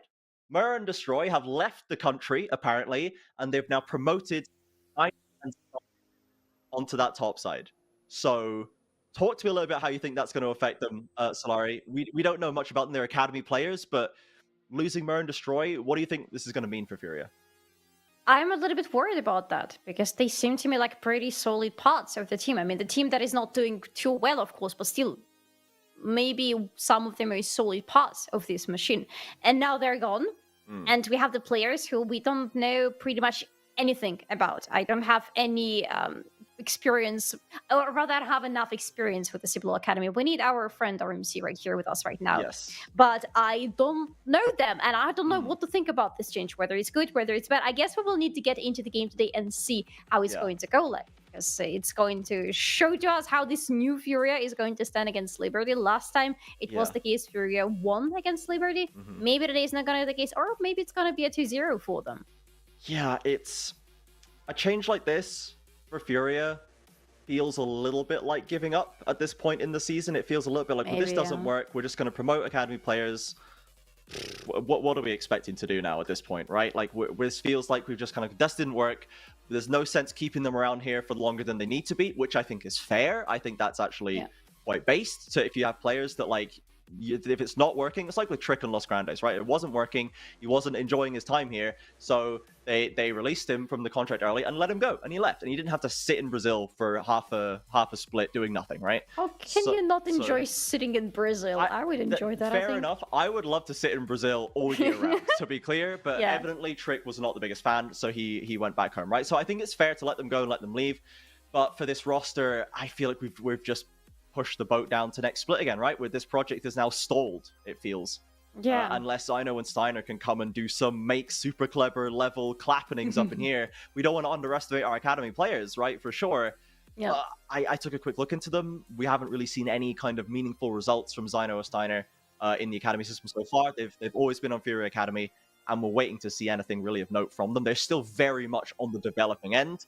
Mur and Destroy have left the country, apparently, and they've now promoted onto that top side. So talk to me a little bit how you think that's going to affect them, Solari. We don't know much about them. They're academy players, but losing Mur and Destroy, what do you think this is going to mean for Furia? I'm a little bit worried about that because they seem to me like pretty solid parts of the team. I mean, the team that is not doing too well, of course, but still, maybe some of them are solid parts of this machine. And now they're gone. And we have the players who we don't know pretty much anything about. I don't have any experience, or rather, I don't have enough experience with the CBLOL Academy. We need our friend RMC right here with us right now. Yes. But I don't know them, and I don't know what to think about this change, whether it's good, whether it's bad. I guess we will need to get into the game today and see how it's going to go, like, because it's going to show to us how this new Furia is going to stand against Liberty. Last time it was the case Furia won against Liberty. Maybe today is not going to be the case, or maybe it's going to be a 2-0 for them. Yeah, it's a change like this for Furia feels a little bit like giving up at this point in the season. It feels a little bit like, well, this doesn't work. We're just going to promote academy players. What are we expecting to do now at this point, right? Like, this feels like we've just kind of, this didn't work. There's no sense keeping them around here for longer than they need to be, which I think is fair. I think that's actually quite based. So if you have players that, like, if it's not working, it's like with Trick and Los Grandes, right? It wasn't working. He wasn't enjoying his time here. So they released him from the contract early and let him go. And he left. And he didn't have to sit in Brazil for half a split doing nothing, right? How can you not enjoy sitting in Brazil? I would enjoy that, Fair enough. I would love to sit in Brazil all year round, to be clear. But evidently Trick was not the biggest fan. So he went back home, right? So I think it's fair to let them go and let them leave. But for this roster, I feel like we've just push the boat down to next split again, right? Where this project is now stalled, it feels. Unless Zyno and Steiner can come and do some make super clever level clappings up in here. We don't want to underestimate our academy players, right? For sure. I took a quick look into them. We haven't really seen any kind of meaningful results from Zyno or Steiner in the academy system so far. They've always been on Fury Academy, and we're waiting to see anything really of note from them. They're still very much on the developing end.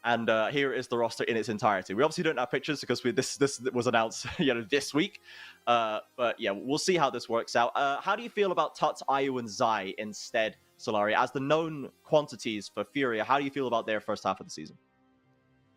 And here is the roster in its entirety. We obviously don't have pictures because this was announced this week. But yeah, we'll see how this works out. How do you feel about Tuts, Ayu, and Zai instead, Solari? As the known quantities for Furia, how do you feel about their first half of the season?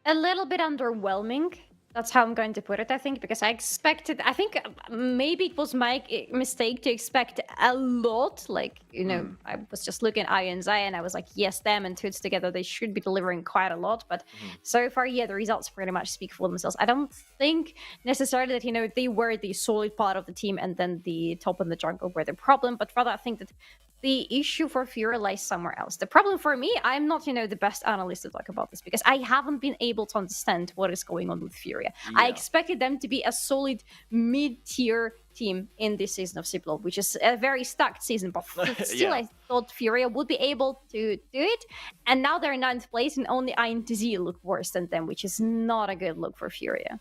A little bit underwhelming. That's how I'm going to put it, I think, because I think maybe it was my mistake to expect a lot. Like, I was just looking at Ayu and Zai, and I was like, yes, them and Toots together, they should be delivering quite a lot. But so far, the results pretty much speak for themselves. I don't think necessarily that, they were the solid part of the team and then the top and the jungle were the problem, but rather I think that the issue for Fury lies somewhere else. The problem for me, I'm not, the best analyst to talk about this because I haven't been able to understand what is going on with Fury. I expected them to be a solid mid-tier team in this season of CBLOL, which is a very stacked season, but still I thought Furia would be able to do it. And now they're in 9th place and only INTZ look worse than them, which is not a good look for Furia.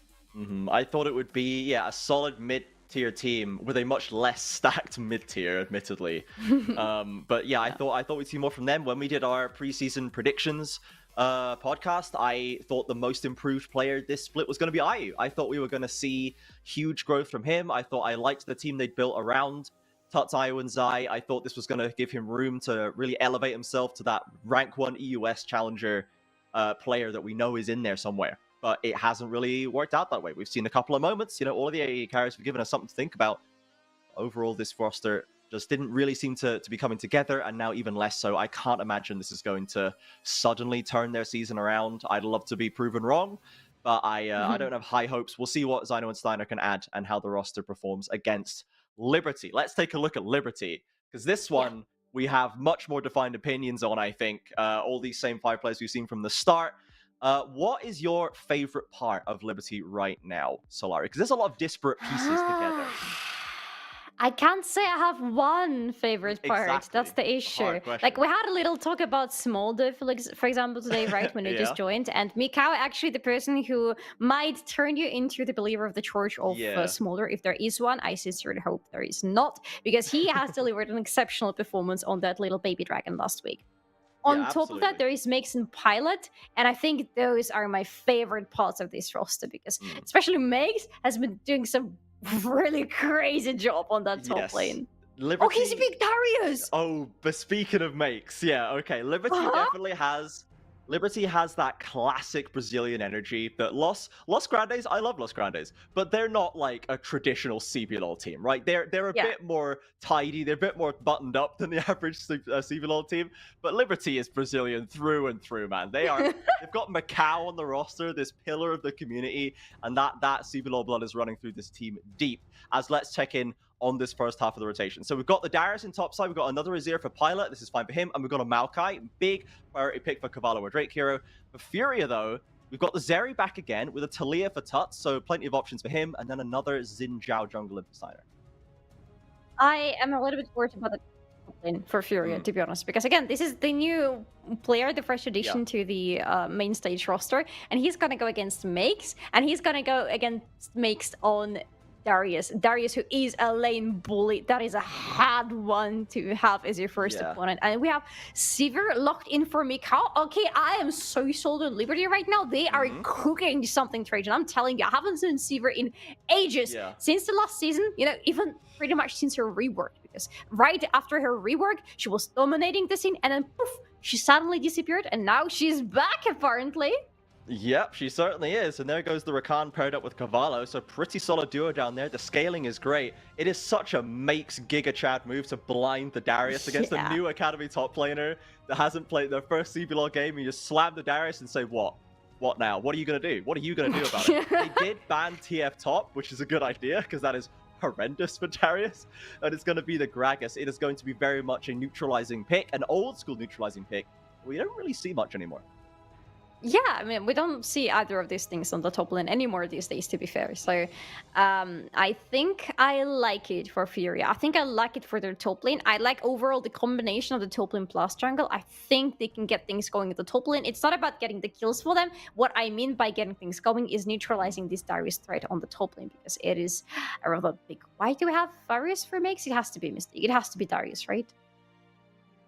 I thought it would be, a solid mid-tier team with a much less stacked mid-tier, admittedly. But I thought we'd see more from them when we did our preseason predictions podcast. I thought the most improved player this split was going to be Ayu. I thought we were going to see huge growth from him. I thought I liked the team they'd built around Tuts, Ayu, and Zai. I thought this was going to give him room to really elevate himself to that rank 1 EUS challenger player that we know is in there somewhere. But it hasn't really worked out that way. We've seen a couple of moments. All of the AE carriers have given us something to think about. Overall, this roster just didn't really seem to be coming together, and now even less so. I can't imagine this is going to suddenly turn their season around. I'd love to be proven wrong, but I don't have high hopes. We'll see what Zyno and Steiner can add and how the roster performs against Liberty. Let's take a look at Liberty, because this one we have much more defined opinions on, I think. All these same 5 players we've seen from the start. What is your favorite part of Liberty right now, Solari? Because there's a lot of disparate pieces together. I can't say I have one favorite part. Exactly. That's the Hard issue. question. Like we had a little talk about Smolder, for example, today, right? When we just Yeah. joined, and Mikau, actually the person who might turn you into the believer of the Church of Yeah. Smolder, if there is one. I sincerely hope there is not, because he has delivered an exceptional performance on that little baby dragon last week. On Yeah, top of absolutely. that, there is Makes and Pilot, and I think those are my favorite parts of this roster because, especially Makes, has been doing some really crazy job on that top Yes. lane. Liberty... Oh, he's big Darius! Oh, but speaking of Makes, yeah, okay. Liberty definitely has... Liberty has that classic Brazilian energy that Los Grandes, I love Los Grandes, but they're not like a traditional CBLOL team, right? They're a bit more tidy, they're a bit more buttoned up than the average CBLOL team, but Liberty is Brazilian through and through, man. They've got Macau on the roster, this pillar of the community, and that CBLOL blood is running through this team deep. As let's check in on this first half of the rotation. So we've got the Darius in top side, we've got another Azir for Pilot, this is fine for him, and we've got a Maokai, big priority pick for Cavallo or Drake hero. For Furia though, we've got the Zeri back again with a Talia for Tuts, so plenty of options for him, and then another Xin Zhao jungle in Poseidon. I am a little bit worried about the top lane for Furia, to be honest, because again, this is the new player, the fresh addition to the main stage roster, and he's gonna go against Makes, and he's gonna go against Makes on Darius, who is a lane bully. That is a hard one to have as your first opponent. And we have Sivir locked in for Mikau. Okay, I am so sold on Liberty right now. They are cooking something, Trajan. I'm telling you, I haven't seen Sivir in ages. Since the last season, you know, even pretty much since her rework. Because right after her rework, she was dominating the scene, and then poof, she suddenly disappeared, and now she's back, apparently. Yep, she certainly is. And there goes the Rakan paired up with Cavallo. So pretty solid duo down there. The scaling is great. It is such a Makes Giga Chad move to blind the Darius against the new Academy top laner that hasn't played their first CBLOL game. You just slam the Darius and say, what? What now? What are you going to do? What are you going to do about it? They did ban TF top, which is a good idea because that is horrendous for Darius. And it's going to be the Gragas. It is going to be very much a neutralizing pick, an old school neutralizing pick. We don't really see much anymore. Yeah, I mean, we don't see either of these things on the top lane anymore these days, to be fair. So I think I like it for Furia. I think I like it for their top lane. I like overall the combination of the top lane plus jungle. I think they can get things going at the top lane. It's not about getting the kills for them. What I mean by getting things going is neutralizing this Darius threat on the top lane, because it is a rather big... Why do we have Darius for Makes? It has to be Mystic. It has to be Darius, right?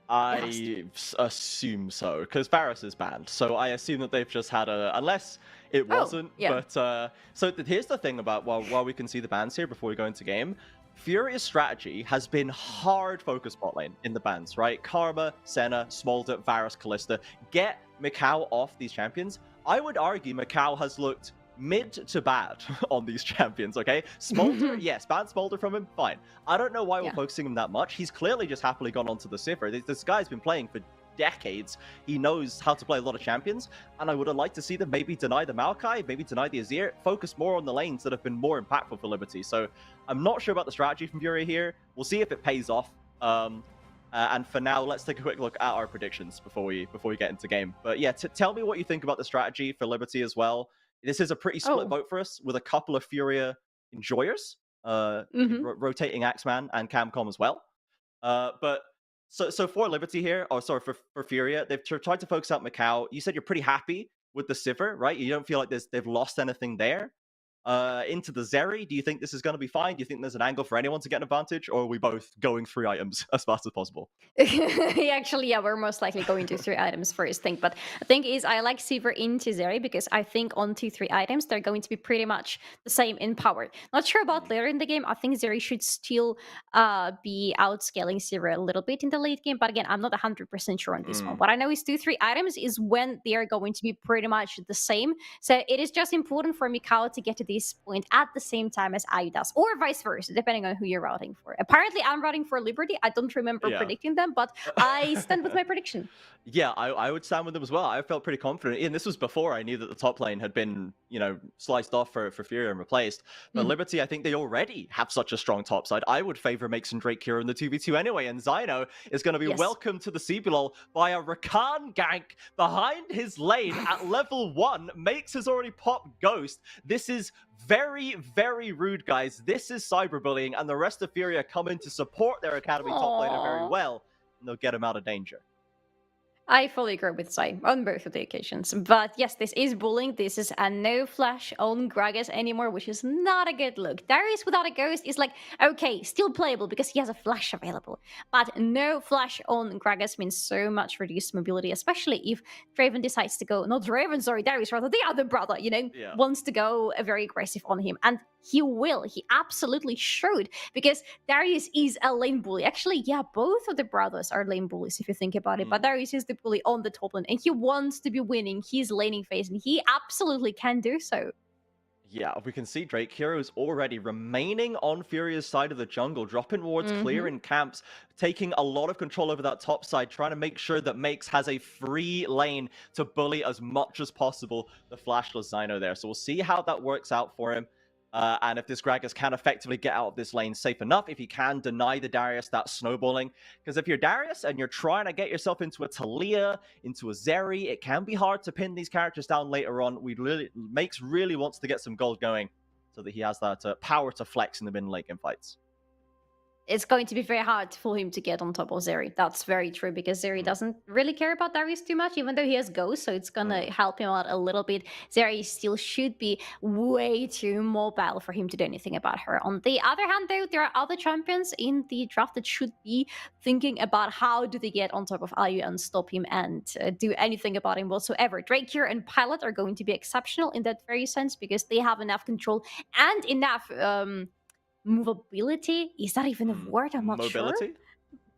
I assume so, because Varus is banned. So I assume that they've just had a... Unless it wasn't. But so here's the thing about while we can see the bans here before we go into game. Furia's strategy has been hard focus bot lane in the bans, right? Karma, Senna, Smolder, Varus, Kalista. Get Mikau off these champions. I would argue Mikau has looked mid to bad on these champions, okay? Smolder, yes, ban Smolder from him, fine. I don't know why we're focusing him that much. He's clearly just happily gone onto the Sivir. This guy's been playing for decades. He knows how to play a lot of champions, and I would have liked to see them maybe deny the Maokai, maybe deny the Azir, focus more on the lanes that have been more impactful for Liberty. So I'm not sure about the strategy from Fury here. We'll see if it pays off. And for now, let's take a quick look at our predictions before we get into game. But yeah, tell me what you think about the strategy for Liberty as well. This is a pretty split vote for us, with a couple of Furia enjoyers, rotating Axeman and Camcom as well. But so for Liberty here, for Furia, they've tried to focus out Macau. You said you're pretty happy with the Sivir, right? You don't feel like they've lost anything there. Into the Zeri, do you think this is going to be fine? Do you think there's an angle for anyone to get an advantage, or are we both going 3 items as fast as possible? Actually, yeah, we're most likely going to 3 items first thing. But the thing is, I like Sivir into Zeri because I think on 2-3 items, they're going to be pretty much the same in power. Not sure about later in the game. I think Zeri should still be outscaling Sivir a little bit in the late game. But again, I'm not 100% sure on this one. What I know is 2-3 items is when they are going to be pretty much the same. So it is just important for Mikau to get to this point at the same time as IU does, or vice versa, depending on who you're routing for. Apparently, I'm routing for Liberty. I don't remember predicting them, but I stand with my prediction. Yeah, I would stand with them as well. I felt pretty confident. And this was before I knew that the top lane had been, sliced off for Furia and replaced. But Liberty, I think they already have such a strong top side. I would favor Makes and Drake here in the 2v2 anyway. And Zyno is going to be welcomed to the CBLOL by a Rakan gank behind his lane at level 1. Makes has already popped Ghost. This is Very, very rude, guys. This is cyberbullying, and the rest of Furia come in to support their Academy top laner very Aw. well, and they'll get him out of danger. I fully agree with Sai on both of the occasions. But yes, this is bullying. This is a no flash on Gragas anymore, which is not a good look. Darius without a ghost is like, okay, still playable because he has a flash available. But no flash on Gragas means so much reduced mobility, especially if Draven decides to go, not Draven, sorry, Darius rather, the other brother, wants to go very aggressive on him. And he will. He absolutely should, because Darius is a lane bully. Actually, yeah, both of the brothers are lane bullies if you think about it. But Darius is the bully on the top lane, and he wants to be winning. He's laning phase, and he absolutely can do so. Yeah, we can see Drake Hero is already remaining on Furia's side of the jungle, dropping wards, clearing camps, taking a lot of control over that top side, trying to make sure that Makes has a free lane to bully as much as possible the flashless Zyno there. So we'll see how that works out for him. And if this Gragas can effectively get out of this lane safe enough, if he can deny the Darius that snowballing. Because if you're Darius and you're trying to get yourself into a Talia, into a Zeri, it can be hard to pin these characters down later on. Makes really wants to get some gold going so that he has that power to flex in the mid lane in fights. It's going to be very hard for him to get on top of Zeri. That's very true, because Zeri doesn't really care about Darius too much, even though he has Ghost, so it's gonna help him out a little bit. Zeri still should be way too mobile for him to do anything about her. On the other hand, though, there are other champions in the draft that should be thinking about how do they get on top of Ayu and stop him and do anything about him whatsoever. Drake here and Pilot are going to be exceptional in that very sense, because they have enough control and enough movability. Is that even a word? I'm not sure.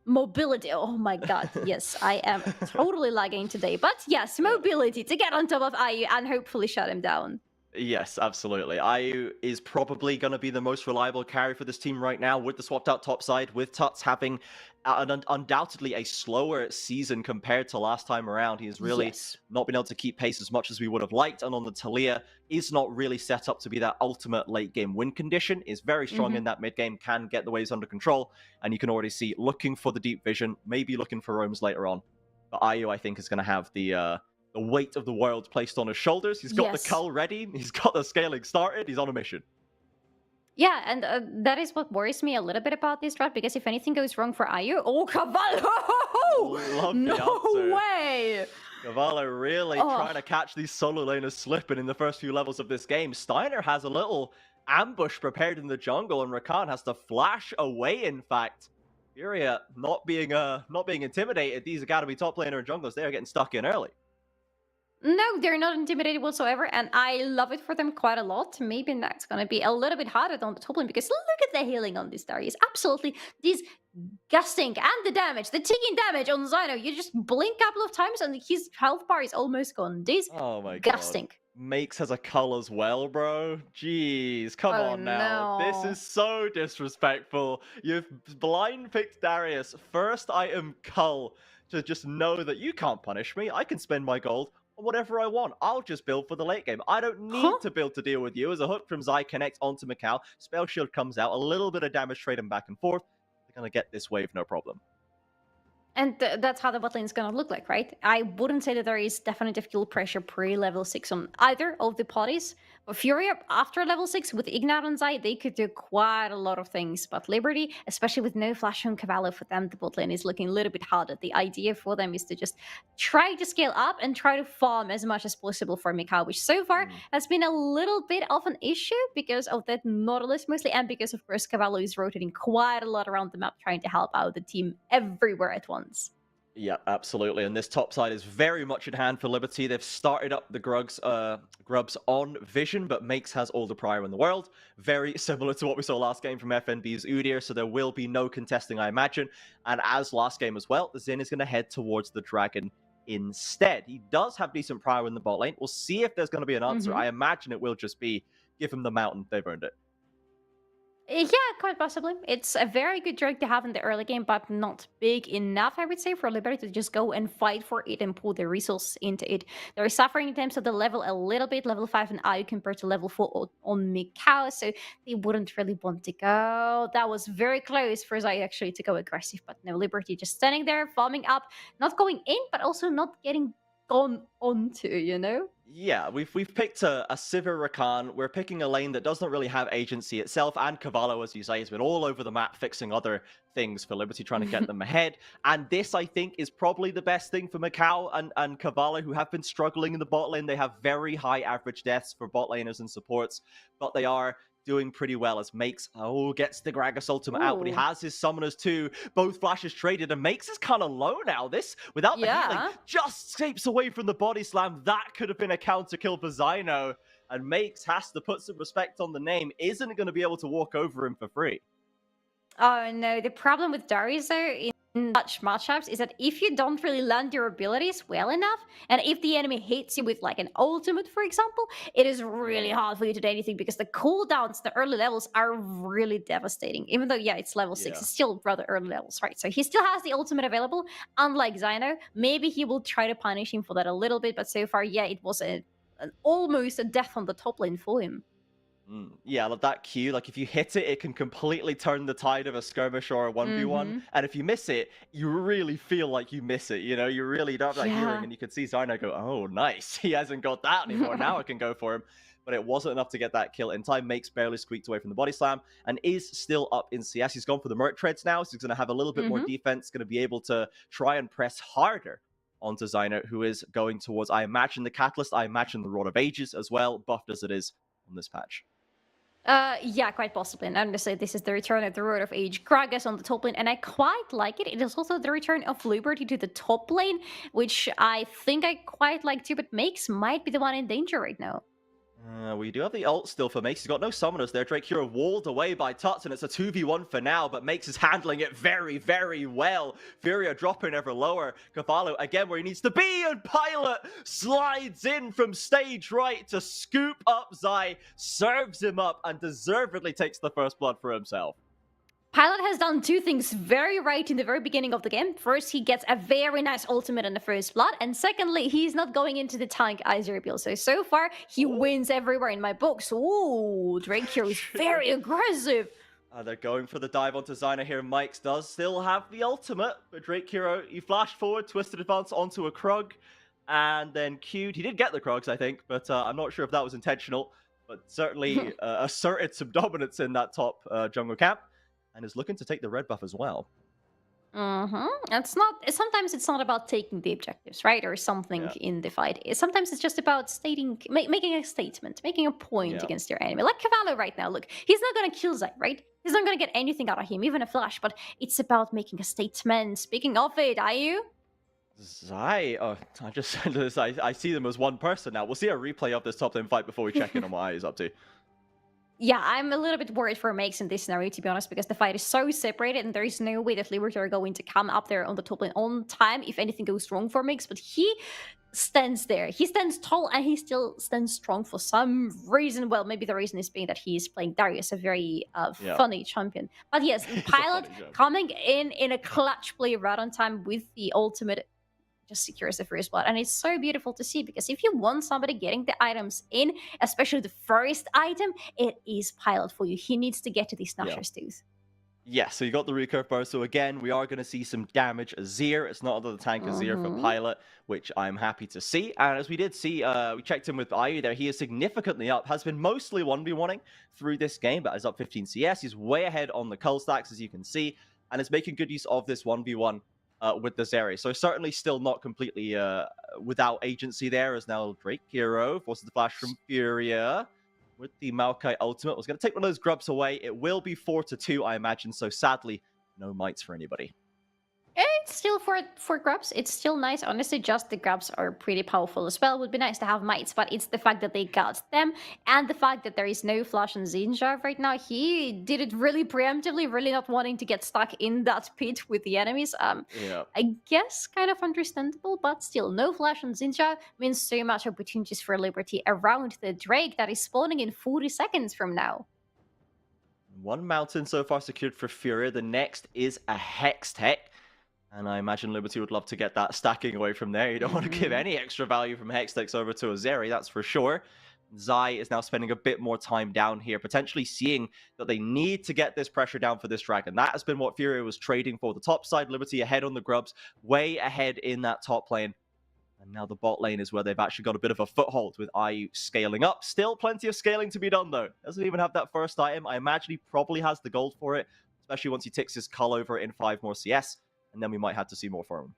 Mobility. Oh my god. Yes, I am totally lagging today. But yes, mobility to get on top of Ayu and hopefully shut him down. Yes, absolutely. Ayu is probably going to be the most reliable carry for this team right now, with the swapped out top side, with Tuts having undoubtedly a slower season compared to last time around. He has really not been able to keep pace as much as we would have liked, and on the Talia is not really set up to be that ultimate late game win condition. Is very strong in that mid game, can get the waves under control, and you can already see looking for the deep vision, maybe looking for roams later on. But Ayu, I think, is going to have the weight of the world placed on his shoulders. He's got the cull ready. He's got the scaling started. He's on a mission. Yeah, and that is what worries me a little bit about this draft, because if anything goes wrong for Ayu, Cavallo! No way! Cavallo really trying to catch these solo laners slipping in the first few levels of this game. Steiner has a little ambush prepared in the jungle, and Rakan has to flash away, in fact. Furia not being intimidated. These Academy top laner and junglers, they are getting stuck in early. No, they're not intimidated whatsoever, and I love it for them quite a lot. Maybe that's going to be a little bit harder on the top lane, because look at the healing on this Darius. Absolutely disgusting. And the damage, the ticking damage on Zyno. You just blink a couple of times and his health bar is almost gone. Oh my disgusting. God. Makes has a cull as well, bro. Jeez, come on now. No. This is so disrespectful. You've blind picked Darius. First item cull to just know that you can't punish me. I can spend my gold on whatever I want. I'll just build for the late game. I don't need to build to deal with you. As a hook from Zai connects onto Macau, Spell Shield comes out, a little bit of damage trading back and forth. They're going to get this wave, no problem. And that's how the bot lane is going to look like, right? I wouldn't say that there is definitive kill pressure pre-level 6 on either of the parties. But Furia, after level 6, with Ignite on Zai, they could do quite a lot of things. But Liberty, especially with no flash on Cavallo, for them, the bot lane is looking a little bit harder. The idea for them is to just try to scale up and try to farm as much as possible for Mikau, which so far has been a little bit of an issue because of that Nautilus mostly, and because, of course, Cavallo is rotating quite a lot around the map, trying to help out the team everywhere at once. Yeah, absolutely. And this top side is very much in hand for Liberty. They've started up the grubs on Vision, but Makes has all the prior in the world. Very similar to what we saw last game from FNB's Udyr, so there will be no contesting, I imagine. And as last game as well, the Xin is going to head towards the Dragon instead. He does have decent prior in the bot lane. We'll see if there's going to be an answer. I imagine it will just be, give him the mountain, they've earned it. Yeah, quite possibly. It's a very good drug to have in the early game, but not big enough, I would say, for Liberty to just go and fight for it and pull their resources into it. They're suffering in terms of the level a little bit, level 5 and Ayu compared to level 4 on Mikau, so they wouldn't really want to go. That was very close for Zai actually to go aggressive, but no, Liberty just standing there, farming up, not going in, but also not getting gone onto, you know? Yeah, we've picked a Sivir Rakan. We're picking a lane that doesn't really have agency itself, and Cavallo, as you say, has been all over the map fixing other things for Liberty, trying to get them ahead. And this, I think, is probably the best thing for Macau and Cavallo, who have been struggling in the bot lane. They have very high average deaths for bot laners and supports, but they are doing pretty well as Makes gets the Gragas ultimate out, but he has his summoners too. Both flashes traded, and Makes is kind of low now. This, without the healing, just escapes away from the body slam. That could have been a counter kill for Zyno, and Makes has to put some respect on the name. Isn't going to be able to walk over him for free. Oh no, the problem with Darius though in such matchups is that if you don't really land your abilities well enough, and if the enemy hits you with like an ultimate, for example, it is really hard for you to do anything because the cooldowns, the early levels are really devastating. Even though, yeah, it's level 6, it's still rather early levels, right? So he still has the ultimate available, unlike Zyno. Maybe he will try to punish him for that a little bit, but so far, yeah, it was almost a death on the top lane for him. Yeah, like that Q, like if you hit it, it can completely turn the tide of a skirmish or a 1v1. And if you miss it, you really feel like you miss it, you know? You really don't have that healing, and you can see Zyno go, oh, nice. He hasn't got that anymore. Now I can go for him. But it wasn't enough to get that kill in time. Makes barely squeaked away from the body slam and is still up in CS. He's gone for the Merc Treads now, so he's going to have a little bit more defense, going to be able to try and press harder onto Zyno, who is going towards, I imagine, the Catalyst. I imagine the Rod of Ages as well, buffed as it is on this patch. Yeah, quite possibly. And honestly, this is the return of the Rod of Age Gragas on the top lane, and I quite like it. It is also the return of Liberty to the top lane, which I think I quite like too, but Makes might be the one in danger right now. We do have the ult still for Makes. He's got no summoners there. Drake Hero walled away by Tuts, and it's a 2v1 for now, but Makes is handling it very, very well. Furia dropping ever lower. Cavallo, again, where he needs to be, and Pilot slides in from stage right to scoop up Zai, serves him up, and deservedly takes the first blood for himself. Pilot has done two things very right in the very beginning of the game. First, he gets a very nice ultimate on the first blood, and secondly, he's not going into the tank Ice Reveal. So far, he wins everywhere in my books. Ooh, Drake here is very aggressive. They're going for the dive onto Zyno here. Mikes does still have the ultimate, but Drake Hero, he flashed forward, twisted advance onto a Krug, and then Q'd. He did get the Krugs, I think, but I'm not sure if that was intentional, but certainly asserted some dominance in that top jungle camp. And is looking to take the red buff as well. It's not. Sometimes it's not about taking the objectives, right, or something in the fight. Sometimes it's just about making a statement, making a point against your enemy. Like Cavallo right now. Look, he's not gonna kill Zai, right? He's not gonna get anything out of him, even a flash. But it's about making a statement. Speaking of it, are you? Zai, I just said this. I see them as one person now. We'll see a replay of this top lane fight before we check in on what he's up to. Yeah, I'm a little bit worried for Makes in this scenario, to be honest, because the fight is so separated and there is no way that Liberty are going to come up there on the top lane on time if anything goes wrong for Makes, but he stands there. He stands tall and he still stands strong for some reason. Well, maybe the reason is being that he's playing Darius, a very funny champion. But yes, Pilot coming in a clutch play right on time with the ultimate just secures the first blood. And it's so beautiful to see, because if you want somebody getting the items in, especially the first item, it is Pilot for you. He needs to get to these Snatcher's Tooth. Yeah, so you got the recurve burst. So again, we are going to see some damage Azir. It's not under the tank Azir for Pilot, which I'm happy to see. And as we did see, we checked in with Ayu there. He is significantly up, has been mostly 1v1ing through this game, but is up 15 CS. He's way ahead on the cull stacks, as you can see, and is making good use of this 1v1 with the Zeri. So certainly still not completely without agency there, as now Drake Hero forces the flash from Furia with the Maokai ultimate. Was going to take one of those grubs away. It will be 4-2, I imagine. So sadly, no mites for anybody. It's still for grubs. It's still nice. Honestly, just the grubs are pretty powerful as well. It would be nice to have mites, but it's the fact that they got them and the fact that there is no flash on Zinja right now. He did it really preemptively, really not wanting to get stuck in that pit with the enemies. I guess kind of understandable, but still, no flash on Zinja means so much opportunities for Liberty around the Drake that is spawning in 40 seconds from now. One mountain so far secured for Furia. The next is a Hex Tech. And I imagine Liberty would love to get that stacking away from there. You don't want to give any extra value from Hextechs over to Azeri, that's for sure. Zai is now spending a bit more time down here, potentially seeing that they need to get this pressure down for this dragon. That has been what Furia was trading for. The top side, Liberty ahead on the grubs, way ahead in that top lane. And now the bot lane is where they've actually got a bit of a foothold with IU scaling up. Still plenty of scaling to be done, though. Doesn't even have that first item. I imagine he probably has the gold for it, especially once he ticks his cull over in 5 more CS, and then we might have to see more from him.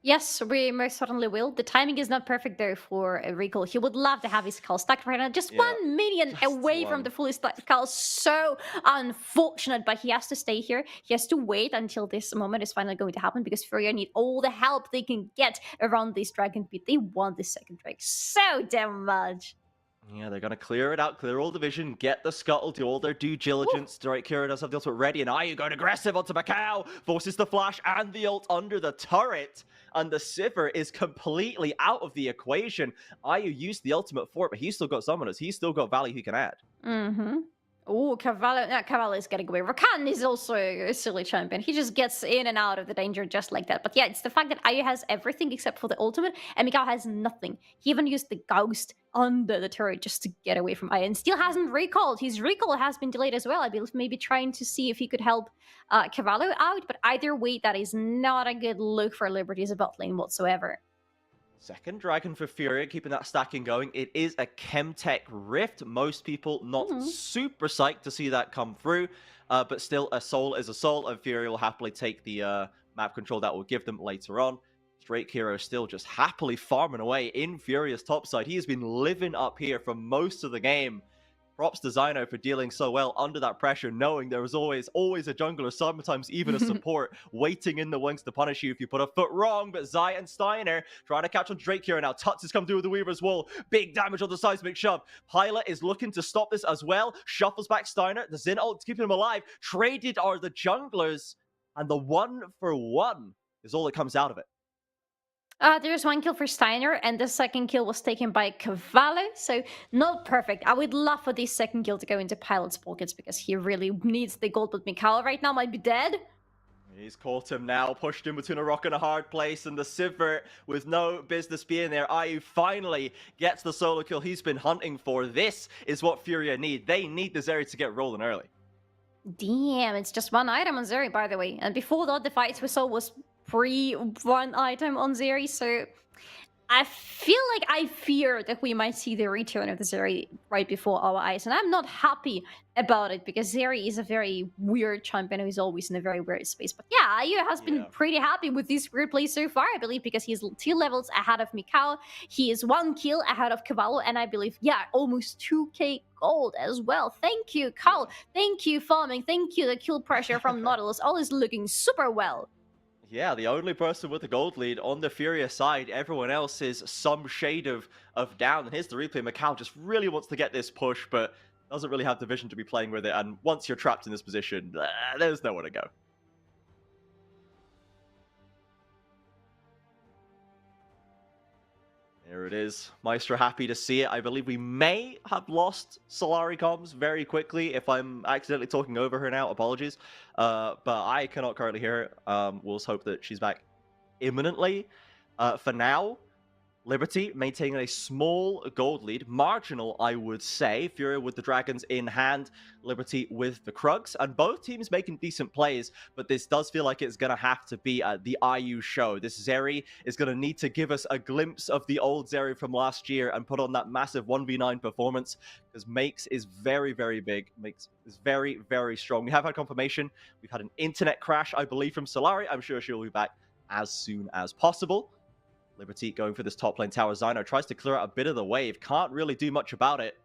Yes, we most certainly will. The timing is not perfect though for a recall. He would love to have his skull stacked right now. Just 1 minion away from the fully stacked skull. So unfortunate, but he has to stay here. He has to wait until this moment is finally going to happen because Furia need all the help they can get around this dragon pit. They want this second drake so damn much. Yeah, they're going to clear it out, clear all the vision, get the scuttle, do all their due diligence. Drake Kira does have the ultimate ready, and IU going aggressive onto Macau, forces the flash and the ult under the turret, and the Sivir is completely out of the equation. IU used the ultimate for it, but he's still got summoners, he's still got value he can add. Oh, Cavallo is getting away. Rakan is also a silly champion. He just gets in and out of the danger just like that. But yeah, it's the fact that IU has everything except for the ultimate, and Mikau has nothing. He even used the ghost under the turret just to get away from IU, and still hasn't recalled. His recall has been delayed as well. I believe maybe trying to see if he could help Cavallo out, but either way, that is not a good look for Liberty's bot lane whatsoever. Second dragon for Furia, keeping that stacking going. It is a Chemtech Rift. Most people not super psyched to see that come through, but still, a soul is a soul, and Furia will happily take the map control that will give them later on. Drake Hero still just happily farming away in Furia's topside. He has been living up here for most of the game. Props to Zyno for dealing so well under that pressure, knowing there was always a jungler, sometimes even a support, waiting in the wings to punish you if you put a foot wrong. But Zai and Steiner trying to catch on Drake here now. Tuts has come through with the Weaver's Wall. Big damage on the seismic shove. Pilot is looking to stop this as well. Shuffles back Steiner. The Xin ult keeping him alive. Traded are the junglers. And the 1-for-1 is all that comes out of it. There's 1 kill for Steiner, and the second kill was taken by Cavallo, so not perfect. I would love for this second kill to go into Pilot's pockets because he really needs the gold, but Mikau right now might be dead. He's caught him now, pushed him between a rock and a hard place, and the Sivir, with no business being there, IU finally gets the solo kill he's been hunting for. This is what Furia need. They need the Zeri to get rolling early. Damn, it's just 1 item on Zeri, by the way. And before that, the fights we saw was one item on Zeri, so I feel like I fear that we might see the return of the Zeri right before our eyes, and I'm not happy about it because Zeri is a very weird champion who is always in a very weird space. But yeah, IU has been pretty happy with this weird play so far, I believe, because he's 2 levels ahead of Mikau, he is 1 kill ahead of Cavallo, and I believe, almost 2k gold as well. Thank you, Carl. Thank you, farming. Thank you, the kill pressure from Nautilus. All is looking super well. Yeah, the only person with the gold lead on the Furia side. Everyone else is some shade of down. And here's the replay. Macau just really wants to get this push, but doesn't really have the vision to be playing with it. And once you're trapped in this position, there's nowhere to go. There it is. Maestro happy to see it. I believe we may have lost Solari comms very quickly. If I'm accidentally talking over her now, apologies. But I cannot currently hear her. We'll just hope that she's back imminently. For now, Liberty maintaining a small gold lead. Marginal, I would say. Furia with the dragons in hand. Liberty with the Krugs. And both teams making decent plays. But this does feel like it's going to have to be the IU show. This Zeri is going to need to give us a glimpse of the old Zeri from last year and put on that massive 1v9 performance. Because Makes is very, very big. Makes is very, very strong. We have had confirmation. We've had an internet crash, I believe, from Solari. I'm sure she'll be back as soon as possible. Liberty going for this top lane tower. Zyno tries to clear out a bit of the wave. Can't really do much about it.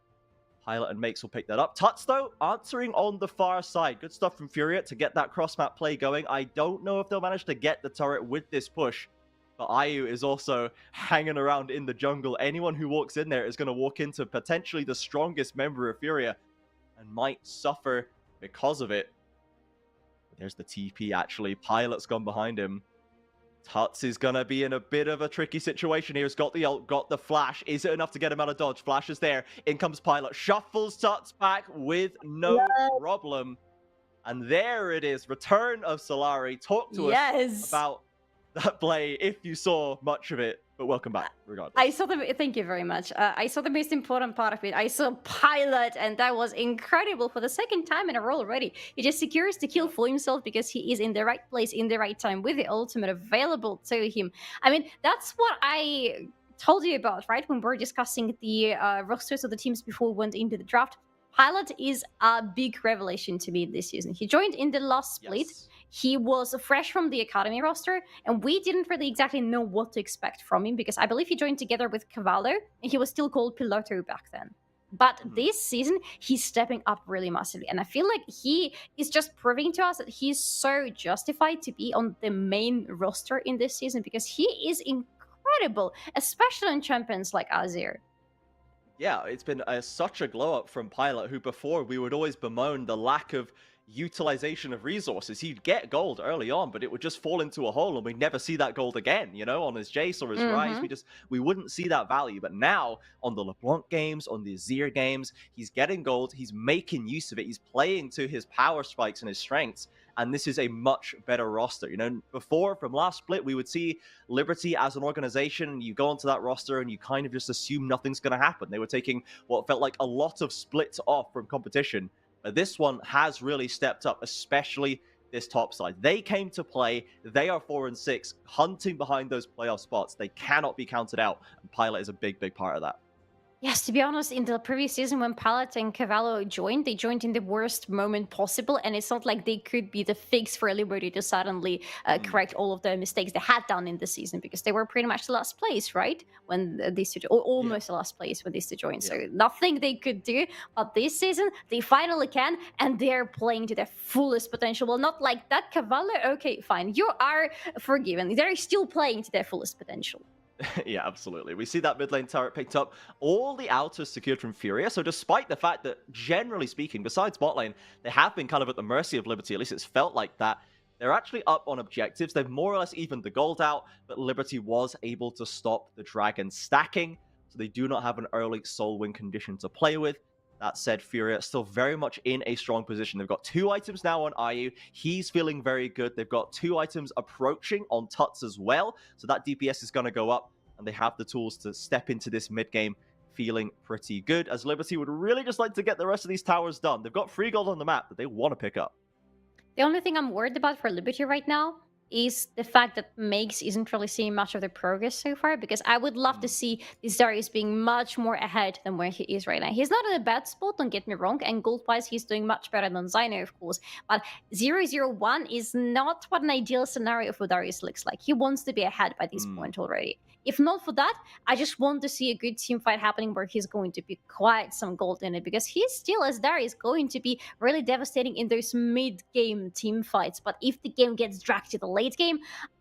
Pilot and Makes will pick that up. Tuts, though, answering on the far side. Good stuff from Furia to get that cross-map play going. I don't know if they'll manage to get the turret with this push. But IU is also hanging around in the jungle. Anyone who walks in there is going to walk into potentially the strongest member of Furia and might suffer because of it. There's the TP, actually. Pilot's gone behind him. Tuts is going to be in a bit of a tricky situation here. He's got the ult, got the flash. Is it enough to get him out of dodge? Flash is there. In comes Pilot. Shuffles Tuts back with no problem. And there it is. Return of Solari. Talk to us about that play if you saw much of it. But welcome back, regardless. I saw the. Thank you very much. I saw the most important part of it. I saw Pilot, and that was incredible for the second time in a row already. He just secures the kill for himself because he is in the right place in the right time with the ultimate available to him. I mean, that's what I told you about, right? When we were discussing the rosters of the teams before we went into the draft. Pilot is a big revelation to me this season. He joined in the last split. Yes. He was fresh from the academy roster, and we didn't really exactly know what to expect from him because I believe he joined together with Cavallo, and he was still called Piloto back then. But this season, he's stepping up really massively, and I feel like he is just proving to us that he's so justified to be on the main roster in this season because he is incredible, especially on champions like Azir. Yeah, it's been such a glow up from Pilot, who before we would always bemoan the lack of utilization of resources. He'd get gold early on, but it would just fall into a hole and we'd never see that gold again, you know, on his Jace or his Rise. We wouldn't see that value. But now on the LeBlanc games, on the Azir games, he's getting gold, he's making use of it, he's playing to his power spikes and his strengths. And this is a much better roster. You know, before, from last split, we would see Liberty as an organization. You go onto that roster and you kind of just assume nothing's going to happen. They were taking what felt like a lot of splits off from competition. But this one has really stepped up, especially this top side. They came to play. They are 4-6, hunting behind those playoff spots. They cannot be counted out. And Pilot is a big, big part of that. Yes, to be honest, in the previous season when Pilot and Cavallo joined, they joined in the worst moment possible, and it's not like they could be the fix for Liberty to suddenly correct all of the mistakes they had done in the season, because they were pretty much the last place, right? When these two, or almost the last place when these two joined. So nothing they could do, but this season, they finally can, and they're playing to their fullest potential. Well, not like that, Cavallo, okay, fine, you are forgiven. They're still playing to their fullest potential. Yeah, absolutely. We see that mid lane turret picked up. All the outers secured from Furia. So despite the fact that, generally speaking, besides bot lane, they have been kind of at the mercy of Liberty, at least it's felt like that, they're actually up on objectives. They've more or less evened the gold out, but Liberty was able to stop the dragon stacking. So they do not have an early soul win condition to play with. That said, Furia still very much in a strong position. They've got 2 items now on IU. He's feeling very good. They've got 2 items approaching on Tuts as well. So that DPS is going to go up, and they have the tools to step into this mid game feeling pretty good, as Liberty would really just like to get the rest of these towers done. They've got free gold on the map that they want to pick up. The only thing I'm worried about for Liberty right now is the fact that Makes isn't really seeing much of the progress so far, because I would love to see this Darius being much more ahead than where he is right now. He's not in a bad spot, don't get me wrong, and gold-wise he's doing much better than Zyno, of course, but 0-0-1 is not what an ideal scenario for Darius looks like. He wants to be ahead by this point already. If not for that, I just want to see a good team fight happening where he's going to be quite some gold in it, because he's still, as Darius, going to be really devastating in those mid-game team fights. But if the game gets dragged to the late game,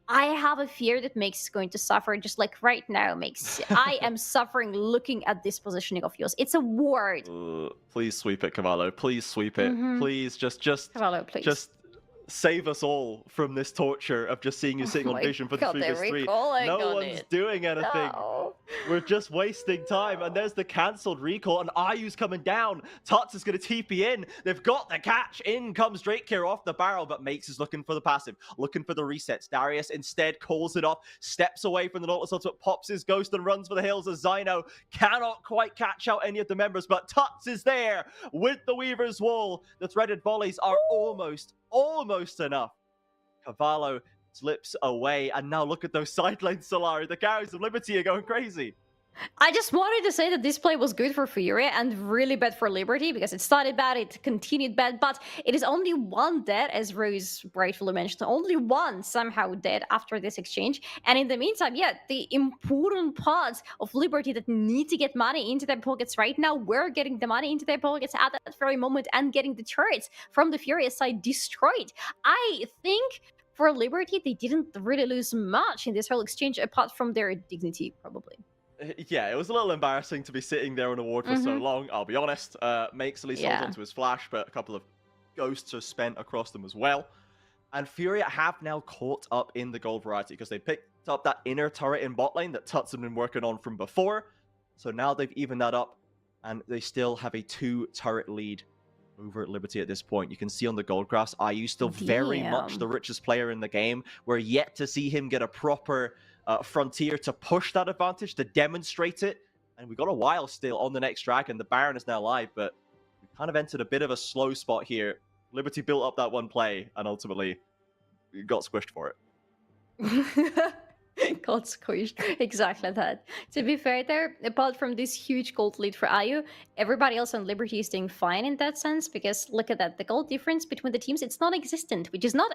I have a fear that Makes is going to suffer, just like right now, Makes. I am suffering looking at this positioning of yours. It's a ward. Please sweep it, Cavallo. Please sweep it. Please, just Cavallo, please. Just save us all from this torture of just seeing you sitting on Vision for the 3v3. No one's doing anything. No. We're just wasting time. And there's the cancelled recall, and Ayu's coming down. Tuts is going to TP in. They've got the catch. In comes Drake here off the barrel, but Makes is looking for the passive, looking for the resets. Darius instead calls it off, steps away from the Nautilus Ultimate, pops his ghost and runs for the hills as Zyno cannot quite catch out any of the members, but Tuts is there with the Weaver's Wall. The threaded volleys are almost enough. Cavallo slips away, and now look at those side lanes, Solari. The carries of Liberty are going crazy. I just wanted to say that this play was good for Furia and really bad for Liberty, because it started bad, it continued bad, but it is only one dead, as Rose rightfully mentioned, only one somehow dead after this exchange. And in the meantime, yeah, the important parts of Liberty that need to get money into their pockets right now, we're getting the money into their pockets at that very moment and getting the turrets from the Furia side destroyed. I think for Liberty, they didn't really lose much in this whole exchange, apart from their dignity, probably. Yeah, it was a little embarrassing to be sitting there on a ward for so long, I'll be honest. Makes at least holds onto his flash, but a couple of ghosts are spent across them as well. And Furia have now caught up in the gold variety, because they picked up that inner turret in bot lane that Tuts had been working on from before. So now they've evened that up, and they still have a 2-turret lead over at Liberty at this point. You can see on the gold graphs, IU still very much the richest player in the game. We're yet to see him get a proper Frontier to push that advantage, to demonstrate it. And we've got a while still on the next dragon. The Baron is now live, but we kind of entered a bit of a slow spot here. Liberty built up that one play, and ultimately got squished for it. Got squished. Exactly that. To be fair there, apart from this huge gold lead for IU, everybody else on Liberty is doing fine in that sense, because look at that. The gold difference between the teams, it's non-existent, which is not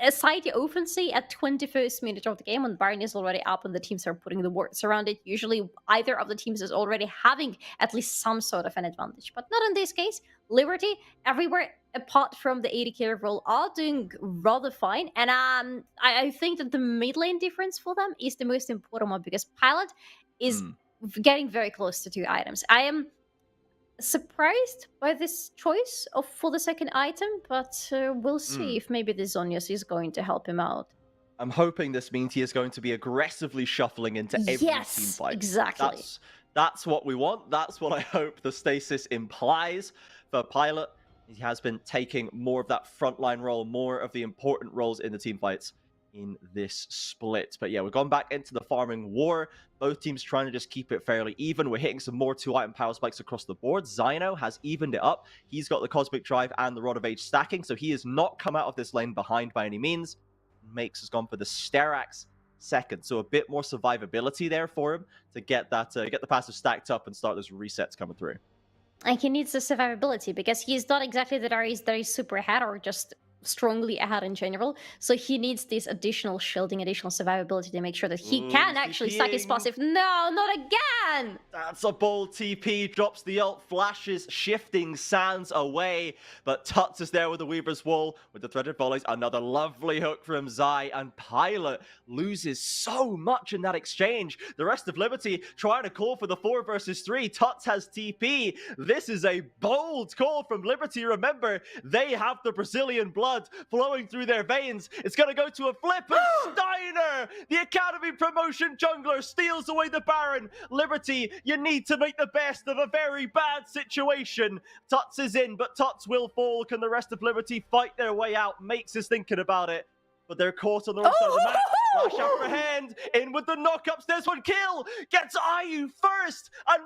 a sight you often see at 21st minute of the game when Baron is already up and the teams are putting the wards around it. Usually either of the teams is already having at least some sort of an advantage, but not in this case. Liberty, everywhere apart from the AD carry role, are doing rather fine. And I think that the mid lane difference for them is the most important one, because Pilot is getting very close to 2 items. I am surprised by this choice for the second item, but we'll see if maybe the Zonius is going to help him out. I'm hoping this means he is going to be aggressively shuffling into every team fight. Exactly. That's what we want. That's what I hope the stasis implies for Pilot. He has been taking more of that frontline role, more of the important roles in the team fights in this split. But yeah, we've gone back into the farming war. Both teams trying to just keep it fairly even. We're hitting some more 2-item power spikes across the board. Zyno has evened it up. He's got the Cosmic Drive and the Rod of Age stacking, so he has not come out of this lane behind by any means. Makes has gone for the Sterax second, so a bit more survivability there for him to get that get the passive stacked up and start those resets coming through. And he needs the survivability, because he's not exactly that he's super ahead or just strongly ahead in general. So he needs this additional shielding, additional survivability to make sure that he can actually stack his passive. No, not again! That's a bold TP, drops the ult, flashes, shifting sands away, but Tuts is there with the Weaver's Wall, with the threaded volleys, another lovely hook from Zai, and Pilot loses so much in that exchange. The rest of Liberty trying to call for the 4 versus 3, Tuts has TP. This is a bold call from Liberty. Remember, they have the Brazilian blood flowing through their veins. It's going to go to a flip, and Steiner, the Academy promotion jungler, steals away the Baron. Liberty, you need to make the best of a very bad situation. Tuts is in, but Tuts will fall. Can the rest of Liberty fight their way out? Makes us thinking about it. But they're caught on the wrong side of the map. Flash apprehend, in with the knockups. There's one kill. Gets IU first and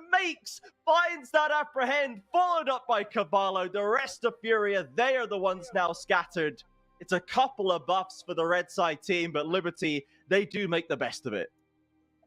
finds that apprehend, followed up by Cavallo. The rest of Furia, they are the ones now scattered. It's a couple of buffs for the red side team, but Liberty, they do make the best of it.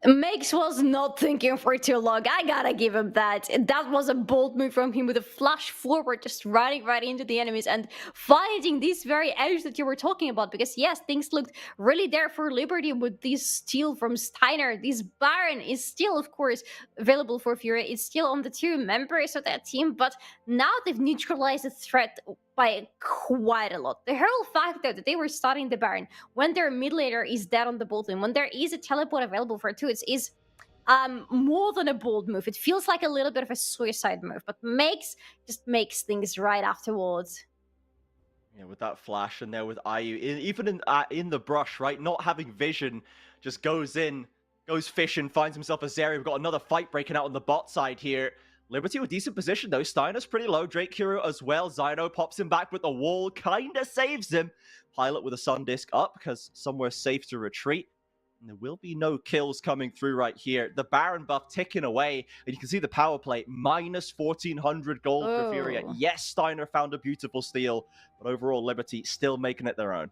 Makes was not thinking for too long. I gotta give him that. That was a bold move from him with a flash forward, just running right into the enemies and finding this very edge that you were talking about. Because yes, things looked really there for Liberty with this steal from Steiner. This Baron is still, of course, available for Fury. It's still on the 2 members of that team, but now they've neutralized the threat by quite a lot. The whole fact that they were starting the Baron when their mid laner is dead on the bot lane, when there is a teleport available for 2, is more than a bold move. It feels like a little bit of a suicide move, but just makes things right afterwards. Yeah, with that flash in there with IU, even in the brush, right? Not having vision, just goes fishing, finds himself a Zeri. We've got another fight breaking out on the bot side here. Liberty with decent position though. Steiner's pretty low. Drake Hero as well. Zyno pops him back with the wall. Kinda saves him. Pilot with a Sun Disc up because somewhere safe to retreat. And there will be no kills coming through right here. The Baron buff ticking away. And you can see the power play. Minus 1,400 gold for Furia. Yes, Steiner found a beautiful steal. But overall, Liberty still making it their own.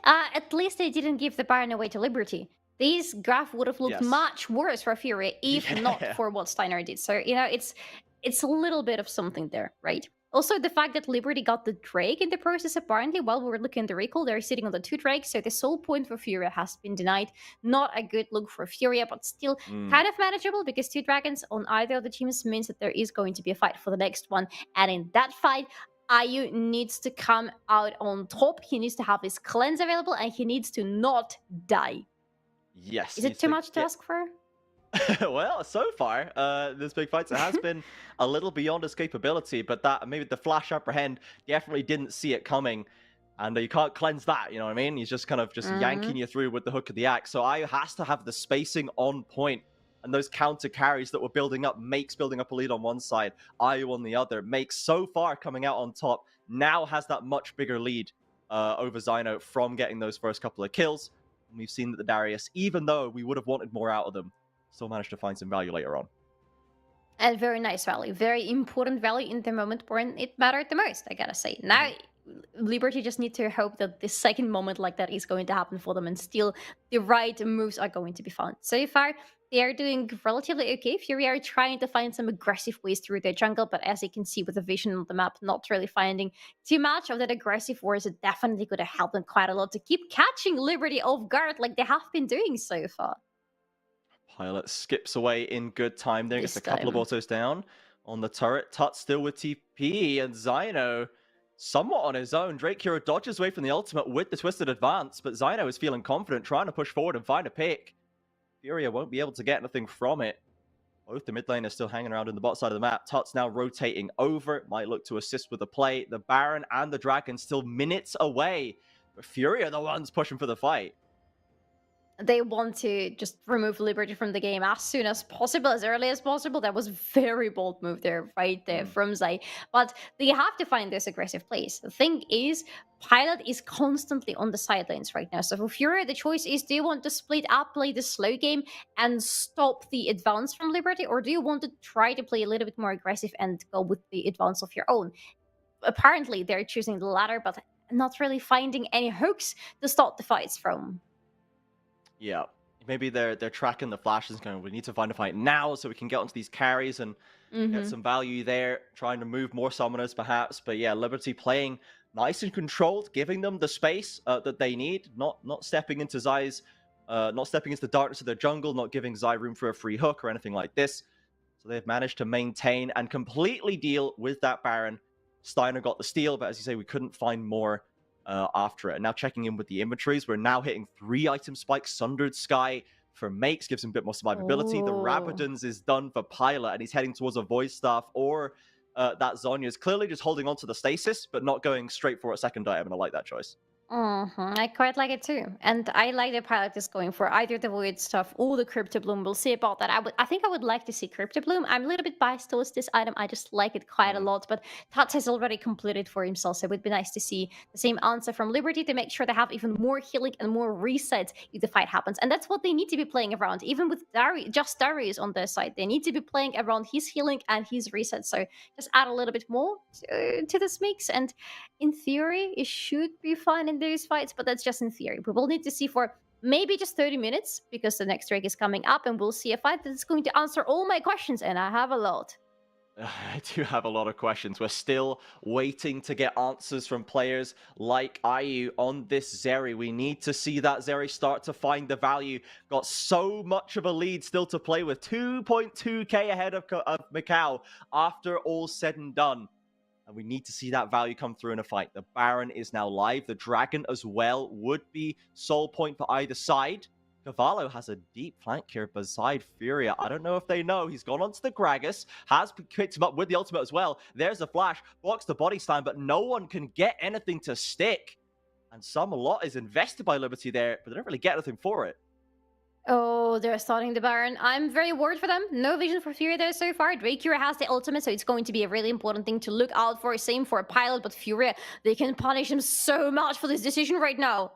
At least they didn't give the Baron away to Liberty. This graph would have looked much worse for Fury if not for what Steiner did. So, you know, it's a little bit of something there, right? Also, the fact that Liberty got the Drake in the process, apparently, while we were looking at the recall, they're sitting on the 2 Drakes, so the soul point for Furia has been denied. Not a good look for Furia, but still kind of manageable, because 2 dragons on either of the teams means that there is going to be a fight for the next one. And in that fight, IU needs to come out on top. He needs to have his cleanse available, and he needs to not die. Yes. Is it too much to ask for? Well, so far, this big fight has been a little beyond his capability, but that maybe the flash apprehend definitely didn't see it coming, and you can't cleanse that. You know what I mean? He's just kind of yanking you through with the hook of the axe. So IU has to have the spacing on point, and those counter carries that were building up makes building up a lead on one side, IU on the other. Makes so far coming out on top now has that much bigger lead over Zyno from getting those first couple of kills. And we've seen that the Darius, even though we would have wanted more out of them, still managed to find some value later on. And very nice value, very important value in the moment when it mattered the most, I gotta say. Now, Liberty just need to hope that the second moment like that is going to happen for them, and still the right moves are going to be found. So far, they are doing relatively okay. Fury are trying to find some aggressive ways through their jungle, but as you can see with the vision on the map, not really finding too much of that aggressive wars. It definitely could have helped them quite a lot to keep catching Liberty off guard like they have been doing so far. Pilot skips away in good time there, gets This a couple of time. autos down on the turret. Tut still with TP, and Zyno somewhat on his own. Drake Hero dodges away from the ultimate with the twisted advance, but Zyno is feeling confident, trying to push forward and find a pick. Furia won't be able to get anything from it. Both the mid lane are still hanging around in the bot side of the map. Tut's now rotating over, might look to assist with the play. The Baron and the Dragon still minutes away, but Furia are the ones pushing for the fight. They want to just remove Liberty from the game as soon as possible, as early as possible. That was very bold move there, right there from Zai. But they have to find this aggressive place. The thing is, Pilot is constantly on the sidelines right now. So for Fury, the choice is, do you want to split up, play the slow game, and stop the advance from Liberty? Or do you want to try to play a little bit more aggressive and go with the advance of your own? Apparently, they're choosing the latter, but not really finding any hooks to stop the fights from. Yeah, maybe they're tracking the flashes, going, we need to find a fight now so we can get onto these carries and get some value there, trying to move more summoners perhaps. But yeah, Liberty playing nice and controlled, giving them the space that they need, not stepping into Zai's, not stepping into the darkness of their jungle, not giving Zai room for a free hook or anything like this. So they've managed to maintain and completely deal with that Baron. Steiner got the steal, but as you say, we couldn't find more after it. And now checking in with the inventories, we're now hitting 3 item spikes. Sundered Sky for Makes gives him a bit more survivability. The Rabadon's is done for Pilot, and he's heading towards a Void Staff or that Zhonya's clearly just holding on to the stasis, but not going straight for a second item, and I like that choice. I quite like it too, and I like the Pilot is going for either the Void stuff or the Crypto Bloom. We'll see about that. I think I would like to see Crypto Bloom. I'm a little bit biased towards this item. I just like it quite a lot, but Tats has already completed for himself, so it would be nice to see the same answer from Liberty to make sure they have even more healing and more resets if the fight happens, and that's what they need to be playing around. Even with Darius on their side, they need to be playing around his healing and his resets. So just add a little bit more to this mix, and in theory, it should be fine in these fights, but that's just in theory. We will need to see for maybe just 30 minutes because the next Drake is coming up, and we'll see a fight that's going to answer all my questions, and I have a lot. I do have a lot of questions. We're still waiting to get answers from players like IU on this Zeri. We need to see that Zeri start to find the value. Got so much of a lead still to play with. 2.2k ahead of Macau after all said and done. And we need to see that value come through in a fight. The Baron is now live. The Dragon as well would be soul point for either side. Cavallo has a deep flank here beside Furia. I don't know if they know. He's gone onto the Gragas. Has picked him up with the ultimate as well. There's a flash. Blocks the body slam, but no one can get anything to stick. And a lot is invested by Liberty there, but they don't really get anything for it. Oh, they're starting the Baron. I'm very worried for them. No vision for Furia there so far. Drakira has the ultimate, so it's going to be a really important thing to look out for. Same for a Pilot, but Furia, they can punish him so much for this decision right now.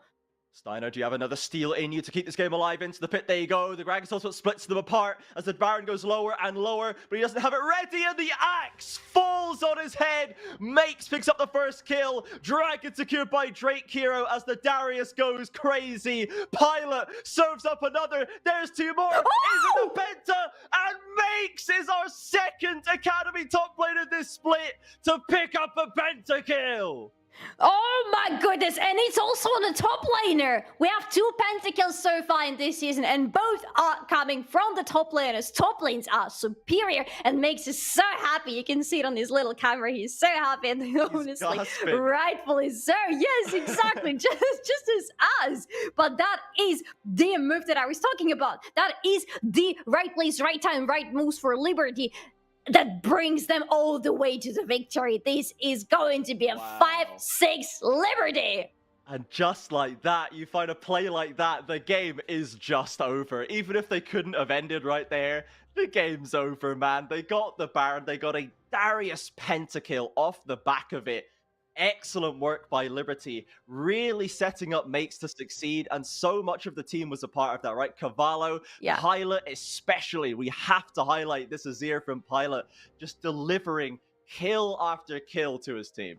Steiner, do you have another steal in you to keep this game alive? Into the pit, there you go. The Gragas also splits them apart as the Baron goes lower and lower, but he doesn't have it ready, and the axe falls on his head. Makes picks up the first kill. Dragon secured by Drake Hero as the Darius goes crazy. Pilot serves up another. There's 2 more. Is it the Penta? And Makes is our second Academy top laner this split to pick up a pentakill. Oh my goodness, and it's also on the top laner. We have 2 pentakills so far in this season, and both are coming from the top laners. Top lanes are superior, and Makes us so happy. You can see it on his little camera. He's so happy, and honestly, rightfully so. Yes, exactly, just as us. But that is the move that I was talking about. That is the right place, right time, right moves for Liberty that brings them all the way to the victory. This is going to be a 5-6 Liberty. And just like that, you find a play like that, the game is just over. Even if they couldn't have ended right there, the game's over, man. They got the Baron, they got a Darius pentakill off the back of it. excellent work by Liberty, really setting up Makes to succeed, and so much of the team was a part of that, right? Cavallo, Pilot especially, we have to highlight this Azir from Pilot, just delivering kill after kill to his team.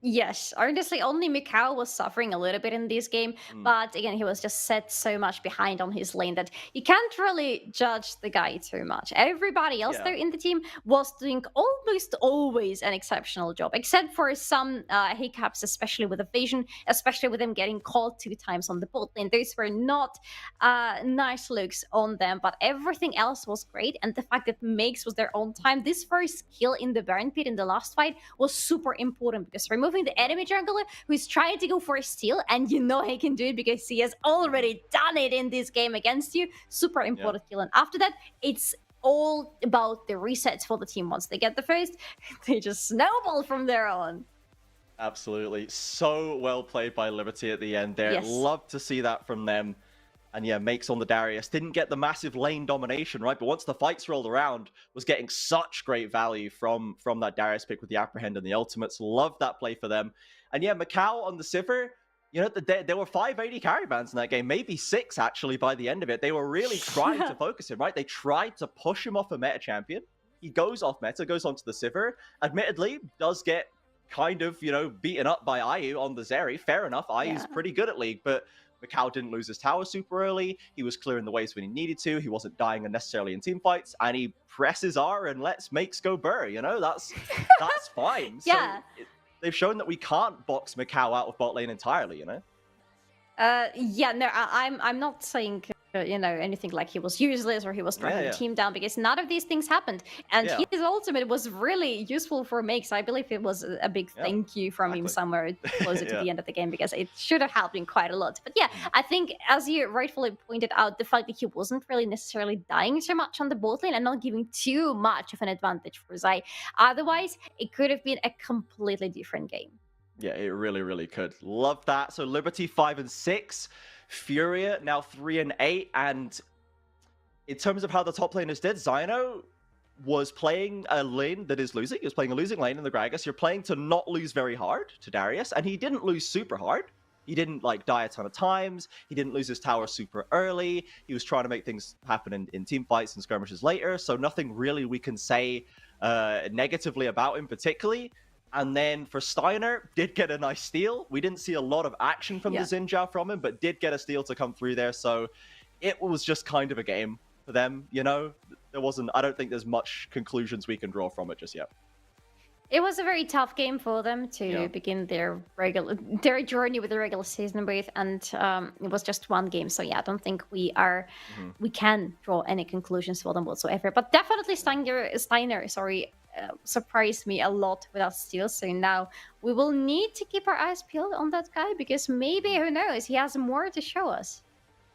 Yes, honestly, only Mikau was suffering a little bit in this game, but again, he was just set so much behind on his lane that you can't really judge the guy too much. Everybody else there in the team was doing almost always an exceptional job, except for some hiccups, especially with Evasion, especially with him getting called 2 times on the bot lane. Those were not nice looks on them, but everything else was great, and the fact that Makes was there on time, this first kill in the Baron Pit in the last fight was super important, because removing the enemy jungler who's trying to go for a steal, and you know he can do it because he has already done it in this game against you. Super important kill. And after that, it's all about the resets for the team. Once they get the first, they just snowball from there on. Absolutely. So well played by Liberty at the end there. Love to see that from them. And yeah, Makes on the Darius. Didn't get the massive lane domination, right? But once the fights rolled around, was getting such great value from that Darius pick with the Apprehend and the ultimates. Love that play for them. And yeah, Mikau on the Sivir, you know, there were 5 AD carry bans in that game. Maybe 6, actually, by the end of it. They were really trying to focus him, right? They tried to push him off a meta champion. He goes off meta, goes onto the Sivir. Admittedly, does get kind of, you know, beaten up by IU on the Zeri. Fair enough. IU's pretty good at League, but Mikau didn't lose his tower super early. He was clearing the waves when he needed to. He wasn't dying unnecessarily in team fights, and he presses R and lets Makes go burr. You know, that's fine. Yeah. So they've shown that we can't box Mikau out of bot lane entirely. You know. Yeah. No, I'm not saying you know, anything like he was useless or he was dragging the team down, because none of these things happened. And his ultimate was really useful for Makes. I believe it was a big thank you from him somewhere closer to the end of the game, because it should have helped him quite a lot. But yeah, I think, as you rightfully pointed out, the fact that he wasn't really necessarily dying so much on the bot lane and not giving too much of an advantage for Zai. Otherwise, it could have been a completely different game. Yeah, it really, really could. Love that. So Liberty 5 and 6. Furia now 3 and 8, and in terms of how the top laners did, Zyno was playing a lane that is losing. He was playing a losing lane in the Gragas. You're playing to not lose very hard to Darius, and he didn't lose super hard. He didn't like die a ton of times. He didn't lose his tower super early. He was trying to make things happen in team fights and skirmishes later, so nothing really we can say negatively about him particularly. And then for Steiner, did get a nice steal. We didn't see a lot of action from the Xinjiao from him, but did get a steal to come through there. So it was just kind of a game for them, you know? There wasn't, I don't think there's much conclusions we can draw from it just yet. It was a very tough game for them to begin their journey with the regular season with, and it was just one game. So yeah, I don't think we can draw any conclusions for them whatsoever. But definitely Steiner, surprised me a lot with that steal. So now we will need to keep our eyes peeled on that guy, because maybe, who knows, he has more to show us.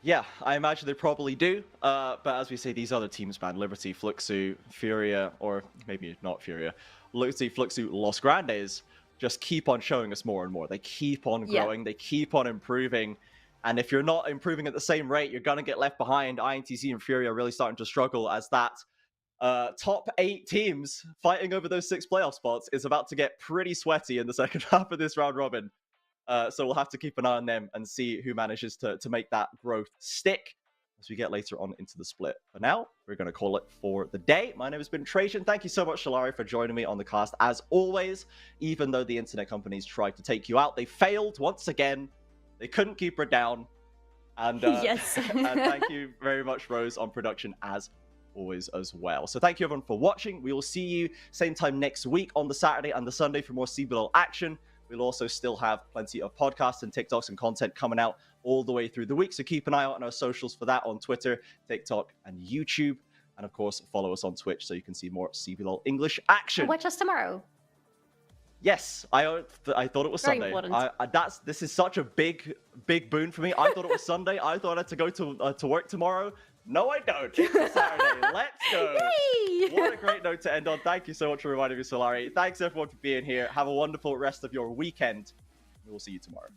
Yeah, I imagine they probably do. But as we say, these other teams, man, Liberty, Fluxu, Furia, or maybe not Furia, Liberty, Fluxu, Los Grandes, just keep on showing us more and more. They keep on growing, they keep on improving. And if you're not improving at the same rate, you're going to get left behind. INTZ and Furia are really starting to struggle, as that top 8 teams fighting over those 6 playoff spots is about to get pretty sweaty in the second half of this round robin. So we'll have to keep an eye on them and see who manages to make that growth stick as we get later on into the split. For now, we're going to call it for the day. My name has been Trajan. Thank you so much, Shalari, for joining me on the cast. As always, even though the internet companies tried to take you out, they failed once again. They couldn't keep her down. And, yes. And thank you very much, Rose, on production as always as well. So thank you everyone for watching. We will see you same time next week on the Saturday and the Sunday for more CBLOL action. We'll also still have plenty of podcasts and TikToks and content coming out all the way through the week. So keep an eye out on our socials for that on Twitter, TikTok, and YouTube. And of course, follow us on Twitch so you can see more CBLOL English action. Watch us tomorrow. Yes, I thought it was Very Sunday. important. This is such a big boon for me. I thought it was Sunday. I thought I had to go to work tomorrow. No, I don't. It's a Saturday. Let's go. Yay! What a great note to end on. Thank you so much for reminding me, Solari. Thanks everyone for being here. Have a wonderful rest of your weekend. We will see you tomorrow.